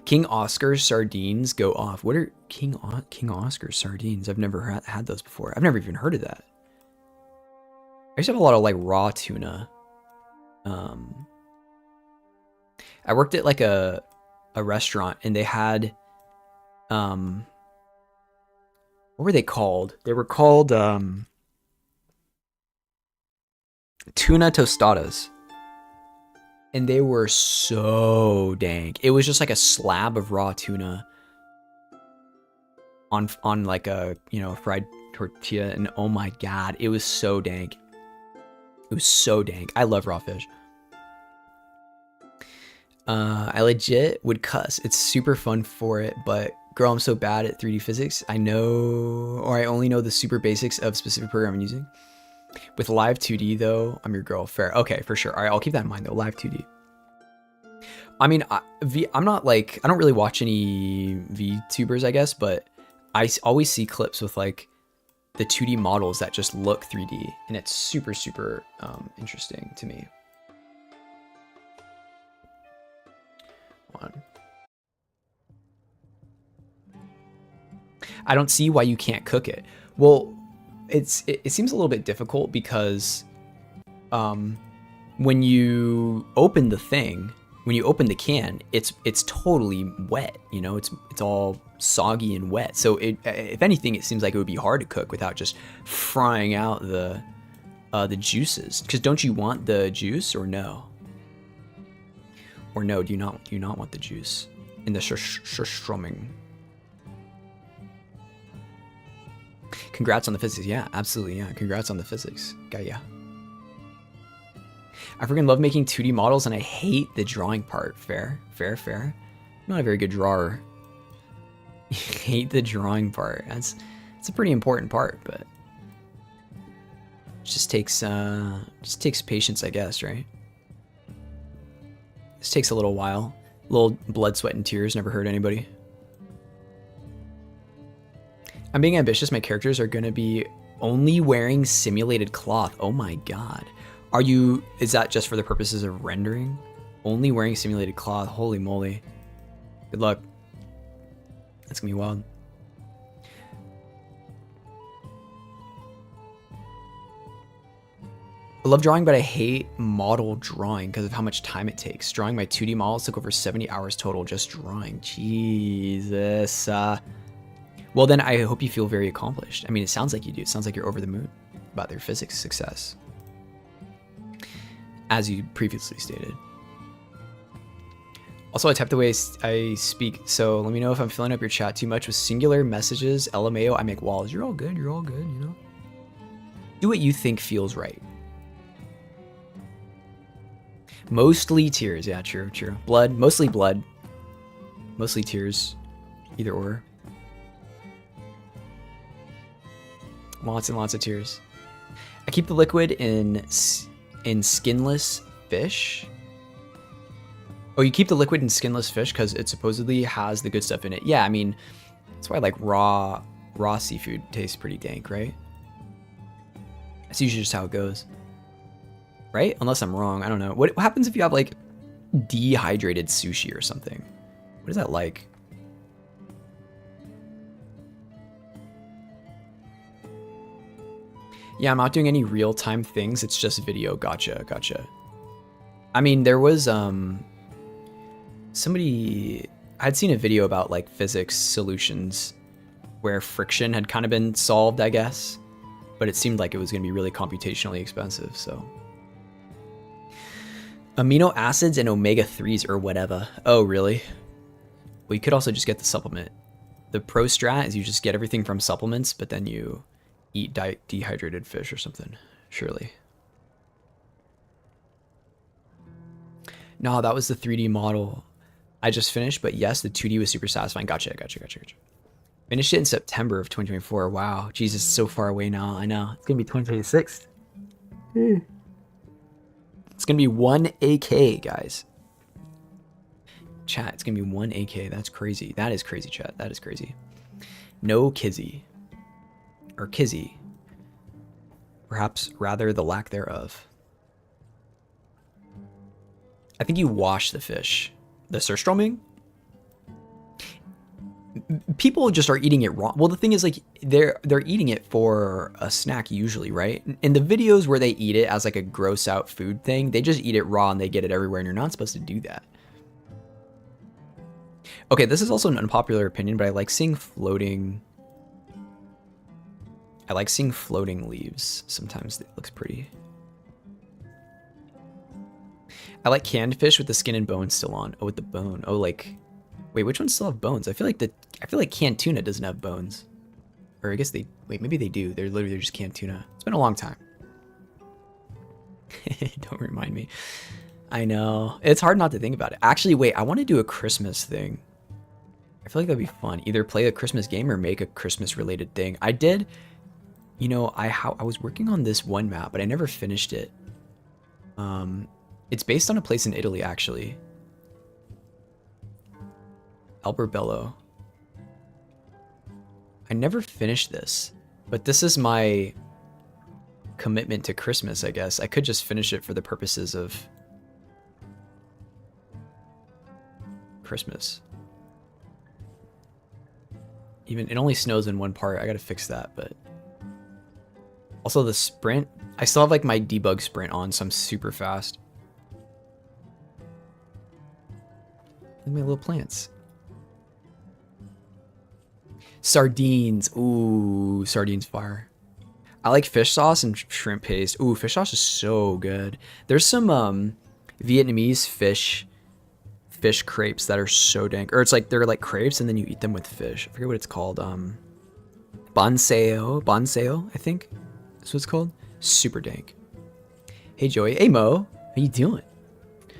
King Oscar sardines go off. What are King Oscar sardines? I've never had those before. I've never even heard of that. I used to have a lot of like raw tuna. I worked at like a restaurant, and they had what were they called? They were called tuna tostadas. And they were so dank. It was just like a slab of raw tuna on like a, you know, fried tortilla, and oh my god, it was so dank. It was so dank. I love raw fish. I legit would cuss. It's super fun for it, but girl, I'm so bad at 3D physics. I know, or I only know the super basics of specific program I'm using. With live 2D though, I'm your girl. Fair. Okay, for sure. All right, I'll keep that in mind though. Live 2D. I mean, I'm not like, I don't really watch any VTubers, I guess, but I always see clips with like the 2D models that just look 3D, and it's super, super interesting to me. I don't see why you can't cook it. Well, it seems a little bit difficult because when you open the thing, when you open the can, it's totally wet, you know, it's all soggy and wet. So if anything, it seems like it would be hard to cook without just frying out the juices. Because don't you want the juice, or no? Or no, do you not want the juice in the surströmming? Congrats on the physics. Yeah, absolutely. Yeah, congrats on the physics. Gaia. I freaking love making 2D models, and I hate the drawing part. Fair. I'm not a very good drawer. Hate the drawing part. It's a pretty important part, but it just takes patience, I guess, right? This takes a little while. A little blood, sweat, and tears. Never hurt anybody. I'm being ambitious. My characters are gonna be only wearing simulated cloth. Oh my god. Is that just for the purposes of rendering? Only wearing simulated cloth. Holy moly. Good luck. That's gonna be wild. I love drawing, but I hate model drawing because of how much time it takes. Drawing my 2D models took over 70 hours total just drawing. Jesus. Well, then I hope you feel very accomplished. I mean, it sounds like you do. It sounds like you're over the moon about their physics success, as you previously stated. Also, I typed the way I speak, so let me know if I'm filling up your chat too much with singular messages. LMAO, I make walls. You're all good, you know? Do what you think feels right. Mostly tears. Yeah, true. Blood. Mostly blood. Mostly tears. Either or. Lots and lots of tears. I keep the liquid in skinless fish. Oh, you keep the liquid in skinless fish because it supposedly has the good stuff in it. Yeah, I mean, that's why like raw seafood tastes pretty dank, right? That's usually just how it goes. Right? Unless I'm wrong. I don't know. What happens if you have like dehydrated sushi or something? What is that like? Yeah, I'm not doing any real-time things. It's just video. Gotcha. I mean, there was somebody, I'd seen a video about like physics solutions where friction had kind of been solved, I guess, but it seemed like it was going to be really computationally expensive. So amino acids and omega-3s or whatever. Oh, really? Well, you could also just get the supplement. The pro strat is you just get everything from supplements, but then you eat dehydrated fish or something, surely. No, that was the 3D model I just finished, but yes, the 2D was super satisfying. Gotcha. Finished it in September of 2024. Wow, Jesus, it's so far away now. I know. It's gonna be 2026. It's gonna be 1 AK, guys. Chat, it's gonna be 1 AK. That's crazy. That is crazy, chat. That is crazy. No kizzy. Or kizzy. Perhaps rather the lack thereof. I think you wash the fish. The surströmming? People just are eating it raw. Well, the thing is, like, they're eating it for a snack usually, right? In the videos where they eat it as like a gross out food thing, they just eat it raw and they get it everywhere, and you're not supposed to do that. Okay, this is also an unpopular opinion, but I like seeing floating leaves. Sometimes it looks pretty. I like canned fish with the skin and bone still on. Oh, with the bone. Oh, like, wait, which ones still have bones? I feel like canned tuna doesn't have bones. Or I guess maybe they do. They're just canned tuna. It's been a long time. Don't remind me. I know. It's hard not to think about it. Actually, wait, I want to do a Christmas thing. I feel like that'd be fun. Either play a Christmas game or make a Christmas related thing. I did, you know, I was working on this one map, but I never finished it. It's based on a place in Italy, actually. Alberbello. I never finished this, but this is my commitment to Christmas, I guess. I could just finish it for the purposes of Christmas. Even it only snows in one part. I gotta fix that, but also the sprint. I still have like my debug sprint on, so I'm super fast. Look at my little plants. Sardines. Ooh, sardines fire. I like fish sauce and shrimp paste. Ooh, fish sauce is so good. There's some Vietnamese fish crepes that are so dank. Or it's like they're like crepes and then you eat them with fish. I forget what it's called. Bonseo, I think that's what it's called. Super dank. Hey Joey. Hey Mo. How you doing?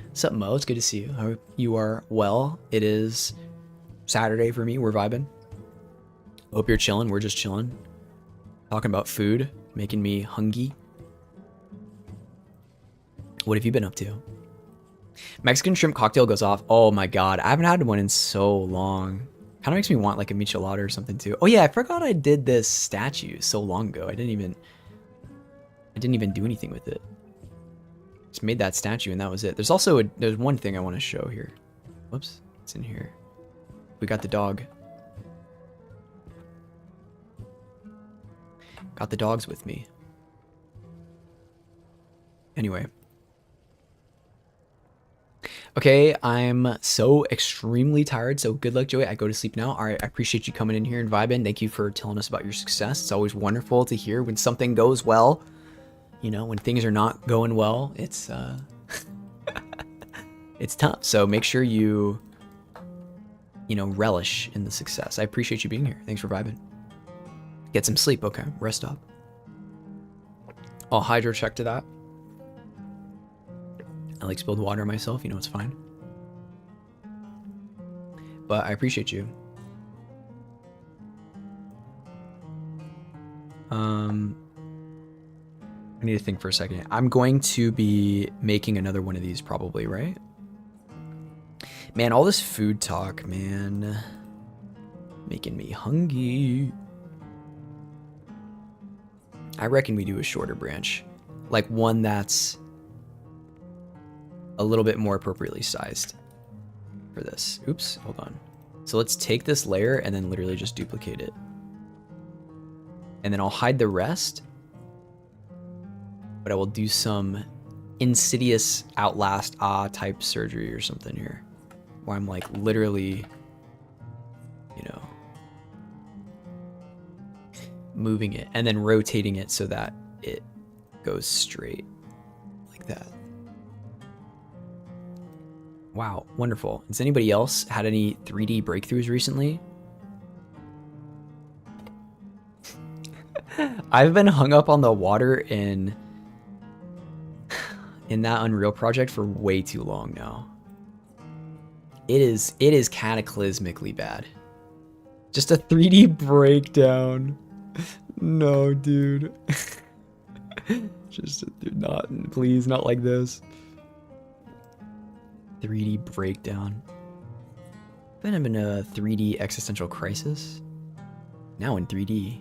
What's up, Mo? It's good to see you. I hope you are well. It is Saturday for me. We're vibing. Hope you're chilling. We're just chilling. Talking about food, making me hungry. What have you been up to? Mexican shrimp cocktail goes off. Oh my god, I haven't had one in so long. Kind of makes me want like a michelada or something too. Oh yeah, I forgot I did this statue so long ago. I didn't even do anything with it. Just made that statue and that was it. There's also there's one thing I want to show here. Whoops, it's in here. We got the dog. Got the dogs with me. Anyway. Okay, I'm so extremely tired, so good luck, Joey. I go to sleep now. All right, I appreciate you coming in here and vibing. Thank you for telling us about your success. It's always wonderful to hear when something goes well. You know, when things are not going well, it's it's tough. So make sure you know, relish in the success. I appreciate you being here. Thanks for vibing. Get some sleep, okay? Rest up. I'll hydro check to that. I like spilled water myself, you know, it's fine. But I appreciate you. I need to think for a second. I'm going to be making another one of these probably, right? Man, all this food talk, man. Making me hungry. I reckon we do a shorter branch. Like one that's a little bit more appropriately sized for this. Oops, hold on. So let's take this layer and then literally just duplicate it. And then I'll hide the rest. But I will do some insidious outlast type surgery or something here. Where I'm like literally, you know, moving it and then rotating it so that it goes straight like that. Wow, wonderful. Has anybody else had any 3D breakthroughs recently? I've been hung up on the water in that Unreal project for way too long now. It is cataclysmically bad. Just a 3D breakdown. No, dude. Dude, please, not like this. 3D breakdown. Then I'm in a 3D existential crisis. Now in 3D.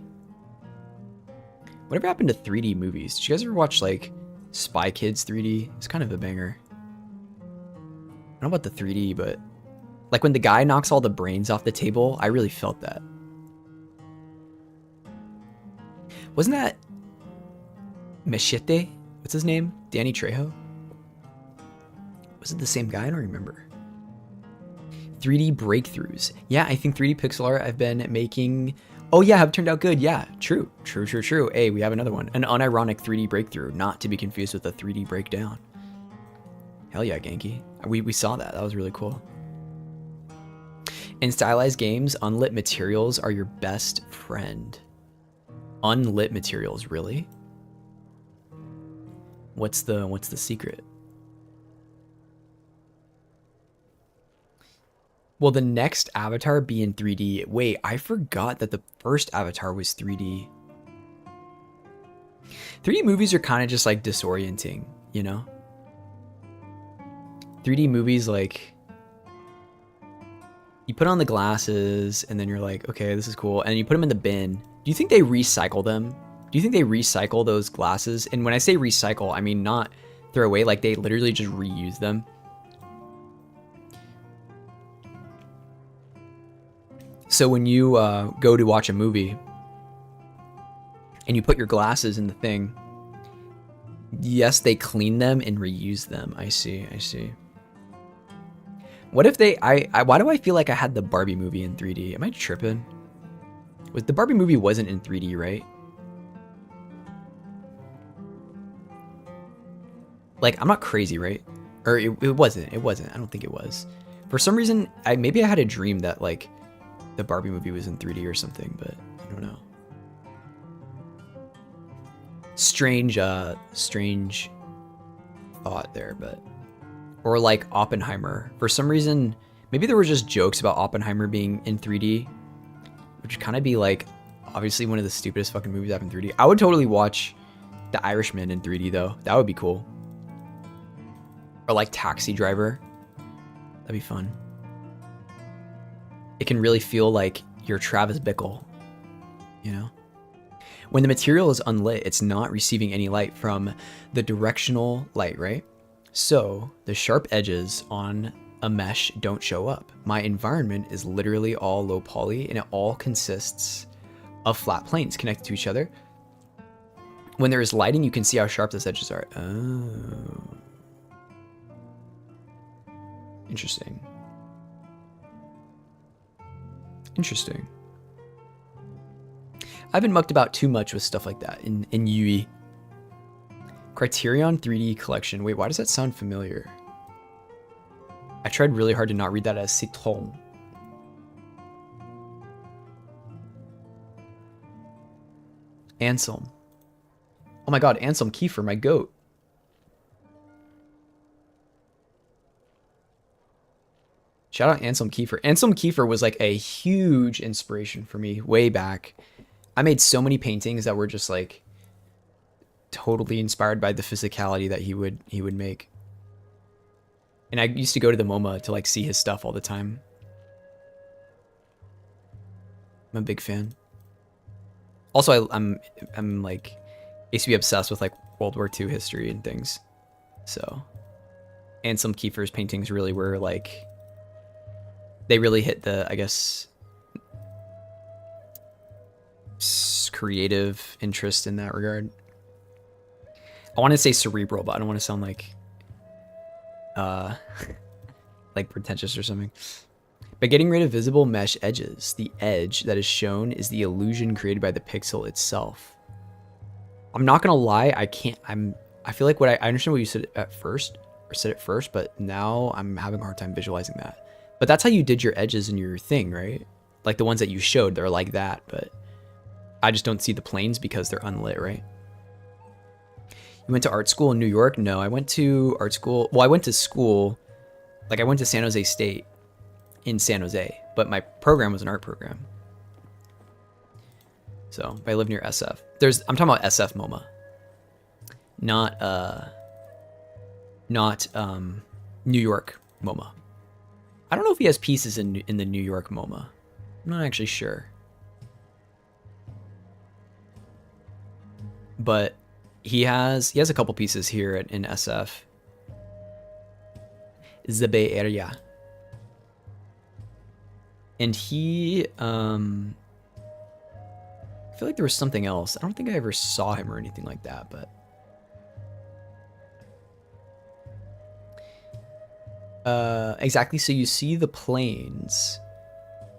Whatever happened to 3D movies? Did you guys ever watch like Spy Kids 3D? It's kind of a banger. I don't know about the 3D, but like when the guy knocks all the brains off the table, I really felt that. Wasn't that Machete? What's his name? Danny Trejo? Was it the same guy? I don't remember. 3D breakthroughs. Yeah, I think 3D pixel art I've been making. Oh yeah, have turned out good. Yeah, true. Hey, we have another one. An unironic 3D breakthrough, not to be confused with a 3D breakdown. Hell yeah, Genki. We saw that. That was really cool. In stylized games, unlit materials are your best friend. Unlit materials, really? What's the secret? Will the next Avatar be in 3D? Wait, I forgot that the first Avatar was 3D. 3D movies are kind of just like disorienting, you know? 3D movies, like, you put on the glasses and then you're like, okay, this is cool. And you put them in the bin. Do you think they recycle them? Do you think they recycle those glasses? And when I say recycle, I mean not throw away, like they literally just reuse them. So when you go to watch a movie and you put your glasses in the thing, yes, they clean them and reuse them. I see. What if they, why do I feel like I had the Barbie movie in 3D? Am I tripping? The Barbie movie wasn't in 3D, right? Like, I'm not crazy, right? Or it wasn't. I don't think it was. For some reason, maybe I had a dream that like the Barbie movie was in 3D or something, but I don't know. Strange thought there, but... Or like Oppenheimer. For some reason, maybe there were just jokes about Oppenheimer being in 3D, which would kind of be like, obviously one of the stupidest fucking movies I've in 3D. I would totally watch The Irishman in 3D though. That would be cool. Or like Taxi Driver. That'd be fun. It can really feel like you're Travis Bickle, you know? When the material is unlit, it's not receiving any light from the directional light, right? So the sharp edges on a mesh don't show up. My environment is literally all low poly and it all consists of flat planes connected to each other. When there is lighting, you can see how sharp those edges are. Oh. Interesting. I've been mucked about too much with stuff like that in UE. Criterion 3D Collection. Wait, why does that sound familiar? I tried really hard to not read that as Citron. Anselm. Oh my god, Anselm Kiefer, my goat. Shout out Anselm Kiefer. Anselm Kiefer was like a huge inspiration for me way back. I made so many paintings that were just like totally inspired by the physicality that he would make. And I used to go to the MoMA to like see his stuff all the time. I'm a big fan. Also, I'm like used to be obsessed with like World War II history and things. So Anselm Kiefer's paintings really were like, they really hit the, I guess, creative interest in that regard. I want to say cerebral, but I don't want to sound like like pretentious or something. By getting rid of visible mesh edges, the edge that is shown is the illusion created by the pixel itself. I'm not gonna lie, I feel like I understand what you said at first, but now I'm having a hard time visualizing that. But that's how you did your edges in your thing, right? Like the ones that you showed, they're like that, but I just don't see the planes because they're unlit, right? You went to art school in New York? No, I went to art school. Well, I went to school, like I went to San Jose State in San Jose, but my program was an art program. So I live near SF. I'm talking about SF MoMA, not New York MoMA. I don't know if he has pieces in the New York MoMA. I'm not actually sure. but he has a couple pieces here in SF. The Bay Area. And he, I feel like there was something else. I don't think I ever saw him or anything like that, but. Exactly, so you see the planes,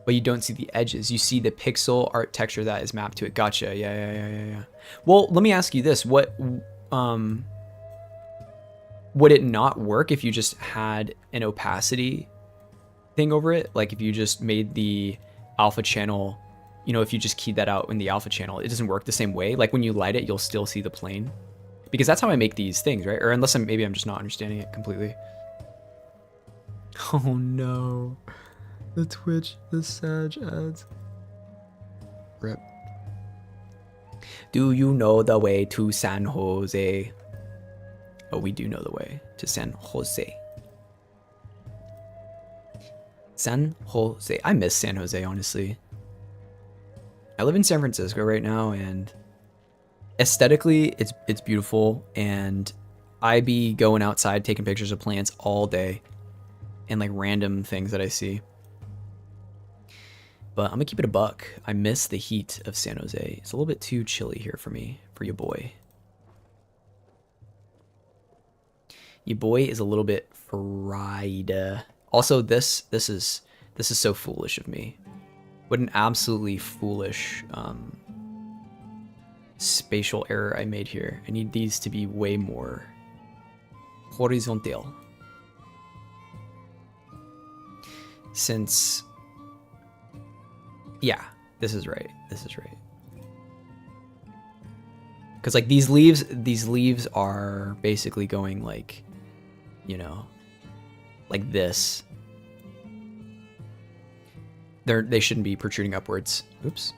but you don't see the edges. You see the pixel art texture that is mapped to it. Gotcha, yeah. Well, let me ask you this. Would it not work if you just had an opacity thing over it? Like if you just made the alpha channel, you know, if you just keyed that out in the alpha channel, it doesn't work the same way. Like when you light it, you'll still see the plane. Because that's how I make these things, right? Or unless maybe I'm just not understanding it completely. Oh no. The Twitch, the Sag ads. Rip. Do you know the way to San Jose? Oh, we do know the way to San Jose. San Jose. I miss San Jose, honestly. I live in San Francisco right now, and aesthetically, it's beautiful, and I be going outside taking pictures of plants all day, and like random things that I see. But I'm gonna keep it a buck. I miss the heat of San Jose. It's a little bit too chilly here for me, for your boy. Your boy is a little bit fried. Also, this is so foolish of me. What an absolutely foolish spatial error I made here. I need these to be way more horizontal. Since, yeah, this is right. Because like these leaves are basically going like, you know, like this. They shouldn't be protruding upwards. Oops.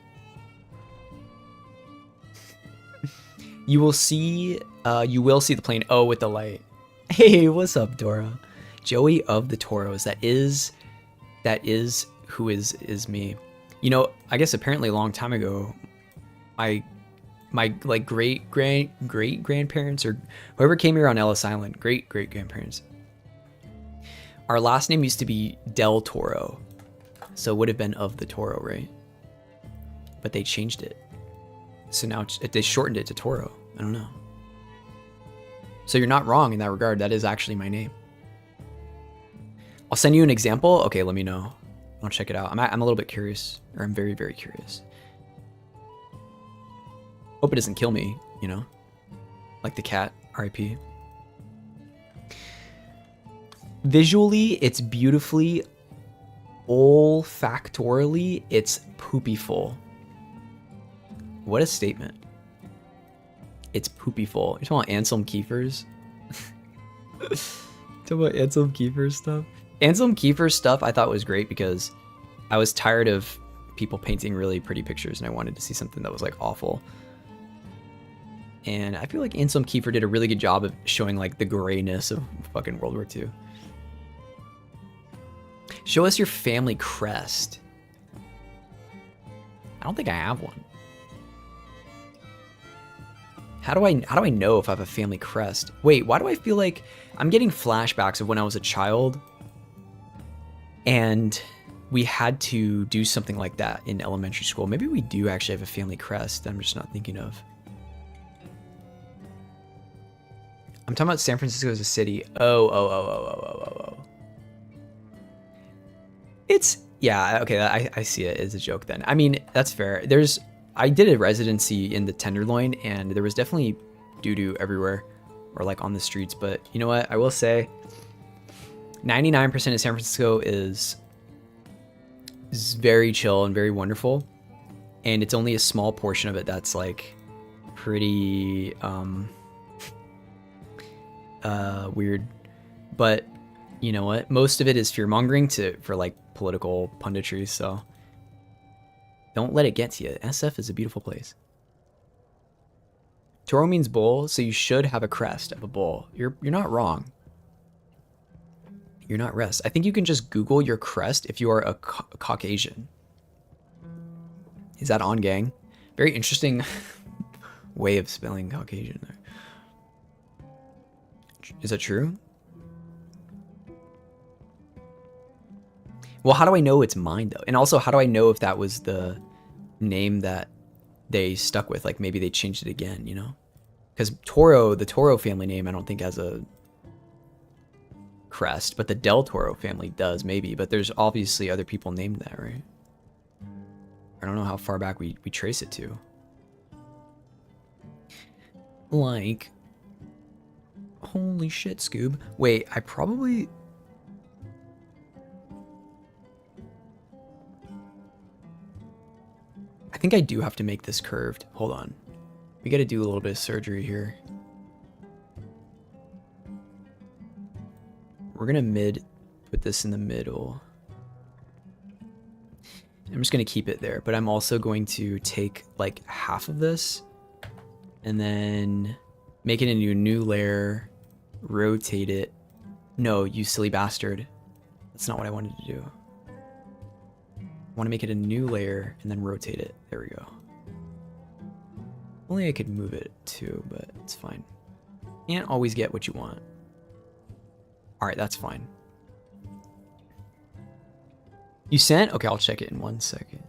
You will see the plane. Oh, with the light. Hey, what's up, Dora? Joey of the Toros. That is who is me. You know, I guess apparently a long time ago, my like great grandparents or whoever came here on Ellis Island, great grandparents. Our last name used to be Del Toro, so it would have been of the Toro, right? But they changed it, so now they shortened it to Toro. I don't know. So you're not wrong in that regard. That is actually my name. I'll send you an example. Okay, let me know. I'll check it out. I'm a little bit curious, or I'm very curious. Hope it doesn't kill me, you know? Like the cat, RIP. Visually, it's beautifully. Olfactorily, it's poopyful. What a statement. It's poopyful. You're talking about Anselm Kiefer's? Talking about Anselm Kiefer's stuff? Anselm Kiefer's stuff I thought was great because I was tired of people painting really pretty pictures and I wanted to see something that was like awful. And I feel like Anselm Kiefer did a really good job of showing like the grayness of fucking World War II. Show us your family crest. I don't think I have one. How do I know if I have a family crest? Wait, why do I feel like I'm getting flashbacks of when I was a child and we had to do something like that in elementary school? Maybe we do actually have a family crest that I'm just not thinking of. I'm talking about San Francisco as a city. Oh. It's, yeah, okay, I see it as a joke then. I mean, that's fair. I did a residency in the Tenderloin, and there was definitely doo-doo everywhere, or like on the streets, but you know what? I will say, 99% of San Francisco is very chill and very wonderful, and it's only a small portion of it that's like pretty weird. But you know what? Most of it is fear-mongering for like political punditry, so don't let it get to you. SF is a beautiful place. Toro means bull, so you should have a crest of a bull. You're not wrong. You're not rest. I think you can just Google your crest if you are a Caucasian. Is that on, gang? Very interesting. way of spelling Caucasian there. Is that true? Well, how do I know it's mine though? And also, how do I know if that was the name that they stuck with? Like maybe they changed it again, you know? Because Toro, the Toro family name, I don't think has a crest, but the Del Toro family does maybe. But there's obviously other people named that, right? I don't know how far back we trace it to. Like, holy shit, Scoob. Wait, I probably... I think I do have to make this curved. Hold on. We got to do a little bit of surgery here. We're going to put this in the middle. I'm just going to keep it there, but I'm also going to take like half of this and then make it into a new layer, rotate it. No, you silly bastard. That's not what I wanted to do. I want to make it a new layer and then rotate it. There we go. Only I could move it too, but it's fine. Can't always get what you want. All right, that's fine. You sent? Okay, I'll check it in 1 second.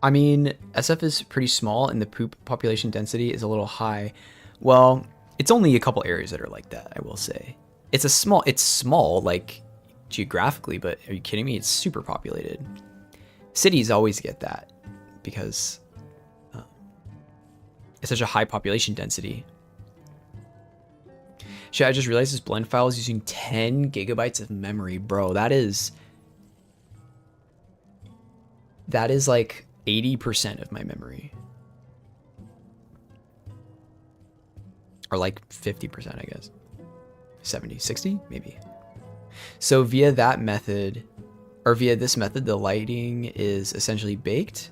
I mean, SF is pretty small and the poop population density is a little high. Well, it's only a couple areas that are like that, I will say. It's small, like geographically, but are you kidding me? It's super populated. Cities always get that because it's such a high population density. Shit, I just realized this blend file is using 10 gigabytes of memory. Bro, that is like 80% of my memory. Or like 50%, I guess. 70, 60, maybe. So via that method, or via this method, the lighting is essentially baked.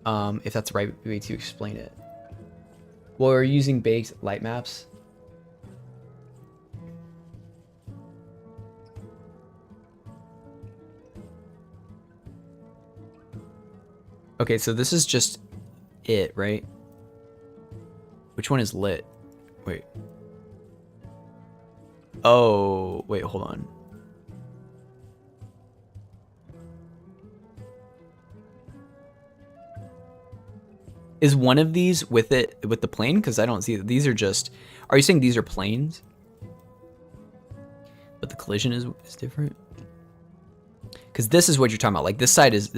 If that's the right way to explain it. Well, we're using baked light maps. Okay, so this is just it, right? Which one is lit? Wait. Oh, wait, hold on. Is one of these with the plane? Because I don't see that. These are just... Are you saying these are planes? But the collision is different? Because this is what you're talking about. Like this side is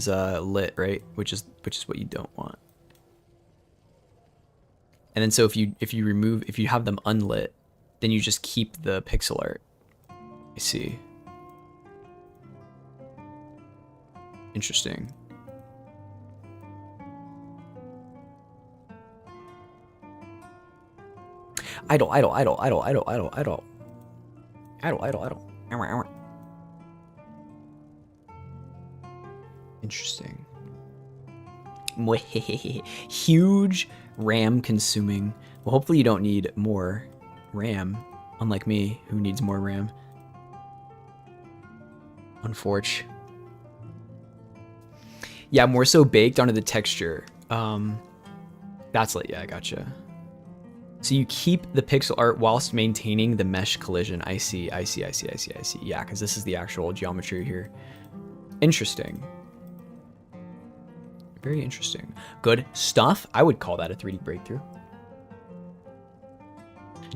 lit, right? Which is what you don't want. And then so if you have them unlit, then you just keep the pixel art. I see. Interesting. Idle. Interesting. Huge RAM consuming. Well, hopefully you don't need more RAM, unlike me, who needs more RAM. Unforge. Yeah, more so baked onto the texture. That's like, yeah, I gotcha. So you keep the pixel art whilst maintaining the mesh collision. I see. Yeah, because this is the actual geometry here. Interesting. Very interesting. Good stuff. I would call that a 3D breakthrough.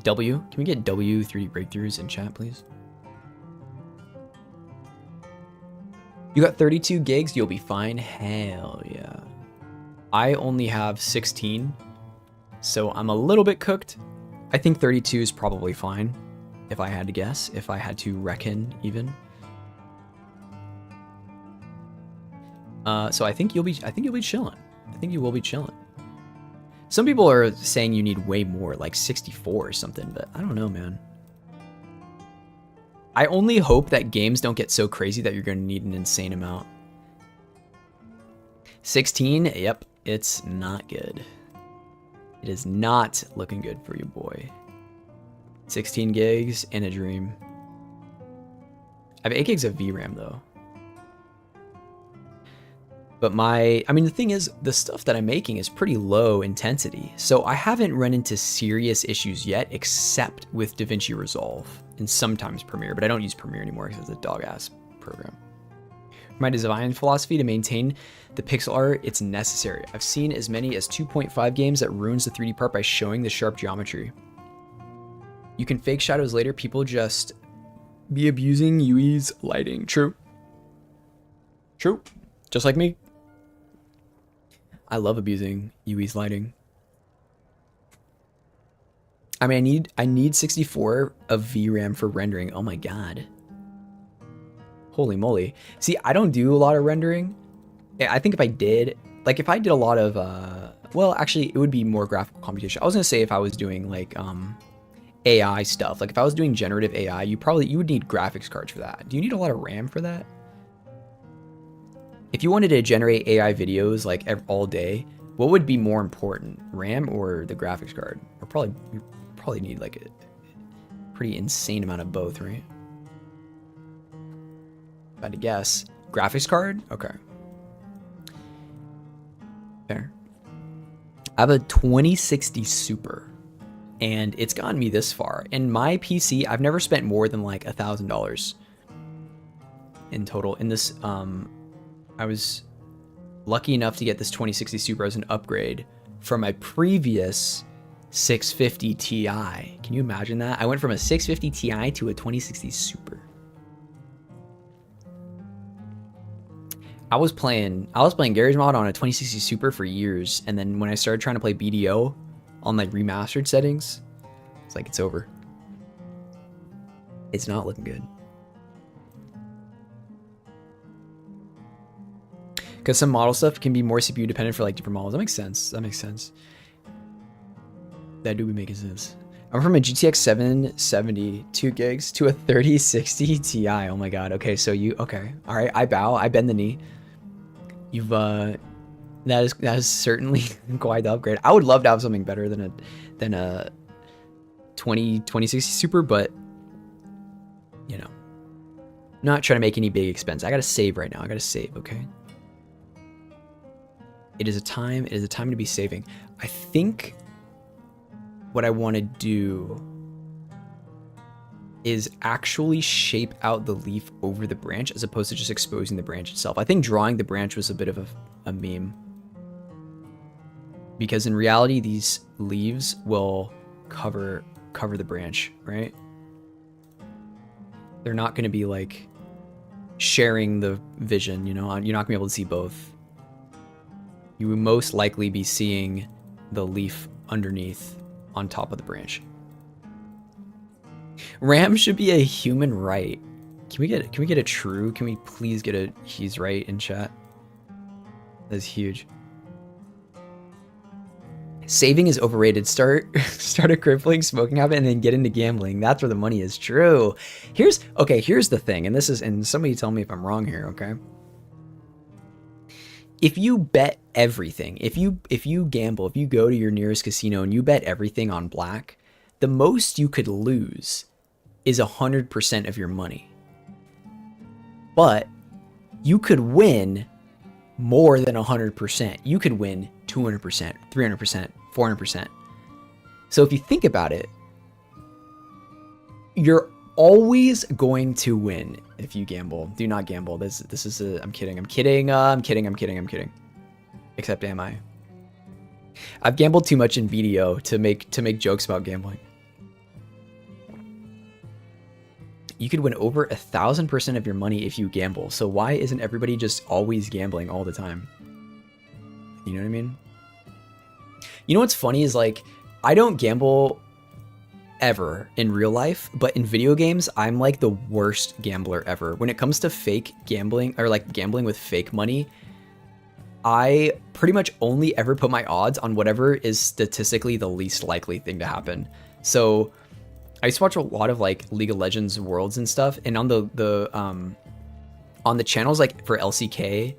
W, can we get W 3D breakthroughs in chat, please? You got 32 gigs, you'll be fine. Hell yeah. I only have 16, so I'm a little bit cooked. I think 32 is probably fine, if I had to guess, if I had to reckon even. So I think you'll be chilling. I think you will be chilling. Some people are saying you need way more, like 64 or something, but I don't know, man. I only hope that games don't get so crazy that you're going to need an insane amount. 16, yep, it's not good. It is not looking good for you, boy. 16 gigs in a dream. I have 8 gigs of VRAM, though. But I mean, the thing is, the stuff that I'm making is pretty low intensity. So I haven't run into serious issues yet, except with DaVinci Resolve and sometimes Premiere, but I don't use Premiere anymore because it's a dog-ass program. My design philosophy to maintain the pixel art, it's necessary. I've seen as many as 2.5 games that ruins the 3D part by showing the sharp geometry. You can fake shadows later, people just be abusing UE's lighting. True. True. Just like me. I love abusing UE's lighting. I mean, I need 64 of VRAM for rendering. Oh my god. Holy moly. See, I don't do a lot of rendering. I think if I did, like if I did a lot of, well, actually it would be more graphical computation. I was gonna say if I was doing like AI stuff, like if I was doing generative AI, you would need graphics cards for that. Do you need a lot of RAM for that? If you wanted to generate AI videos like all day, what would be more important, RAM or the graphics card? Or you probably need like a pretty insane amount of both, right? If I had to guess, graphics card? Okay. Fair. I have a 2060 Super, and it's gotten me this far. In my PC, I've never spent more than like $1,000 in total. In this, I was lucky enough to get this 2060 Super as an upgrade from my previous 650 Ti. Can you imagine that? I went from a 650 Ti to a 2060 Super. I was playing Garry's Mod on a 2060 Super for years, and then when I started trying to play BDO on like remastered settings, it's like it's over. It's not looking good. Because some model stuff can be more CPU dependent for like different models. That makes sense. That makes sense. That do be making sense. I'm from a GTX 770 2 gigs to a 3060 Ti. Oh my god. Okay, so okay. All right, I bow. I bend the knee. You've that is certainly quite the upgrade. I would love to have something better than a 2060 Super, but you know, not trying to make any big expense. I gotta save right now. I gotta save. Okay. It is a time to be saving. I think what I want to do is actually shape out the leaf over the branch as opposed to just exposing the branch itself. I think drawing the branch was a bit of a meme. Because in reality, these leaves will cover the branch, right? They're not going to be like sharing the vision, you know? You're not going to be able to see both. You will most likely be seeing the leaf underneath on top of the branch. RAM should be a human right. Can we get a true? Can we please get a he's right in chat? That's huge. Saving is overrated. Start a crippling smoking habit and then get into gambling. That's where the money is. True. Here's the thing, and somebody tell me if I'm wrong here, okay? If you bet everything, if you gamble, if you go to your nearest casino and you bet everything on black, the most you could lose is 100% of your money. But you could win more than 100%. You could win 200%, 300%, 400%. So if you think about it, you're always going to win if you gamble. Do not gamble. This is I'm kidding. I'm kidding. Except am I? I've gambled too much in BDO to make jokes about gambling. You could win over 1,000% of your money if you gamble. So why isn't everybody just always gambling all the time? You know what I mean? You know what's funny is like, I don't gamble ever in real life, but in video games, I'm like the worst gambler ever. When it comes to fake gambling or like gambling with fake money, I pretty much only ever put my odds on whatever is statistically the least likely thing to happen. So I used to watch a lot of like League of Legends Worlds and stuff, and on the channels like for LCK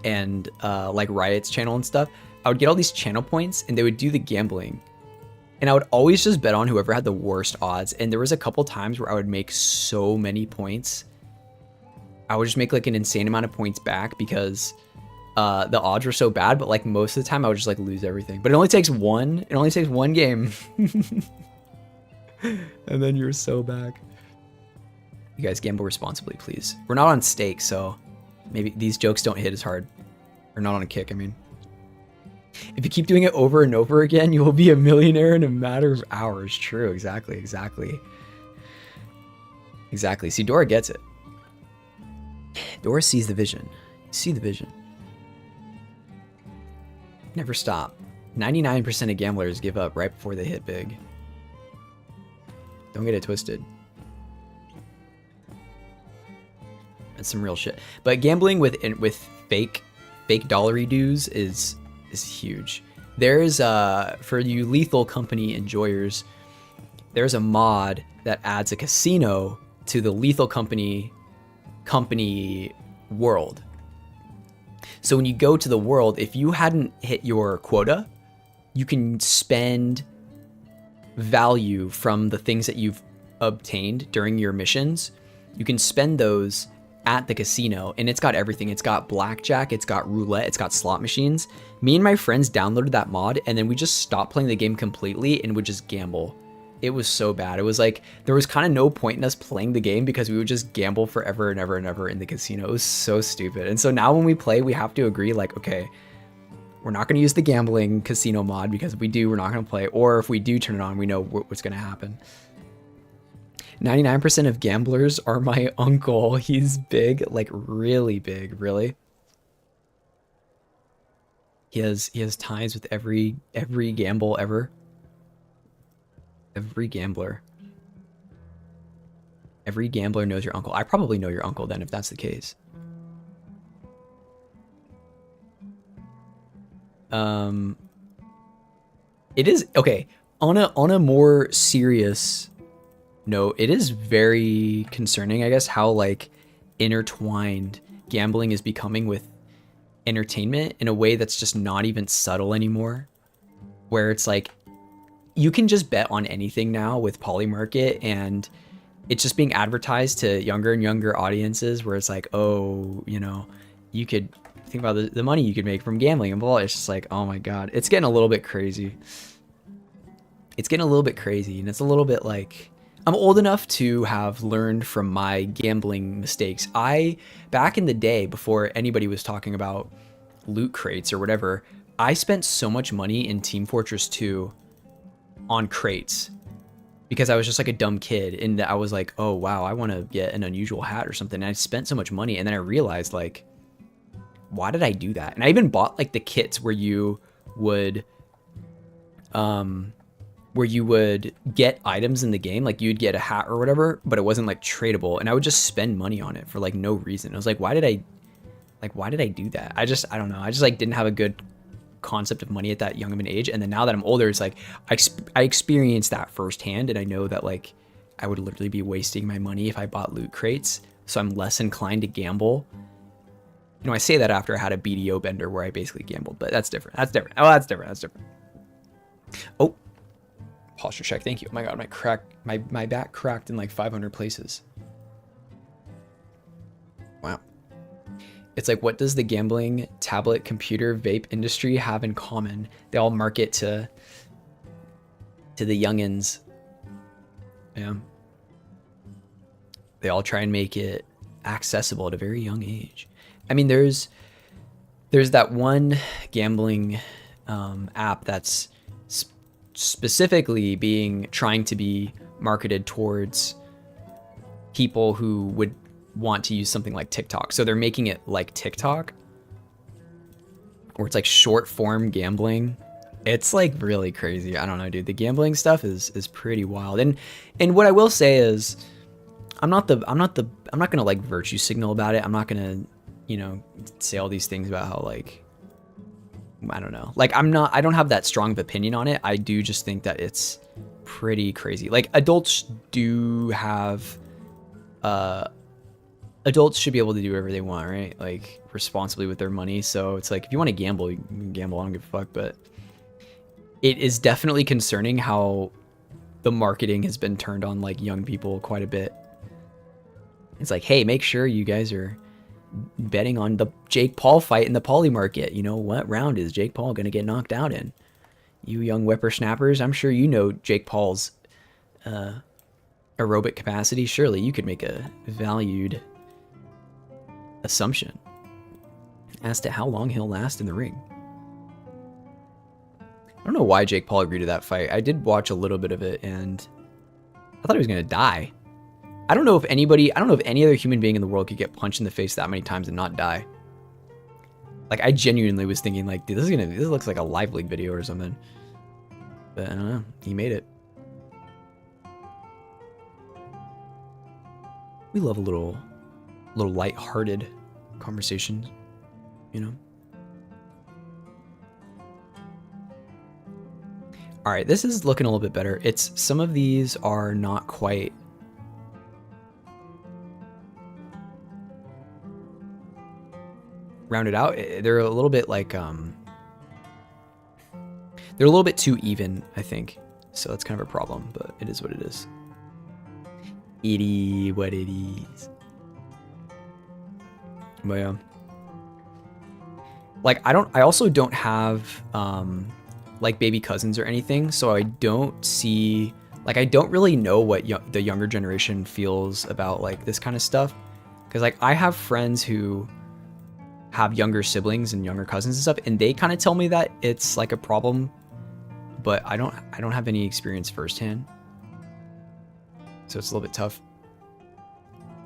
and like Riot's channel and stuff, I would get all these channel points and they would do the gambling. And I would always just bet on whoever had the worst odds. And there was a couple times where I would make so many points. I would just make like an insane amount of points back because the odds were so bad, but like most of the time I would just like lose everything. But it only takes one game. And then you're so back. You guys gamble responsibly, please. We're not on stake, so maybe these jokes don't hit as hard. Or not on a kick, I mean. If you keep doing it over and over again, you will be a millionaire in a matter of hours. True, exactly. See, Dora gets it. Dora sees the vision. You see the vision. Never stop. 99% of gamblers give up right before they hit big. Don't get it twisted. That's some real shit. But gambling with fake dollary dues is huge. There's for you Lethal Company enjoyers, there's a mod that adds a casino to the Lethal Company world. So when you go to the world, if you hadn't hit your quota, you can spend value from the things that you've obtained during your missions. You can spend those at the casino, and it's got everything. It's got blackjack, it's got roulette, it's got slot machines. Me and my friends downloaded that mod, and then we just stopped playing the game completely and would just gamble. It was so bad. It was like there was kind of no point in us playing the game because we would just gamble forever and ever and ever in the casino. It was so stupid. And so now when we play, we have to agree like, okay, we're not going to use the gambling casino mod because if we do, we're not going to play. Or if we do turn it on, we know what's going to happen. 99% of gamblers are my uncle. He's big, like really big, really. He has ties with every gamble ever. Every gambler. Every gambler knows your uncle. I probably know your uncle then if that's the case. It is okay. On a more serious note, it is very concerning, I guess, how like intertwined gambling is becoming with entertainment in a way that's just not even subtle anymore. Where it's like you can just bet on anything now with Polymarket, and it's just being advertised to younger and younger audiences where it's like, oh, you know, you could think about the money you could make from gambling and blah. It's just like, oh my God, it's getting a little bit crazy. It's getting a little bit crazy, and it's a little bit like, I'm old enough to have learned from my gambling mistakes. Back in the day, before anybody was talking about loot crates or whatever, I spent so much money in Team Fortress 2 on crates because I was just like a dumb kid, and I was like, oh wow, I want to get an unusual hat or something. And I spent so much money, and then I realized like, why did I do that? And I even bought like the kits where you would get items in the game, like you'd get a hat or whatever, but it wasn't like tradable, and I would just spend money on it for like no reason. I was like, why did I do that? I don't know. I just like didn't have a good concept of money at that young of an age. And then now that I'm older, it's like I experienced that firsthand, and I know that like I would literally be wasting my money if I bought loot crates. So I'm less inclined to gamble. You know, I say that after I had a BDO bender where I basically gambled, but that's different. That's different. Oh, posture check. Thank you. Oh my God, my back cracked in like 500 places. Wow. It's like, what does the gambling, tablet, computer, vape industry have in common? They all market to the youngins. Yeah. They all try and make it accessible at a very young age. I mean, there's that one gambling app that's specifically trying to be marketed towards people who would want to use something like TikTok. So they're making it like TikTok, or it's like short form gambling. It's like really crazy. I don't know, dude. The gambling stuff is pretty wild. And what I will say is, I'm not gonna like virtue signal about it. I'm not gonna, you know, say all these things about how like, I don't know. Like I don't have that strong of opinion on it. I do just think that it's pretty crazy. Like adults should be able to do whatever they want, right? Like responsibly with their money. So it's like, if you want to gamble, you can gamble. I don't give a fuck. But it is definitely concerning how the marketing has been turned on like young people quite a bit. It's like, hey, make sure you guys are betting on the Jake Paul fight in the poly market. You know, what round is Jake Paul going to get knocked out in? You young whippersnappers, I'm sure you know Jake Paul's aerobic capacity. Surely you could make a valued assumption as to how long he'll last in the ring. I don't know why Jake Paul agreed to that fight. I did watch a little bit of it, and I thought he was going to die. I don't know if any other human being in the world could get punched in the face that many times and not die. Like, I genuinely was thinking, like, dude, this looks like a Live League video or something. But I don't know. He made it. We love a little light-hearted conversation, you know? All right, this is looking a little bit better. Some of these are not quite rounded out. They're a little bit like they're a little bit too even, I think. So that's kind of a problem, but it is what it is. It is what it is. But yeah. Like, I also don't have like baby cousins or anything, so I don't see, like, I don't really know what the younger generation feels about like this kind of stuff, because like I have friends who have younger siblings and younger cousins and stuff, and they kind of tell me that it's like a problem, but I don't have any experience firsthand, so it's a little bit tough.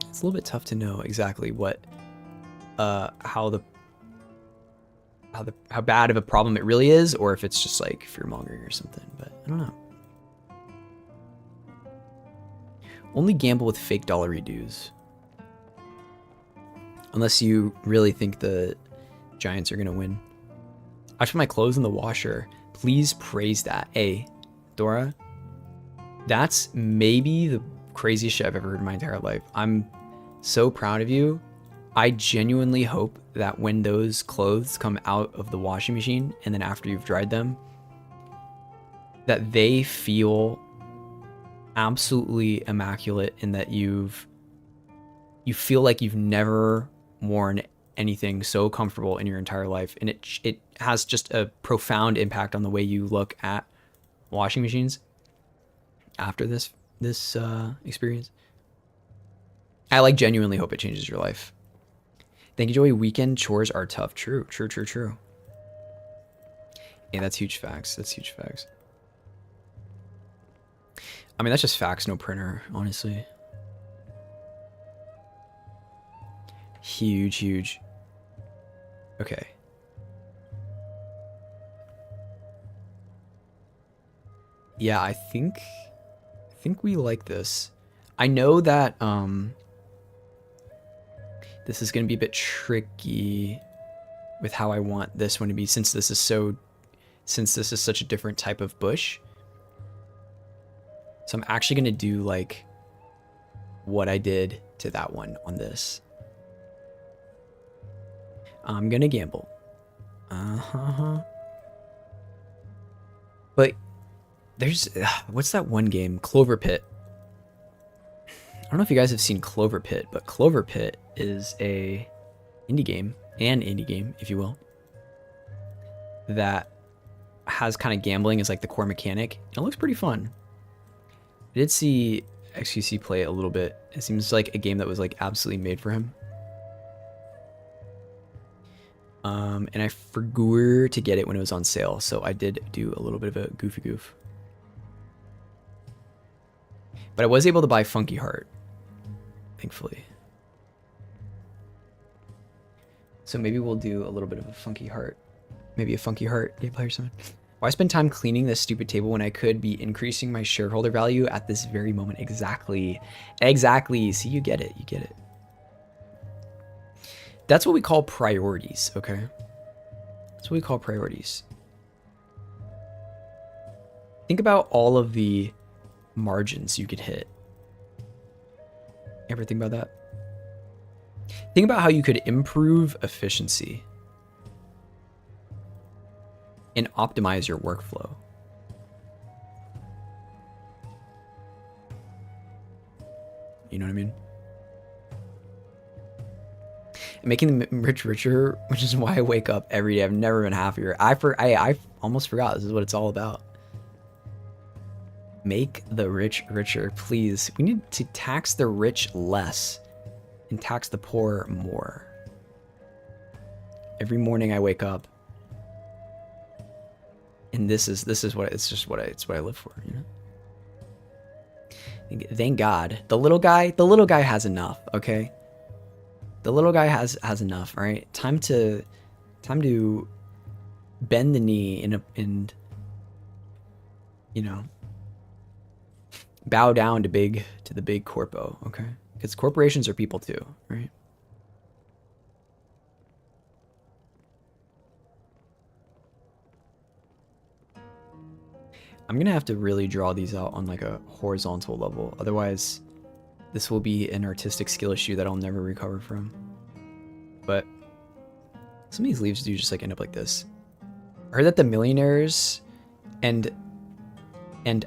It's a little bit tough to know exactly what how bad of a problem it really is, or if it's just like fear-mongering or something, but I don't know. Only gamble with fake dollar redos. Unless you really think the Giants are going to win. I put my clothes in the washer. Please praise that. Hey, Dora, that's maybe the craziest shit I've ever heard in my entire life. I'm so proud of you. I genuinely hope that when those clothes come out of the washing machine and then after you've dried them, that they feel absolutely immaculate, and that you feel like you've never worn anything so comfortable in your entire life, and it has just a profound impact on the way you look at washing machines after this experience. I like genuinely hope it changes your life. Thank you, Joey. Weekend chores are tough. True. Yeah, that's huge facts. I mean, that's just facts, no printer, honestly. Huge. Okay. Yeah, I think we like this. I know that this is going to be a bit tricky with how I want this one to be, since this is such a different type of bush. So I'm actually going to do like what I did to that one on this. I'm going to gamble. But there's what's that one game? Clover Pit. I don't know if you guys have seen Clover Pit, but Clover Pit is an indie game, if you will, that has kind of gambling as like the core mechanic. It looks pretty fun. I did see XQC play it a little bit. It seems like a game that was like absolutely made for him. And I forgot to get it when it was on sale, so I did do a little bit of a goofy goof. But I was able to buy Funky Heart, thankfully. So maybe we'll do a little bit of a Funky Heart. Maybe a Funky Heart gameplay or something. Why spend time cleaning this stupid table when I could be increasing my shareholder value at this very moment? Exactly. See, you get it. That's what we call priorities, okay? That's what we call priorities. Think about all of the margins you could hit. Ever think about that? Think about how you could improve efficiency and optimize your workflow. You know what I mean? Making the rich richer, which is why I wake up every day. I've never been happier. I almost forgot this is what it's all about. Make the rich richer, please. We need to tax the rich less and tax the poor more. Every morning I wake up, and this is what it's what I live for, you know. Thank God. The little guy has enough, okay? The little guy has enough, all right? Time to bend the knee and you know, bow down to the big corpo, okay? Because corporations are people too, right? I'm gonna have to really draw these out on like a horizontal level. Otherwise, this will be an artistic skill issue that I'll never recover from. But some of these leaves do just like end up like this. I heard that the millionaires and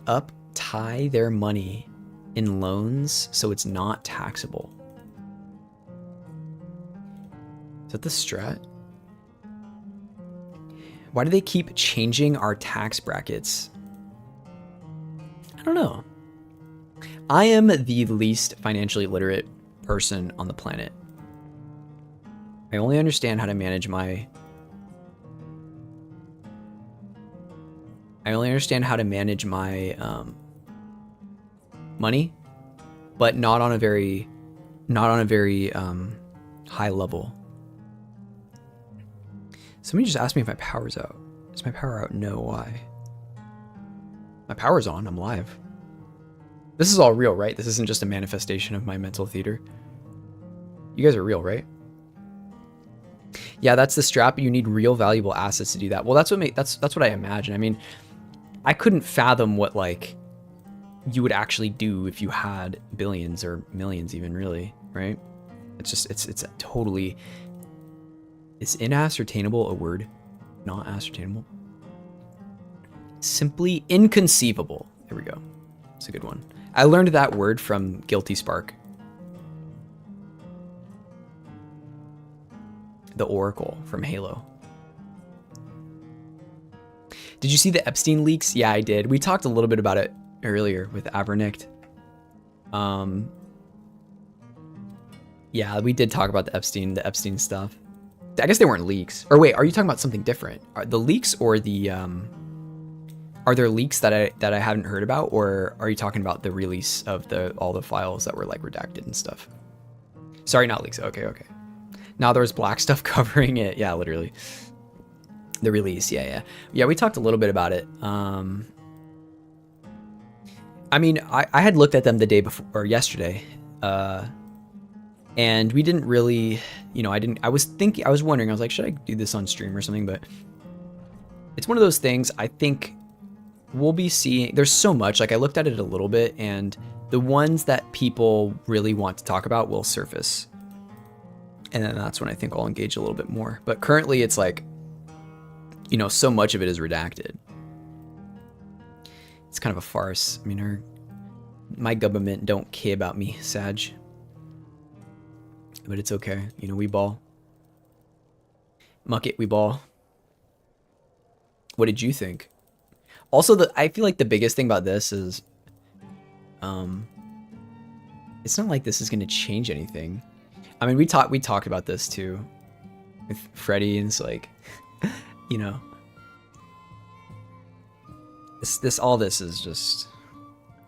up tie their money in loans so it's not taxable. Is that the strat? Why do they keep changing our tax brackets? I don't know. I am the least financially literate person on the planet. I only understand how to manage my money, but not on a very high level. Somebody just asked me if my power's out. Is my power out? No, why? My power's on, I'm live. This is all real, right? This isn't just a manifestation of my mental theater. You guys are real, right? Yeah, that's the strap. You need real valuable assets to do that. Well, that's what I imagine. I mean, I couldn't fathom what like you would actually do if you had billions or millions even, really, right? It's just it's totally, is inascertainable a word? Not ascertainable. Simply inconceivable. There we go. It's a good one. I learned that word from Guilty Spark. The Oracle from Halo. Did you see the Epstein leaks? Yeah, I did. We talked a little bit about it earlier with Avernict. Yeah, we did talk about the Epstein stuff. I guess they weren't leaks. Or wait, are you talking about something different? Are the leaks or the are there leaks that I haven't heard about, or are you talking about the release of all the files that were like redacted and stuff? Sorry, not leaks. Okay. Now there's black stuff covering it. Yeah, literally. The release. Yeah. We talked a little bit about it. I mean, I had looked at them the day before or yesterday, and we didn't really, you know, I was wondering, I was like, should I do this on stream or something? But it's one of those things. I think we'll be seeing. There's so much. Like I looked at it a little bit, and the ones that people really want to talk about will surface. And then that's when I think I'll engage a little bit more. But currently it's like, you know, so much of it is redacted. It's kind of a farce. I mean, my government don't care about me, Sag. But it's okay. You know, we ball. Muck it, we ball. What did you think? Also, I feel like the biggest thing about this is, it's not like this is going to change anything. I mean, we talked about this too with Freddy, and it's like, you know, all this is just,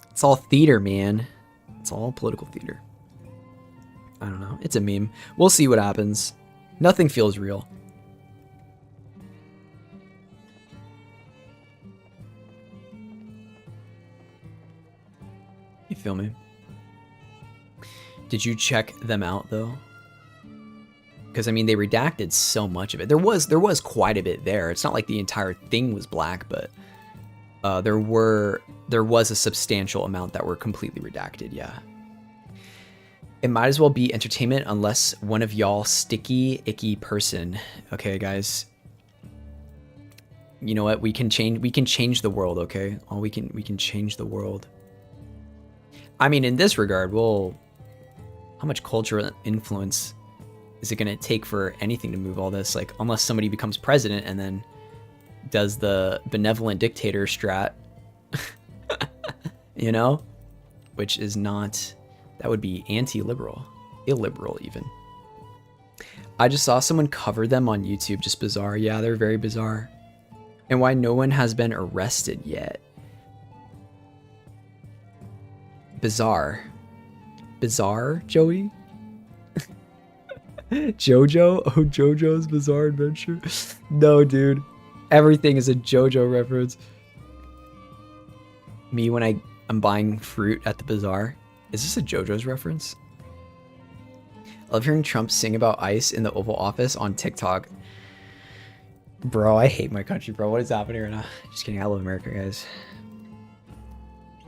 it's all theater, man. It's all political theater. I don't know. It's a meme. We'll see what happens. Nothing feels real. You feel me? Did you check them out though? Because I mean, they redacted so much of it. There was quite a bit there. It's not like the entire thing was black, but there was a substantial amount that were completely redacted. Yeah. It might as well be entertainment unless one of y'all sticky, icky person. Okay, guys. You know what? We can change the world. Okay. Oh, we can change the world. I mean, in this regard, how much cultural influence is it going to take for anything to move all this? Like, unless somebody becomes president and then does the benevolent dictator strat, you know, which is not, that would be anti-liberal, illiberal even. I just saw someone cover them on YouTube. Just bizarre. Yeah, they're very bizarre. And why no one has been arrested yet. Bizarre. Bizarre, Joey? JoJo? Oh, JoJo's Bizarre Adventure? No, dude. Everything is a JoJo reference. Me when I'm buying fruit at the bazaar. Is this a JoJo's reference? I love hearing Trump sing about ICE in the Oval Office on TikTok. Bro, I hate my country, bro. What is happening right now? Just kidding. I love America, guys.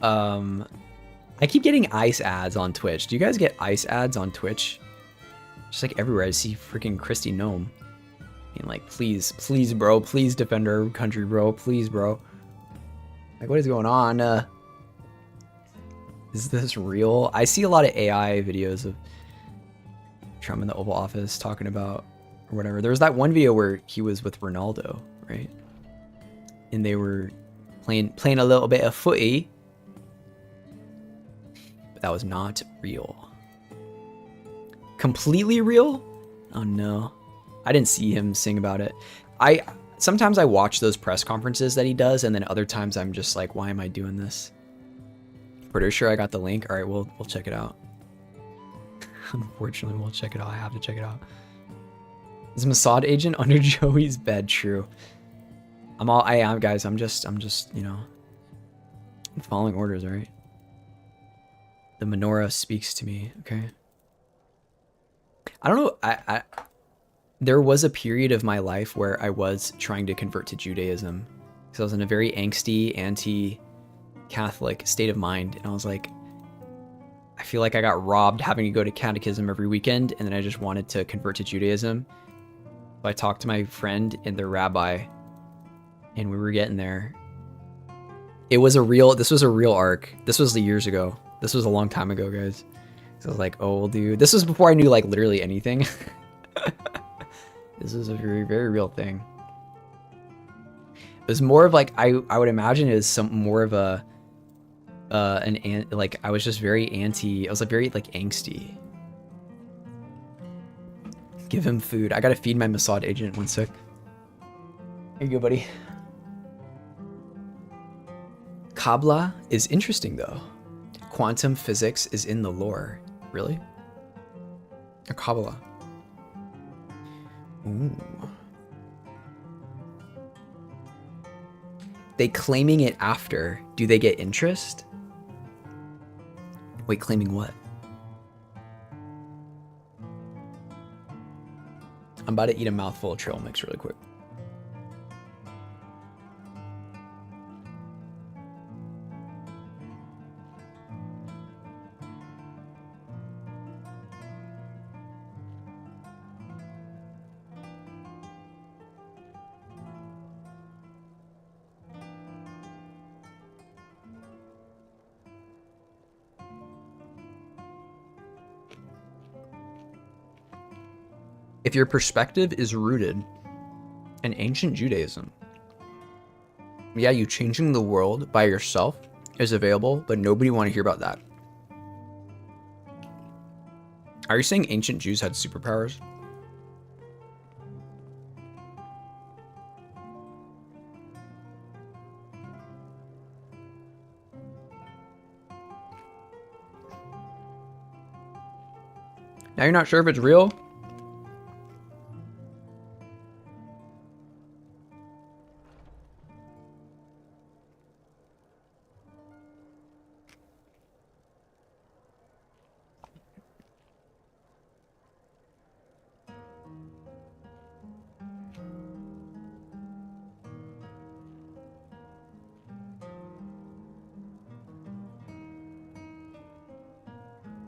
I keep getting ICE ads on Twitch. Do you guys get ICE ads on Twitch? Just like everywhere. I see freaking Christy Gnome. And like, please, please, bro. Please defend our country, bro. Please, bro. Like, what is going on? Is this real? I see a lot of AI videos of Trump in the Oval Office talking about or whatever. There was that one video where he was with Ronaldo, right? And they were playing a little bit of footy. But that was not real. Completely real? Oh no. I didn't see him sing about it. Sometimes I watch those press conferences that he does, and then other times I'm just like, why am I doing this? Pretty sure I got the link. All right, we'll check it out. Unfortunately, we'll check it out. I have to check it out. Is Mossad agent under Joey's bed? True. I am, guys. I'm just, you know, I'm following orders, all right? The menorah speaks to me, okay? I don't know. There was a period of my life where I was trying to convert to Judaism because I was in a very angsty, anti-Catholic state of mind, and I was like, I feel like I got robbed having to go to catechism every weekend, and then I just wanted to convert to Judaism. So I talked to my friend and their rabbi, and we were getting there. This was a real arc. This was years ago. This was a long time ago, guys. So I was like, oh, dude. This was before I knew, like, literally anything. This is a very, very real thing. It was more of like, I would imagine it was some more of a, like, I was just very I was like very, like, angsty. Give him food. I gotta feed my Mossad agent. 1 sec. Here you go, buddy. Kabbalah is interesting, though. Quantum physics is in the lore. Really? A Kabbalah. Ooh. They claiming it after. Do they get interest? Wait, claiming what? I'm about to eat a mouthful of trail mix really quick. If your perspective is rooted in ancient Judaism, yeah, you changing the world by yourself is available, but nobody want to hear about that. Are you saying ancient Jews had superpowers? Now you're not sure if it's real?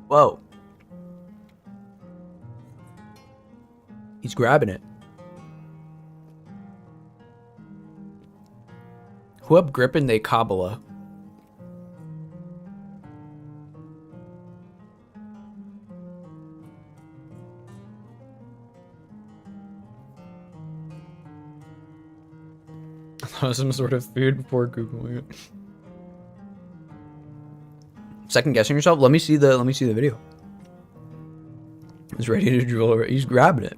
Whoa. He's grabbing it. Whoop gripping they Kabbalah. some sort of food before googling it. Second guessing yourself. Let me see the video. He's ready to drill. He's grabbing it.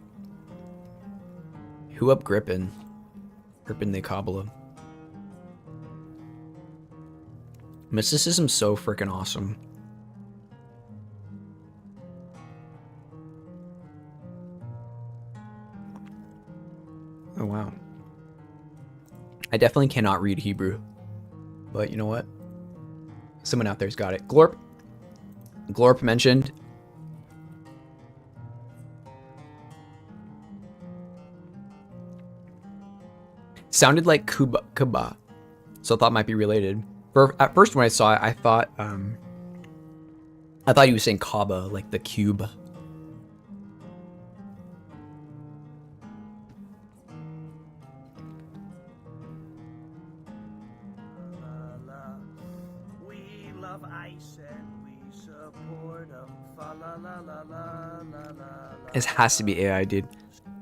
Who up gripping? Gripping the Kabbalah. Mysticism's so freaking awesome. Oh wow. I definitely cannot read Hebrew. But you know what? Someone out there's got it. Glorp. Glorp mentioned. Sounded like Kuba. So I thought it might be related. At first when I saw it, I thought he was saying Kaaba, like the cube.
We love ICE and we support them. Fa la la la la la la la.
This has to be AI, dude.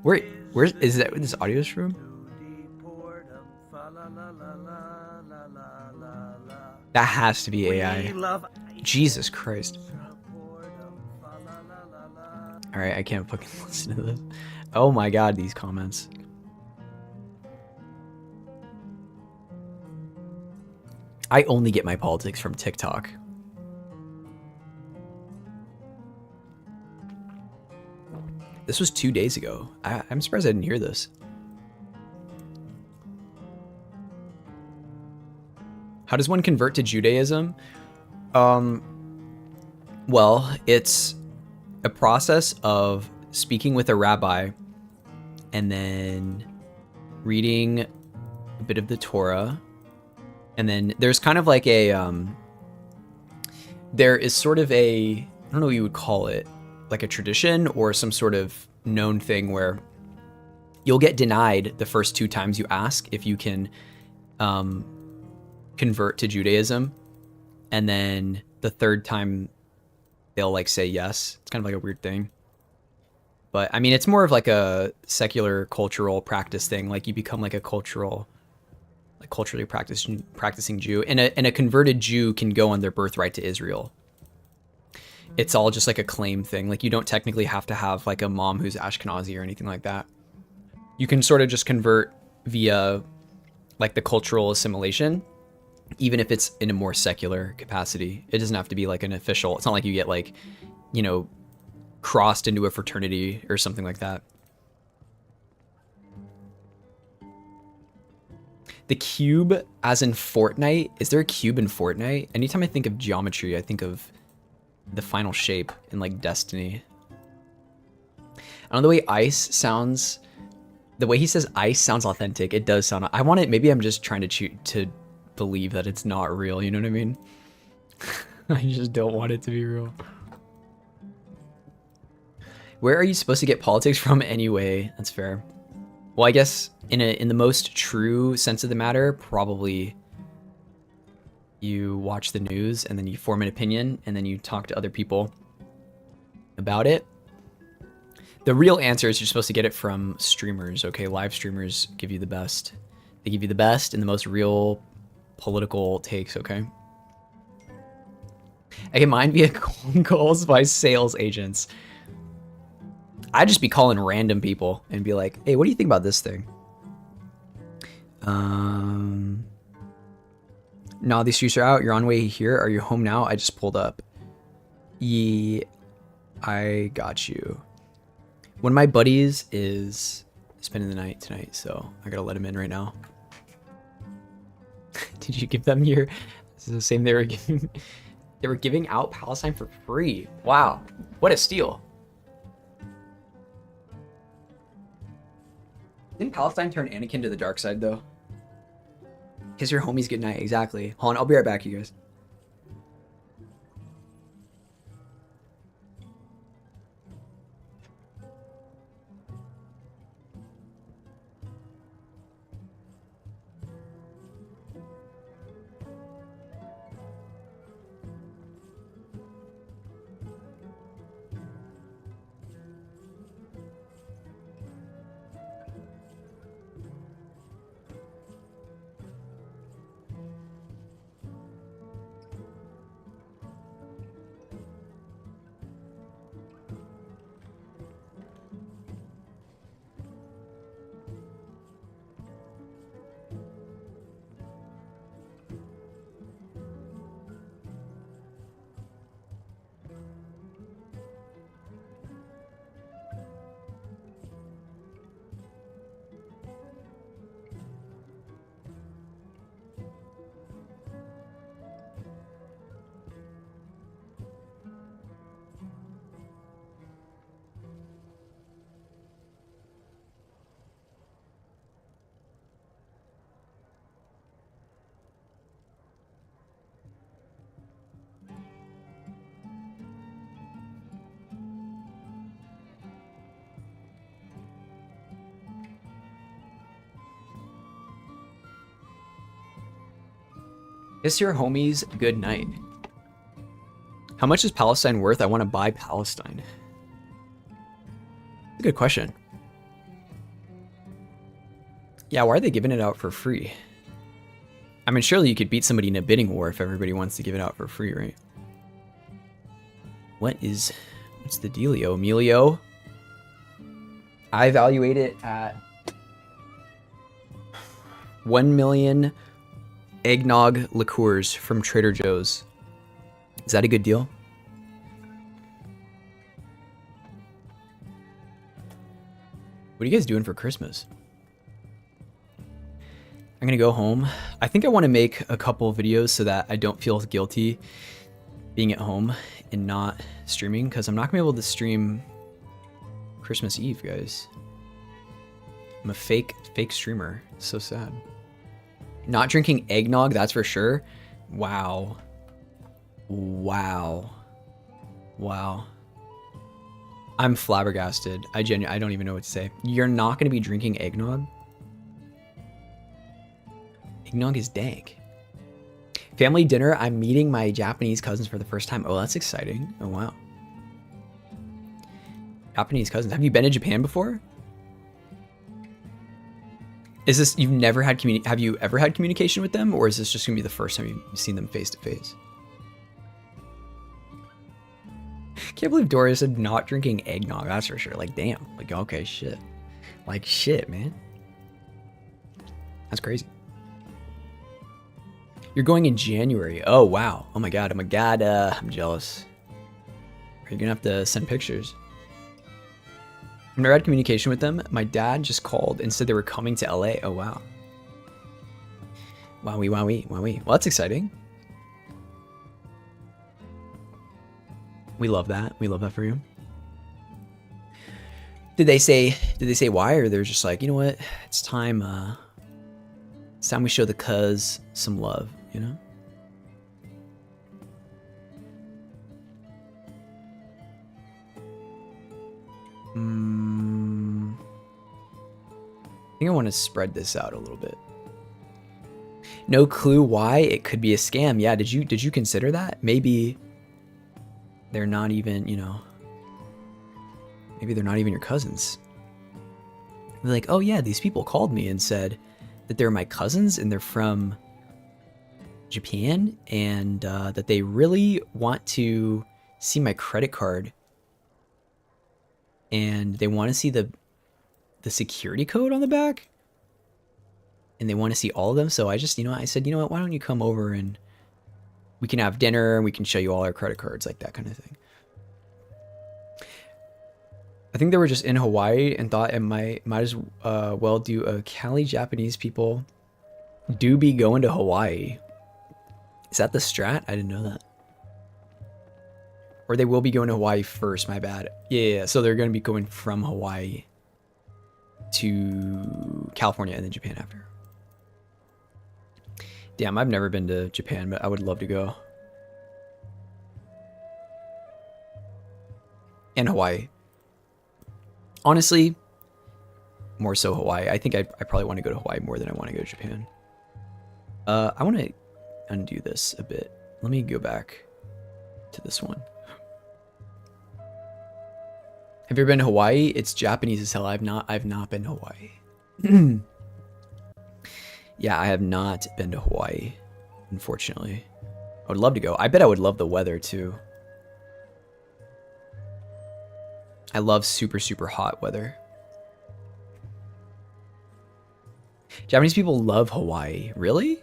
Where is that? This audio is from?
Deport 'em. Fa la la la la la la la la.
That has to be AI.
We love
Jesus Christ.
support 'em. Fa la la la la.
All right, I can't fucking listen to this. Oh my god, these comments. I only get my politics from TikTok. This was 2 days ago. I'm surprised I didn't hear this. How does one convert to Judaism? Well, it's a process of speaking with a rabbi and then reading a bit of the Torah. And then there's kind of like a, there is sort of a, I don't know what you would call it, like a tradition or some sort of known thing where you'll get denied the first 2 times you ask if you can convert to Judaism. And then the 3rd time they'll like say yes. It's kind of like a weird thing. But I mean, it's more of like a secular cultural practice thing. Like you become like a culturally practicing Jew, and a converted Jew can go on their birthright to Israel. It's all just like a claim thing. Like you don't technically have to have like a mom who's Ashkenazi or anything like that. You can sort of just convert via like the cultural assimilation, even if it's in a more secular capacity. It doesn't have to be like an official. It's not like you get like, you know, crossed into a fraternity or something like that. The cube, as in Fortnite. Is there a cube in Fortnite? Anytime I think of geometry, I think of the final shape in like Destiny. I don't know, the way ice sounds, the way he says ice sounds authentic. It does sound, I want it, maybe I'm just trying to believe that it's not real, you know what I mean? I just don't want it to be real. Where are you supposed to get politics from anyway? That's fair. Well, I guess in the most true sense of the matter, probably you watch the news and then you form an opinion and then you talk to other people about it. The real answer is you're supposed to get it from streamers, okay? Live streamers give you the best. They give you the best and the most real political takes, okay? I can mine via cold calls by sales agents. I'd just be calling random people and be like, hey, what do you think about this thing? No, these streets are out. You're on way here. Are you home now? I just pulled up. Yeah, I got you. One of my buddies is spending the night tonight, so I gotta let him in right now. Did you give them your... This is the same they were giving... They were giving out Palestine for free. Wow. What a steal. Didn't Palestine turn Anakin to the dark side, though? Kiss your homies goodnight. Exactly. Hold on, I'll be right back, you guys. Kiss your homies good night. How much is Palestine worth? I want to buy Palestine. That's a good question. Yeah, why are they giving it out for free? I mean, surely you could beat somebody in a bidding war if everybody wants to give it out for free, right? What's the dealio, Emilio? I evaluate it at 1 million eggnog liqueurs from Trader Joe's. Is that a good deal? What are you guys doing for Christmas? I'm gonna go home. I think I want to make a couple of videos so that I don't feel guilty being at home and not streaming, because I'm not gonna be able to stream Christmas Eve, guys. I'm a fake streamer. It's so sad. Not drinking eggnog, that's for sure. Wow. Wow. Wow. I'm flabbergasted. I don't even know what to say. You're not gonna be drinking eggnog? Eggnog is dank. Family dinner. I'm meeting my Japanese cousins for the first time. Oh, that's exciting. Oh, wow. Japanese cousins. Have you been to Japan before? Is this, you've never had have you ever had communication with them, or is this just gonna be the first time you've seen them face to face? Can't believe Doris said not drinking eggnog. That's for sure. Like, damn. Like, okay, shit. Like, shit, man. That's crazy. You're going in January. Oh, wow. Oh my god. Oh my god. I'm jealous. You're gonna have to send pictures. I've never had communication with them. My dad just called and said they were coming to LA. Oh, wow. Wowie, wowie, wowie. Well, that's exciting. We love that. We love that for you. Did they say why, or they're just like, you know what? It's time we show the cuz some love, you know? I think I want to spread this out a little bit. No clue why it could be a scam. Yeah, did you consider that? Maybe they're not even, you know, maybe they're not even your cousins. They're like, oh yeah, these people called me and said that they're my cousins and they're from Japan, and that they really want to see my credit card, and they want to see the security code on the back, and they want to see all of them. So I just, I said, you know what, why don't you come over and we can have dinner and we can show you all our credit cards, like that kind of thing. I think they were just in Hawaii and thought it might as well do a Cali Japanese people do be going to Hawaii. Is that the strat? I didn't know that. Or they will be going to Hawaii first, my bad. Yeah. So they're going to be going from Hawaii to California and then Japan after. Damn, I've never been to Japan, but I would love to go. And Hawaii. Honestly, more so Hawaii. I think I probably want to go to Hawaii more than I want to go to Japan. I want to undo this a bit. Let me go back to this one. Have you ever been to Hawaii? It's Japanese as hell. I've not been to Hawaii. Yeah, I have not been to Hawaii, unfortunately. I would love to go. I bet I would love the weather too. I love super, super hot weather. Japanese people love Hawaii. Really?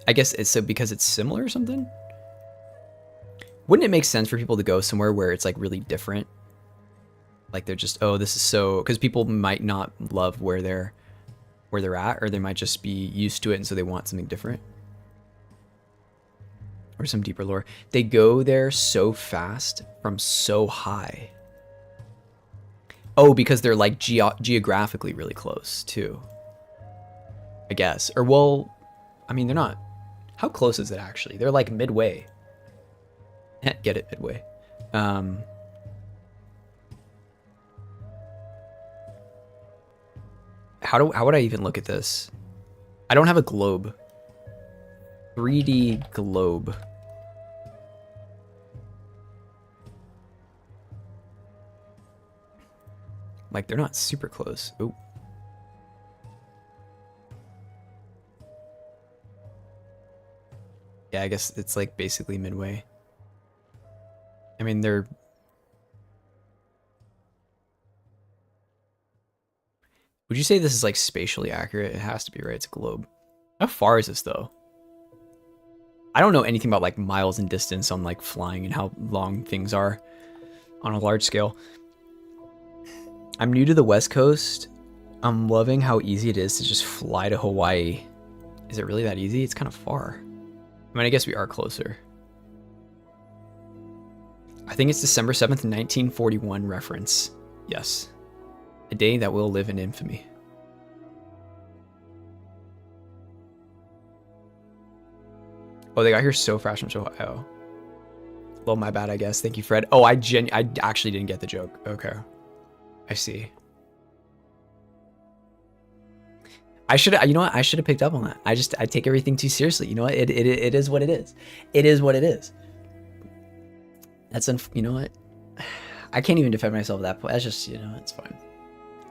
I guess it's so because it's similar or something? Wouldn't it make sense for people to go somewhere where it's like really different? Like they're just, oh, this is so, because people might not love where they're at, or they might just be used to it and so they want something different. Or some deeper lore. They go there so fast from so high. Oh, because they're like geographically really close too, I guess. Or well, I mean, they're not. How close is it actually? They're like midway. Get it, midway. How would I even look at this? I don't have a globe. 3D globe. Like, they're not super close. Ooh. Yeah, I guess it's like basically midway. I mean, they're... Would you say this is like spatially accurate? It has to be, right? It's a globe. How far is this though? I don't know anything about like miles in distance on like flying and how long things are on a large scale. I'm new to the West Coast. I'm loving how easy it is to just fly to Hawaii. Is it really that easy? It's kind of far. I mean, I guess we are closer. I think it's December 7th, 1941 reference. Yes. A day that will live in infamy. Oh, they got here so fast from Ohio. Well, my bad, I guess. Thank you, Fred. Oh, I actually didn't get the joke. Okay. I see. I should, you know what? I should have picked up on that. I take everything too seriously. You know what? It is what it is. It is what it is. That's, you know what? I can't even defend myself at that point. That's just, you know, it's fine.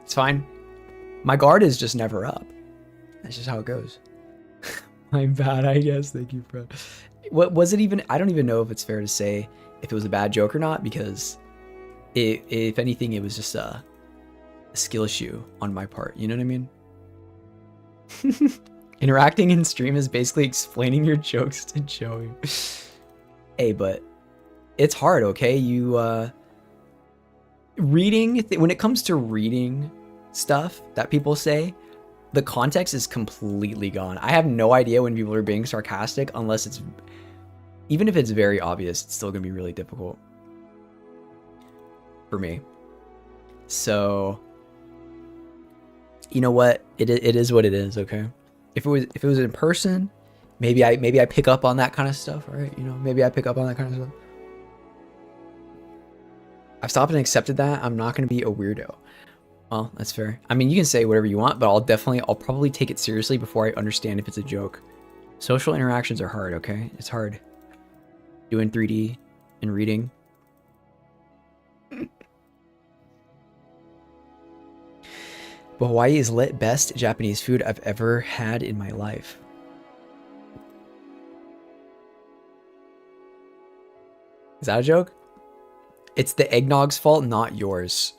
It's fine. My guard is just never up. That's just how it goes. My bad, I guess. Thank you, Fred. What was it even? I don't even know if it's fair to say if it was a bad joke or not, because if anything, it was just a skill issue on my part. You know what I mean? Interacting in stream is basically explaining your jokes to Joey. Hey, but it's hard, okay? You, reading, when it comes to reading stuff that people say, the context is completely gone. I have no idea when people are being sarcastic unless it's, even if it's very obvious, it's still gonna be really difficult for me. So, you know what? It is what it is, okay? If it was in person, maybe I pick up on that kind of stuff, right? You know, maybe I pick up on that kind of stuff. I've stopped and accepted that. I'm not gonna be a weirdo. Well, that's fair. I mean, you can say whatever you want, but I'll probably take it seriously before I understand if it's a joke. Social interactions are hard, okay? It's hard. Doing 3D and reading. But Hawaii is lit best Japanese food I've ever had in my life. Is that a joke? It's the eggnog's fault, not yours.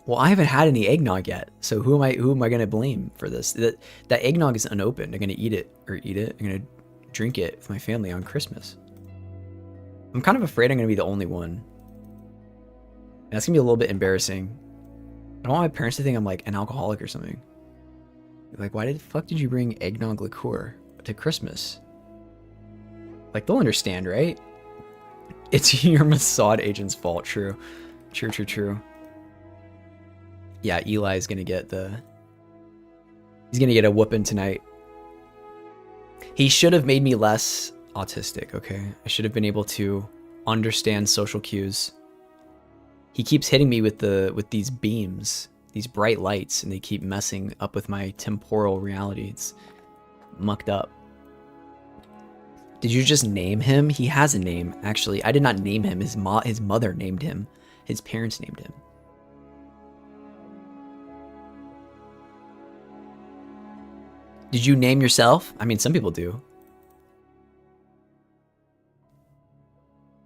Well, I haven't had any eggnog yet, so who am I gonna blame for this? That eggnog is unopened. I'm gonna eat it. I'm gonna drink it with my family on Christmas. I'm kind of afraid I'm gonna be the only one. And that's gonna be a little bit embarrassing. I don't want my parents to think I'm like an alcoholic or something. Like, why the fuck did you bring eggnog liqueur to Christmas? Like, they'll understand, right? It's your Mossad agent's fault. True. True. Yeah, Eli's gonna get he's gonna get a whooping tonight. He should have made me less autistic, okay? I should have been able to understand social cues. He keeps hitting me with these beams, these bright lights, and they keep messing up with my temporal reality. It's mucked up. Did you just name him? He has a name, actually. I did not name him. His mother named him. His parents named him. Did you name yourself? I mean, some people do.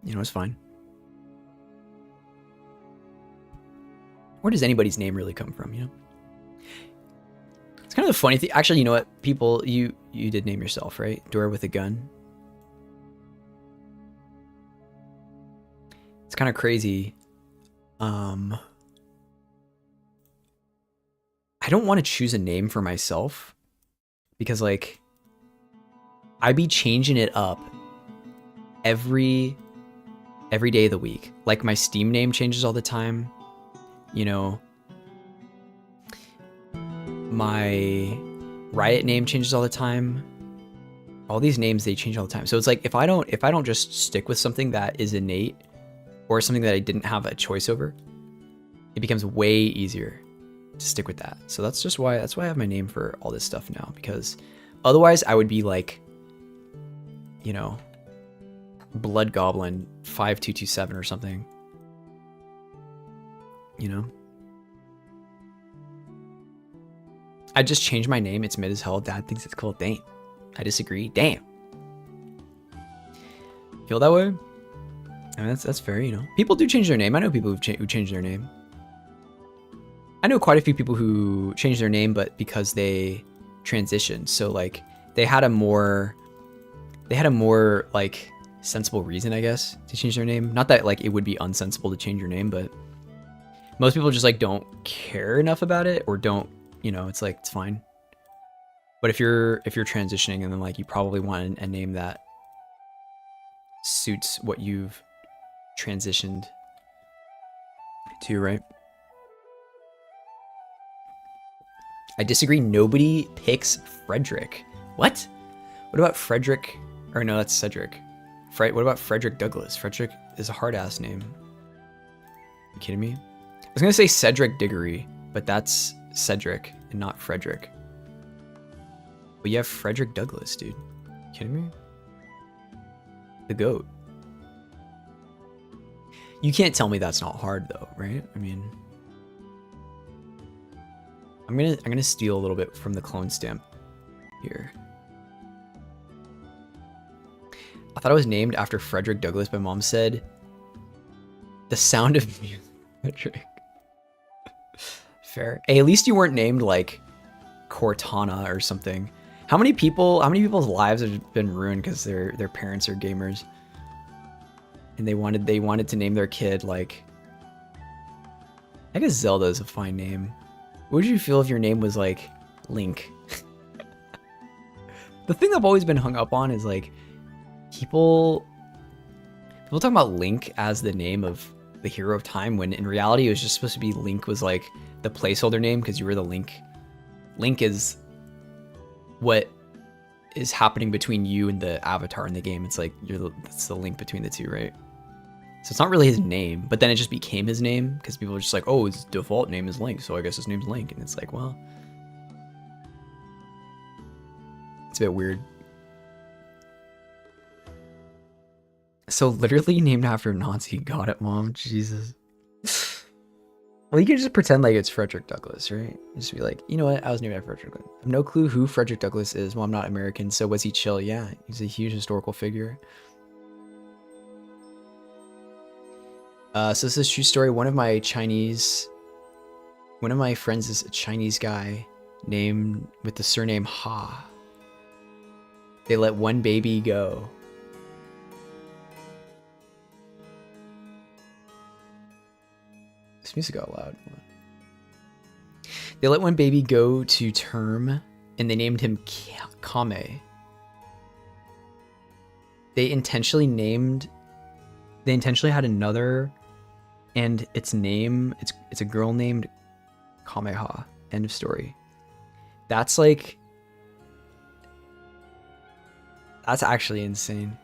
You know, it's fine. Where does anybody's name really come from, you know? It's kind of a funny thing. Actually, you know what? People, you did name yourself, right? Door with a gun. It's kind of crazy. I don't want to choose a name for myself. Because, like, I be changing it up every day of the week. Like, my Steam name changes all the time. You know, my Riot name changes all the time. All these names, they change all the time. So it's like, if I don't just stick with something that is innate or something that I didn't have a choice over, it becomes way easier to stick with that. So that's why I have my name for all this stuff now, because otherwise I would be like you know, Blood Goblin 5227 or something. You know? I just changed my name. It's mid as hell. Dad thinks it's cool. Damn. I disagree. Damn. Feel that way? I mean, that's fair, you know. People do change their name. I know people who change their name. I know quite a few people who changed their name, but because they transitioned. So like they had a more like sensible reason, I guess, to change their name. Not that like it would be unsensible to change your name, but most people just like don't care enough about it, or don't, you know, it's like it's fine. But if you're transitioning, and then like you probably want a name that suits what you've transitioned to, right? I disagree. Nobody picks Frederick. What? What about Frederick? Or no, that's Cedric. What about Frederick Douglass? Frederick is a hard ass name. You kidding me? I was gonna say Cedric Diggory, but that's Cedric and not Frederick. But you have Frederick Douglass, dude. You kidding me? The GOAT. You can't tell me that's not hard though, right? I mean, I'm gonna steal a little bit from the clone stamp here. I thought it was named after Frederick Douglass. My mom said, "The Sound of Music." Frederick. Fair. Hey, at least you weren't named like Cortana or something. How many people's lives have been ruined because their parents are gamers, and they wanted to name their kid like, I guess Zelda is a fine name. What would you feel if your name was like Link? The thing I've always been hung up on is like people talking about Link as the name of the hero of time, when in reality it was just supposed to be Link was like the placeholder name because you were the Link. Link is what is happening between you and the avatar in the game. It's like it's the link between the two, right? So it's not really his name, but then it just became his name because people are just like, oh, his default name is Link, so I guess his name's Link. And it's like, well, it's a bit weird. So literally named after Nazi. Got it, Mom. Jesus. Well, you can just pretend like it's Frederick Douglass, right? Just be like, you know what? I was named after Frederick Douglass. I have no clue who Frederick Douglass is. Well, I'm not American, so was he chill? Yeah, he's a huge historical figure. So this is a true story. One of my friends is a Chinese guy named with the surname Ha. They let one baby go. This music got loud. They let one baby go to term, and they named him Kame. They intentionally had another, and its name, it's a girl named Kameha. End of story. That's actually insane.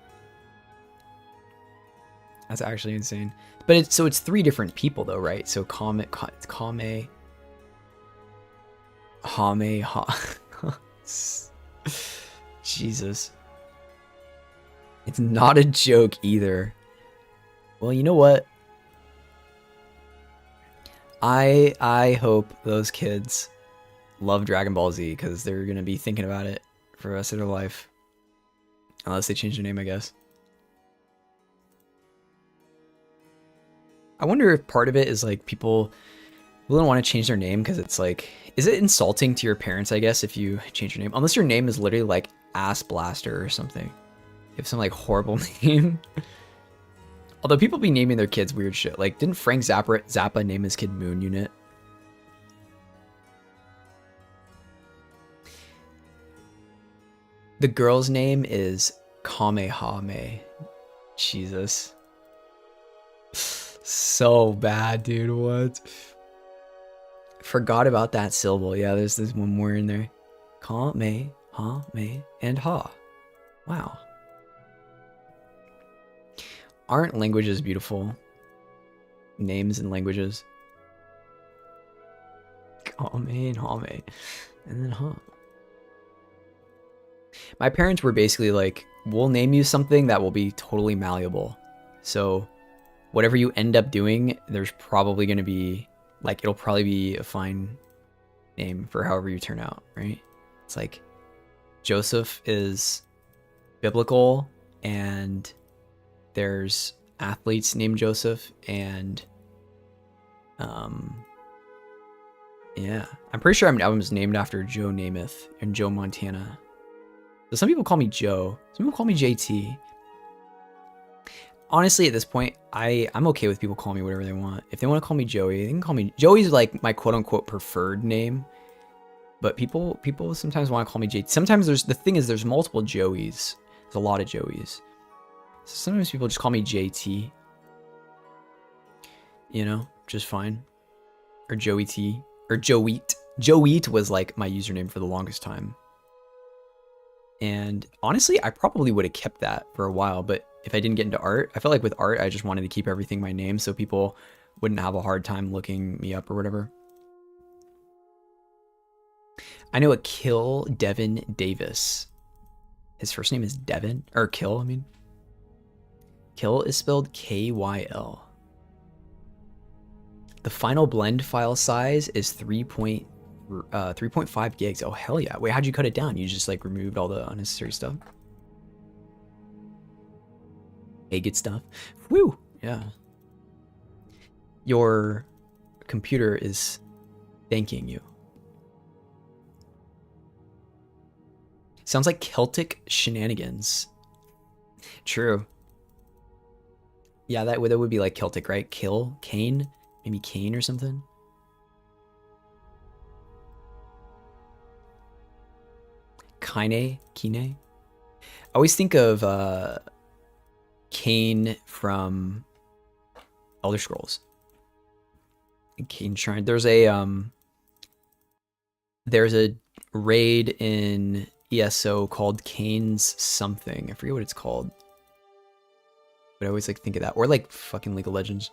That's actually insane. But it's three different people though, right? So Kame, Ha. Jesus. It's not a joke either. Well, you know what? I hope those kids love Dragon Ball Z, because they're gonna be thinking about it for the rest of their life. Unless they change their name, I guess. I wonder if part of it is like people don't want to change their name because it's like, is it insulting to your parents, I guess, if you change your name? Unless your name is literally like Ass Blaster or something. You have some like horrible name. Although people be naming their kids weird shit. Like, didn't Frank Zappa name his kid Moon Unit? The girl's name is Kamehame. Jesus. So bad, dude. What? Forgot about that syllable. Yeah, there's one more in there. Kame, ha, me, and ha. Wow. Aren't languages beautiful? Names and languages. Kame and hame. And then ha. My parents were basically like we'll name you something that will be totally malleable. So whatever you end up doing, there's probably going to be, like, it'll probably be a fine name for however you turn out, right? It's like Joseph is biblical, and there's athletes named Joseph, and yeah, I'm pretty sure I was named after Joe Namath and Joe Montana. So some people call me Joe, some people call me JT. Honestly, at this point, I'm okay with people calling me whatever they want. If they want to call me Joey, they can call me Joey's, like my quote unquote preferred name. But people sometimes want to call me JT. Sometimes there's multiple Joeys. There's a lot of Joeys. So sometimes people just call me JT. You know, just fine. Or Joey T. Or Joeet. Joeet was like my username for the longest time. And honestly, I probably would have kept that for a while, but if I didn't get into art, I felt like with art, I just wanted to keep everything my name so people wouldn't have a hard time looking me up or whatever. I know a Kill Devin Davis. His first name is Devin, or Kill, I mean. Kill is spelled K-Y-L. The final blend file size is 3.5 gigs. Oh, hell yeah. Wait, how'd you cut it down? You just like removed all the unnecessary stuff? Hey, good stuff. Whew, yeah. Your computer is thanking you. Sounds like Celtic shenanigans. True. Yeah, that would be like Celtic, right? Kill, Cain, maybe Cain or something. Kine. I always think of Cain from Elder Scrolls. Cain Shrine. There's a raid in ESO called Cain's something. I forget what it's called. But I always like think of that. Or like fucking League of Legends.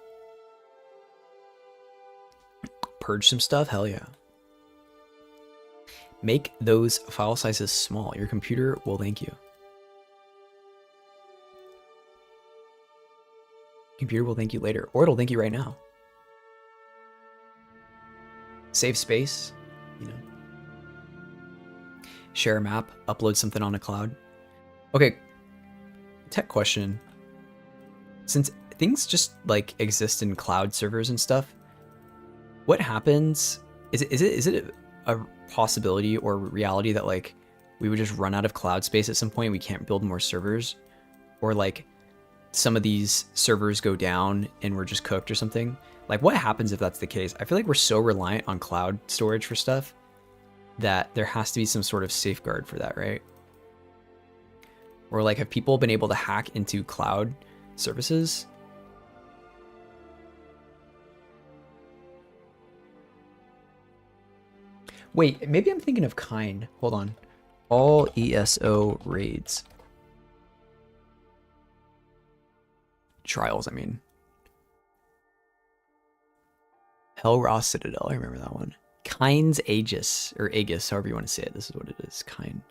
Purge some stuff? Hell yeah. Make those file sizes small. Your computer will thank you. Computer will thank you later. Or it'll thank you right now. Save space, you know. Share a map, upload something on a cloud. Okay, tech question. Since things just like exist in cloud servers and stuff, what happens? Is it a possibility or reality that like we would just run out of cloud space at some point? We can't build more servers, or like some of these servers go down and we're just cooked or something? Like what happens if that's the case? I feel like we're so reliant on cloud storage for stuff that there has to be some sort of safeguard for that, right? Or like have people been able to hack into cloud services? Wait, maybe I'm thinking of Kine. Hold on. All ESO raids. Trials, I mean. Hellraw Citadel, I remember that one. Kine's Aegis, or Aegis, however you want to say it. This is what it is, Kine.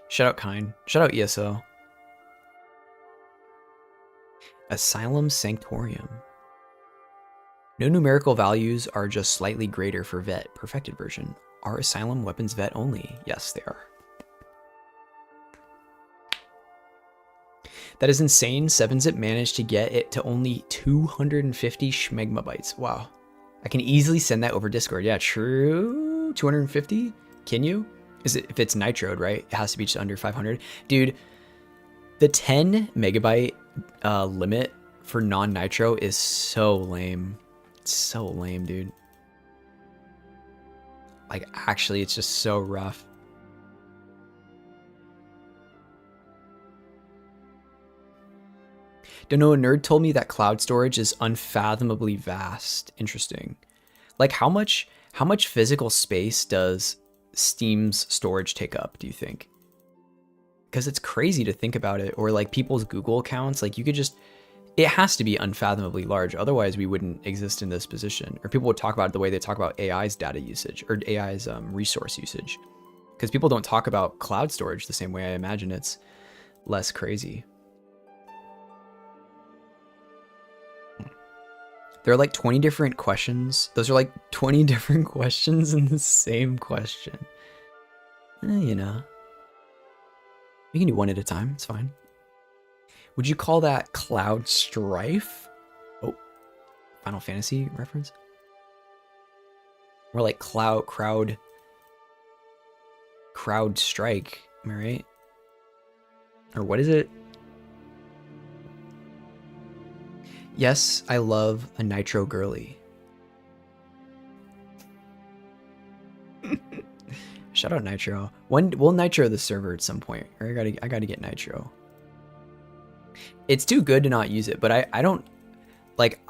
Shout out Kine. Shout out ESO. Asylum Sanctorium. No numerical values are just slightly greater for vet, perfected version. Are Asylum weapons vet only? Yes, they are. That is insane. 7-Zip managed to get it to only 250 schmegmabytes. Wow. I can easily send that over Discord. Yeah, true. 250? Can you? Is it, if it's nitroed, right? It has to be just under 500. Dude, the 10 megabyte limit for non-nitro is so lame. It's so lame, dude. Like, actually, it's just so rough. Don't know, a nerd told me that cloud storage is unfathomably vast. Interesting. Like, how much physical space does Steam's storage take up, do you think? Because it's crazy to think about it. Or like people's Google accounts, like you could just, it has to be unfathomably large. Otherwise we wouldn't exist in this position. Or people would talk about it the way they talk about AI's data usage or AI's resource usage. because people don't talk about cloud storage the same way. I imagine it's less crazy. There are like 20 different questions. Those are like 20 different questions in the same question. You know. We can do one at a time. It's fine. Would you call that Cloud Strife? Oh, Final Fantasy reference? More like Crowd Strike. Am I right? Or what is it? Yes, I love a Nitro girly. Shout out Nitro. We'll Nitro the server at some point. Or I gotta get Nitro. It's too good to not use it, but I don't like.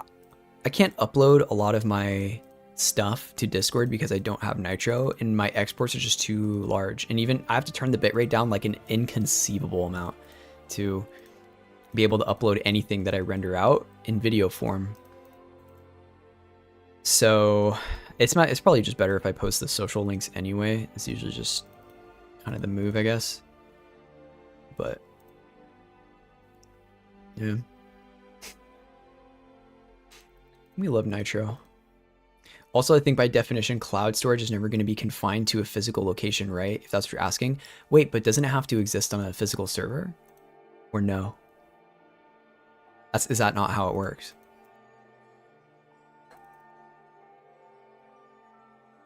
I can't upload a lot of my stuff to Discord because I don't have Nitro, and my exports are just too large. And even I have to turn the bitrate down like an inconceivable amount to be able to upload anything that I render out in video form. So it's probably just better if I post the social links anyway. It's usually just kind of the move, I guess. But yeah. We love Nitro. Also, I think by definition, cloud storage is never going to be confined to a physical location, right? If that's what you're asking. Wait, but doesn't it have to exist on a physical server? Or no? Is that not how it works?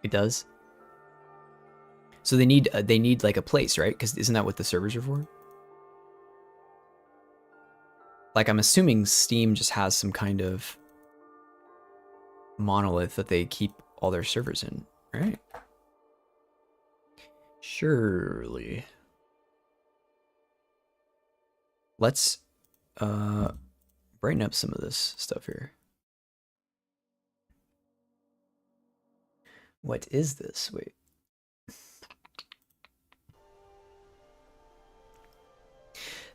It does? So they need like a place, right? Because isn't that what the servers are for? Like, I'm assuming Steam just has some kind of monolith that they keep all their servers in, right? Surely. Let's brighten up some of this stuff here. What is this? Wait.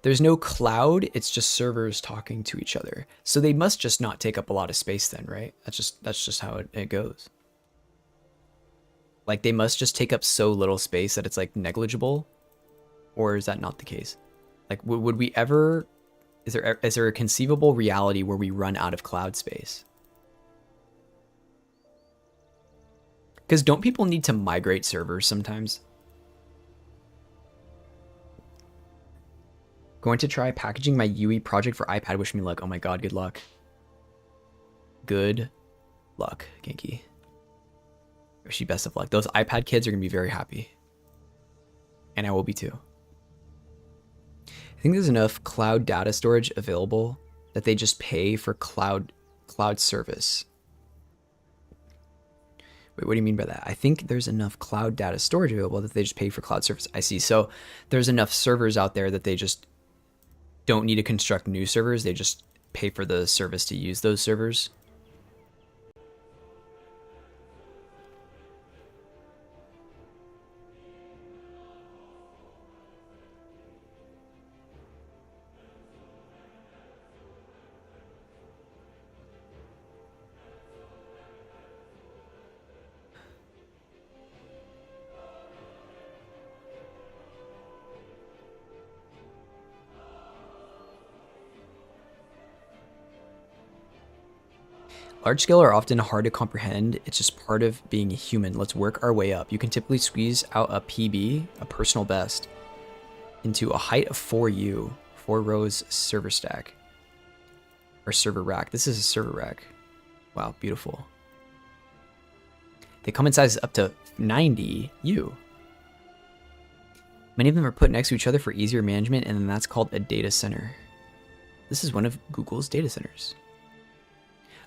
There's no cloud, it's just servers talking to each other. So they must just not take up a lot of space then, right? That's just how it goes. Like they must just take up so little space that it's like negligible? Or is that not the case? Like would we ever, is there a conceivable reality where we run out of cloud space? Because don't people need to migrate servers sometimes? Going to try packaging my UE project for iPad. Wish me luck. Oh my god, good luck. Good luck, Genki. Wish you best of luck. Those iPad kids are going to be very happy. And I will be too. I think there's enough cloud data storage available that they just pay for cloud service. Wait, what do you mean by that? I think there's enough cloud data storage available that they just pay for cloud service. I see. So there's enough servers out there that they just don't need to construct new servers. They just pay for the service to use those servers. Large scale are often hard to comprehend. It's just part of being a human. Let's work our way up. You can typically squeeze out a PB, a personal best, into a height of 4U, 4 rows server stack, or server rack. This is a server rack. Wow, beautiful. They come in sizes up to 90U. Many of them are put next to each other for easier management, and then that's called a data center. This is one of Google's data centers.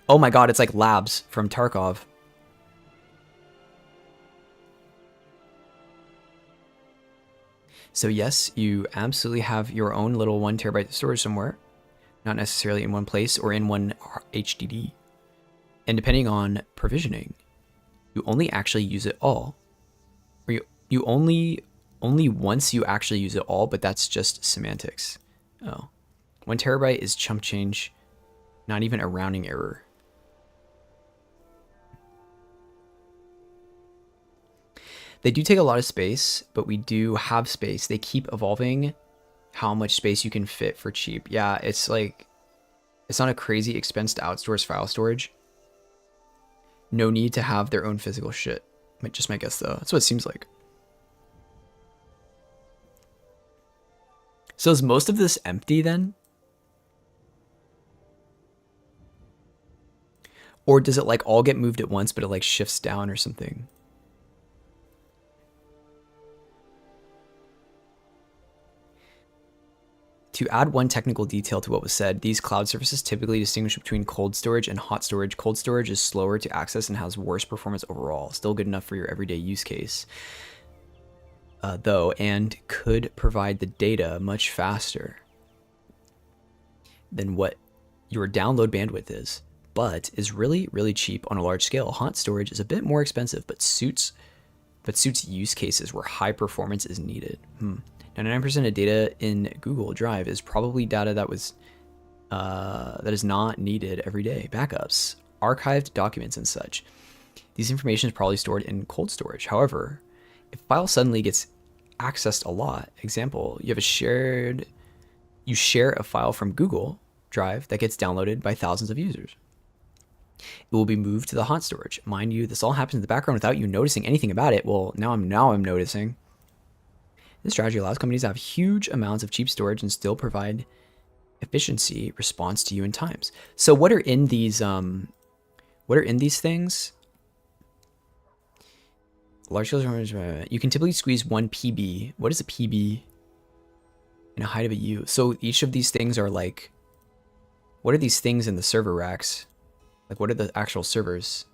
Oh my god, it's like Labs from Tarkov. So yes, you absolutely have your own little 1 terabyte storage somewhere. Not necessarily in one place or in one HDD. And depending on provisioning, you only actually use it all. Or you only once you actually use it all, but that's just semantics. Oh. 1 terabyte is chump change, not even a rounding error. They do take a lot of space, but we do have space. They keep evolving how much space you can fit for cheap. Yeah, it's like, it's not a crazy expense to outsource file storage. No need to have their own physical shit. Just my guess though. That's what it seems like. So is most of this empty then? Or does it like all get moved at once, but it like shifts down or something? To add one technical detail to what was said, these cloud services typically distinguish between cold storage and hot storage. Cold storage is slower to access and has worse performance overall. Still good enough for your everyday use case, though, and could provide the data much faster than what your download bandwidth is, but is really, really cheap on a large scale. Hot storage is a bit more expensive, but suits use cases where high performance is needed. 99% of data in Google Drive is probably data that is not needed every day. Backups, archived documents, and such. These information is probably stored in cold storage. However, if a file suddenly gets accessed a lot, example, you share a file from Google Drive that gets downloaded by thousands of users. It will be moved to the hot storage. Mind you, this all happens in the background without you noticing anything about it. Well, now I'm noticing. This strategy allows companies to have huge amounts of cheap storage and still provide efficiency response to you in times. So what are in these things? Large scale storage, you can typically squeeze 1 PB. What is a PB? In a height of a U. So each of these things are like, what are these things in the server racks? Like what are the actual servers?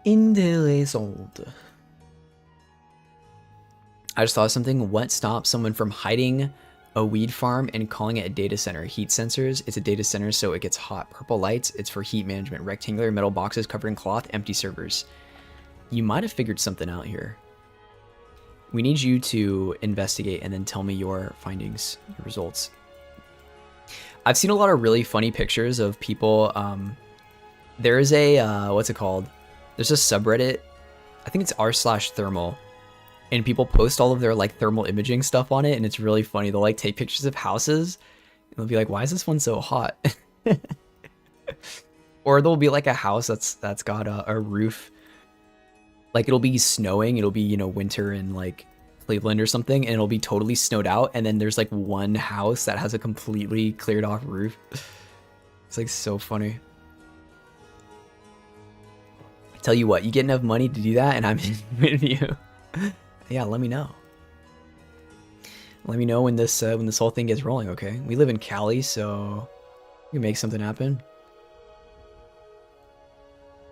Intéressant. I just thought of something. What stops someone from hiding a weed farm and calling it a data center? Heat sensors. It's a data center, so it gets hot. Purple lights. It's for heat management. Rectangular metal boxes covered in cloth. Empty servers. You might have figured something out here. We need you to investigate and then tell me your findings, your results. I've seen a lot of really funny pictures of people. There is a, what's it called? There's a subreddit. I think it's r/thermal. And people post all of their like thermal imaging stuff on it. And it's really funny. They'll like take pictures of houses. And they'll be like, why is this one so hot? Or there'll be like a house that's got a roof. Like it'll be snowing. It'll be, you know, winter in like Cleveland or something. And it'll be totally snowed out. And then there's like one house that has a completely cleared off roof. It's like so funny. I tell you what, you get enough money to do that and I'm in with you. Yeah, let me know. Let me know when this whole thing gets rolling, okay? We live in Cali, so we can make something happen.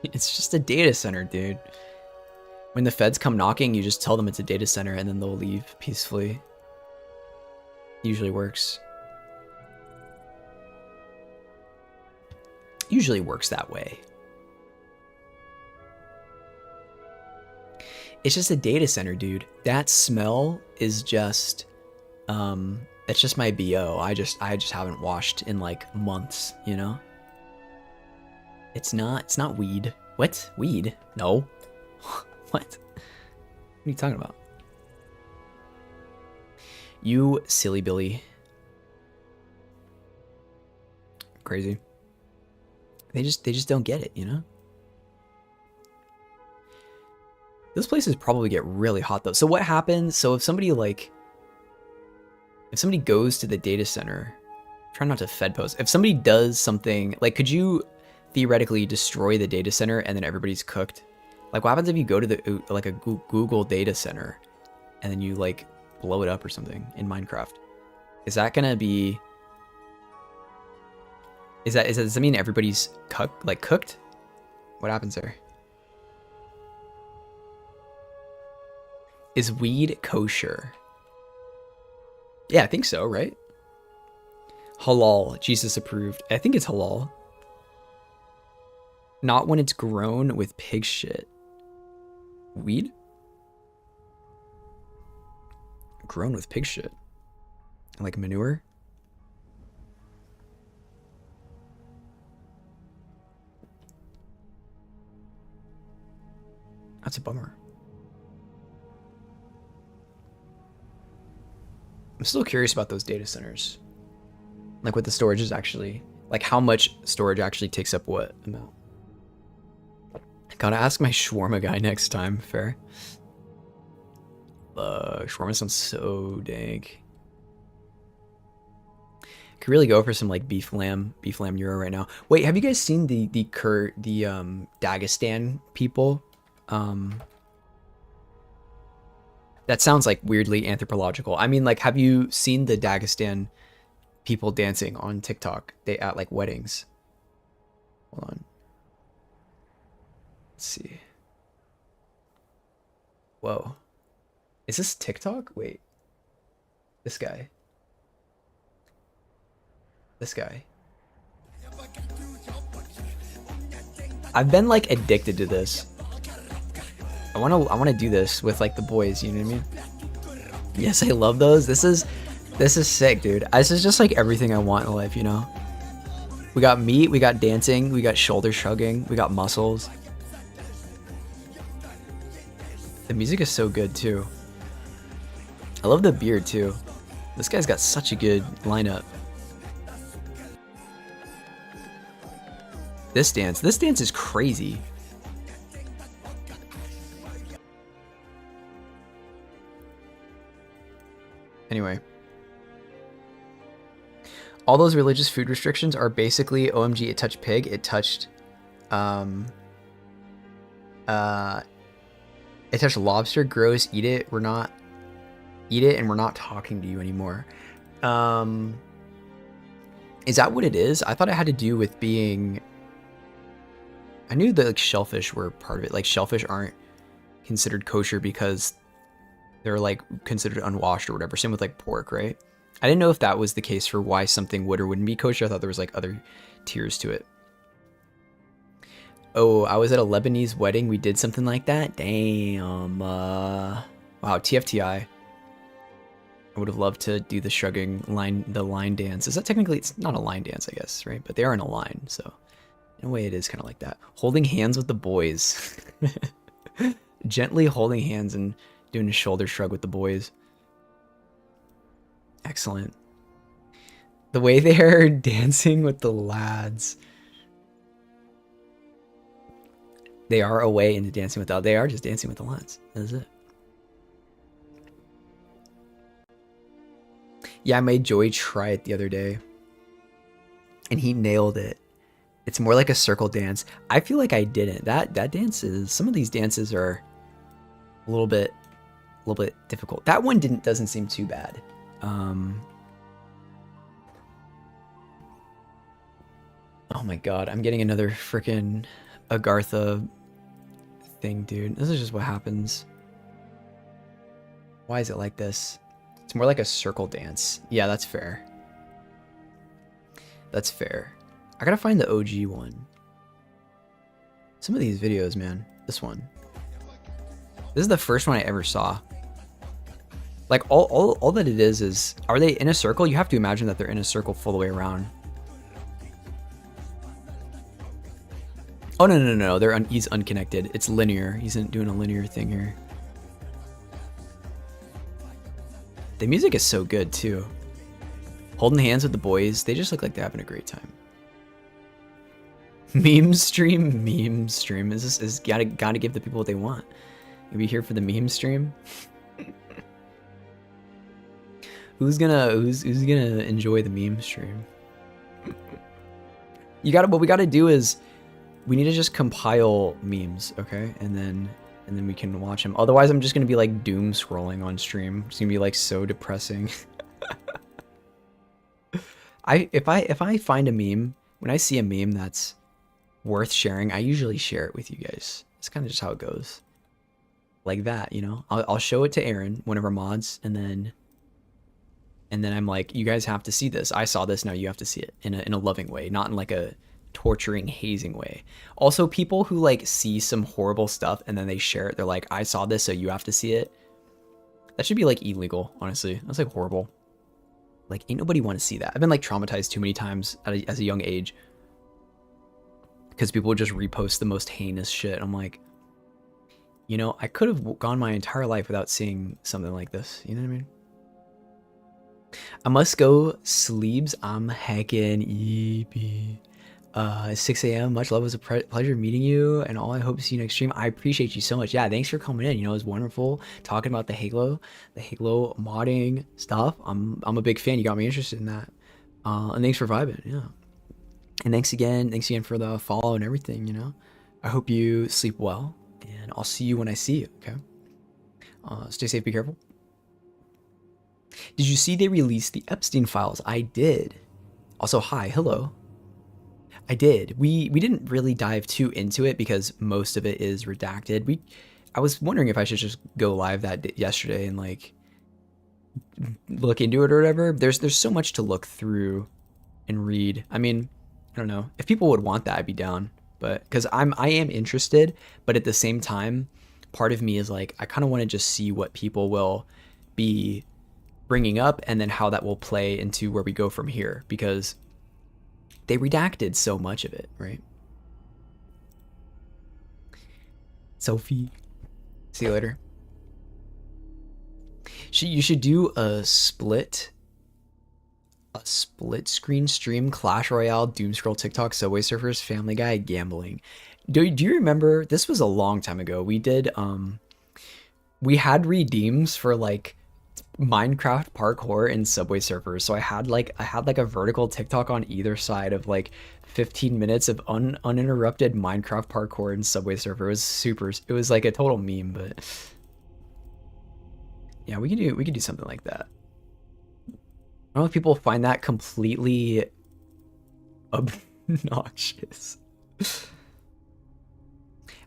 It's just a data center, dude. When the feds come knocking, you just tell them it's a data center and then they'll leave peacefully. Usually works. Usually works that way. It's just a data center, dude. That smell is just, it's just my BO. I just haven't washed in like months, you know? It's not weed. What? Weed? No. What? What are you talking about? You silly Billy. Crazy. They just don't get it, you know? Those places probably get really hot though. So what happens? So if somebody goes to the data center, try not to fed post. If somebody does something, like could you theoretically destroy the data center and then everybody's cooked? Like what happens if you go to the like a Google data center and then you like blow it up or something in Minecraft? Is that gonna be? Does that mean everybody's cooked? What happens there? Is weed kosher? Yeah, I think so, right? Halal, Jesus approved. I think it's halal. Not when it's grown with pig shit. Weed? Grown with pig shit. Like manure? That's a bummer. I'm still curious about those data centers. Like what the storage is actually, like how much storage actually takes up what amount. Gotta ask my shawarma guy next time, fair. Shawarma sounds so dank. Could really go for some like beef lamb gyro right now. Wait, have you guys seen the Dagestan people? That sounds like weirdly anthropological. I mean, like, have you seen the Dagestan people dancing on TikTok? They at like weddings. Hold on. Let's see. Whoa. Is this TikTok? Wait. This guy. This guy. I've been like addicted to this. I wanna do this with like the boys, you know what I mean? Yes, I love those. This is sick, dude. This is just like everything I want in life, you know? We got meat, we got dancing, we got shoulder shrugging, we got muscles. The music is so good too. I love the beard too. This guy's got such a good lineup. This dance is crazy. Anyway. All those religious food restrictions are basically OMG, it touched pig, it touched it touched lobster, gross, eat it, we're not eat it and we're not talking to you anymore. Is that what it is? I thought it had to do with being, I knew that like shellfish were part of it. Like shellfish aren't considered kosher because they're like considered unwashed or whatever. Same with like pork, right? I didn't know if that was the case for why something would or wouldn't be kosher. I thought there was like other tiers to it. Oh, I was at a Lebanese wedding. We did something like that. Damn. Wow, TFTI. I would have loved to do the shrugging line, the line dance. Is that technically, it's not a line dance, I guess, right? But they are in a line, so in a way it is kind of like that. Holding hands with the boys. Gently holding hands and doing a shoulder shrug with the boys. Excellent. The way they're dancing with the lads. They are away into dancing with the, they are just dancing with the lads. That's it. Yeah, I made Joey try it the other day. And he nailed it. It's more like a circle dance. I feel like I didn't. That dance is, some of these dances are a little bit difficult. That one doesn't seem too bad. Oh my god, I'm getting another freaking Agartha thing, dude. This is just what happens. Why is it like this? It's more like a circle dance. Yeah, that's fair. That's fair. I gotta find the OG one. Some of these videos, man. This one. This is the first one I ever saw. Like, all that it is, are they in a circle? You have to imagine that they're in a circle full the way around. Oh, no. He's unconnected. It's linear. He's doing a linear thing here. The music is so good, too. Holding hands with the boys. They just look like they're having a great time. Meme stream. Is gotta give the people what they want. You be here for the meme stream? Who's gonna enjoy the meme stream? What we gotta do is we need to just compile memes, okay? And then we can watch them. Otherwise, I'm just gonna be like doom scrolling on stream. It's gonna be like so depressing. If I find a meme, when I see a meme that's worth sharing, I usually share it with you guys. It's kind of just how it goes. Like that, you know? I'll show it to Aaron, one of our mods, and then And then I'm like, you guys have to see this. I saw this, now you have to see it in a loving way, not in like a torturing, hazing way. Also, people who like see some horrible stuff and then they share it, they're like, I saw this, so you have to see it. That should be like illegal, honestly. That's like horrible. Like, ain't nobody want to see that. I've been like traumatized too many times as a young age because people would just repost the most heinous shit. I'm like, you know, I could have gone my entire life without seeing something like this. You know what I mean? I must go sleeps. I'm heckin' EP. 6 a.m. Much love. It was a pleasure meeting you, and all I hope to see you next stream. I appreciate you so much. Yeah, thanks for coming in. You know, it was wonderful talking about the Halo modding stuff. I'm a big fan. You got me interested in that. And thanks for vibing. Yeah. And thanks again for the follow and everything. You know, I hope you sleep well, and I'll see you when I see you. Okay. Stay safe. Be careful. Did you see they released the Epstein files? I did. Also, hi, hello. I did. We didn't really dive too into it because most of it is redacted. I was wondering if I should just go live that yesterday and like look into it or whatever. There's so much to look through and read. I mean, I don't know. If people would want that, I'd be down. But because I am interested, but at the same time, part of me is like, I kind of want to just see what people will be bringing up and then how that will play into where we go from here, because they redacted so much of it, right? Sophie, see you later. You should do a split screen stream: Clash Royale, Doom Scroll, TikTok, Subway Surfers, Family Guy, gambling. Do you remember? This was a long time ago. We did we had redeems for like Minecraft parkour and Subway Surfers. So I had like a vertical TikTok on either side of like 15 minutes of uninterrupted Minecraft parkour and Subway Surfer. It was like a total meme, but yeah, we could do something like that. I don't know if people find that completely obnoxious.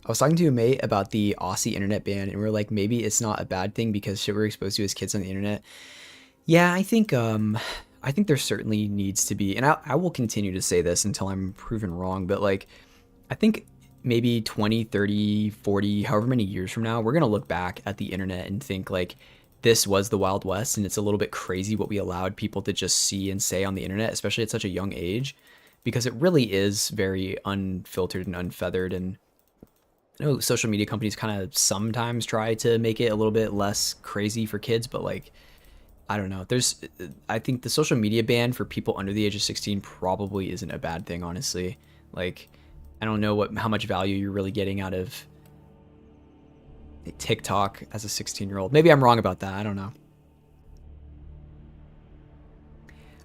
I was talking to a mate about the Aussie internet ban, and we are like, maybe it's not a bad thing because shit we're exposed to as kids on the internet. Yeah, I think there certainly needs to be, and I will continue to say this until I'm proven wrong, but like, I think maybe 20, 30, 40, however many years from now, we're going to look back at the internet and think like, this was the Wild West, and it's a little bit crazy what we allowed people to just see and say on the internet, especially at such a young age, because it really is very unfiltered and unfeathered. And I know social media companies kind of sometimes try to make it a little bit less crazy for kids, but like, I don't know. I think the social media ban for people under the age of 16 probably isn't a bad thing, honestly. Like, I don't know how much value you're really getting out of TikTok as a 16-year-old. Maybe I'm wrong about that. I don't know.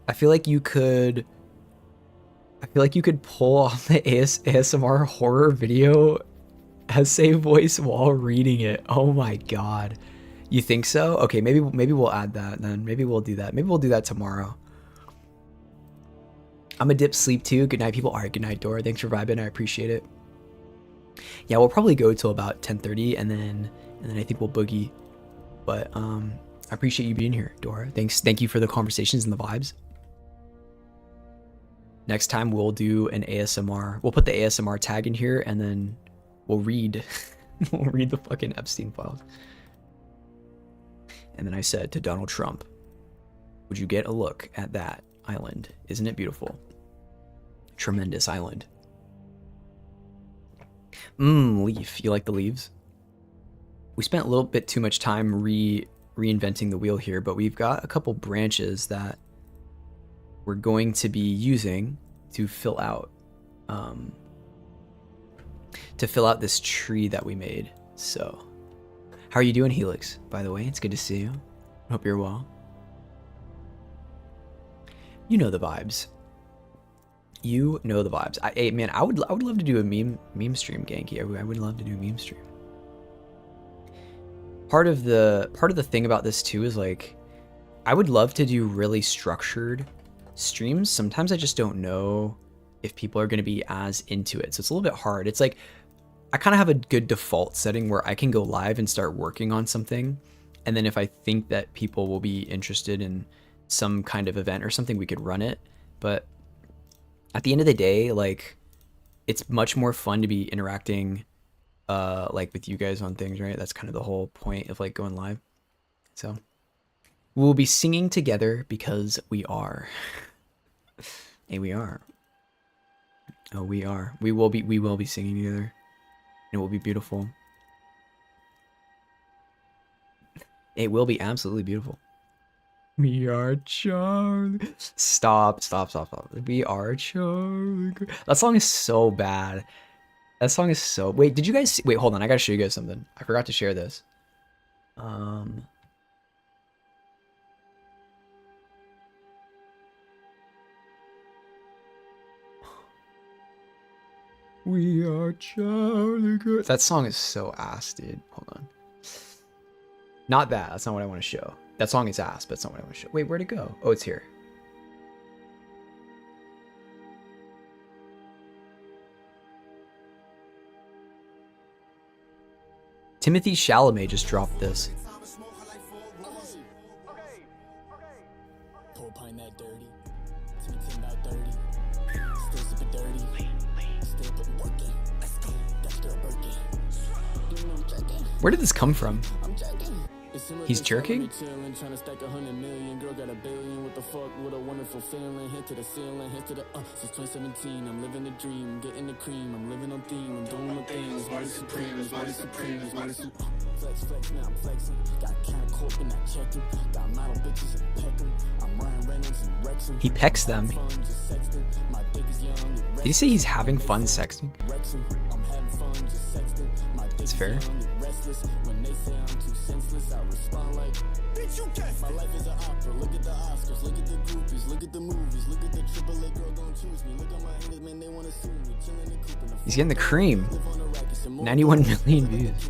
I feel like you could pull off the ASMR horror video essay voice while reading it. Oh my god. You think so? Okay, maybe we'll add that then. Maybe we'll do that. Maybe we'll do that tomorrow. I'm a dip sleep too. Good night, people. All right, good night, Dora. Thanks for vibing. I appreciate it. Yeah, we'll probably go till about 10:30, and then I think we'll boogie. But I appreciate you being here, Dora. Thank you for the conversations and the vibes. Next time we'll do an ASMR. We'll put the ASMR tag in here, and then we'll read the fucking Epstein files. And then I said to Donald Trump, would you get a look at that island? Isn't it beautiful? Tremendous island. Leaf. You like the leaves? We spent a little bit too much time reinventing the wheel here, but we've got a couple branches that we're going to be using to fill out this tree that we made. So, how are you doing, Helix? By the way, it's good to see you. Hope you're well. You know the vibes. You know the vibes. Man, I would love to do a meme stream, Genki. I would love to do a meme stream. Part of the thing about this too is like, I would love to do really structured streams. Sometimes I just don't know if people are going to be as into it, so it's a little bit hard. It's like, I kind of have a good default setting where I can go live and start working on something, and then if I think that people will be interested in some kind of event or something, we could run it. But at the end of the day, like, it's much more fun to be interacting like with you guys on things, right? That's kind of the whole point of like going live. So we'll be singing together because we are. Hey, we are. Oh, we are. We will be singing together. It will be beautiful. It will be absolutely beautiful. We are Charlie. Stop. We are Charlie. That song is so bad. That song is so... Wait, did you guys see... Wait, hold on. I gotta show you guys something. I forgot to share this. We are Charlie Girls. That song is so ass, dude. Hold on. Not that. That's not what I want to show. That song is ass, but that's not what I want to show. Wait, where'd it go? Oh, it's here. Timothy Chalamet just dropped this. Where did this come from? He's jerking? He pecks them. Did he say he's having fun sexting? It's fair. He's getting the cream. 91 million views.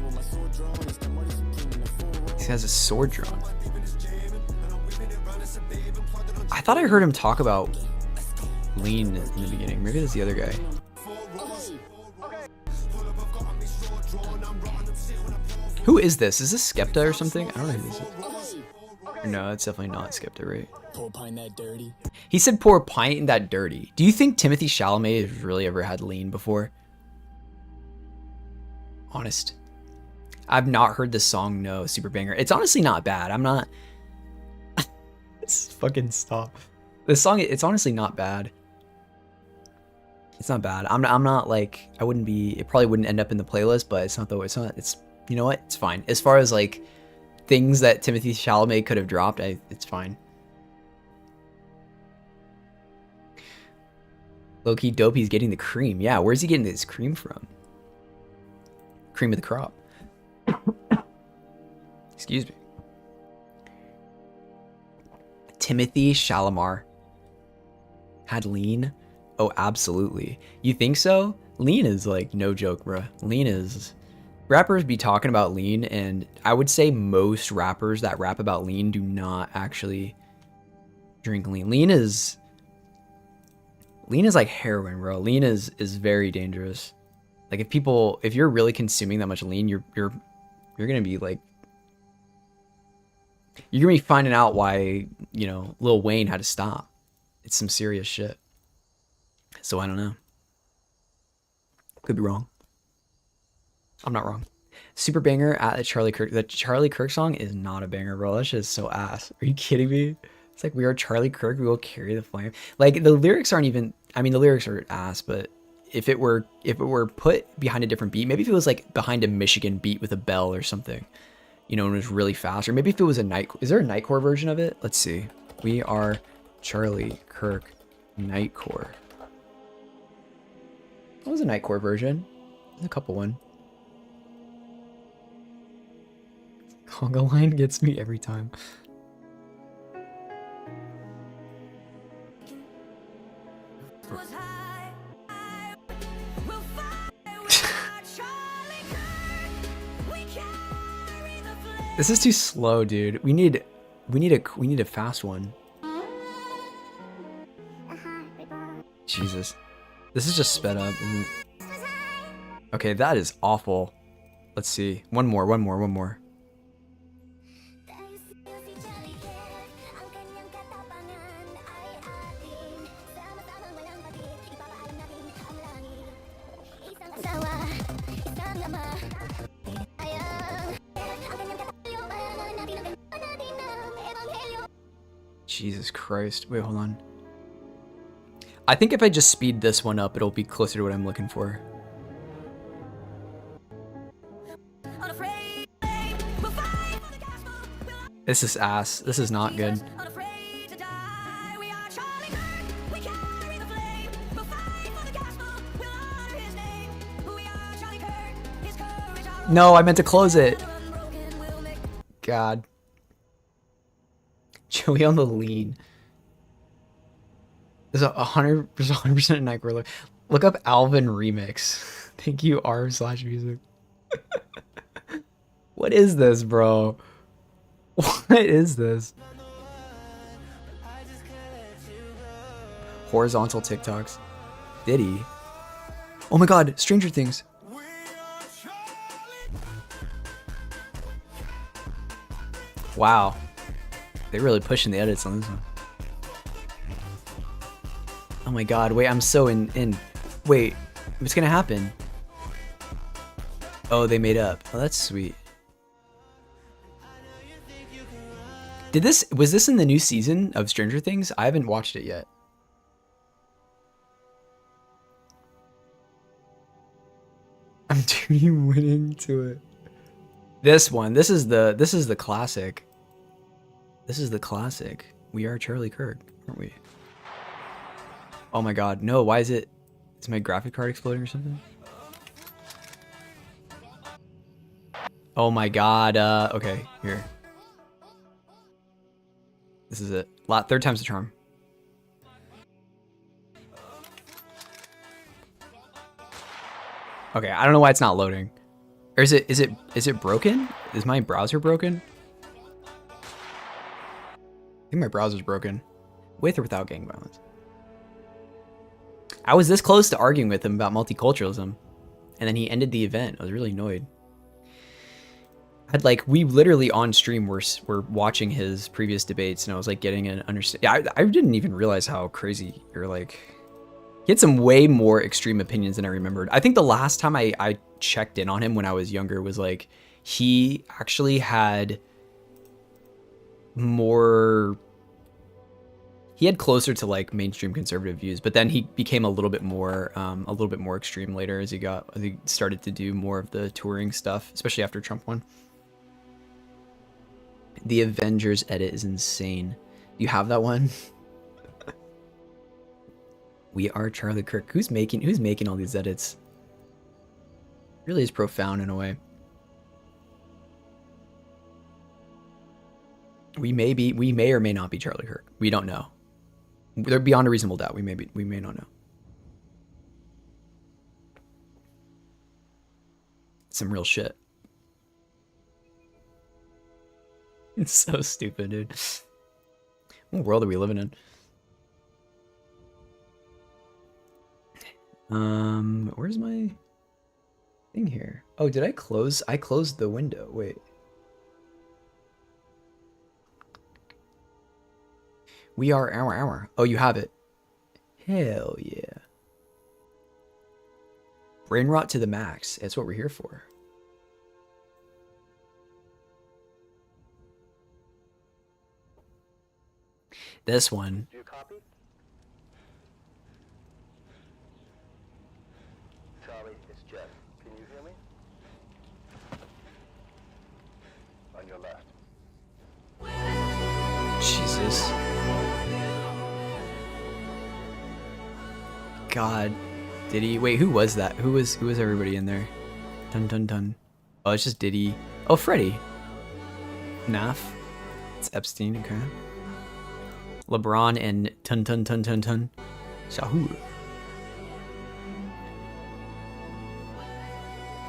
He has a sword drawn. I thought I heard him talk about Lean in the beginning. Maybe that's the other guy. Who is this? Is this Skepta or something? I don't know who this is. No, it's definitely not Skepta, right? He said pour a pint in that dirty. Do you think Timothy Chalamet has really ever had Lean before? Honest. I've not heard this song, no. Super banger. It's honestly not bad. I'm not... fucking stop. This song, it's honestly not bad. It's not bad. I'm not like... I wouldn't be... It probably wouldn't end up in the playlist, but it's not though. It's not... It's... You know what? It's fine. As far as like things that Timothy Chalamet could have dropped, it's fine. Low-key Dopey's getting the cream. Yeah, where's he getting this cream from? Cream of the crop. Excuse me. Timothy Chalamet had Lean? Oh, absolutely. You think so? Lean is like no joke, bruh. Lean is... Rappers be talking about Lean, and I would say most rappers that rap about Lean do not actually drink Lean. Lean is like heroin, bro. Lean is very dangerous. Like if you're really consuming that much Lean, you're gonna be like, you're gonna be finding out why, you know, Lil Wayne had to stop. It's some serious shit. So I don't know. Could be wrong. I'm not wrong. Super banger at the Charlie Kirk. The Charlie Kirk song is not a banger, bro. That shit is so ass. Are you kidding me? It's like, we are Charlie Kirk, we will carry the flame. Like, the lyrics aren't even... I mean, the lyrics are ass, but if it were put behind a different beat, maybe if it was like behind a Michigan beat with a bell or something, you know, and it was really fast, or maybe if it was a night... Is there a Nightcore version of it? Let's see. We are Charlie Kirk Nightcore. What was a Nightcore version? There's a couple one. Conga line gets me every time. This is too slow, dude. We need a fast one. Jesus. This is just sped up. Okay, that is awful. Let's see. One more. Jesus Christ. Wait, hold on. I think if I just speed this one up, it'll be closer to what I'm looking for. This is ass. This is not good. No, I meant to close it. God. Joey on the lean. There's a 100% Nightcrawler. Look up Alvin remix. Thank you, r/music. What is this, bro? What is this? Horizontal TikToks. Diddy. Oh my god, Stranger Things. Wow. They're really pushing the edits on this one. Oh my god, wait, I'm so in. Wait, what's gonna happen? Oh, they made up. Oh, that's sweet. Was this in the new season of Stranger Things? I haven't watched it yet. I'm tuning winning to it. This one, this is the classic. This is the classic. We are Charlie Kirk, aren't we? Oh my god, no, why is my graphic card exploding or something? Oh my god, okay, here. This is it. Third time's the charm. Okay, I don't know why it's not loading. Or is it broken? Is my browser broken? I think my browser's broken. With or without gang violence. I was this close to arguing with him about multiculturalism, and then he ended the event. I was really annoyed. We literally on stream were watching his previous debates, and I was like getting an understand. Yeah, I didn't even realize how crazy you're like. He had some way more extreme opinions than I remembered. I think the last time I checked in on him when I was younger was like he actually had more. He had closer to like mainstream conservative views, but then he became a little bit more extreme later as he started to do more of the touring stuff, especially after Trump won. The Avengers edit is insane. You have that one? We are Charlie Kirk. Who's making all these edits? It really is profound in a way. We may or may not be Charlie Kirk. We don't know. They're beyond a reasonable doubt. We may not know. Some real shit. It's so stupid, dude. What world are we living in? Where's my thing here? Oh, did I close? I closed the window. Wait. We are our. Oh, you have it. Hell yeah. Brain rot to the max. That's what we're here for. This one.
Do you copy? Charlie, it's Jeff. Can you hear me? On your left.
Jesus. God. Diddy. Wait, who was that? Who was everybody in there? Dun dun dun. Oh, it's just Diddy. Oh, Freddie. Naf. It's Epstein, okay. LeBron and Tun Tun Tun Tun Tun. Shahur.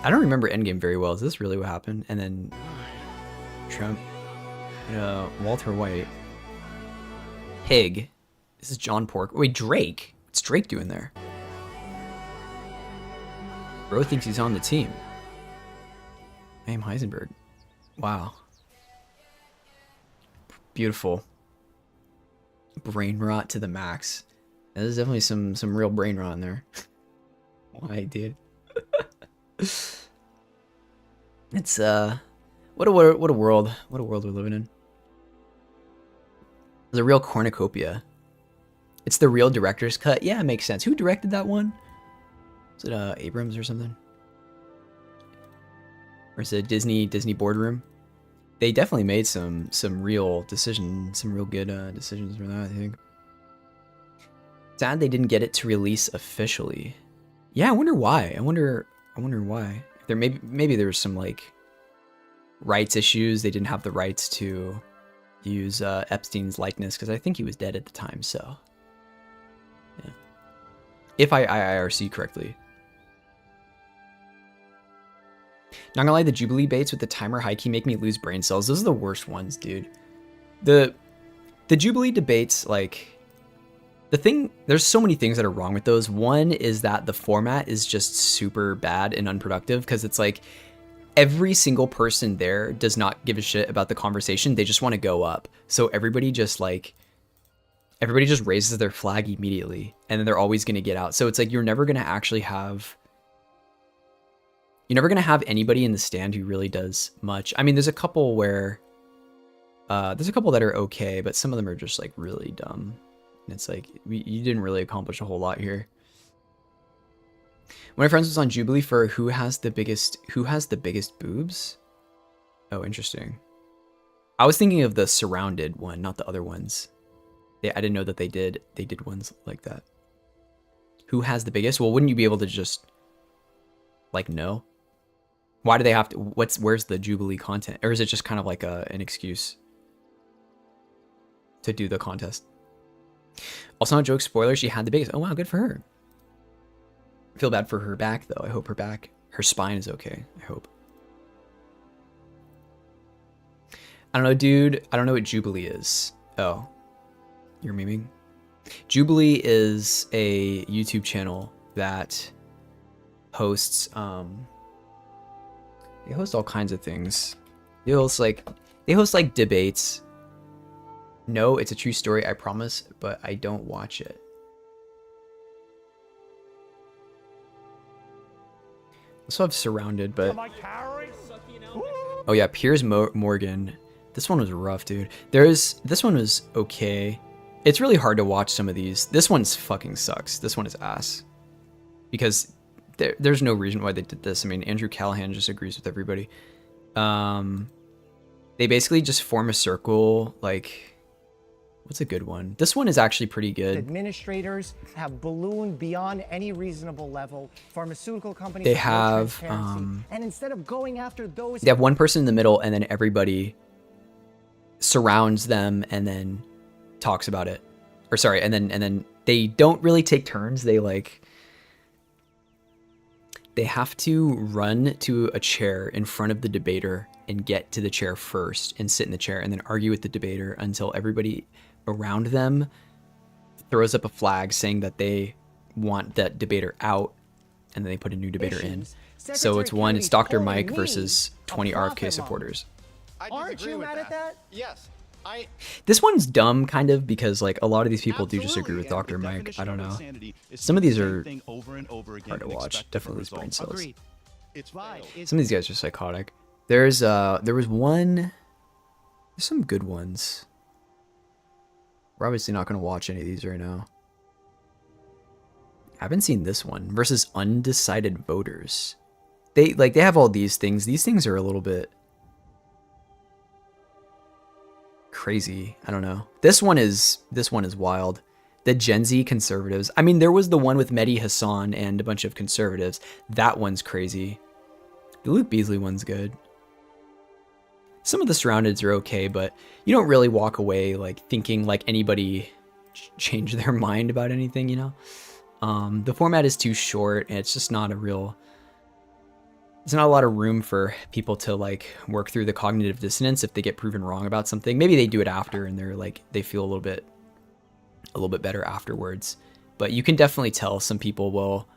I don't remember Endgame very well. Is this really what happened? And then Trump. Walter White. Pig. This is John Pork. Wait, Drake. What's Drake doing there? Bro thinks he's on the team. I am Heisenberg. Wow. Beautiful. Brain rot to the max. There's definitely some real brain rot in there. Why, dude? It's what a world we're living in. It's a real cornucopia. It's the real director's cut. Yeah, it makes sense. Who directed that one? Is it Abrams or something? Or is it Disney Boardroom? They definitely made some real decisions, some real good decisions for that, I think. Sad they didn't get it to release officially. Yeah, I wonder why. I wonder why. There maybe there was some like rights issues. They didn't have the rights to use Epstein's likeness because I think he was dead at the time. So, yeah. If I IRC correctly. Not gonna lie, the Jubilee baits with the timer high key make me lose brain cells. Those are the worst ones, dude. The Jubilee debates, like, there's so many things that are wrong with those. One is that the format is just super bad and unproductive because it's like every single person there does not give a shit about the conversation. They just want to go up. So everybody just raises their flag immediately and then they're always going to get out. So it's like you're never going to have anybody in the stand who really does much. I mean, there's a couple that are okay, but some of them are just like really dumb. And it's like, you didn't really accomplish a whole lot here. One of my friends was on Jubilee for who has the biggest boobs. Oh, interesting. I was thinking of the Surrounded one, not the other ones. I didn't know that they did ones like that. Who has the biggest? Well, wouldn't you be able to just like know? Why do they have to? Where's the Jubilee content? Or is it just kind of like an excuse to do the contest? Also, not a joke, spoiler, she had the biggest. Oh wow, good for her. I feel bad for her back though. I hope her spine is okay. I hope. I don't know, dude. I don't know what Jubilee is. Oh, you're memeing? Jubilee is a YouTube channel that hosts, they host all kinds of things. They host like debates. No, it's a true story, I promise, but I don't watch it. Also have Surrounded, but oh yeah, Piers Morgan. This one was rough, dude. This one was okay. It's really hard to watch some of these. This one's fucking sucks. This one is ass. Because there's no reason why they did this. I mean, Andrew Callahan just agrees with everybody. They basically just form a circle, like, what's a good one? This one is actually pretty good.
Administrators have ballooned beyond any reasonable level. Pharmaceutical companies
They
have
have
no transparency. And instead of going after those,
they have one person in the middle and then everybody surrounds them and then talks about it. Or sorry, and then they don't really take turns. They have to run to a chair in front of the debater and get to the chair first and sit in the chair and then argue with the debater until everybody around them throws up a flag saying that they want that debater out, and then they put a new debater in. So it's Dr. Mike versus 20 RFK supporters.
aren't you mad at that?
Yes.
This one's dumb, kind of, because like a lot of these people do just agree with Dr. Mike. I don't know. Some of these are hard to watch. Definitely lose brain cells. Some of these guys are psychotic. There was one. There's some good ones. We're obviously not going to watch any of these right now. I haven't seen this one. Versus undecided voters. They have all these things. These things are a little bit crazy. I don't know. This one is wild. The Gen Z conservatives. I mean, there was the one with Mehdi Hassan and a bunch of conservatives. That one's crazy. The Luke Beasley one's good. Some of the surroundeds are okay, but you don't really walk away like thinking like anybody changed their mind about anything, you know? The format is too short and it's just not a real... There's not a lot of room for people to like work through the cognitive dissonance if they get proven wrong about something. Maybe they do it after and they're like, they feel a little bit better afterwards. But you can definitely tell some people will...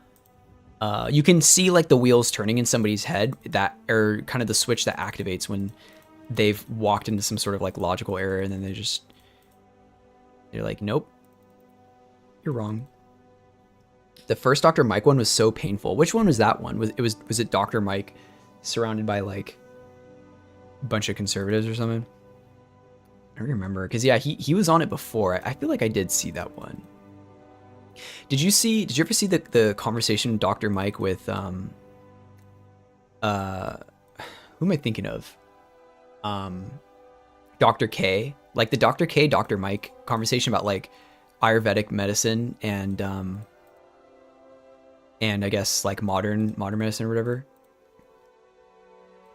you can see like the wheels turning in somebody's head, that are kind of the switch that activates when they've walked into some sort of like logical error, and then they're like, nope, you're wrong. The first Dr. Mike one was so painful. Which one was that one? Was it Dr. Mike surrounded by like a bunch of conservatives or something? I don't remember, because yeah, he was on it before. I feel like I did see that one. Did you ever see the conversation Dr. Mike with who am I thinking of? Dr. K, like the Dr. K, Dr. Mike conversation about like Ayurvedic medicine and I guess like modern medicine or whatever.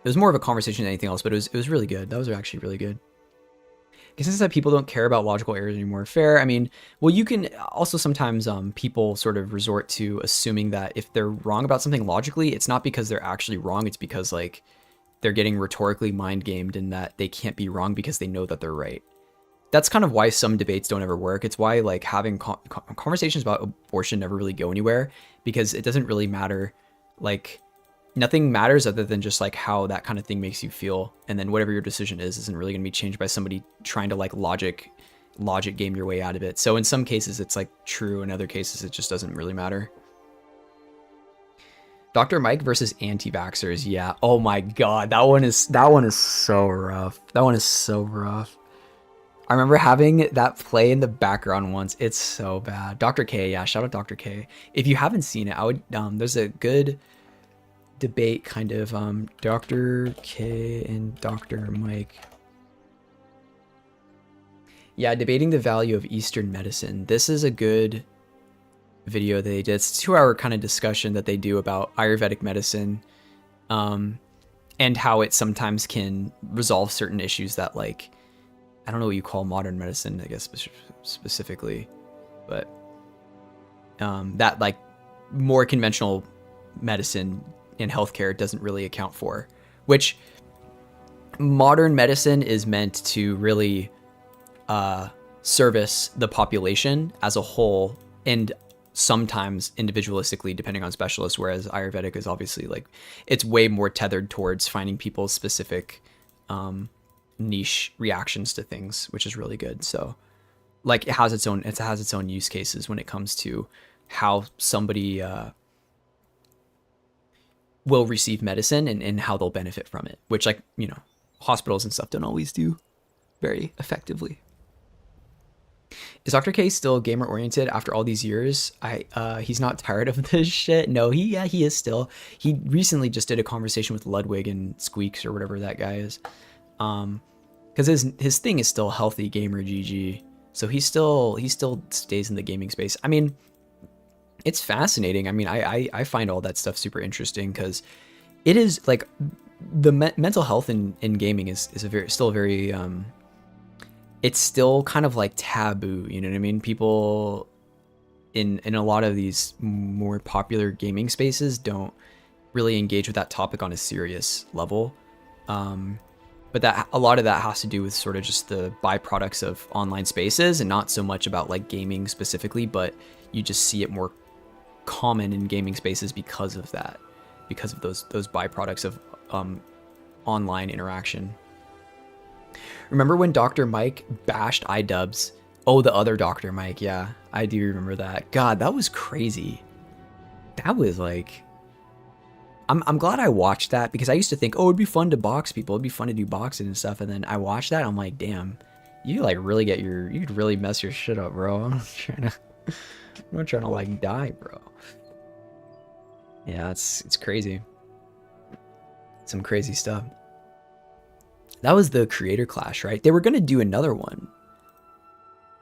It was more of a conversation than anything else, but it was really good. That was actually really good. I guess it's that people don't care about logical errors anymore. Fair. I mean, well, you can also sometimes people sort of resort to assuming that if they're wrong about something logically, it's not because they're actually wrong. It's because like they're getting rhetorically mind gamed and that they can't be wrong because they know that they're right. That's kind of why some debates don't ever work. It's why like having conversations about abortion never really go anywhere, because it doesn't really matter. Like nothing matters other than just like how that kind of thing makes you feel. And then whatever your decision is isn't really going to be changed by somebody trying to like logic game your way out of it. So in some cases it's like true. In other cases, it just doesn't really matter. Dr. Mike versus anti-vaxxers. Yeah. Oh my God. That one is so rough. That one is so rough. I remember having that play in the background once. It's so bad. Dr. K. Yeah. Shout out Dr. K. If you haven't seen it, I would, there's a good debate kind of, Dr. K and Dr. Mike. Yeah. Debating the value of Eastern medicine. This is a good video they did. It's a 2-hour kind of discussion that they do about Ayurvedic medicine, and how it sometimes can resolve certain issues that like, I don't know what you call modern medicine, I guess specifically, but that like more conventional medicine in healthcare doesn't really account for, which modern medicine is meant to really service the population as a whole and sometimes individualistically depending on specialists, whereas Ayurvedic is obviously like it's way more tethered towards finding people's specific niche reactions to things, which is really good. So like it has its own use cases when it comes to how somebody will receive medicine and how they'll benefit from it, which like, you know, hospitals and stuff don't always do very effectively. Is Dr. K still gamer oriented after all these years? He's not tired of this shit. No, he is still. He recently just did a conversation with Ludwig and Squeaks or whatever that guy is. Because his thing is still healthy gamer GG. So he still stays in the gaming space. I mean, it's fascinating. I mean, I find all that stuff super interesting because it is like the mental health in gaming is still a very it's still kind of like taboo, you know what I mean? People in a lot of these more popular gaming spaces don't really engage with that topic on a serious level. But that a lot of that has to do with sort of just the byproducts of online spaces and not so much about like gaming specifically, but you just see it more common in gaming spaces because of that, because of those byproducts of online interaction. Remember when Dr. Mike bashed iDubbbz? Oh, the other Dr. Mike. Yeah, I do remember that. God, that was crazy. That was like, I'm glad I watched that because I used to think, oh, it'd be fun to box people. It'd be fun to do boxing and stuff. And then I watched that. I'm like, damn, you like really you could really mess your shit up, bro. I'm not trying to like die, bro. Yeah, it's crazy. Some crazy stuff. That was the Creator Clash, right? They were going to do another one.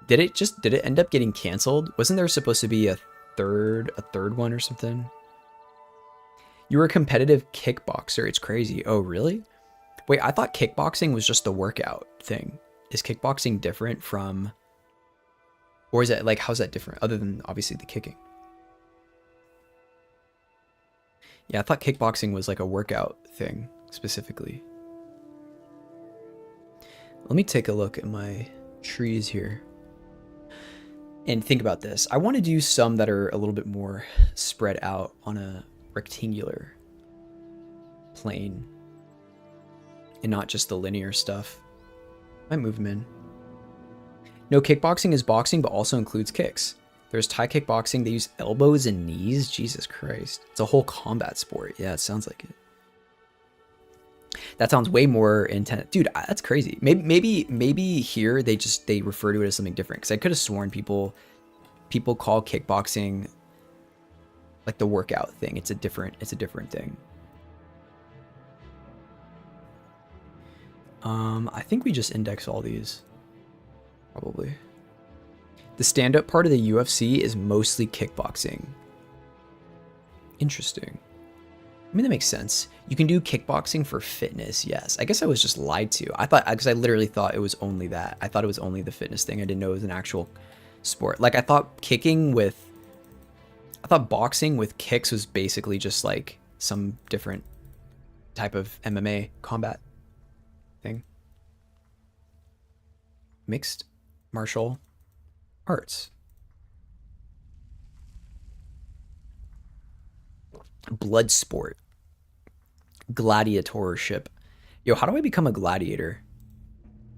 Did it end up getting canceled? Wasn't there supposed to be a third one or something? You were a competitive kickboxer. It's crazy. Oh, really? Wait, I thought kickboxing was just the workout thing. Is kickboxing different from, or is it like, how's that different other than obviously the kicking? Yeah, I thought kickboxing was like a workout thing specifically. Let me take a look at my trees here and think about this. I want to do some that are a little bit more spread out on a rectangular plane and not just the linear stuff. Might move them in. No, kickboxing is boxing, but also includes kicks. There's Thai kickboxing. They use elbows and knees. Jesus Christ. It's a whole combat sport. Yeah, it sounds like it. That sounds way more intense, dude. That's crazy. Maybe here they refer to it as something different. Because I could have sworn people call kickboxing like the workout thing. It's a different thing. I think we just index all these. Probably. The stand-up part of the UFC is mostly kickboxing. Interesting. I mean, that makes sense. You can do kickboxing for fitness, yes. I guess I was just lied to. I thought, because I literally thought it was only that. I thought it was only the fitness thing. I didn't know it was an actual sport. Like, I thought boxing with kicks was basically just like some different type of MMA combat thing. Mixed martial arts. Blood sport. Gladiatorship. Yo, how do I become a gladiator?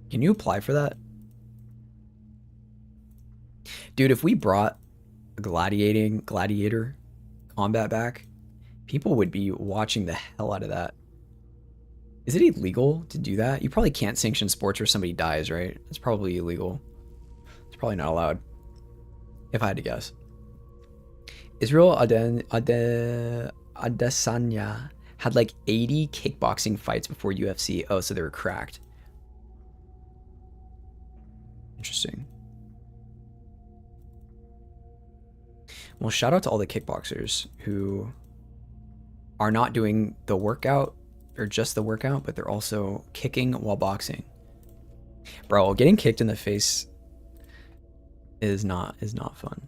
Can you apply for that? Dude, if we brought a gladiator combat back, people would be watching the hell out of that. Is it illegal to do that? You probably can't sanction sports where somebody dies, right? It's probably illegal. It's probably not allowed, if I had to guess. Israel Adesanya had like 80 kickboxing fights before UFC. Oh, so they were cracked. Interesting. Well, shout out to all the kickboxers who are not doing the workout or just the workout, but they're also kicking while boxing. Bro, getting kicked in the face is not fun.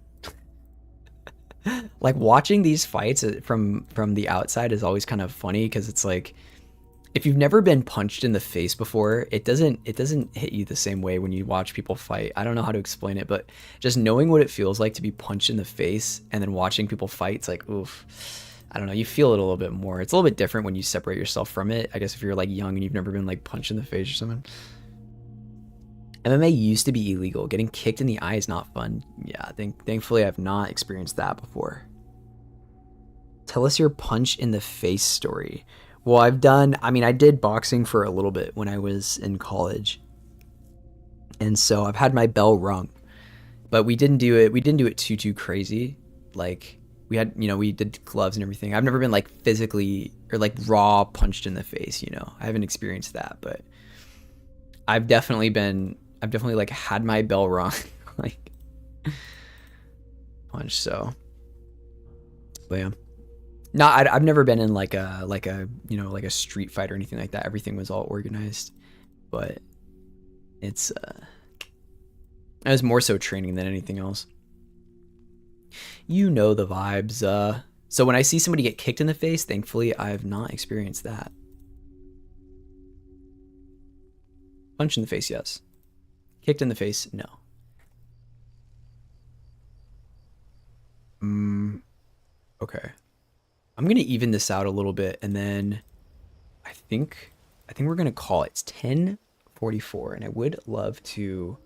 Like, watching these fights from the outside is always kind of funny, because it's like, if you've never been punched in the face before, it doesn't hit you the same way when you watch people fight. I don't know how to explain it, but just knowing what it feels like to be punched in the face and then watching people fight, it's like, oof. I don't know, you feel it a little bit more. It's a little bit different when you separate yourself from it. I guess if you're like young and you've never been like punched in the face or something. MMA used to be illegal. Getting kicked in the eye is not fun. Yeah, thankfully I've not experienced that before. Tell us your punch in the face story. Well, I did boxing for a little bit when I was in college. And so I've had my bell rung. But we didn't do it too crazy. Like, we did gloves and everything. I've never been like physically or like raw punched in the face, I haven't experienced that, but I've definitely like had my bell rung, like punch. So, but yeah, no, I've never been in like a street fight or anything like that. Everything was all organized, but it was more so training than anything else. You know the vibes. So when I see somebody get kicked in the face, thankfully I've not experienced that. Punch in the face, yes. Kicked in the face, no. Okay. I'm gonna even this out a little bit, and then I think we're gonna call it. It's 10:44, and I would love to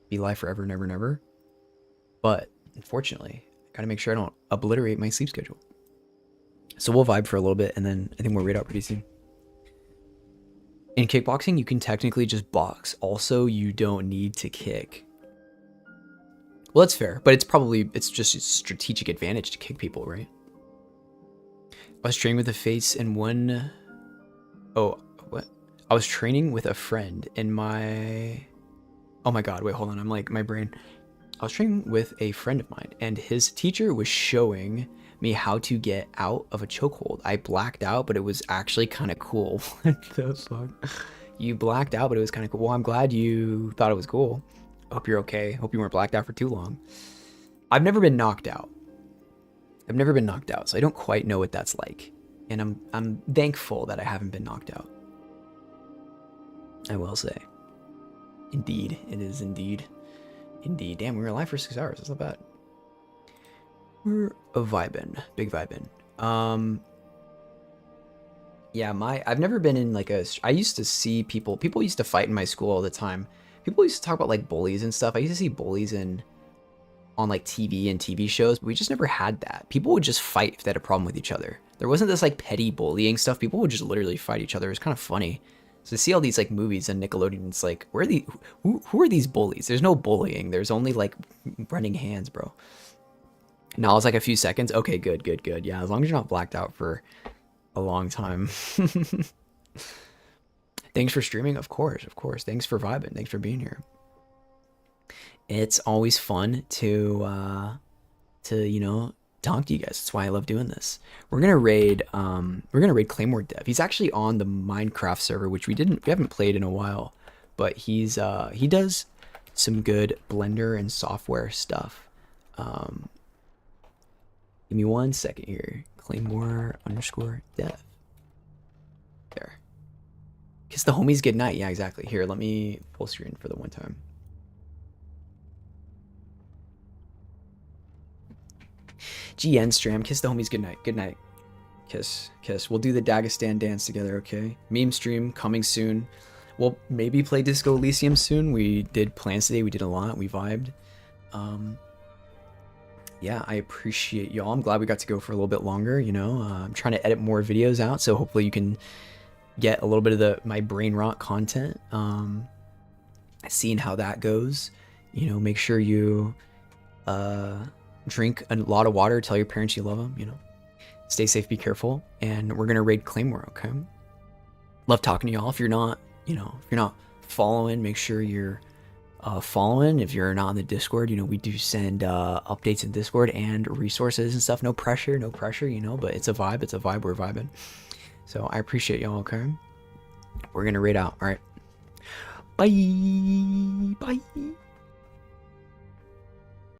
be live forever and ever and ever, but unfortunately, I gotta make sure I don't obliterate my sleep schedule. So we'll vibe for a little bit, and then I think we'll raid out pretty soon. In kickboxing, you can technically just box. Also, you don't need to kick. Well, that's fair, but it's just a strategic advantage to kick people, right? I was training with a face in one... Oh, what? I was training with a friend in my... Oh my god, wait, hold on. I'm like, my brain... I was training with a friend of mine, and his teacher was showing me how to get out of a chokehold. I blacked out, but it was actually kind of cool. What the fuck? You blacked out, but it was kind of cool. Well, I'm glad you thought it was cool. Hope you're okay. Hope you weren't blacked out for too long. I've never been knocked out. So I don't quite know what that's like. And I'm thankful that I haven't been knocked out. I will say. Indeed. It is indeed. Indeed. Damn, we were live for 6 hours. That's not bad. We're a vibin'. Big vibin'. Yeah, I've never been in like I used to see people used to fight in my school all the time. People used to talk about like bullies and stuff. I used to see bullies on like TV and TV shows, but we just never had that. People would just fight if they had a problem with each other. there wasn't this like petty bullying stuff. People would just literally fight each other. It was kind of funny. So to see all these like movies on Nickelodeon, it's like, who are these bullies? There's no bullying. There's only like running hands, bro. Now it's like a few seconds. Okay, good. Yeah, as long as you're not blacked out for a long time. Thanks for streaming, of course. Thanks for vibing. Thanks for being here. It's always fun to you know, talk to you guys. That's why I love doing this. We're gonna raid Claymore Dev. He's actually on the Minecraft server, which we haven't played in a while, but he does some good Blender and software stuff. Give me 1 second here. Claymore_dev. There. Kiss the homies goodnight. Yeah, exactly. Here, let me full screen for the one time. GN Stram, kiss the homies goodnight. Good night. Kiss. We'll do the Dagestan dance together, okay? Meme stream coming soon. We'll maybe play Disco Elysium soon. We did plans today. We did a lot. We vibed. Yeah, I appreciate y'all. I'm glad we got to go for a little bit longer, you know. I'm trying to edit more videos out, so hopefully you can get a little bit of my brain rot content. Seeing how that goes. You know, make sure you drink a lot of water, tell your parents you love them, you know. Stay safe, be careful, and we're gonna raid Claymore, okay? Love talking to y'all. If you're not, you know, if you're not following, make sure you're following. If you're not in the Discord, you know, we do send updates in Discord and resources and stuff. No pressure, you know, but it's a vibe, we're vibing. So I appreciate y'all, okay? We're gonna raid out. All right, bye.